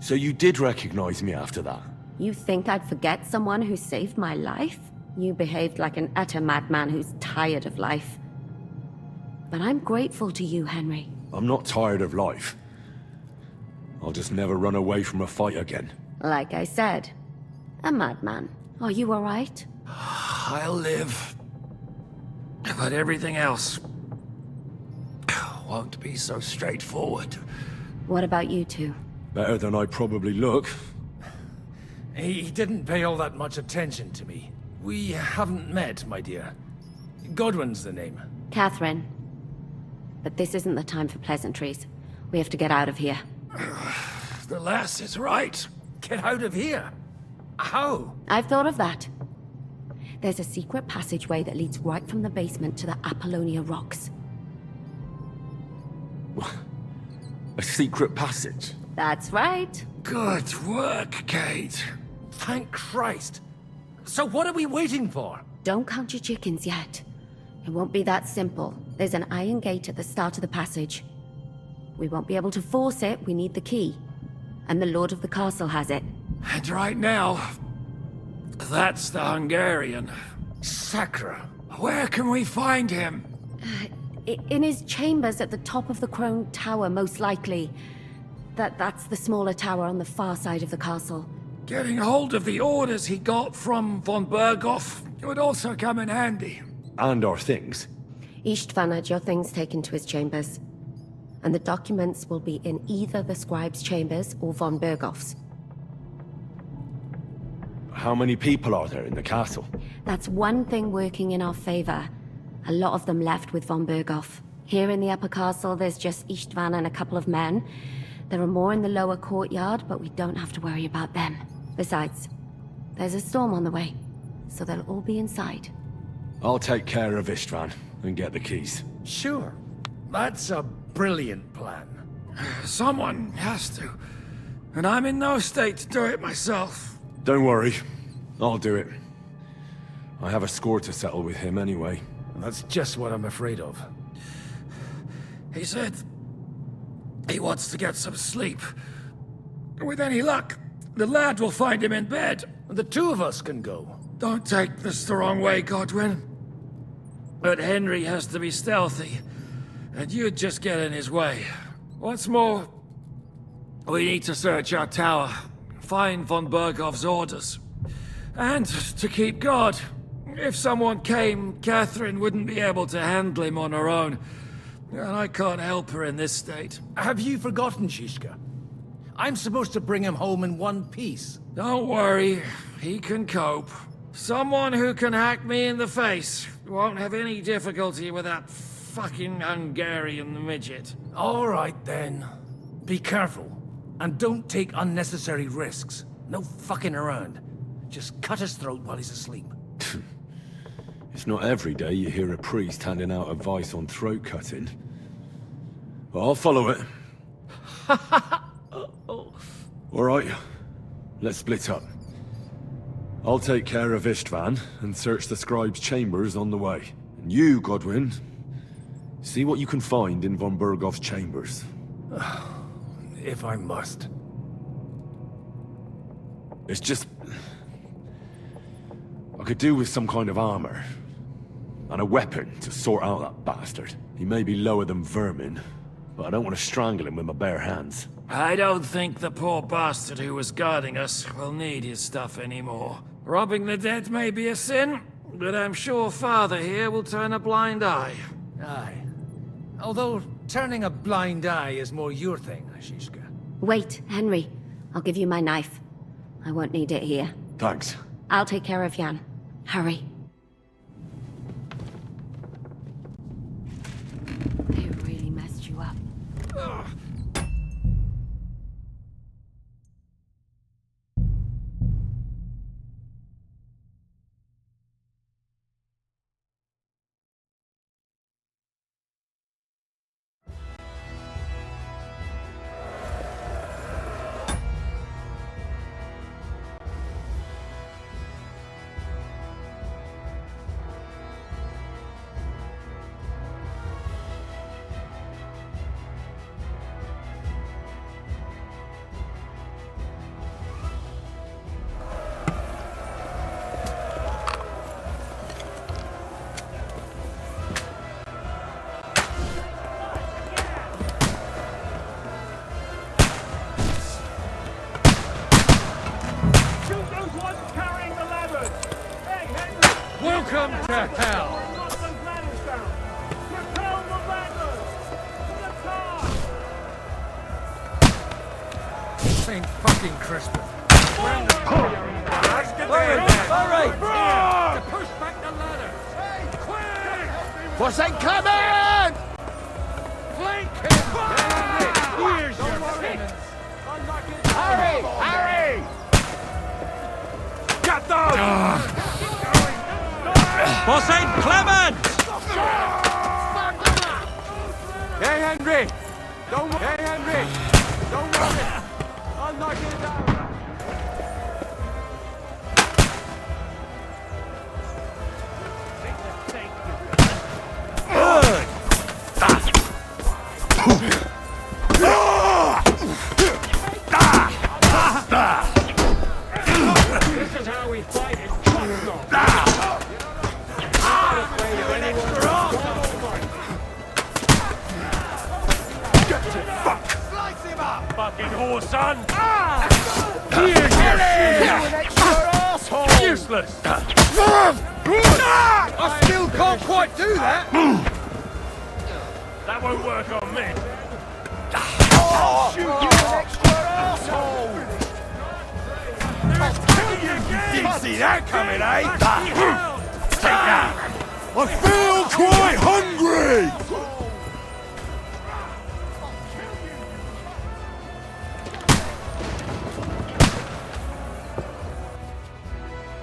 So you did recognize me after that? You think I'd forget someone who saved my life? You behaved like an utter madman who's tired of life. But I'm grateful to you, Henry. I'm not tired of life. I'll just never run away from a fight again. Like I said, a madman. Are you all right? I'll live. But everything else won't be so straightforward. What about you two? Better than I probably look. He didn't pay all that much attention to me. We haven't met, my dear. Godwin's the name. Catherine. But this isn't the time for pleasantries. We have to get out of here. The lass is right. Get out of here? How? I've thought of that. There's a secret passageway that leads right from the basement to the Apollonia Rocks. A secret passage? That's right. Good work, Kate. Thank Christ. So what are we waiting for? Don't count your chickens yet. It won't be that simple. There's an iron gate at the start of the passage. We won't be able to force it, we need the key. And the Lord of the Castle has it. And right now, that's the Hungarian. Sacra. Where can we find him? In his chambers at the top of the Crone Tower, most likely. That's the smaller tower on the far side of the castle. Getting hold of the orders he got from von Berghoff would also come in handy. And our things. Istvan had your things taken to his chambers. And the documents will be in either the scribe's chambers or von Berghoff's. How many people are there in the castle? That's one thing working in our favor. A lot of them left with von Berghoff. Here in the upper castle, there's just Istvan and a couple of men. There are more in the lower courtyard, but we don't have to worry about them. Besides, there's a storm on the way, so they'll all be inside. I'll take care of Istvan and get the keys. Sure. That's a brilliant plan. Someone has to. And I'm in no state to do it myself. Don't worry. I'll do it. I have a score to settle with him anyway. That's just what I'm afraid of. He said he wants to get some sleep. With any luck, the lad will find him in bed. The two of us can go. Don't take this the wrong way, Godwin. But Henry has to be stealthy, and you'd just get in his way. What's more, we need to search our tower, find von Berghoff's orders, and to keep guard. If someone came, Catherine wouldn't be able to handle him on her own, and I can't help her in this state. Have you forgotten, Shishka? I'm supposed to bring him home in one piece. Don't worry, he can cope. Someone who can hack me in the face won't have any difficulty with that fucking Hungarian midget. All right, then. Be careful. And don't take unnecessary risks. No fucking around. Just cut his throat while he's asleep. It's not every day you hear a priest handing out advice on throat cutting. But I'll follow it. All right, let's split up. I'll take care of Istvan and search the scribe's chambers on the way. And you, Godwin, see what you can find in von Berghoff's chambers. If I must. It's just... I could do with some kind of armor. And a weapon to sort out that bastard. He may be lower than vermin, but I don't want to strangle him with my bare hands. I don't think the poor bastard who was guarding us will need his stuff anymore. Robbing the dead may be a sin, but I'm sure Father here will turn a blind eye. Aye. Although, turning a blind eye is more your thing, Shishka. Wait, Henry. I'll give you my knife. I won't need it here. Thanks. I'll take care of Jan. Hurry. They really messed you up. Welcome to hell! St. fucking Crispin. Alright! To push back the ladder! What's that coming? Flank him! Here's your sentence! Hurry! Hurry! Get them! For St. Clement! Hey, Henry! Don't worry! Hey, Henry! Don't worry! I'll knock it down! This is how we fight in fucking whore, son! Here's your asshole! Useless! I still can't quite do that! That won't work on me. I'll shoot you an extra asshole! Didn't see that coming, eh? Take that! I feel quite hungry!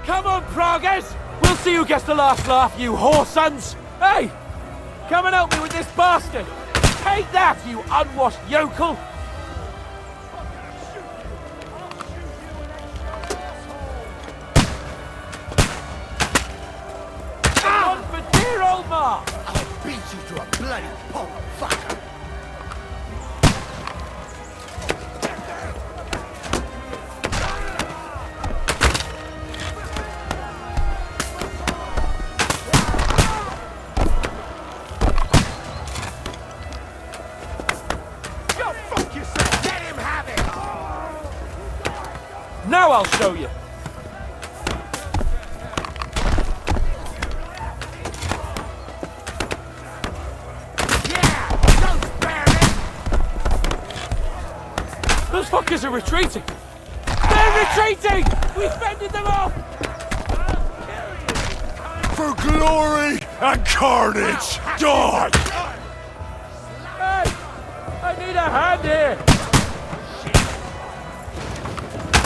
Come on, Pragas! We'll see who gets the last laugh, you whore sons! Hey! Come and help me with this bastard! Take that, you unwashed yokel! One for dear old Mark! I'll beat you to a bloody pulp, fucker! Now I'll show you! Those fuckers are retreating! They're retreating! We fended them off! For glory and carnage, die! Hey! I need a hand here!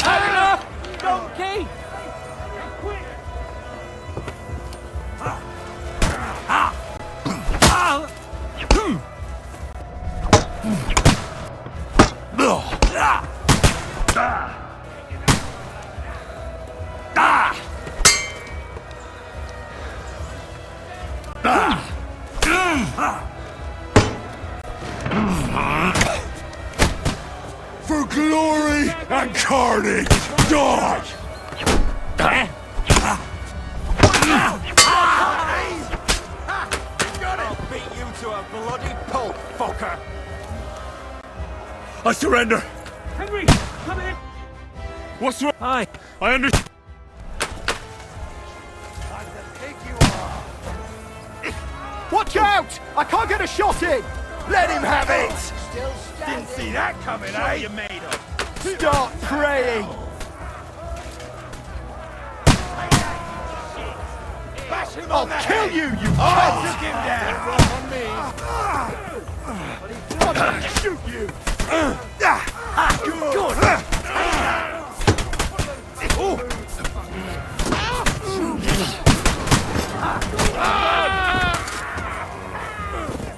Had enough, donkey! For glory and carnage, die! I'll beat you to a bloody pulp, fucker! I surrender! Henry, come in! What's wrong? Hi. I understand. Watch out! I can't get a shot in! Let him have it! Didn't see that coming, eh? You made of. Start praying! I'll kill you, you took him down! I'm gonna shoot you! Good!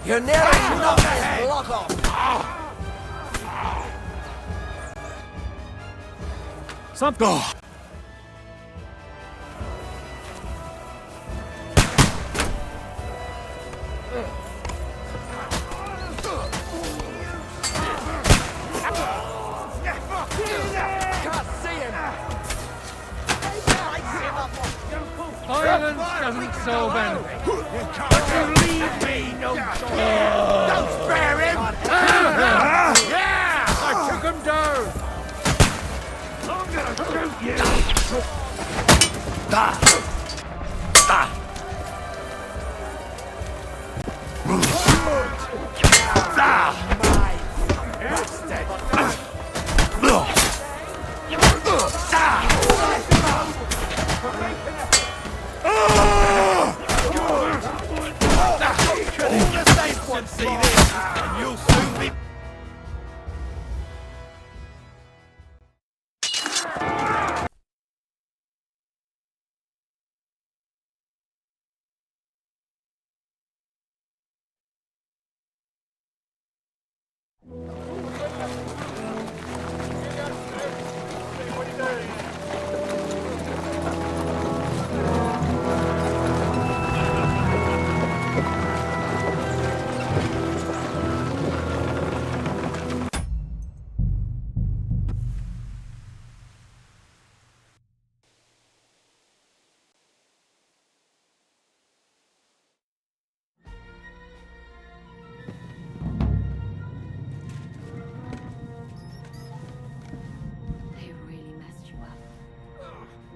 You're nearly knocked his block off! Something. Oh. Violence doesn't solve anything. You leave me no choice! Don't spare him! Yeah! I took him down! I'm gonna shoot you!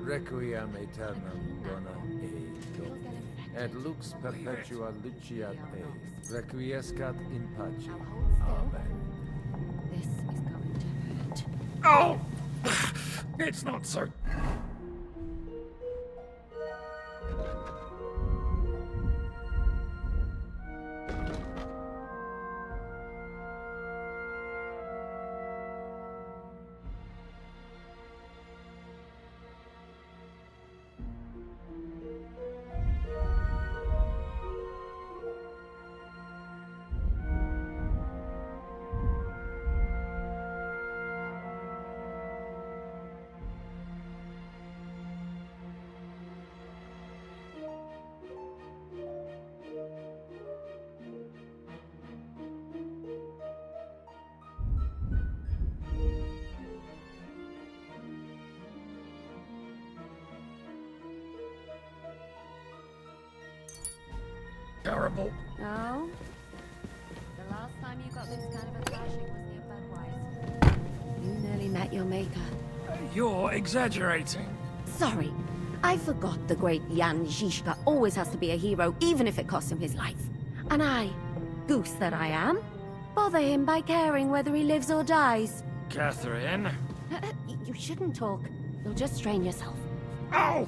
Requiem aeternam dona ei Domini, et lux perpetua luceat ei, requiescat in pace. Amen. This is going to hurt. Oh! It's not so... Terrible. No? The last time you got this kind of a thrashing was near Budweiser. You nearly met your maker. You're exaggerating. Sorry. I forgot the great Jan Žižka always has to be a hero, even if it costs him his life. And I, goose that I am, bother him by caring whether he lives or dies. Catherine. You shouldn't talk. You'll just strain yourself. Ow!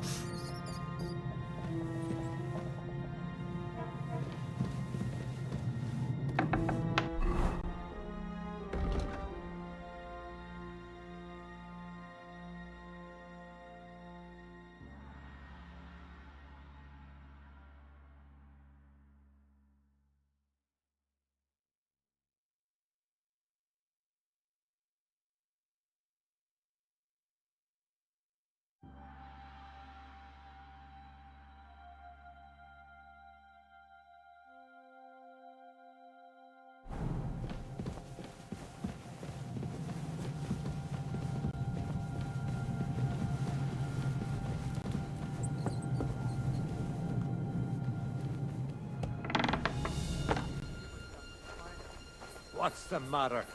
What's the matter?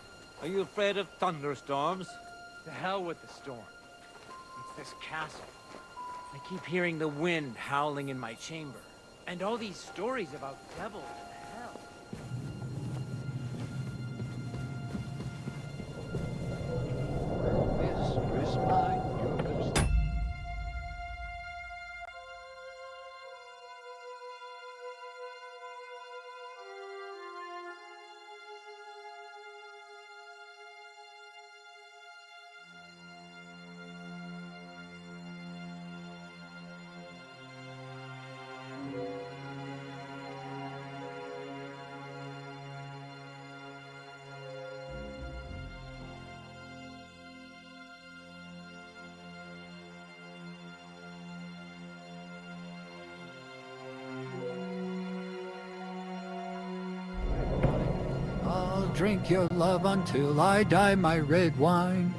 Are you afraid of thunderstorms? To hell with the storm. It's this castle. I keep hearing the wind howling in my chamber. And all these stories about devils and hell. I'll drink your love until I die, my red wine.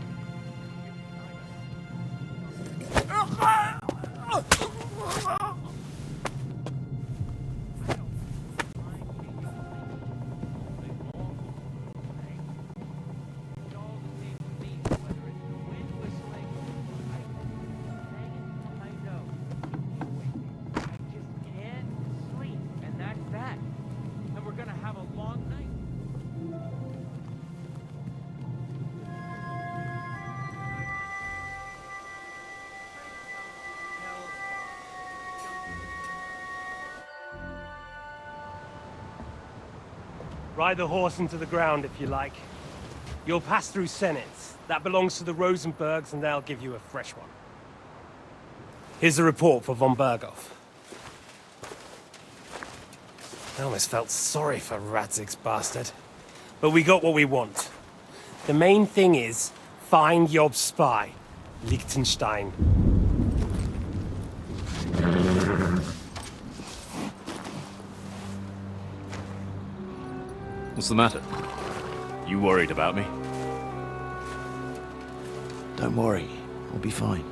Ride the horse into the ground if you like. You'll pass through Senates. That belongs to the Rosenbergs, and they'll give you a fresh one. Here's a report for von Berghoff. I almost felt sorry for Radzig's bastard. But we got what we want. The main thing is, find Job's spy, Liechtenstein. What's the matter? You worried about me? Don't worry, I'll be fine.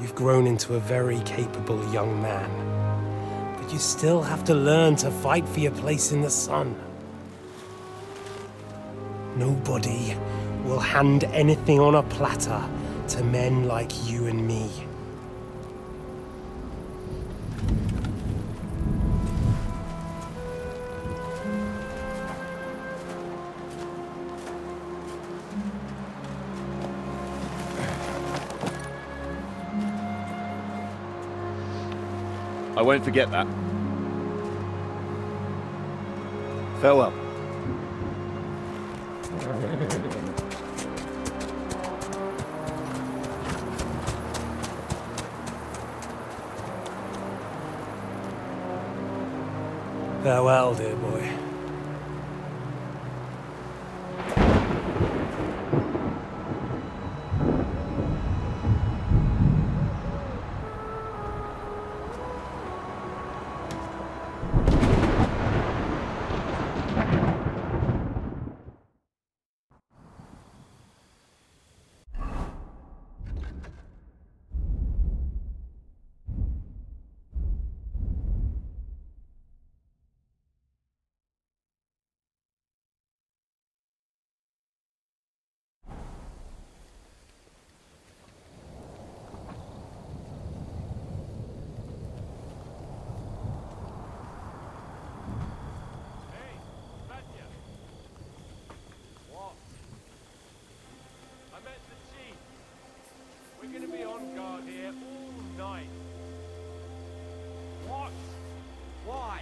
You've grown into a very capable young man. But you still have to learn to fight for your place in the sun. Nobody will hand anything on a platter to men like you and me. I won't forget that. Farewell. Farewell, dear boy. We're gonna be on guard here all night. What? Why?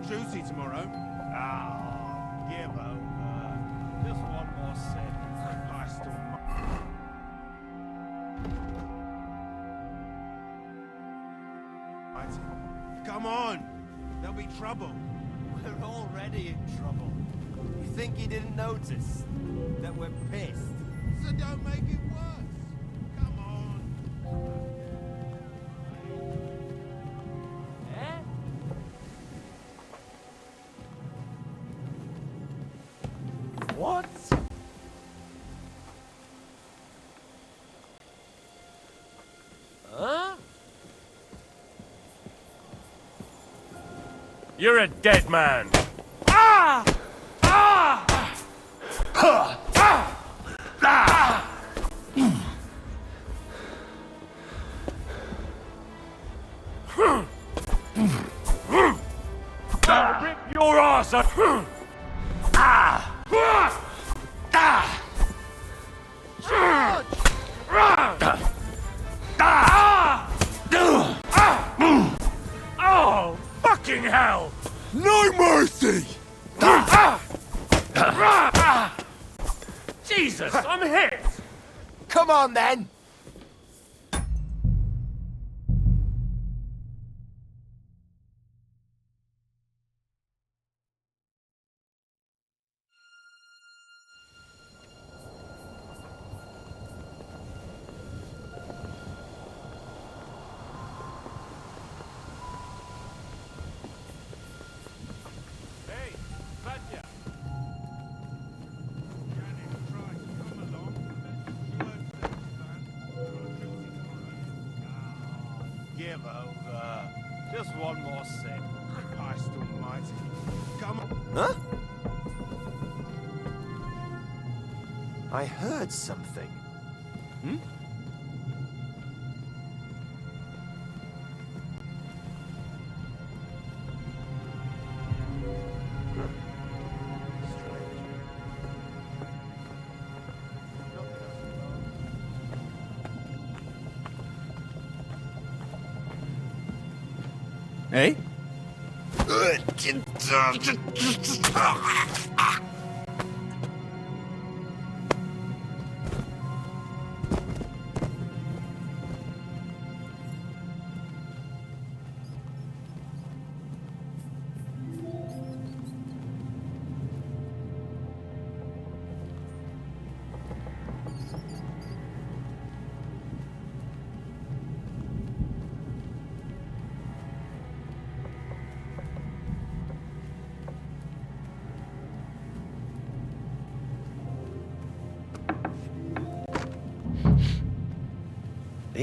Juicy tomorrow. Ah, give over. Just one more sip. Christ almighty. Come on. There'll be trouble. We're already in trouble. You think he didn't notice that we're pissed? So don't make it worse. Come on. What? Huh? You're a dead man. Ah! Ah! Ha! Ah! Ah! I'll rip your ass out. Ah! Ah! Charge! Oh, fucking hell! No mercy! Jesus, I'm hit! Come on, then! Give over. Just one more sip. Christ almighty. Come on. Huh? I heard something. Hmm? Hey?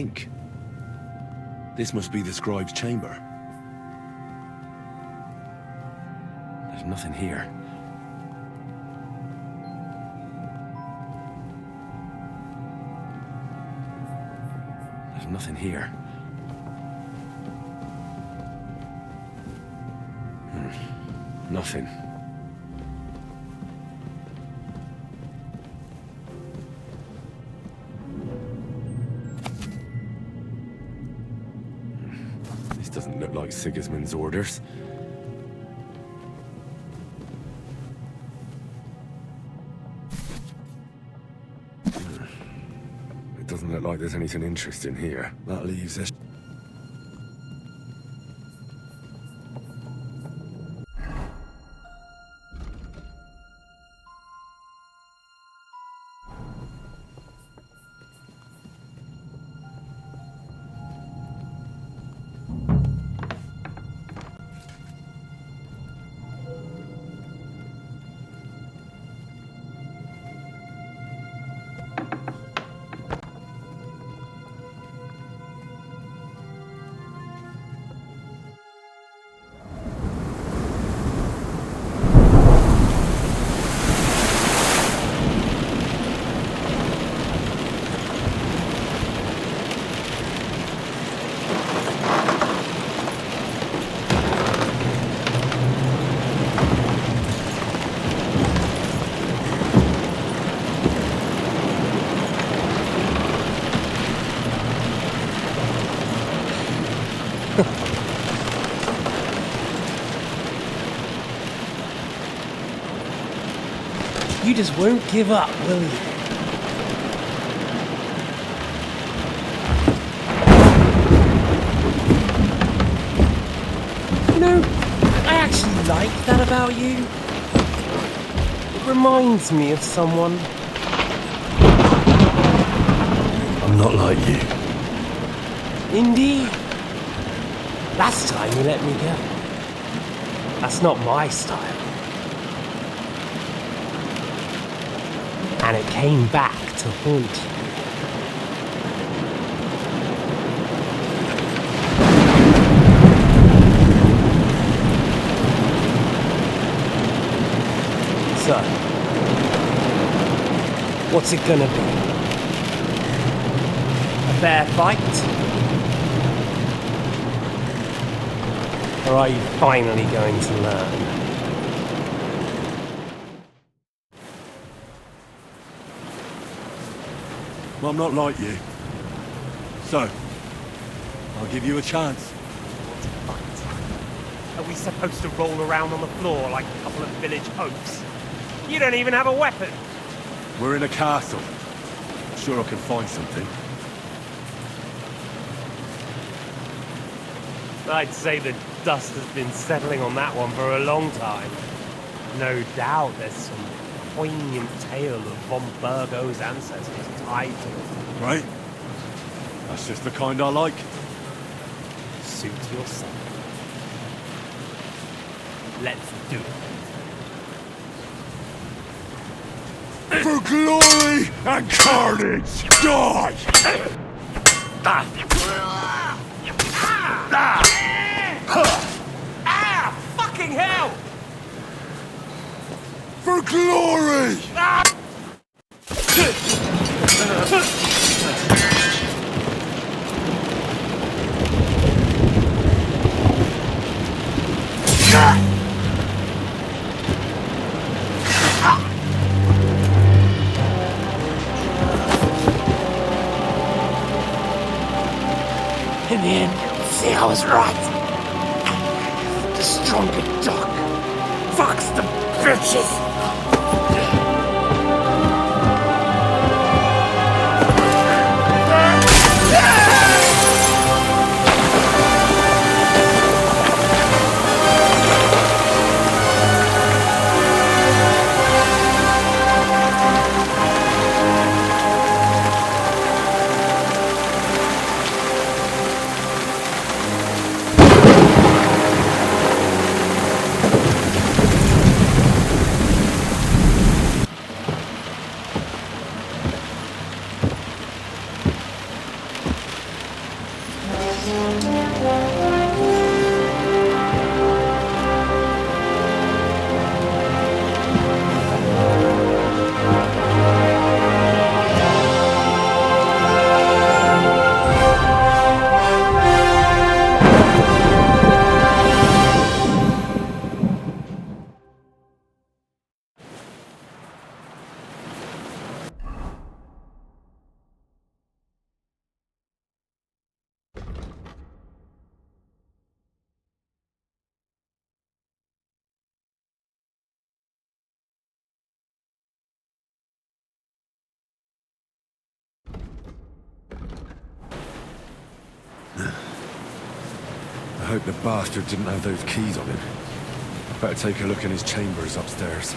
ink. This must be the scribe's chamber. There's nothing here. There's nothing here. Nothing. This doesn't look like Sigismund's orders. It doesn't look like there's anything interesting here. That leaves us. You just won't give up, will you? You know, I actually like that about you. It reminds me of someone. I'm not like you. Indeed. Last time you let me go. That's not my style. And it came back to haunt you. So, what's it gonna be? A fair fight? Or are you finally going to learn? Well, I'm not like you. So, I'll give you a chance. Are we supposed to roll around on the floor like a couple of village oafs? You don't even have a weapon! We're in a castle. I'm sure I can find something. I'd say the dust has been settling on that one for a long time. No doubt there's some poignant tale of von Burgo's ancestors tied to it. Right? That's just the kind I like. Suit yourself. Let's do it. For glory and carnage, die! Fucking hell! For glory! In the end, see, I was right. The stronger dog fucks the bitches. I hope the bastard didn't have those keys on him. Better take a look in his chambers upstairs.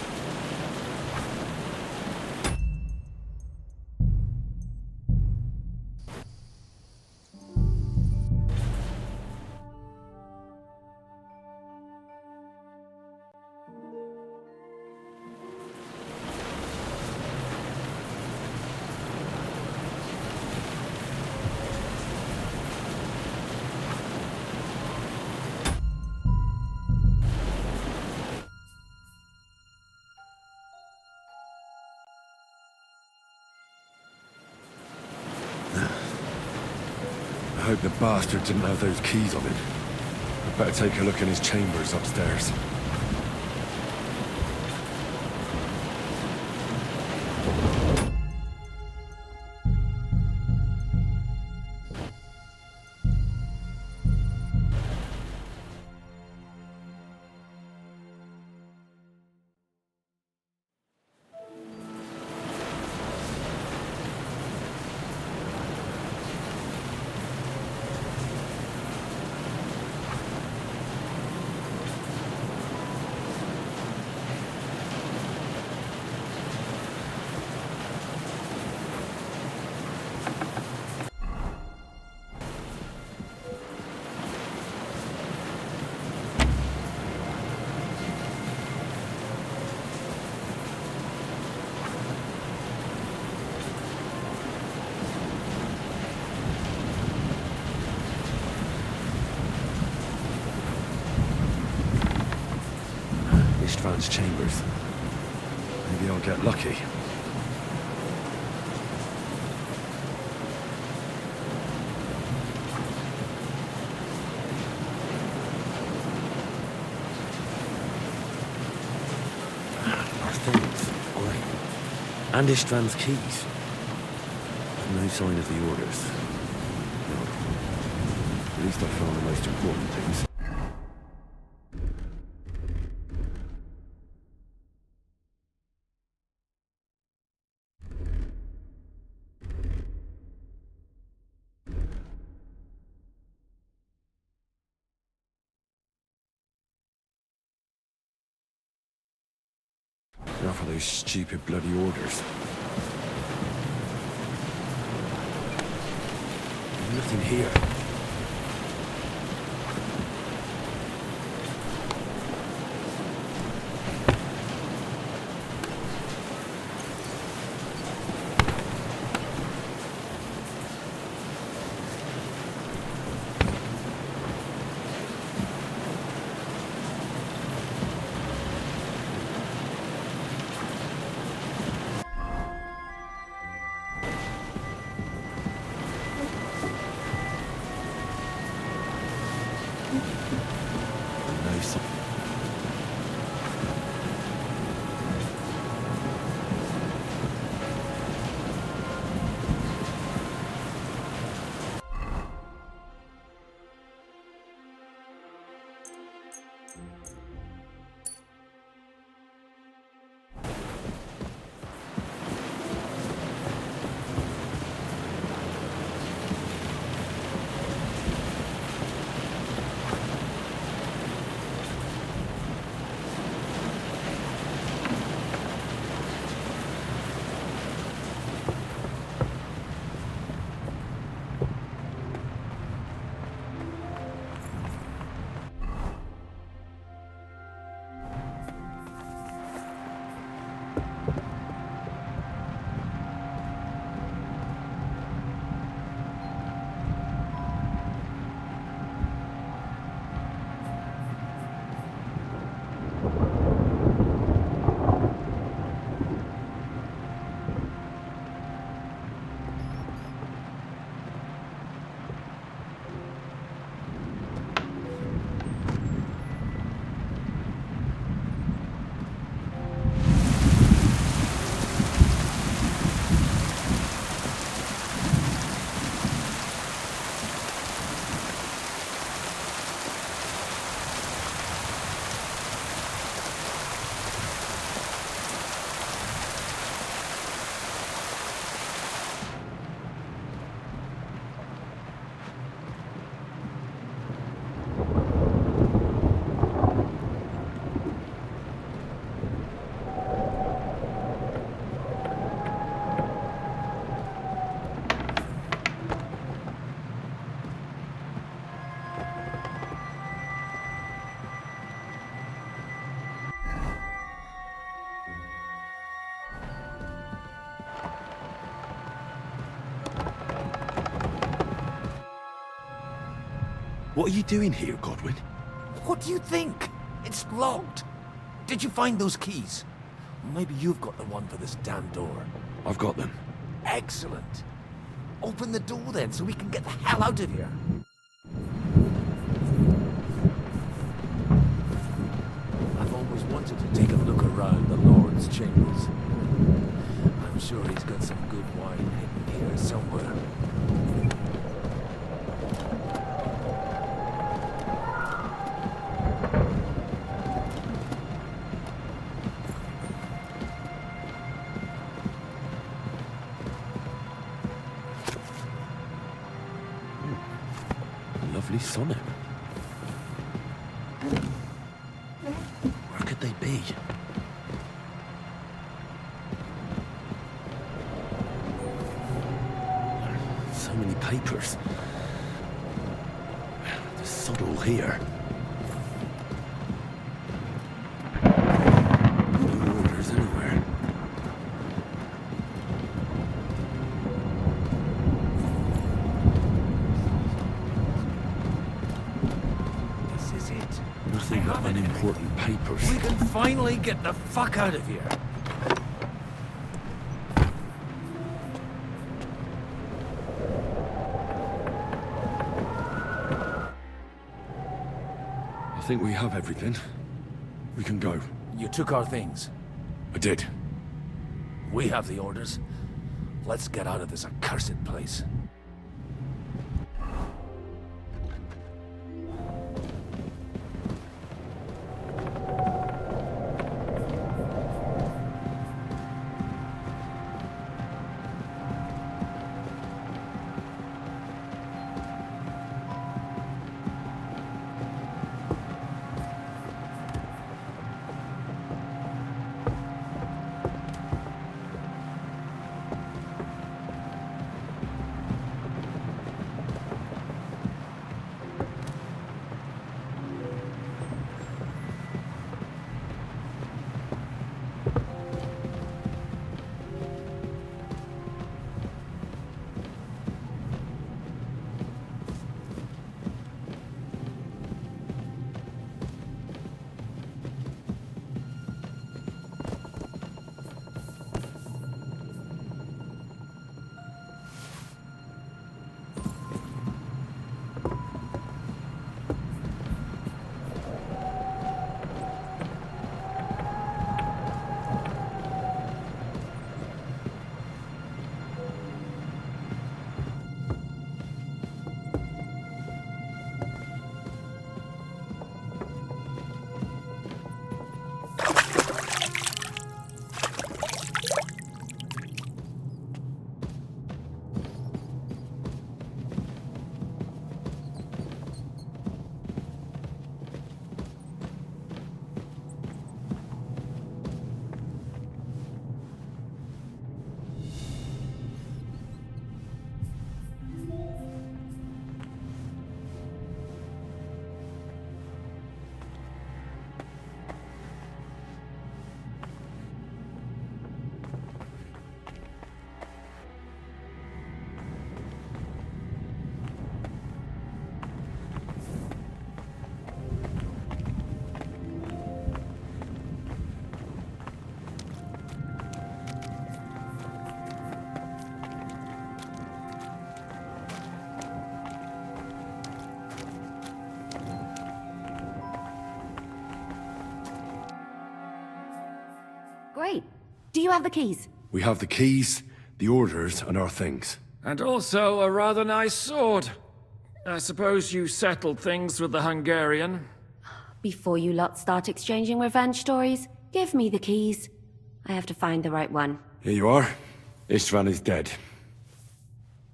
I hope the bastard didn't have those keys on him. Better take a look in his chambers upstairs. Istvan's chambers. Maybe I'll get lucky. Our things, alright. And Istvan's keys. No sign of the orders. No. At least I found the most important things. Now for those stupid bloody orders. Nothing here. What are you doing here, Godwin? What do you think? It's locked. Did you find those keys? Maybe you've got the one for this damn door. I've got them. Excellent. Open the door then, so we can get the hell out of here. I've always wanted to take a look around the Lord's chambers. I'm sure he's got some good wine hidden here somewhere. Lovely sonnet. Where could they be? So many papers. There's sod all here. No orders anywhere. This is it. Nothing but unimportant papers. We can finally get the fuck out of here. I think we have everything. We can go. You took our things. I did. We have the orders. Let's get out of this accursed place. Great. Do you have the keys? We have the keys, the orders, and our things. And also a rather nice sword. I suppose you settled things with the Hungarian? Before you lot start exchanging revenge stories, give me the keys. I have to find the right one. Here you are. Istvan is dead.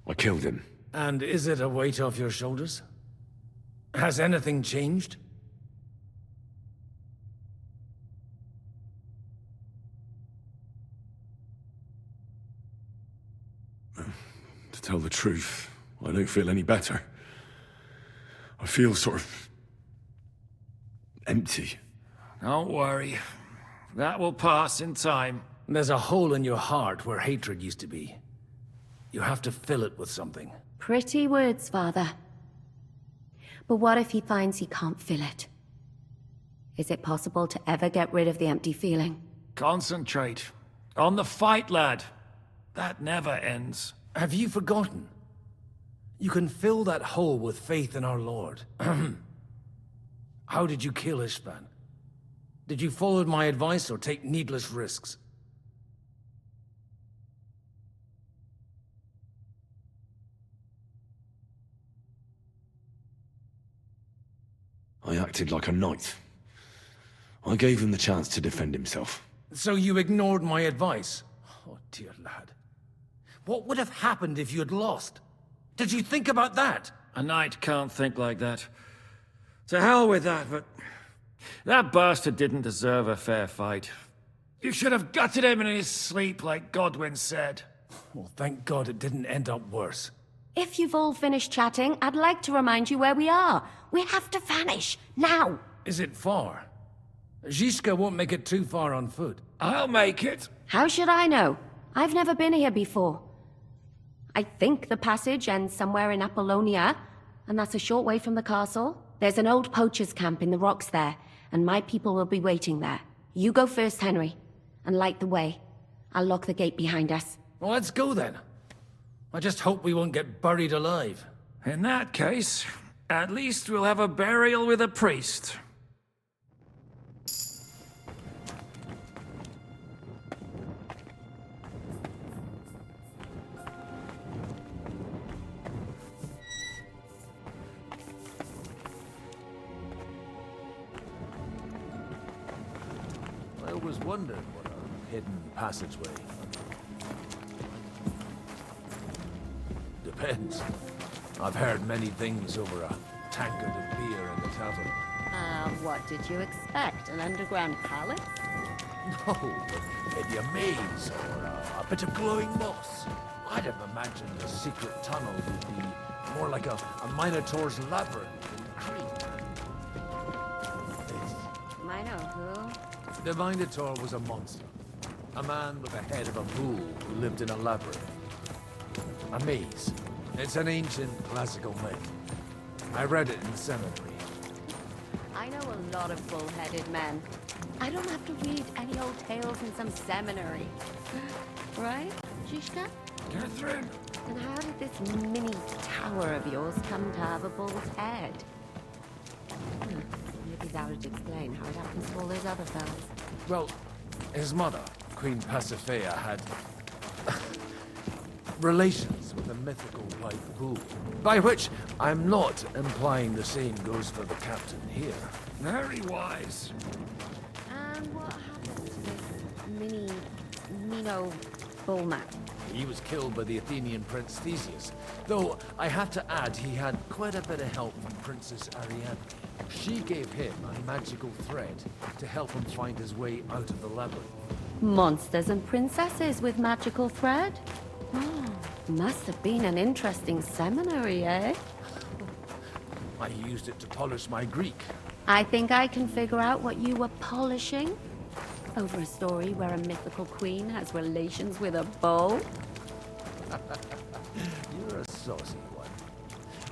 I killed him. And is it a weight off your shoulders? Has anything changed? To tell the truth, I don't feel any better. I feel sort of empty. Don't worry. That will pass in time. There's a hole in your heart where hatred used to be. You have to fill it with something. Pretty words, Father. But what if he finds he can't fill it? Is it possible to ever get rid of the empty feeling? Concentrate. On the fight, lad. That never ends. Have you forgotten? You can fill that hole with faith in our Lord. How did you kill Ishvan? Did you follow my advice or take needless risks? I acted like a knight. I gave him the chance to defend himself. So you ignored my advice? Oh, dear lad. What would have happened if you had lost? Did you think about that? A knight can't think like that. To hell with that, but... that bastard didn't deserve a fair fight. You should have gutted him in his sleep, like Godwin said. Well, thank God it didn't end up worse. If you've all finished chatting, I'd like to remind you where we are. We have to vanish, now! Is it far? Zizka won't make it too far on foot. I'll make it. How should I know? I've never been here before. I think the passage ends somewhere in Apollonia, and that's a short way from the castle. There's an old poacher's camp in the rocks there, and my people will be waiting there. You go first, Henry, and light the way. I'll lock the gate behind us. Well, let's go then. I just hope we won't get buried alive. In that case, at least we'll have a burial with a priest. I always wondered what a hidden passageway. Depends. I've heard many things over a tankard of beer in the tavern. What did you expect? An underground palace? No, maybe a maze or a bit of glowing moss. I'd have imagined a secret tunnel would be more like a Minotaur's labyrinth in Crete. Mino who? The Minotaur was a monster. A man with the head of a bull who lived in a labyrinth. A maze. It's an ancient classical myth. I read it in seminary. I know a lot of bull-headed men. I don't have to read any old tales in some seminary. Right, Zizka? Catherine! And how did this mini tower of yours come to have a bull's head? Maybe that would explain how it happens to all those other fellas. Well, his mother, Queen Pasiphae, had relations with a mythical white bull. By which, I'm not implying the same goes for the captain here. Very wise. And what happened to this Mino bullman? He was killed by the Athenian Prince Theseus, though I have to add he had quite a bit of help from Princess Ariadne. She gave him a magical thread to help him find his way out of the labyrinth. Monsters and princesses with magical thread? Oh, must have been an interesting seminary, eh? I used it to polish my Greek. I think I can figure out what you were polishing. Over a story where a mythical queen has relations with a bull? You're a saucy one.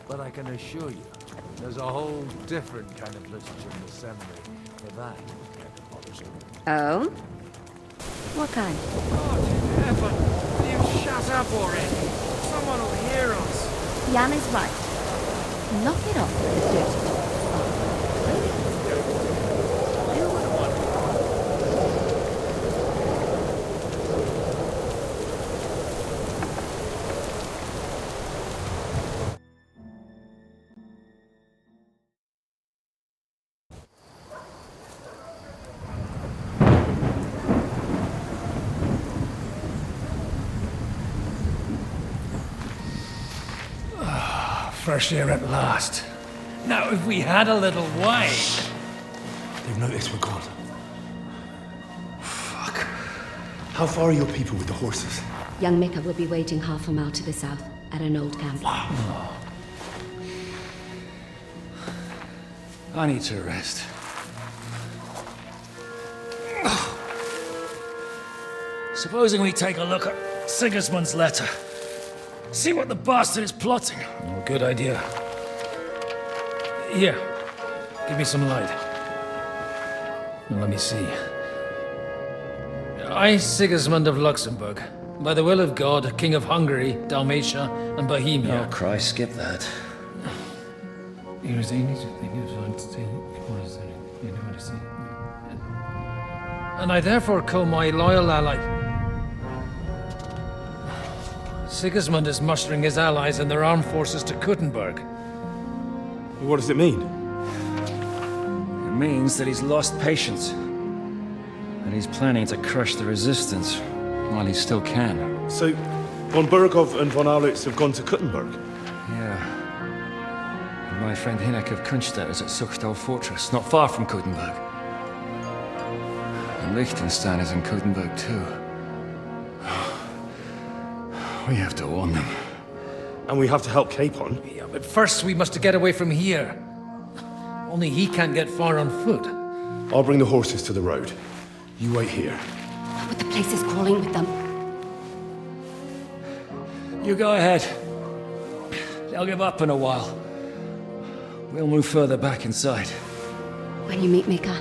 But I can assure you, there's a whole different kind of literature in the seminary for that kind of polishing. Oh? What kind? God in heaven! Will you shut up already? Someone will hear us. Jan is right. Knock it off with the dirty. Fresh air at last. Now, if we had a little wine... They've noticed we're gone. Fuck. How far are your people with the horses? Young Mika will be waiting half a mile to the south, at an old camp. I need to rest. Supposing we take a look at Sigismund's letter. See what the bastard is plotting. Oh, good idea. Here, give me some light. Now, let me see. I, Sigismund of Luxembourg, by the will of God, King of Hungary, Dalmatia, and Bohemia. Oh, Christ, skip that. And I therefore call my loyal ally... Sigismund is mustering his allies and their armed forces to Kuttenberg. What does it mean? It means that he's lost patience. And he's planning to crush the resistance while he still can. So, von Burgov and von Aulitz have gone to Kuttenberg? Yeah. And my friend Hinek of Kunstadt is at Suchtal Fortress, not far from Kuttenberg. And Liechtenstein is in Kuttenberg too. We have to warn them. And we have to help Capon? Yeah, but first we must get away from here. Only he can't get far on foot. I'll bring the horses to the road. You wait here. But the place is crawling with them. You go ahead. They'll give up in a while. We'll move further back inside. When you meet Mika,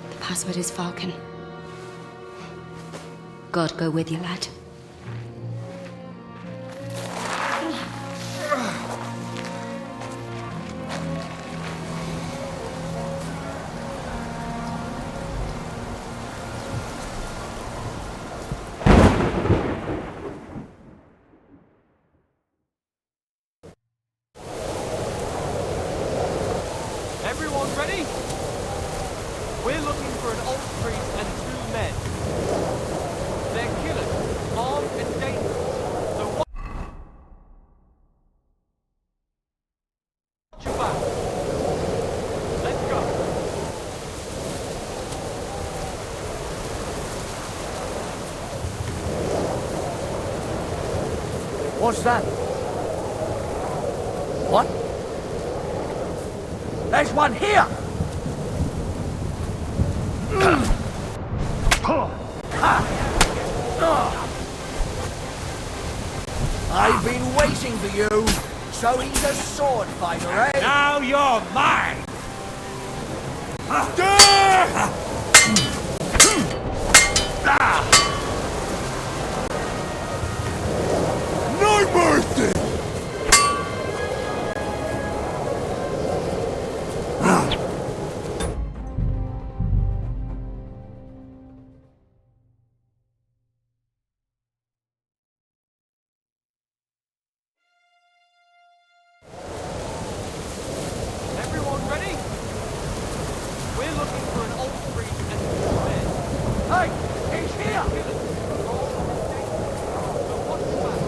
the password is Falcon. God go with you, lad. Everyone ready? We're looking for an old priest and 2 men. They're killers, armed and dangerous. So watch your back. Let's go. What's that? What? There's one here! I've been waiting for you. So he's a sword fighter, eh? Now you're mine! No mercy! Everyone ready? We're looking for an old priest and 2 men. Hey! He's here! So watch your back.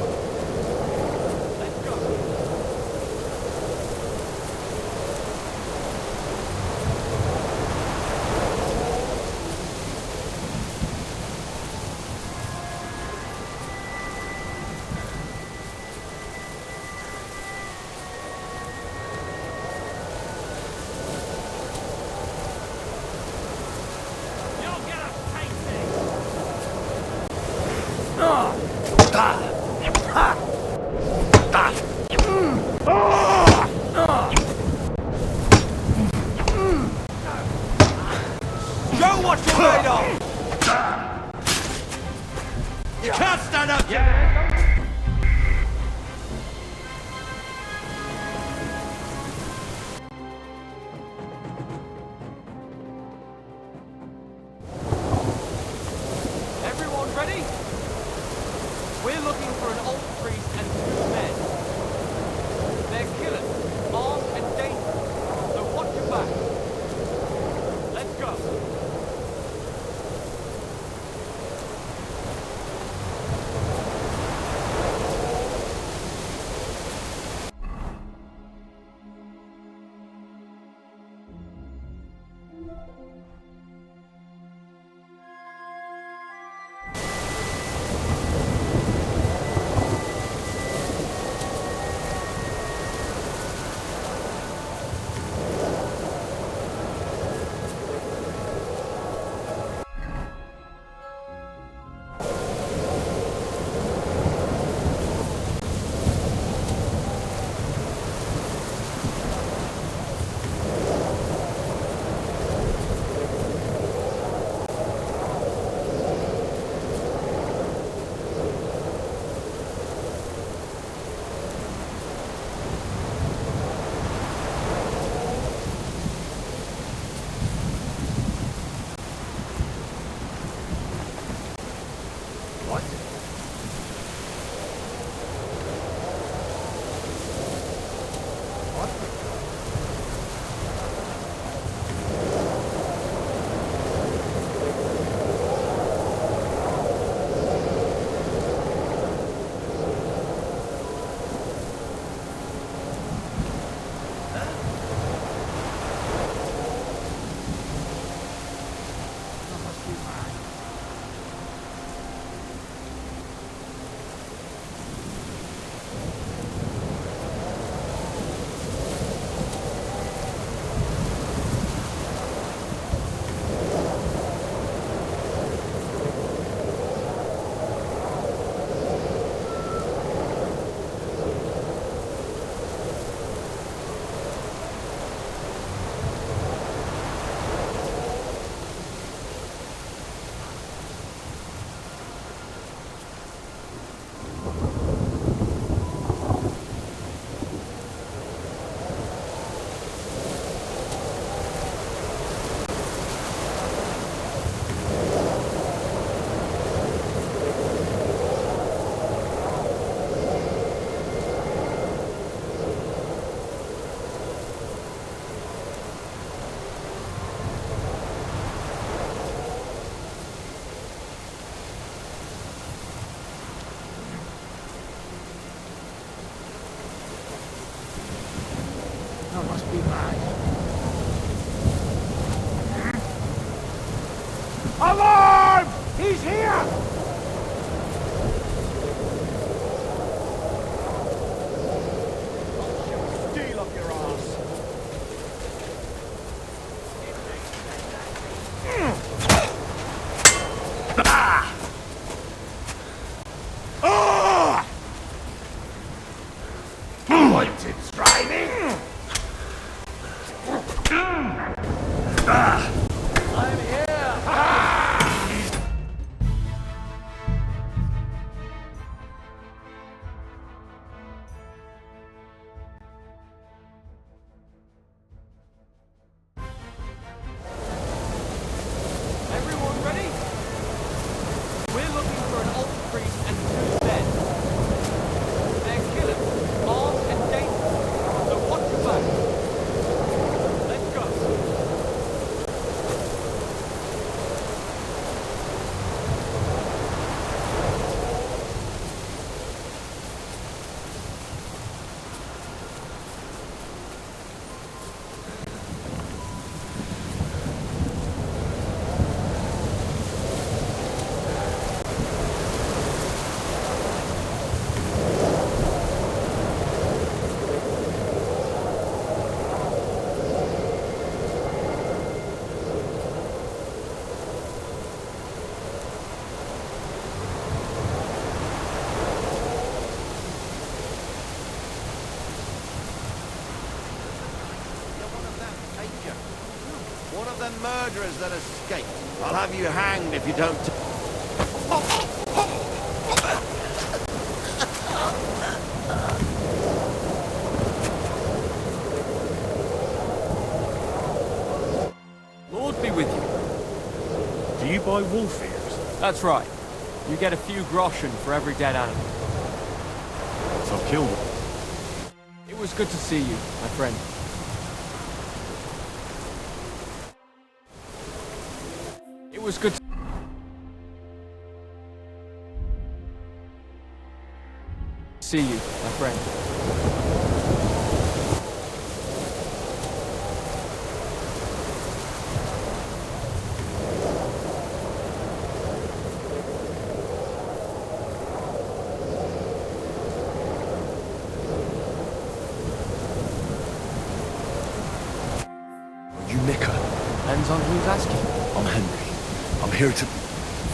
Alarm! He's here! Steel up your ass. Wanted, try me! I'm here! Everyone ready? We're looking for an old priest and 2 men. They're killers, armed and dangerous, so watch your back. Let's go. One of them murderers that escaped. I'll have you hanged if you don't... Lord be with you. Do you buy wolf ears? That's right. You get a few groschen for every dead animal. So I've killed one. It was good to see you, my friend. It was good to see you, my friend. You Mika? Depends on who's asking. I'm Henry. I'm here to...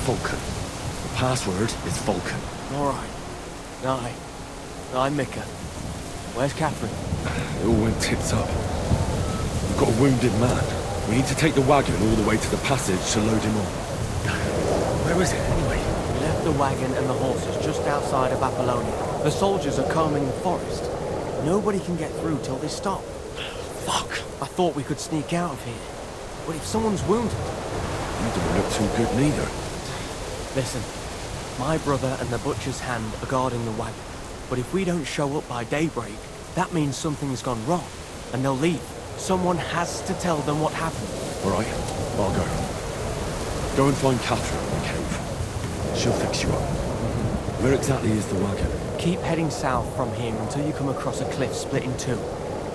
Vulcan. The password is Vulcan. Alright. I'm Mika. Where's Catherine? It all went tits up. We've got a wounded man. We need to take the wagon all the way to the passage to load him on. Where is it, anyway? We left the wagon and the horses just outside of Apollonia. The soldiers are combing the forest. Nobody can get through till they stop. Fuck. I thought we could sneak out of here. But if someone's wounded... You don't look too good neither. Listen, my brother and the butcher's hand are guarding the wagon. But if we don't show up by daybreak, that means something's gone wrong. And they'll leave. Someone has to tell them what happened. All right, I'll go. Go and find Catherine in the cave. She'll fix you up. Where exactly is the wagon? Keep heading south from here until you come across a cliff split in two.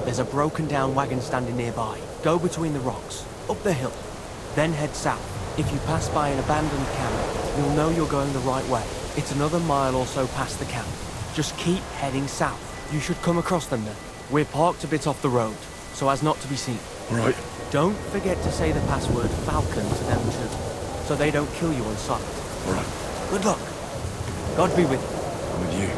There's a broken down wagon standing nearby. Go between the rocks, up the hill, then head south. If you pass by an abandoned camp, you'll know you're going the right way. It's another mile or so past the camp. Just keep heading south. You should come across them then. We're parked a bit off the road, so as not to be seen. Right. Don't forget to say the password Falcon to them too, so they don't kill you on sight. All right. Good luck. God be with you. I'm with you.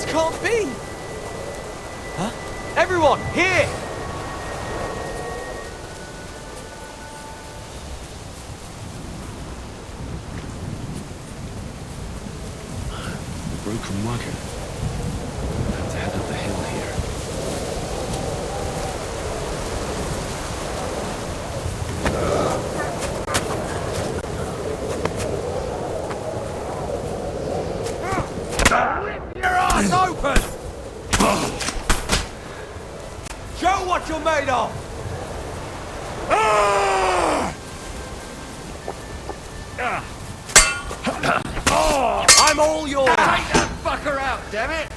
Can't be! Huh? Everyone, here! The broken wagon. Have to head up the hill here. Eyes open! Show what you're made of! I'm all yours! Take that fucker out, damn it!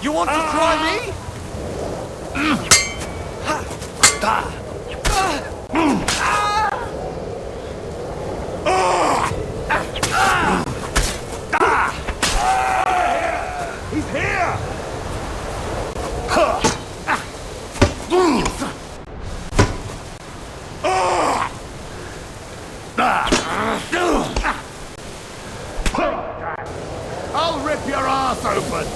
You want to try me? He's here! I'll rip your ass open!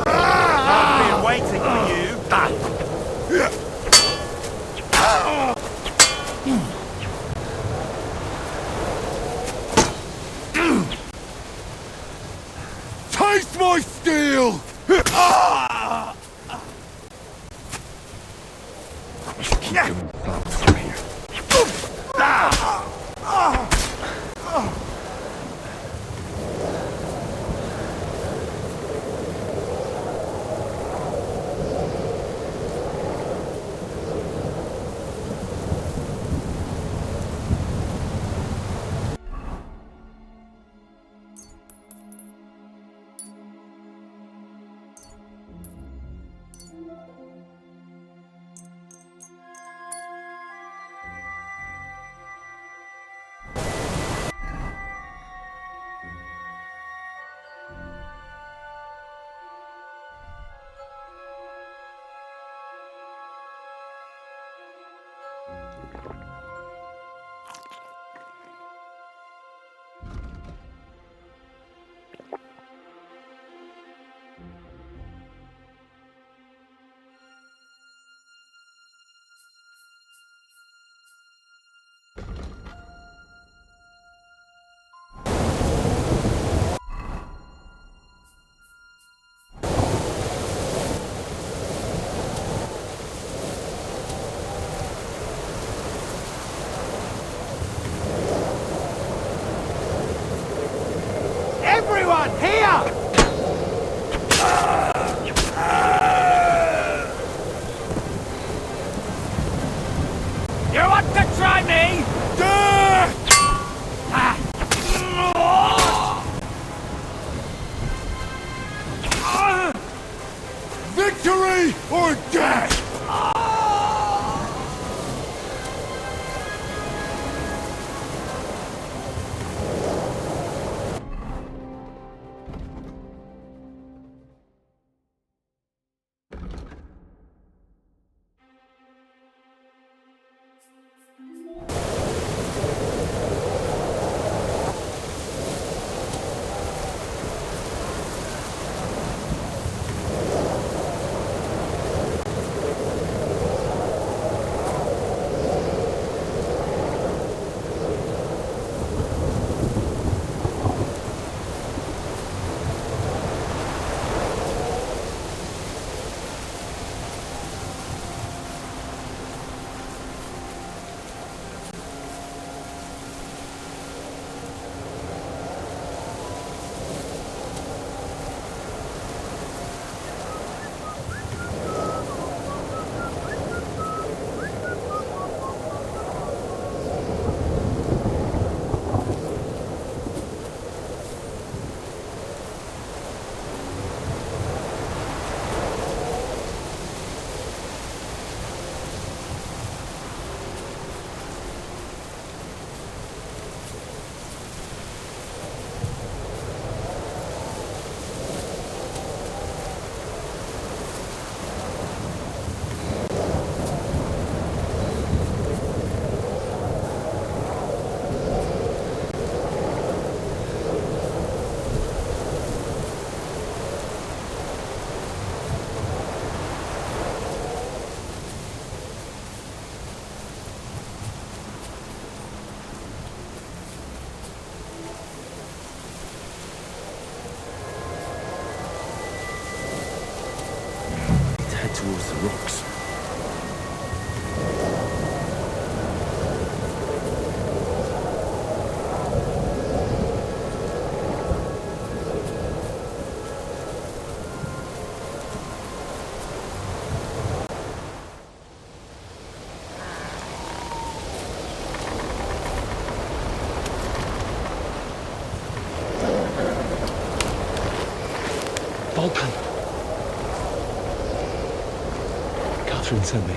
I've been waiting for you. Taste my steel! Keep going fast from here. one! Here! You want to try me? Victory or death! Towards the rocks. Vulcan! Catherine sent me.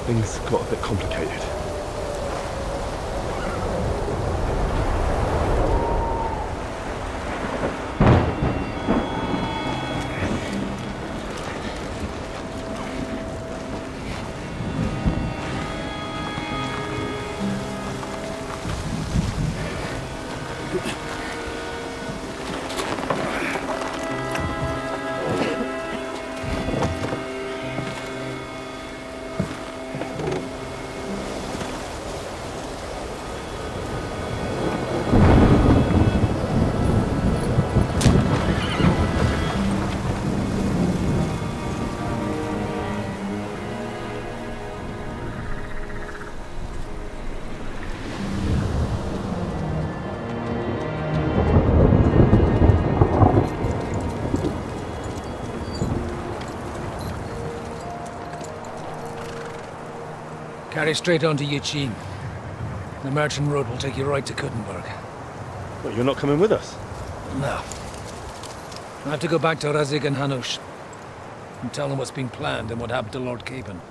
Things got a bit complicated. Carry straight on to Yuchin. The merchant road will take you right to Kuttenberg. Well, you're not coming with us? No. I have to go back to Razik and Hanush and tell them what's been planned and what happened to Lord Capon.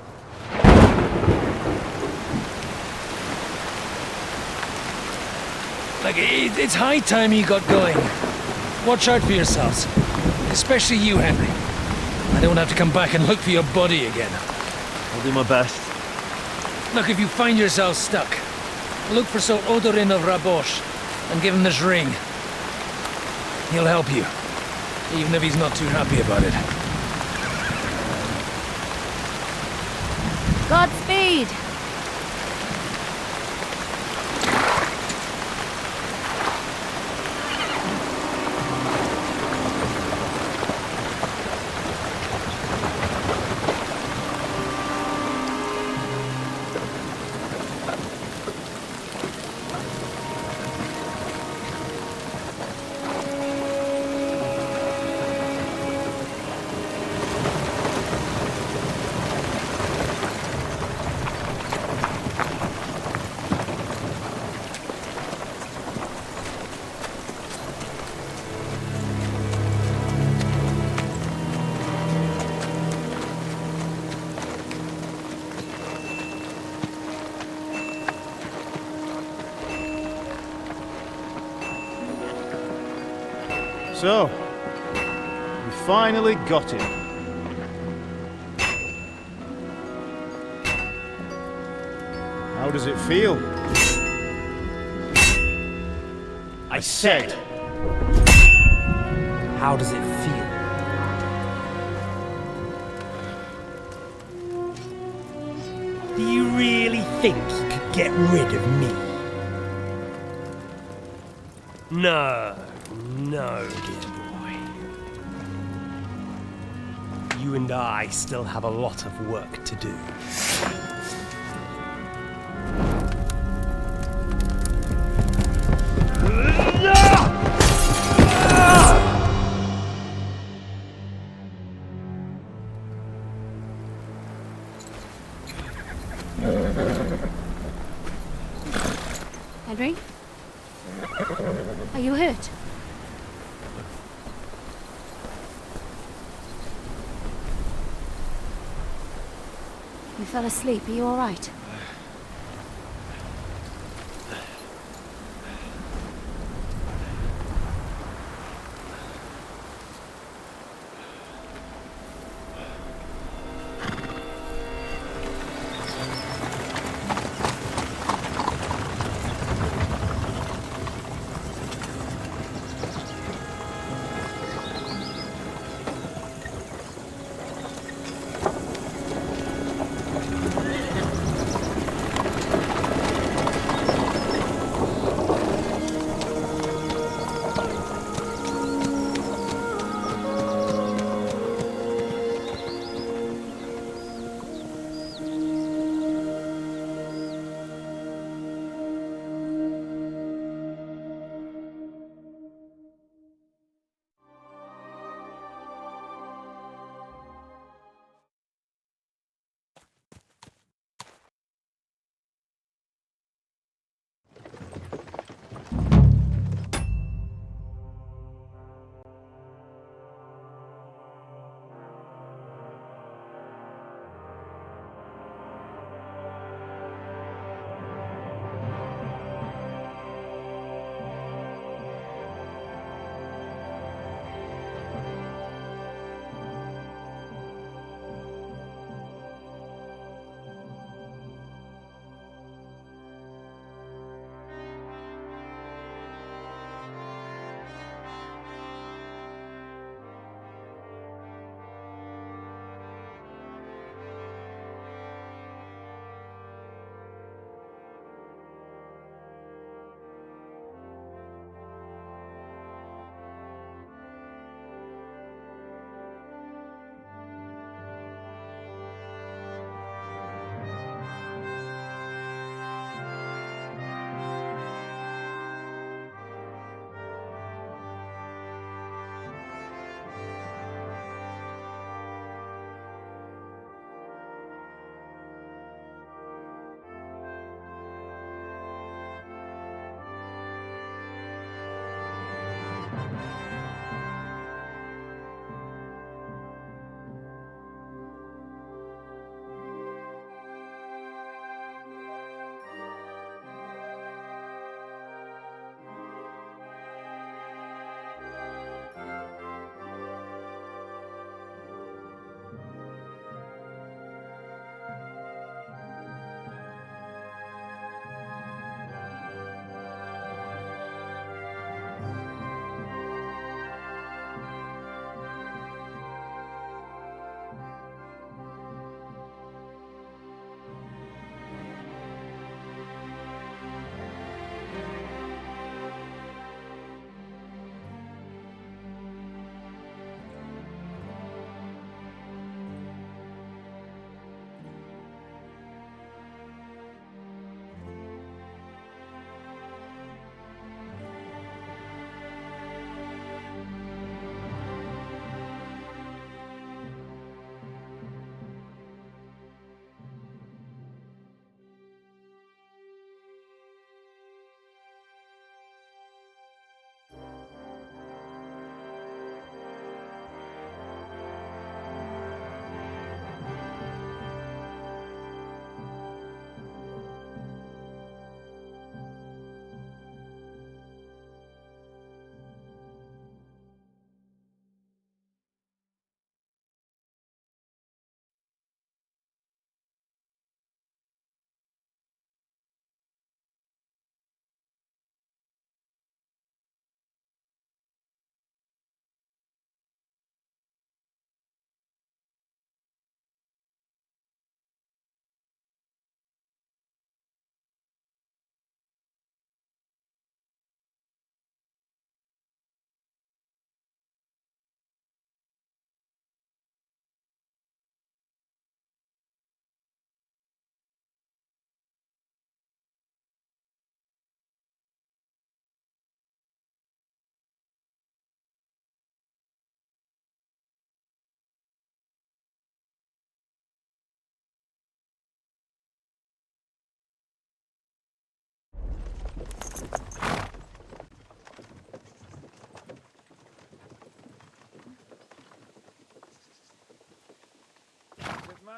Like, it's high time you got going. Watch out for yourselves. Especially you, Henry. I don't have to come back and look for your body again. I'll do my best. Look, if you find yourself stuck, look for Sir Odorin of Rabosh and give him this ring. He'll help you, even if he's not too happy about it. Godspeed! So, we finally got him. How does it feel? I said, how does it feel? Do you really think you could get rid of me? No, dear boy. You and I still have a lot of work to do. Henry? Are you hurt? You fell asleep. Are you all right?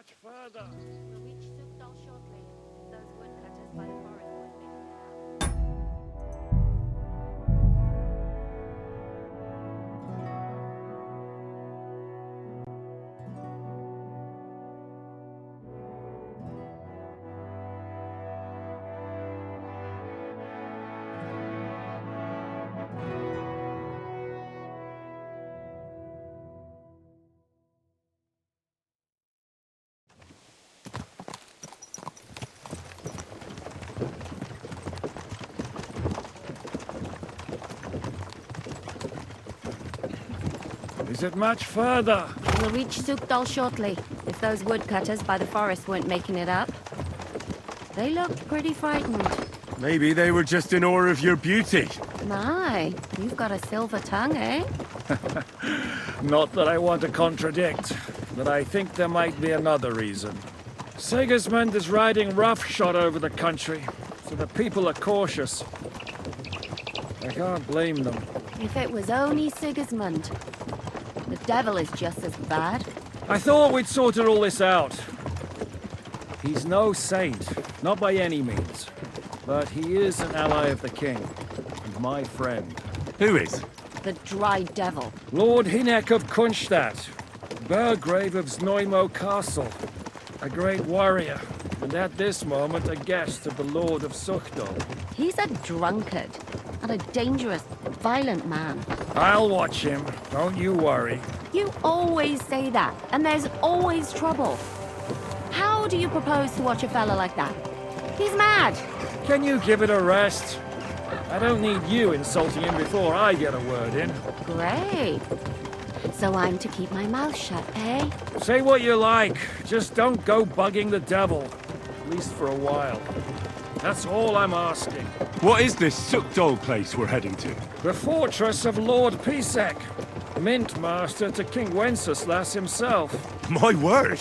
much further. We'll reach Sukdal shortly. If those woodcutters by the forest weren't making it up. Is it much further? We'll reach Sukdal shortly. If those woodcutters by the forest weren't making it up. They looked pretty frightened. Maybe they were just in awe of your beauty. My, you've got a silver tongue, eh? Not that I want to contradict, but I think there might be another reason. Sigismund is riding roughshod over the country, so the people are cautious. I can't blame them. If it was only Sigismund. The devil is just as bad. I thought we'd sorted all this out. He's no saint, not by any means. But he is an ally of the king, and my friend. Who is? The dry devil. Lord Hinek of Kunstadt, Burgrave of Znojmo Castle. A great warrior, and at this moment a guest of the Lord of Sukdal. He's a drunkard, and a dangerous, violent man. I'll watch him, don't you worry. You always say that, and there's always trouble. How do you propose to watch a fella like that? He's mad. Can you give it a rest? I don't need you insulting him before I get a word in. Great. So I'm to keep my mouth shut, eh? Say what you like, just don't go bugging the devil. At least for a while. That's all I'm asking. What is this Sukdal place we're heading to? The fortress of Lord Pisek, Mint Master to King Wenceslas himself. My word!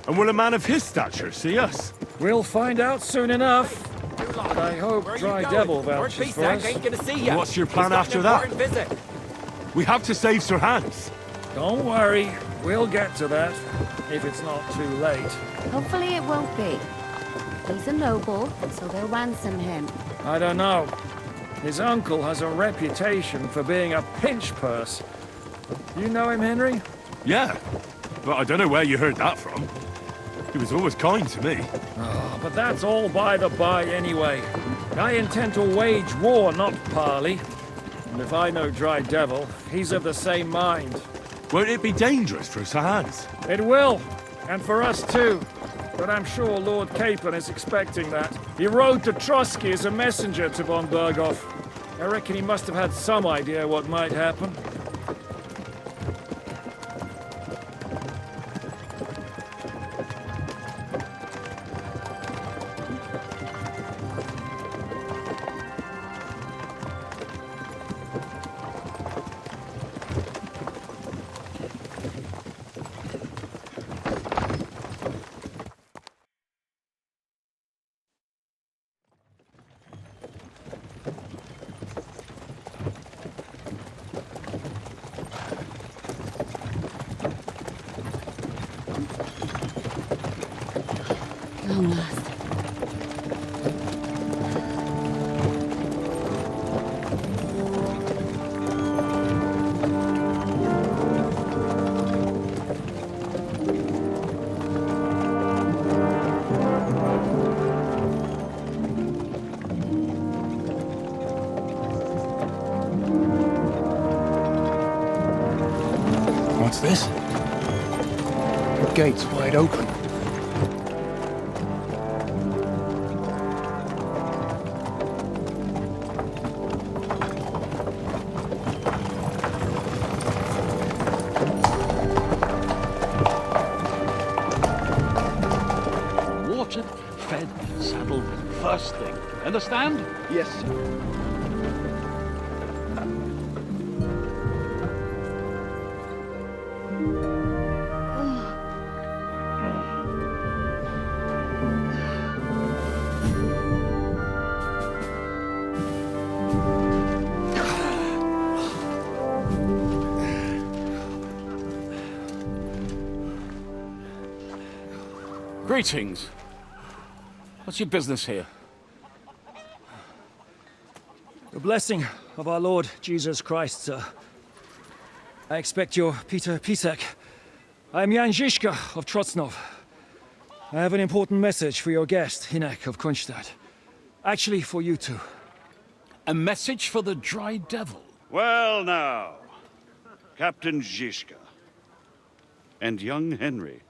And will a man of his stature see us? We'll find out soon enough. But I hope Dry Devil vouches for us. Ain't gonna see ya. What's your plan He's got after an that? important visit. We have to save Sir Hans. Don't worry, we'll get to that, if it's not too late. Hopefully it won't be. He's a noble, so they'll ransom him. I don't know. His uncle has a reputation for being a pinch purse. You know him, Henry? Yeah, but I don't know where you heard that from. He was always kind to me. Oh, but that's all by the by anyway. I intend to wage war, not parley. And if I know Dry Devil, he's of the same mind. Won't it be dangerous for Sir Hans? It will, and for us too. But I'm sure Lord Capon is expecting that. He rode to Trotsky as a messenger to von Berghoff. I reckon he must have had some idea what might happen. Long last. What's this? The gate's wide open. Watered, fed, saddled, first thing. Understand? Yes, sir. Greetings. What's your business here? The blessing of our Lord Jesus Christ, sir. I expect you're Peter Pisek. I am Jan Žižka of Trocnov. I have an important message for your guest, Hinek of Kronstadt. Actually, for you two. A message for the Dry Devil? Well now, Captain Žižka. And young Henry.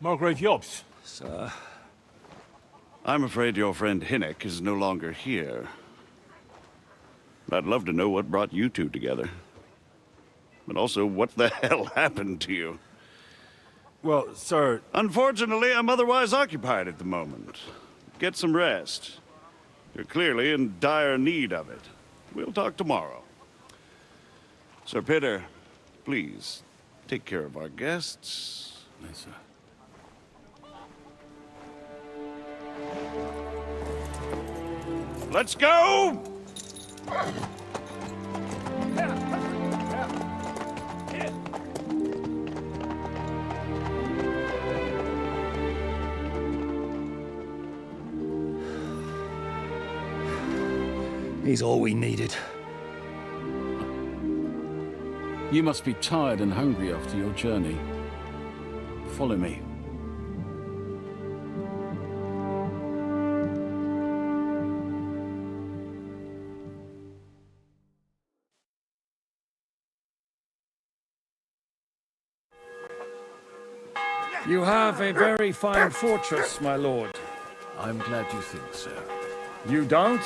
Margrave Jobs. Sir. I'm afraid your friend Hinek is no longer here. I'd love to know what brought you two together. But also, what the hell happened to you? Well, sir... Unfortunately, I'm otherwise occupied at the moment. Get some rest. You're clearly in dire need of it. We'll talk tomorrow. Sir Peter, please, take care of our guests. Yes, sir. Let's go! He's all we needed. You must be tired and hungry after your journey. Follow me. You have a very fine fortress, my lord. I'm glad you think so. You don't?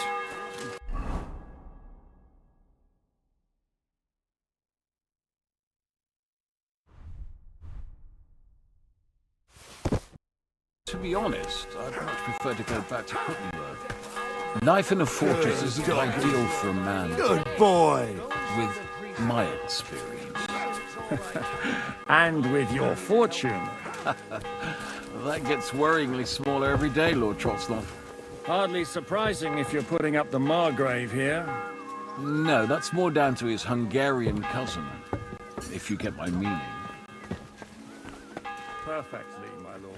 To be honest, I'd much prefer to go back to Kuttenberg. Life in a fortress isn't ideal for a man. Good boy! With my experience. And with your fortune. That gets worryingly smaller every day, Lord Trotznov. Hardly surprising if you're putting up the Margrave here. No, that's more down to his Hungarian cousin, if you get my meaning. Perfectly, my lord.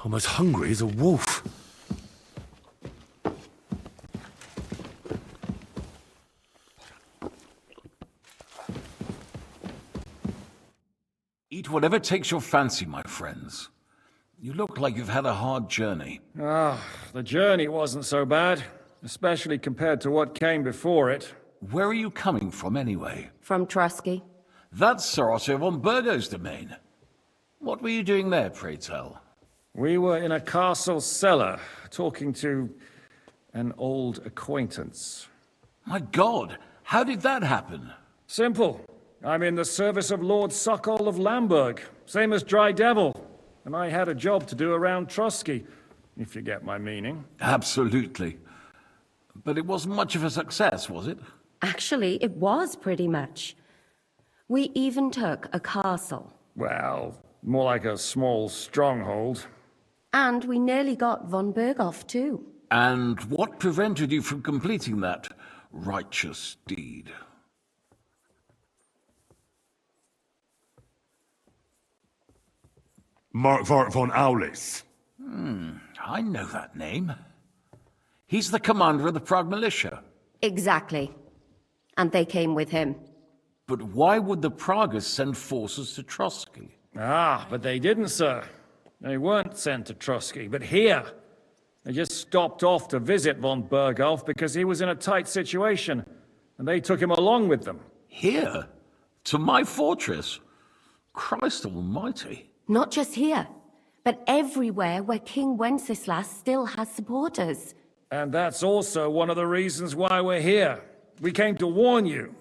I'm as hungry as a wolf. Eat whatever takes your fancy, my friends. You look like you've had a hard journey. The journey wasn't so bad, especially compared to what came before it. Where are you coming from, anyway? From Trusky. That's Sir Otto von Burgo's domain. What were you doing there, pray tell? We were in a castle cellar, talking to an old acquaintance. My God, how did that happen? Simple. I'm in the service of Lord Sokol of Lamberg, same as Dry Devil. And I had a job to do around Trusky, if you get my meaning. Absolutely. But it wasn't much of a success, was it? Actually, it was pretty much. We even took a castle. Well, more like a small stronghold. And we nearly got von Berghoff, too. And what prevented you from completing that righteous deed? Markvart von Aulis. I know that name. He's the commander of the Prague militia. Exactly. And they came with him. But why would the Praguers send forces to Trotsky? But they didn't, sir. They weren't sent to Trusky, but here. They just stopped off to visit von Berghoff because he was in a tight situation, and they took him along with them. Here? To my fortress? Christ almighty. Not just here. but everywhere where King Wenceslas still has supporters. And that's also one of the reasons why we're here. We came to warn you.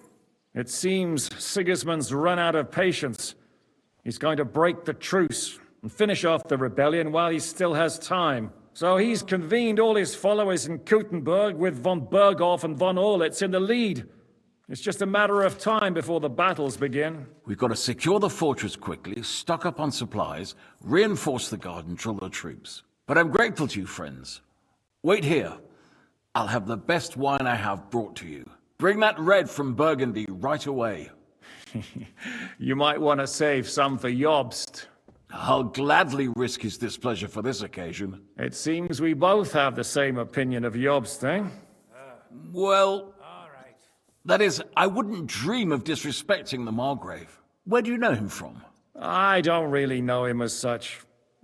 It seems Sigismund's run out of patience. He's going to break the truce and finish off the rebellion while he still has time. So he's convened all his followers in Kuttenberg with von Berghoff and von Orlitz in the lead. It's just a matter of time before the battles begin. We've got to secure the fortress quickly, stock up on supplies, reinforce the guard and drill the troops. But I'm grateful to you, friends. Wait here. I'll have the best wine I have brought to you. Bring that red from Burgundy right away. You might want to save some for Jobst. I'll gladly risk his displeasure for this occasion. It seems we both have the same opinion of Jobst, eh? Well, that is, I wouldn't dream of disrespecting the Margrave. Where do you know him from? I don't really know him as such.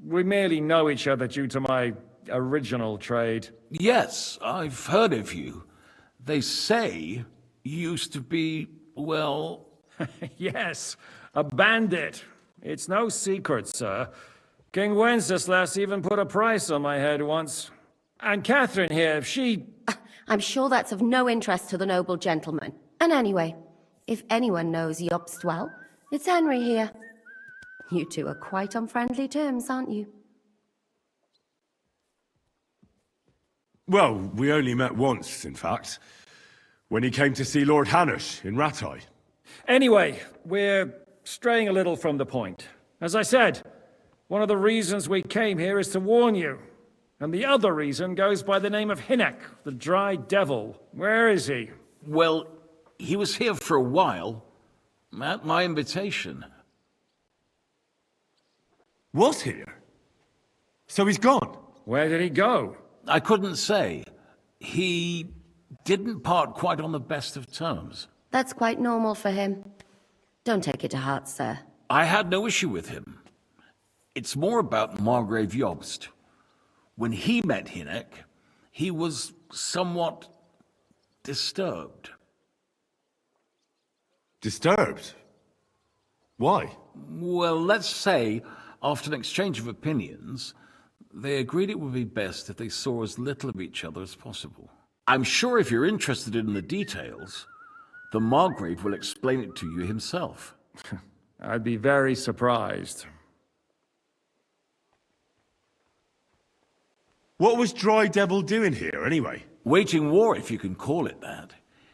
We merely know each other due to my original trade. Yes, I've heard of you. They say you used to be, well... Yes, a bandit. It's no secret, sir. King Wenceslas even put a price on my head once. And Catherine here, she... I'm sure that's of no interest to the noble gentleman. And anyway, if anyone knows Jobst well, it's Henry here. You two are quite on friendly terms, aren't you? Well, we only met once, in fact. When he came to see Lord Hanush in Rattay. Anyway, we're straying a little from the point. As I said, one of the reasons we came here is to warn you. And the other reason goes by the name of Hynek, the Dry Devil. Where is he? Well, he was here for a while, at my invitation. Was here? So he's gone? Where did he go? I couldn't say. He didn't part quite on the best of terms. That's quite normal for him. Don't take it to heart, sir. I had no issue with him. It's more about Margrave Jobst. When he met Hynek, he was somewhat disturbed. Disturbed? Why? Well, let's say, after an exchange of opinions, they agreed it would be best if they saw as little of each other as possible. I'm sure if you're interested in the details, the Margrave will explain it to you himself. I'd be very surprised. What was Dry Devil doing here, anyway? Waging war, if you can call it that.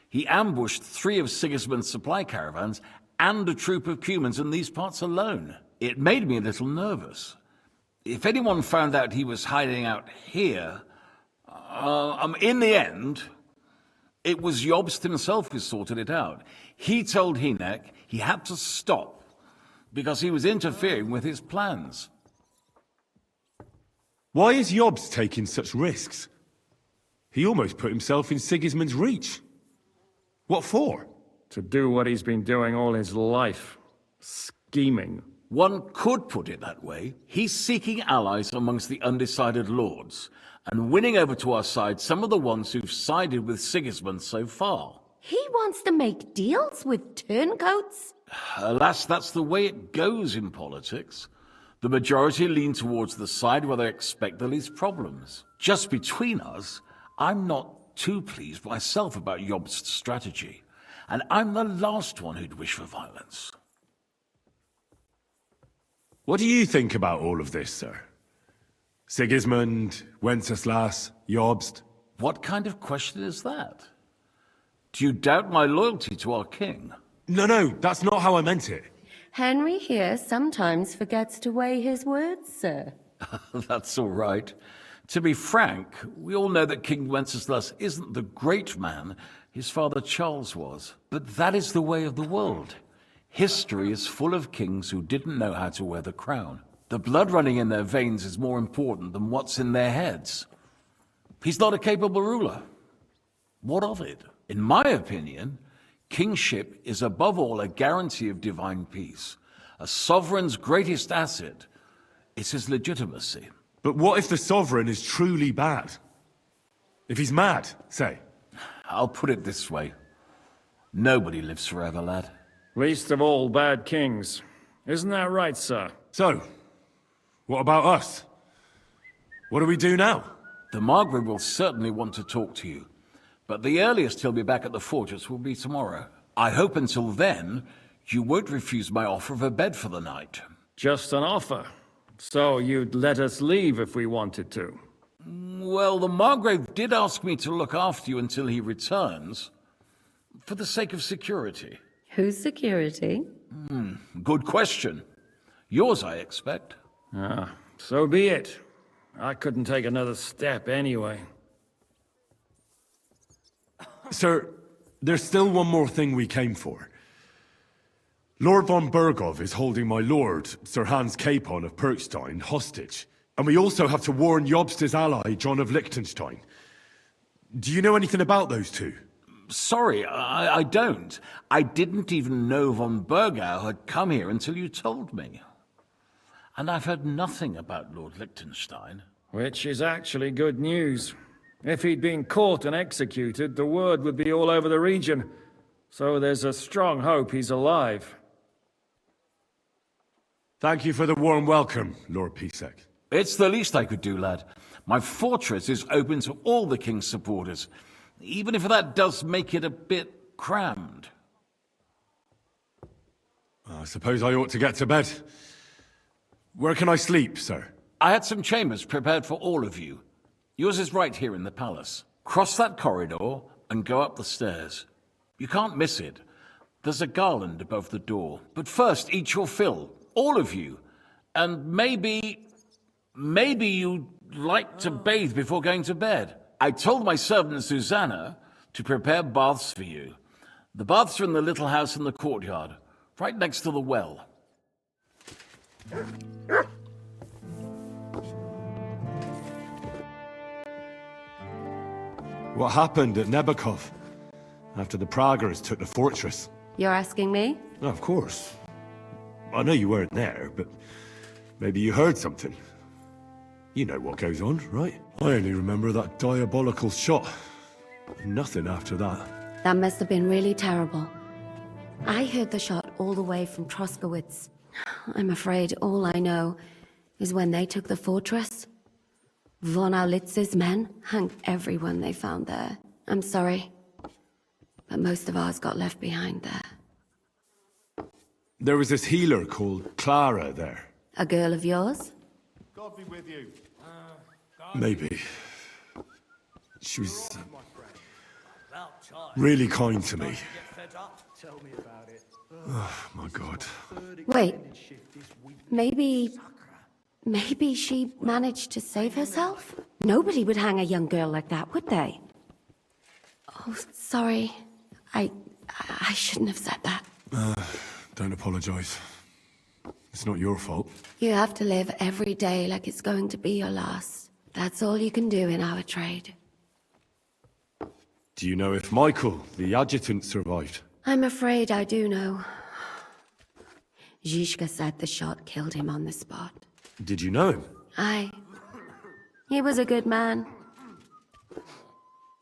He ambushed 3 of Sigismund's supply caravans and a troop of Cumans in these parts alone. It made me a little nervous. If anyone found out he was hiding out here... in the end, it was Jobst himself who sorted it out. He told Hynek he had to stop because he was interfering with his plans. Why is Jobst taking such risks? He almost put himself in Sigismund's reach. What for? To do what he's been doing all his life. Scheming. One could put it that way. He's seeking allies amongst the undecided lords, and winning over to our side some of the ones who've sided with Sigismund so far. He wants to make deals with turncoats? Alas, that's the way it goes in politics. The majority lean towards the side where they expect the least problems. Just between us, I'm not too pleased myself about Jobst's strategy, and I'm the last one who'd wish for violence. What do you think about all of this, sir? Sigismund, Wenceslas, Jobst? What kind of question is that? Do you doubt my loyalty to our king? No, that's not how I meant it. Henry here sometimes forgets to weigh his words, sir. That's all right. To be frank, we all know that King Wenceslas isn't the great man his father Charles was. But that is the way of the world. History is full of kings who didn't know how to wear the crown. The blood running in their veins is more important than what's in their heads. He's not a capable ruler. What of it? In my opinion, kingship is above all a guarantee of divine peace. A sovereign's greatest asset is his legitimacy. But what if the sovereign is truly bad? If he's mad, say? I'll put it this way. Nobody lives forever, lad. Least of all bad kings. Isn't that right, sir? So, What about us? What do we do now? The Margrave will certainly want to talk to you, but the earliest he'll be back at the fortress will be tomorrow. I hope until then, you won't refuse my offer of a bed for the night. Just an offer. So you'd let us leave if we wanted to? Well, the Margrave did ask me to look after you until he returns, for the sake of security. Whose security? Good question. Yours, I expect. Ah, so be it. I couldn't take another step anyway. Sir, there's still one more thing we came for. Lord von Bergov is holding my lord, Sir Hans Capon of Perkstein, hostage. And we also have to warn Jobst's ally, John of Liechtenstein. Do you know anything about those two? Sorry, I don't. I didn't even know von Bergau had come here until you told me. And I've heard nothing about Lord Liechtenstein. Which is actually good news. If he'd been caught and executed, the word would be all over the region. So there's a strong hope he's alive. Thank you for the warm welcome, Lord Pisek. It's the least I could do, lad. My fortress is open to all the king's supporters, even if that does make it a bit crammed. I suppose I ought to get to bed. Where can I sleep, sir? I had some chambers prepared for all of you. Yours is right here in the palace. Cross that corridor and go up the stairs. You can't miss it. There's a garland above the door. But first, eat your fill. All of you. And maybe you'd like to bathe before going to bed. I told my servant Susanna to prepare baths for you. The baths are in the little house in the courtyard, right next to the well. What happened at Nebakov after the Praguers took the fortress? You're asking me? Of course. I know you weren't there, but maybe you heard something. You know what goes on, right? I only remember that diabolical shot. Nothing after that. That must have been really terrible. I heard the shot all the way from Troskowitz. I'm afraid all I know is when they took the fortress, von Aulitz's men hung everyone they found there. I'm sorry, but most of ours got left behind there. There was this healer called Clara there. A girl of yours? God be with you. Maybe. She was really kind to me. Tell me about it. Oh, my God. Wait, maybe she managed to save herself? Nobody would hang a young girl like that, would they? Oh, sorry. I shouldn't have said that. Don't apologize. It's not your fault. You have to live every day like it's going to be your last. That's all you can do in our trade. Do you know if Michael, the adjutant, survived? I'm afraid I do know. Zizka said the shot killed him on the spot. Did you know him? Aye. He was a good man.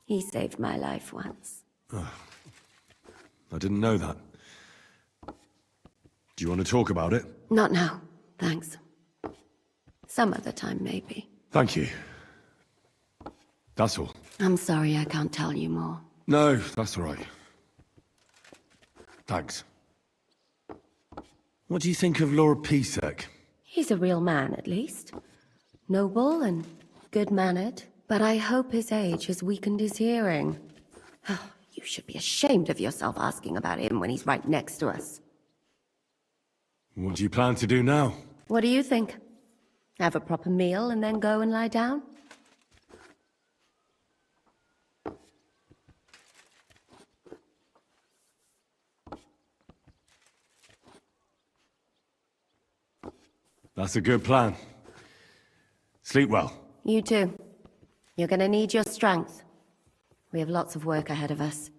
He saved my life once. I didn't know that. Do you want to talk about it? Not now, thanks. Some other time, maybe. Thank you. That's all. I'm sorry I can't tell you more. No, that's all right. Thanks. What do you think of Lord Pisek? He's a real man, at least. Noble and good-mannered. But I hope his age has weakened his hearing. You should be ashamed of yourself asking about him when he's right next to us. What do you plan to do now? What do you think? Have a proper meal and then go and lie down? That's a good plan. Sleep well. You too. You're gonna need your strength. We have lots of work ahead of us.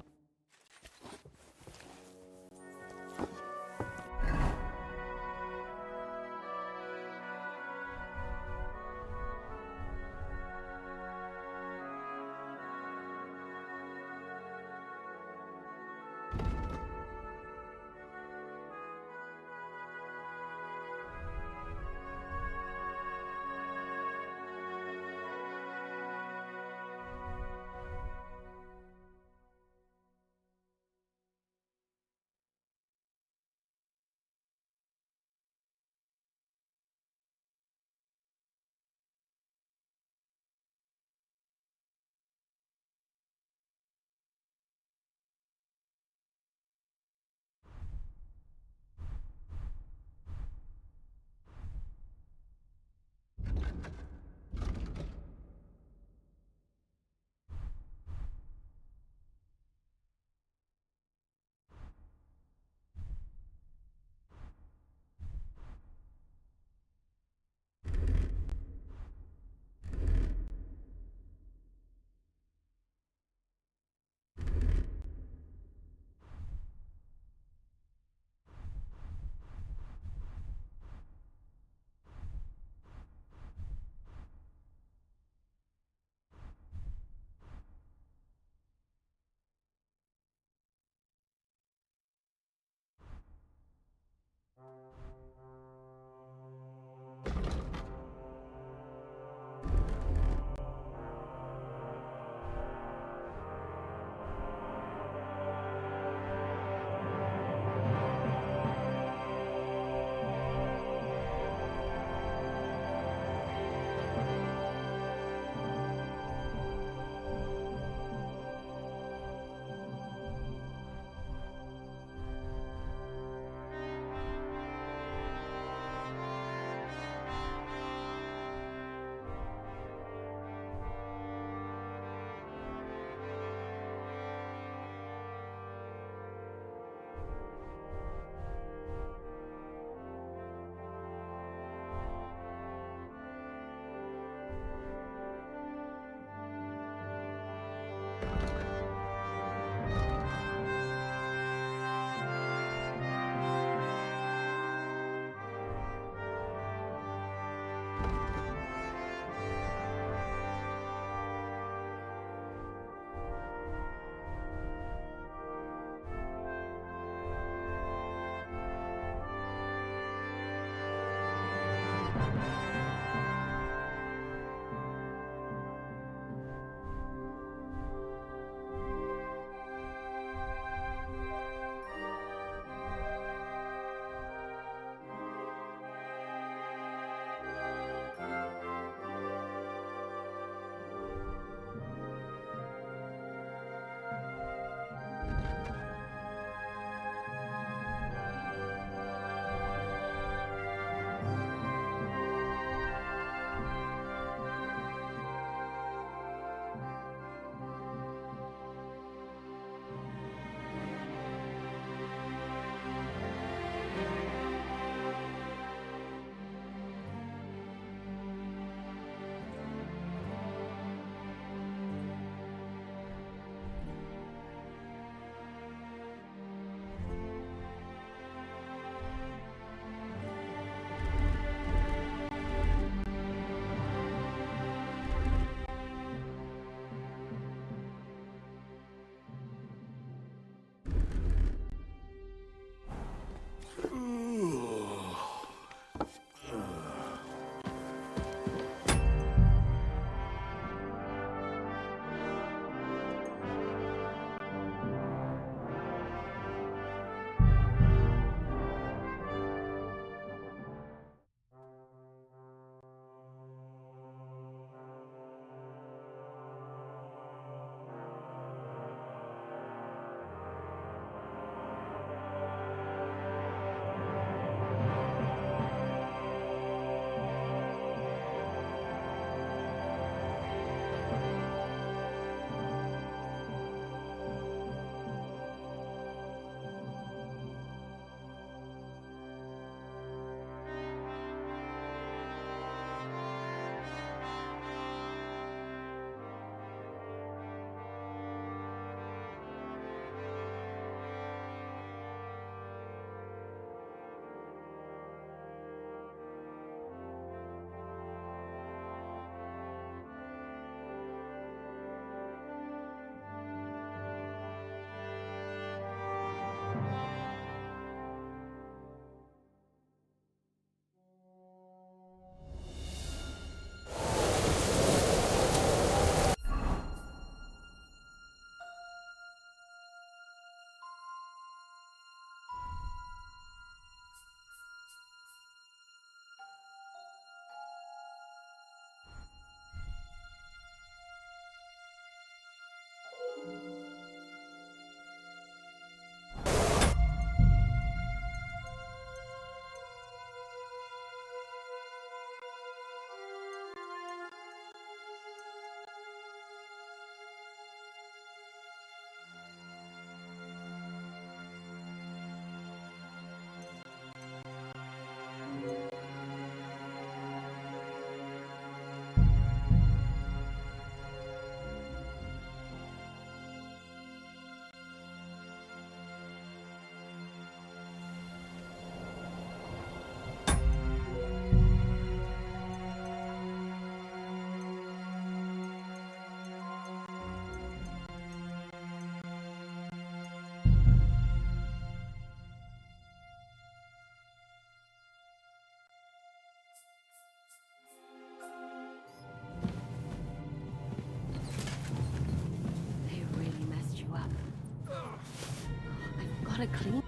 What a clean...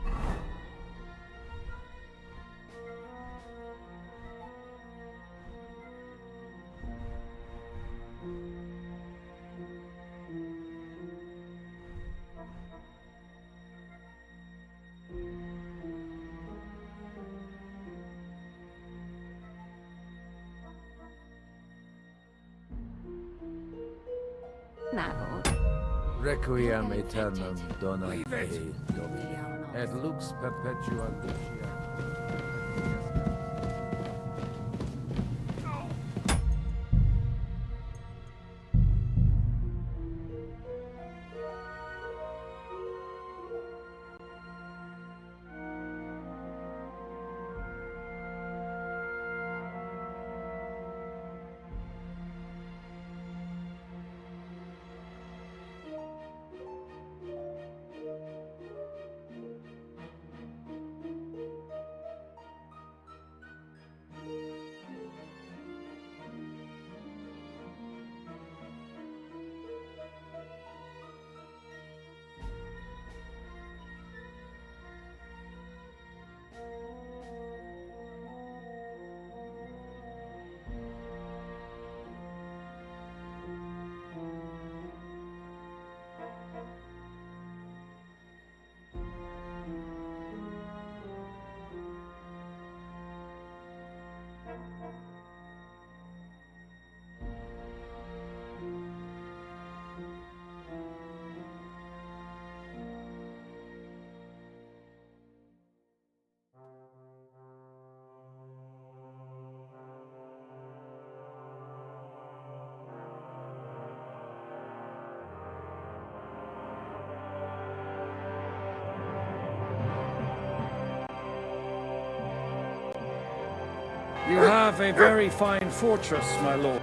Requiem aeternam dona ei Domini, et lux perpetua lucia. You have a very fine fortress, my lord.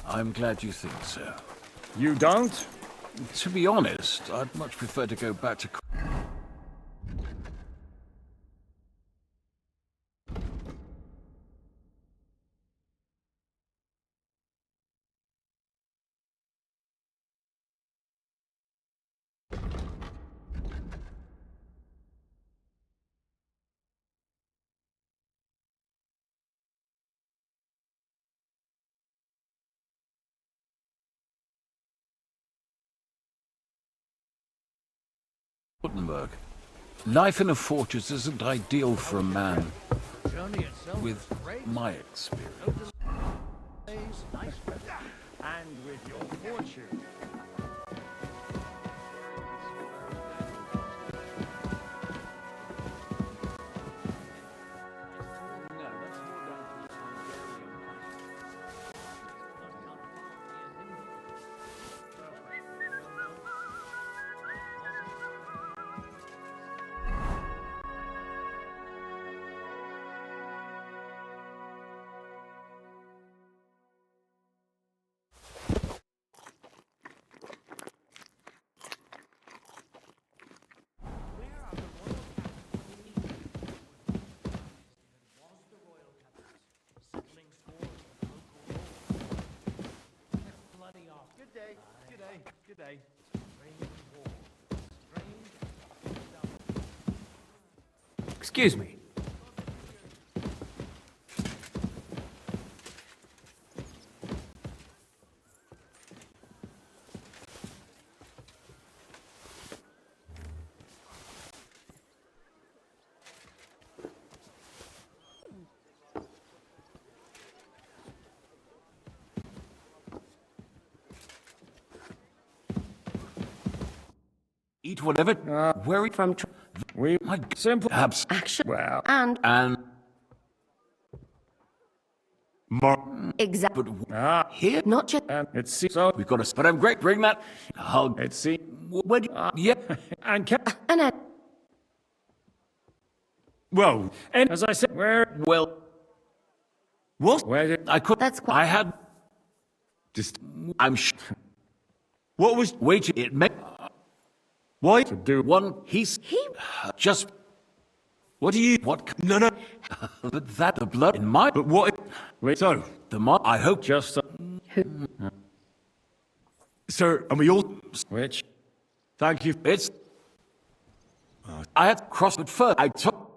I'm glad you think so. You don't? To be honest, I'd much prefer to go back to... Gutenberg. Life in a fortress isn't ideal for a man with my experience. And with your fortune. Good day. Excuse me. Eat whatever... where we... From... We... My simple... Abs... Action. Well... And... Exactly. But... here? Not just... And it's... So... We've got a... But I'm great. Bring that... Hug. It's... See... Where do... yeah. And... And Well... And as I said, where... Well... What? Where did... I could... That's quite... I had... Just... I'm What was... Wait, it may... Why? To do... One... He's... He... Just... What do you... What... No, no. But that... The blood in my... But what... Wait. So... The mod... I hope... Just... Sir, and we all... Which... Thank you. It's... I had crossed it first. I took...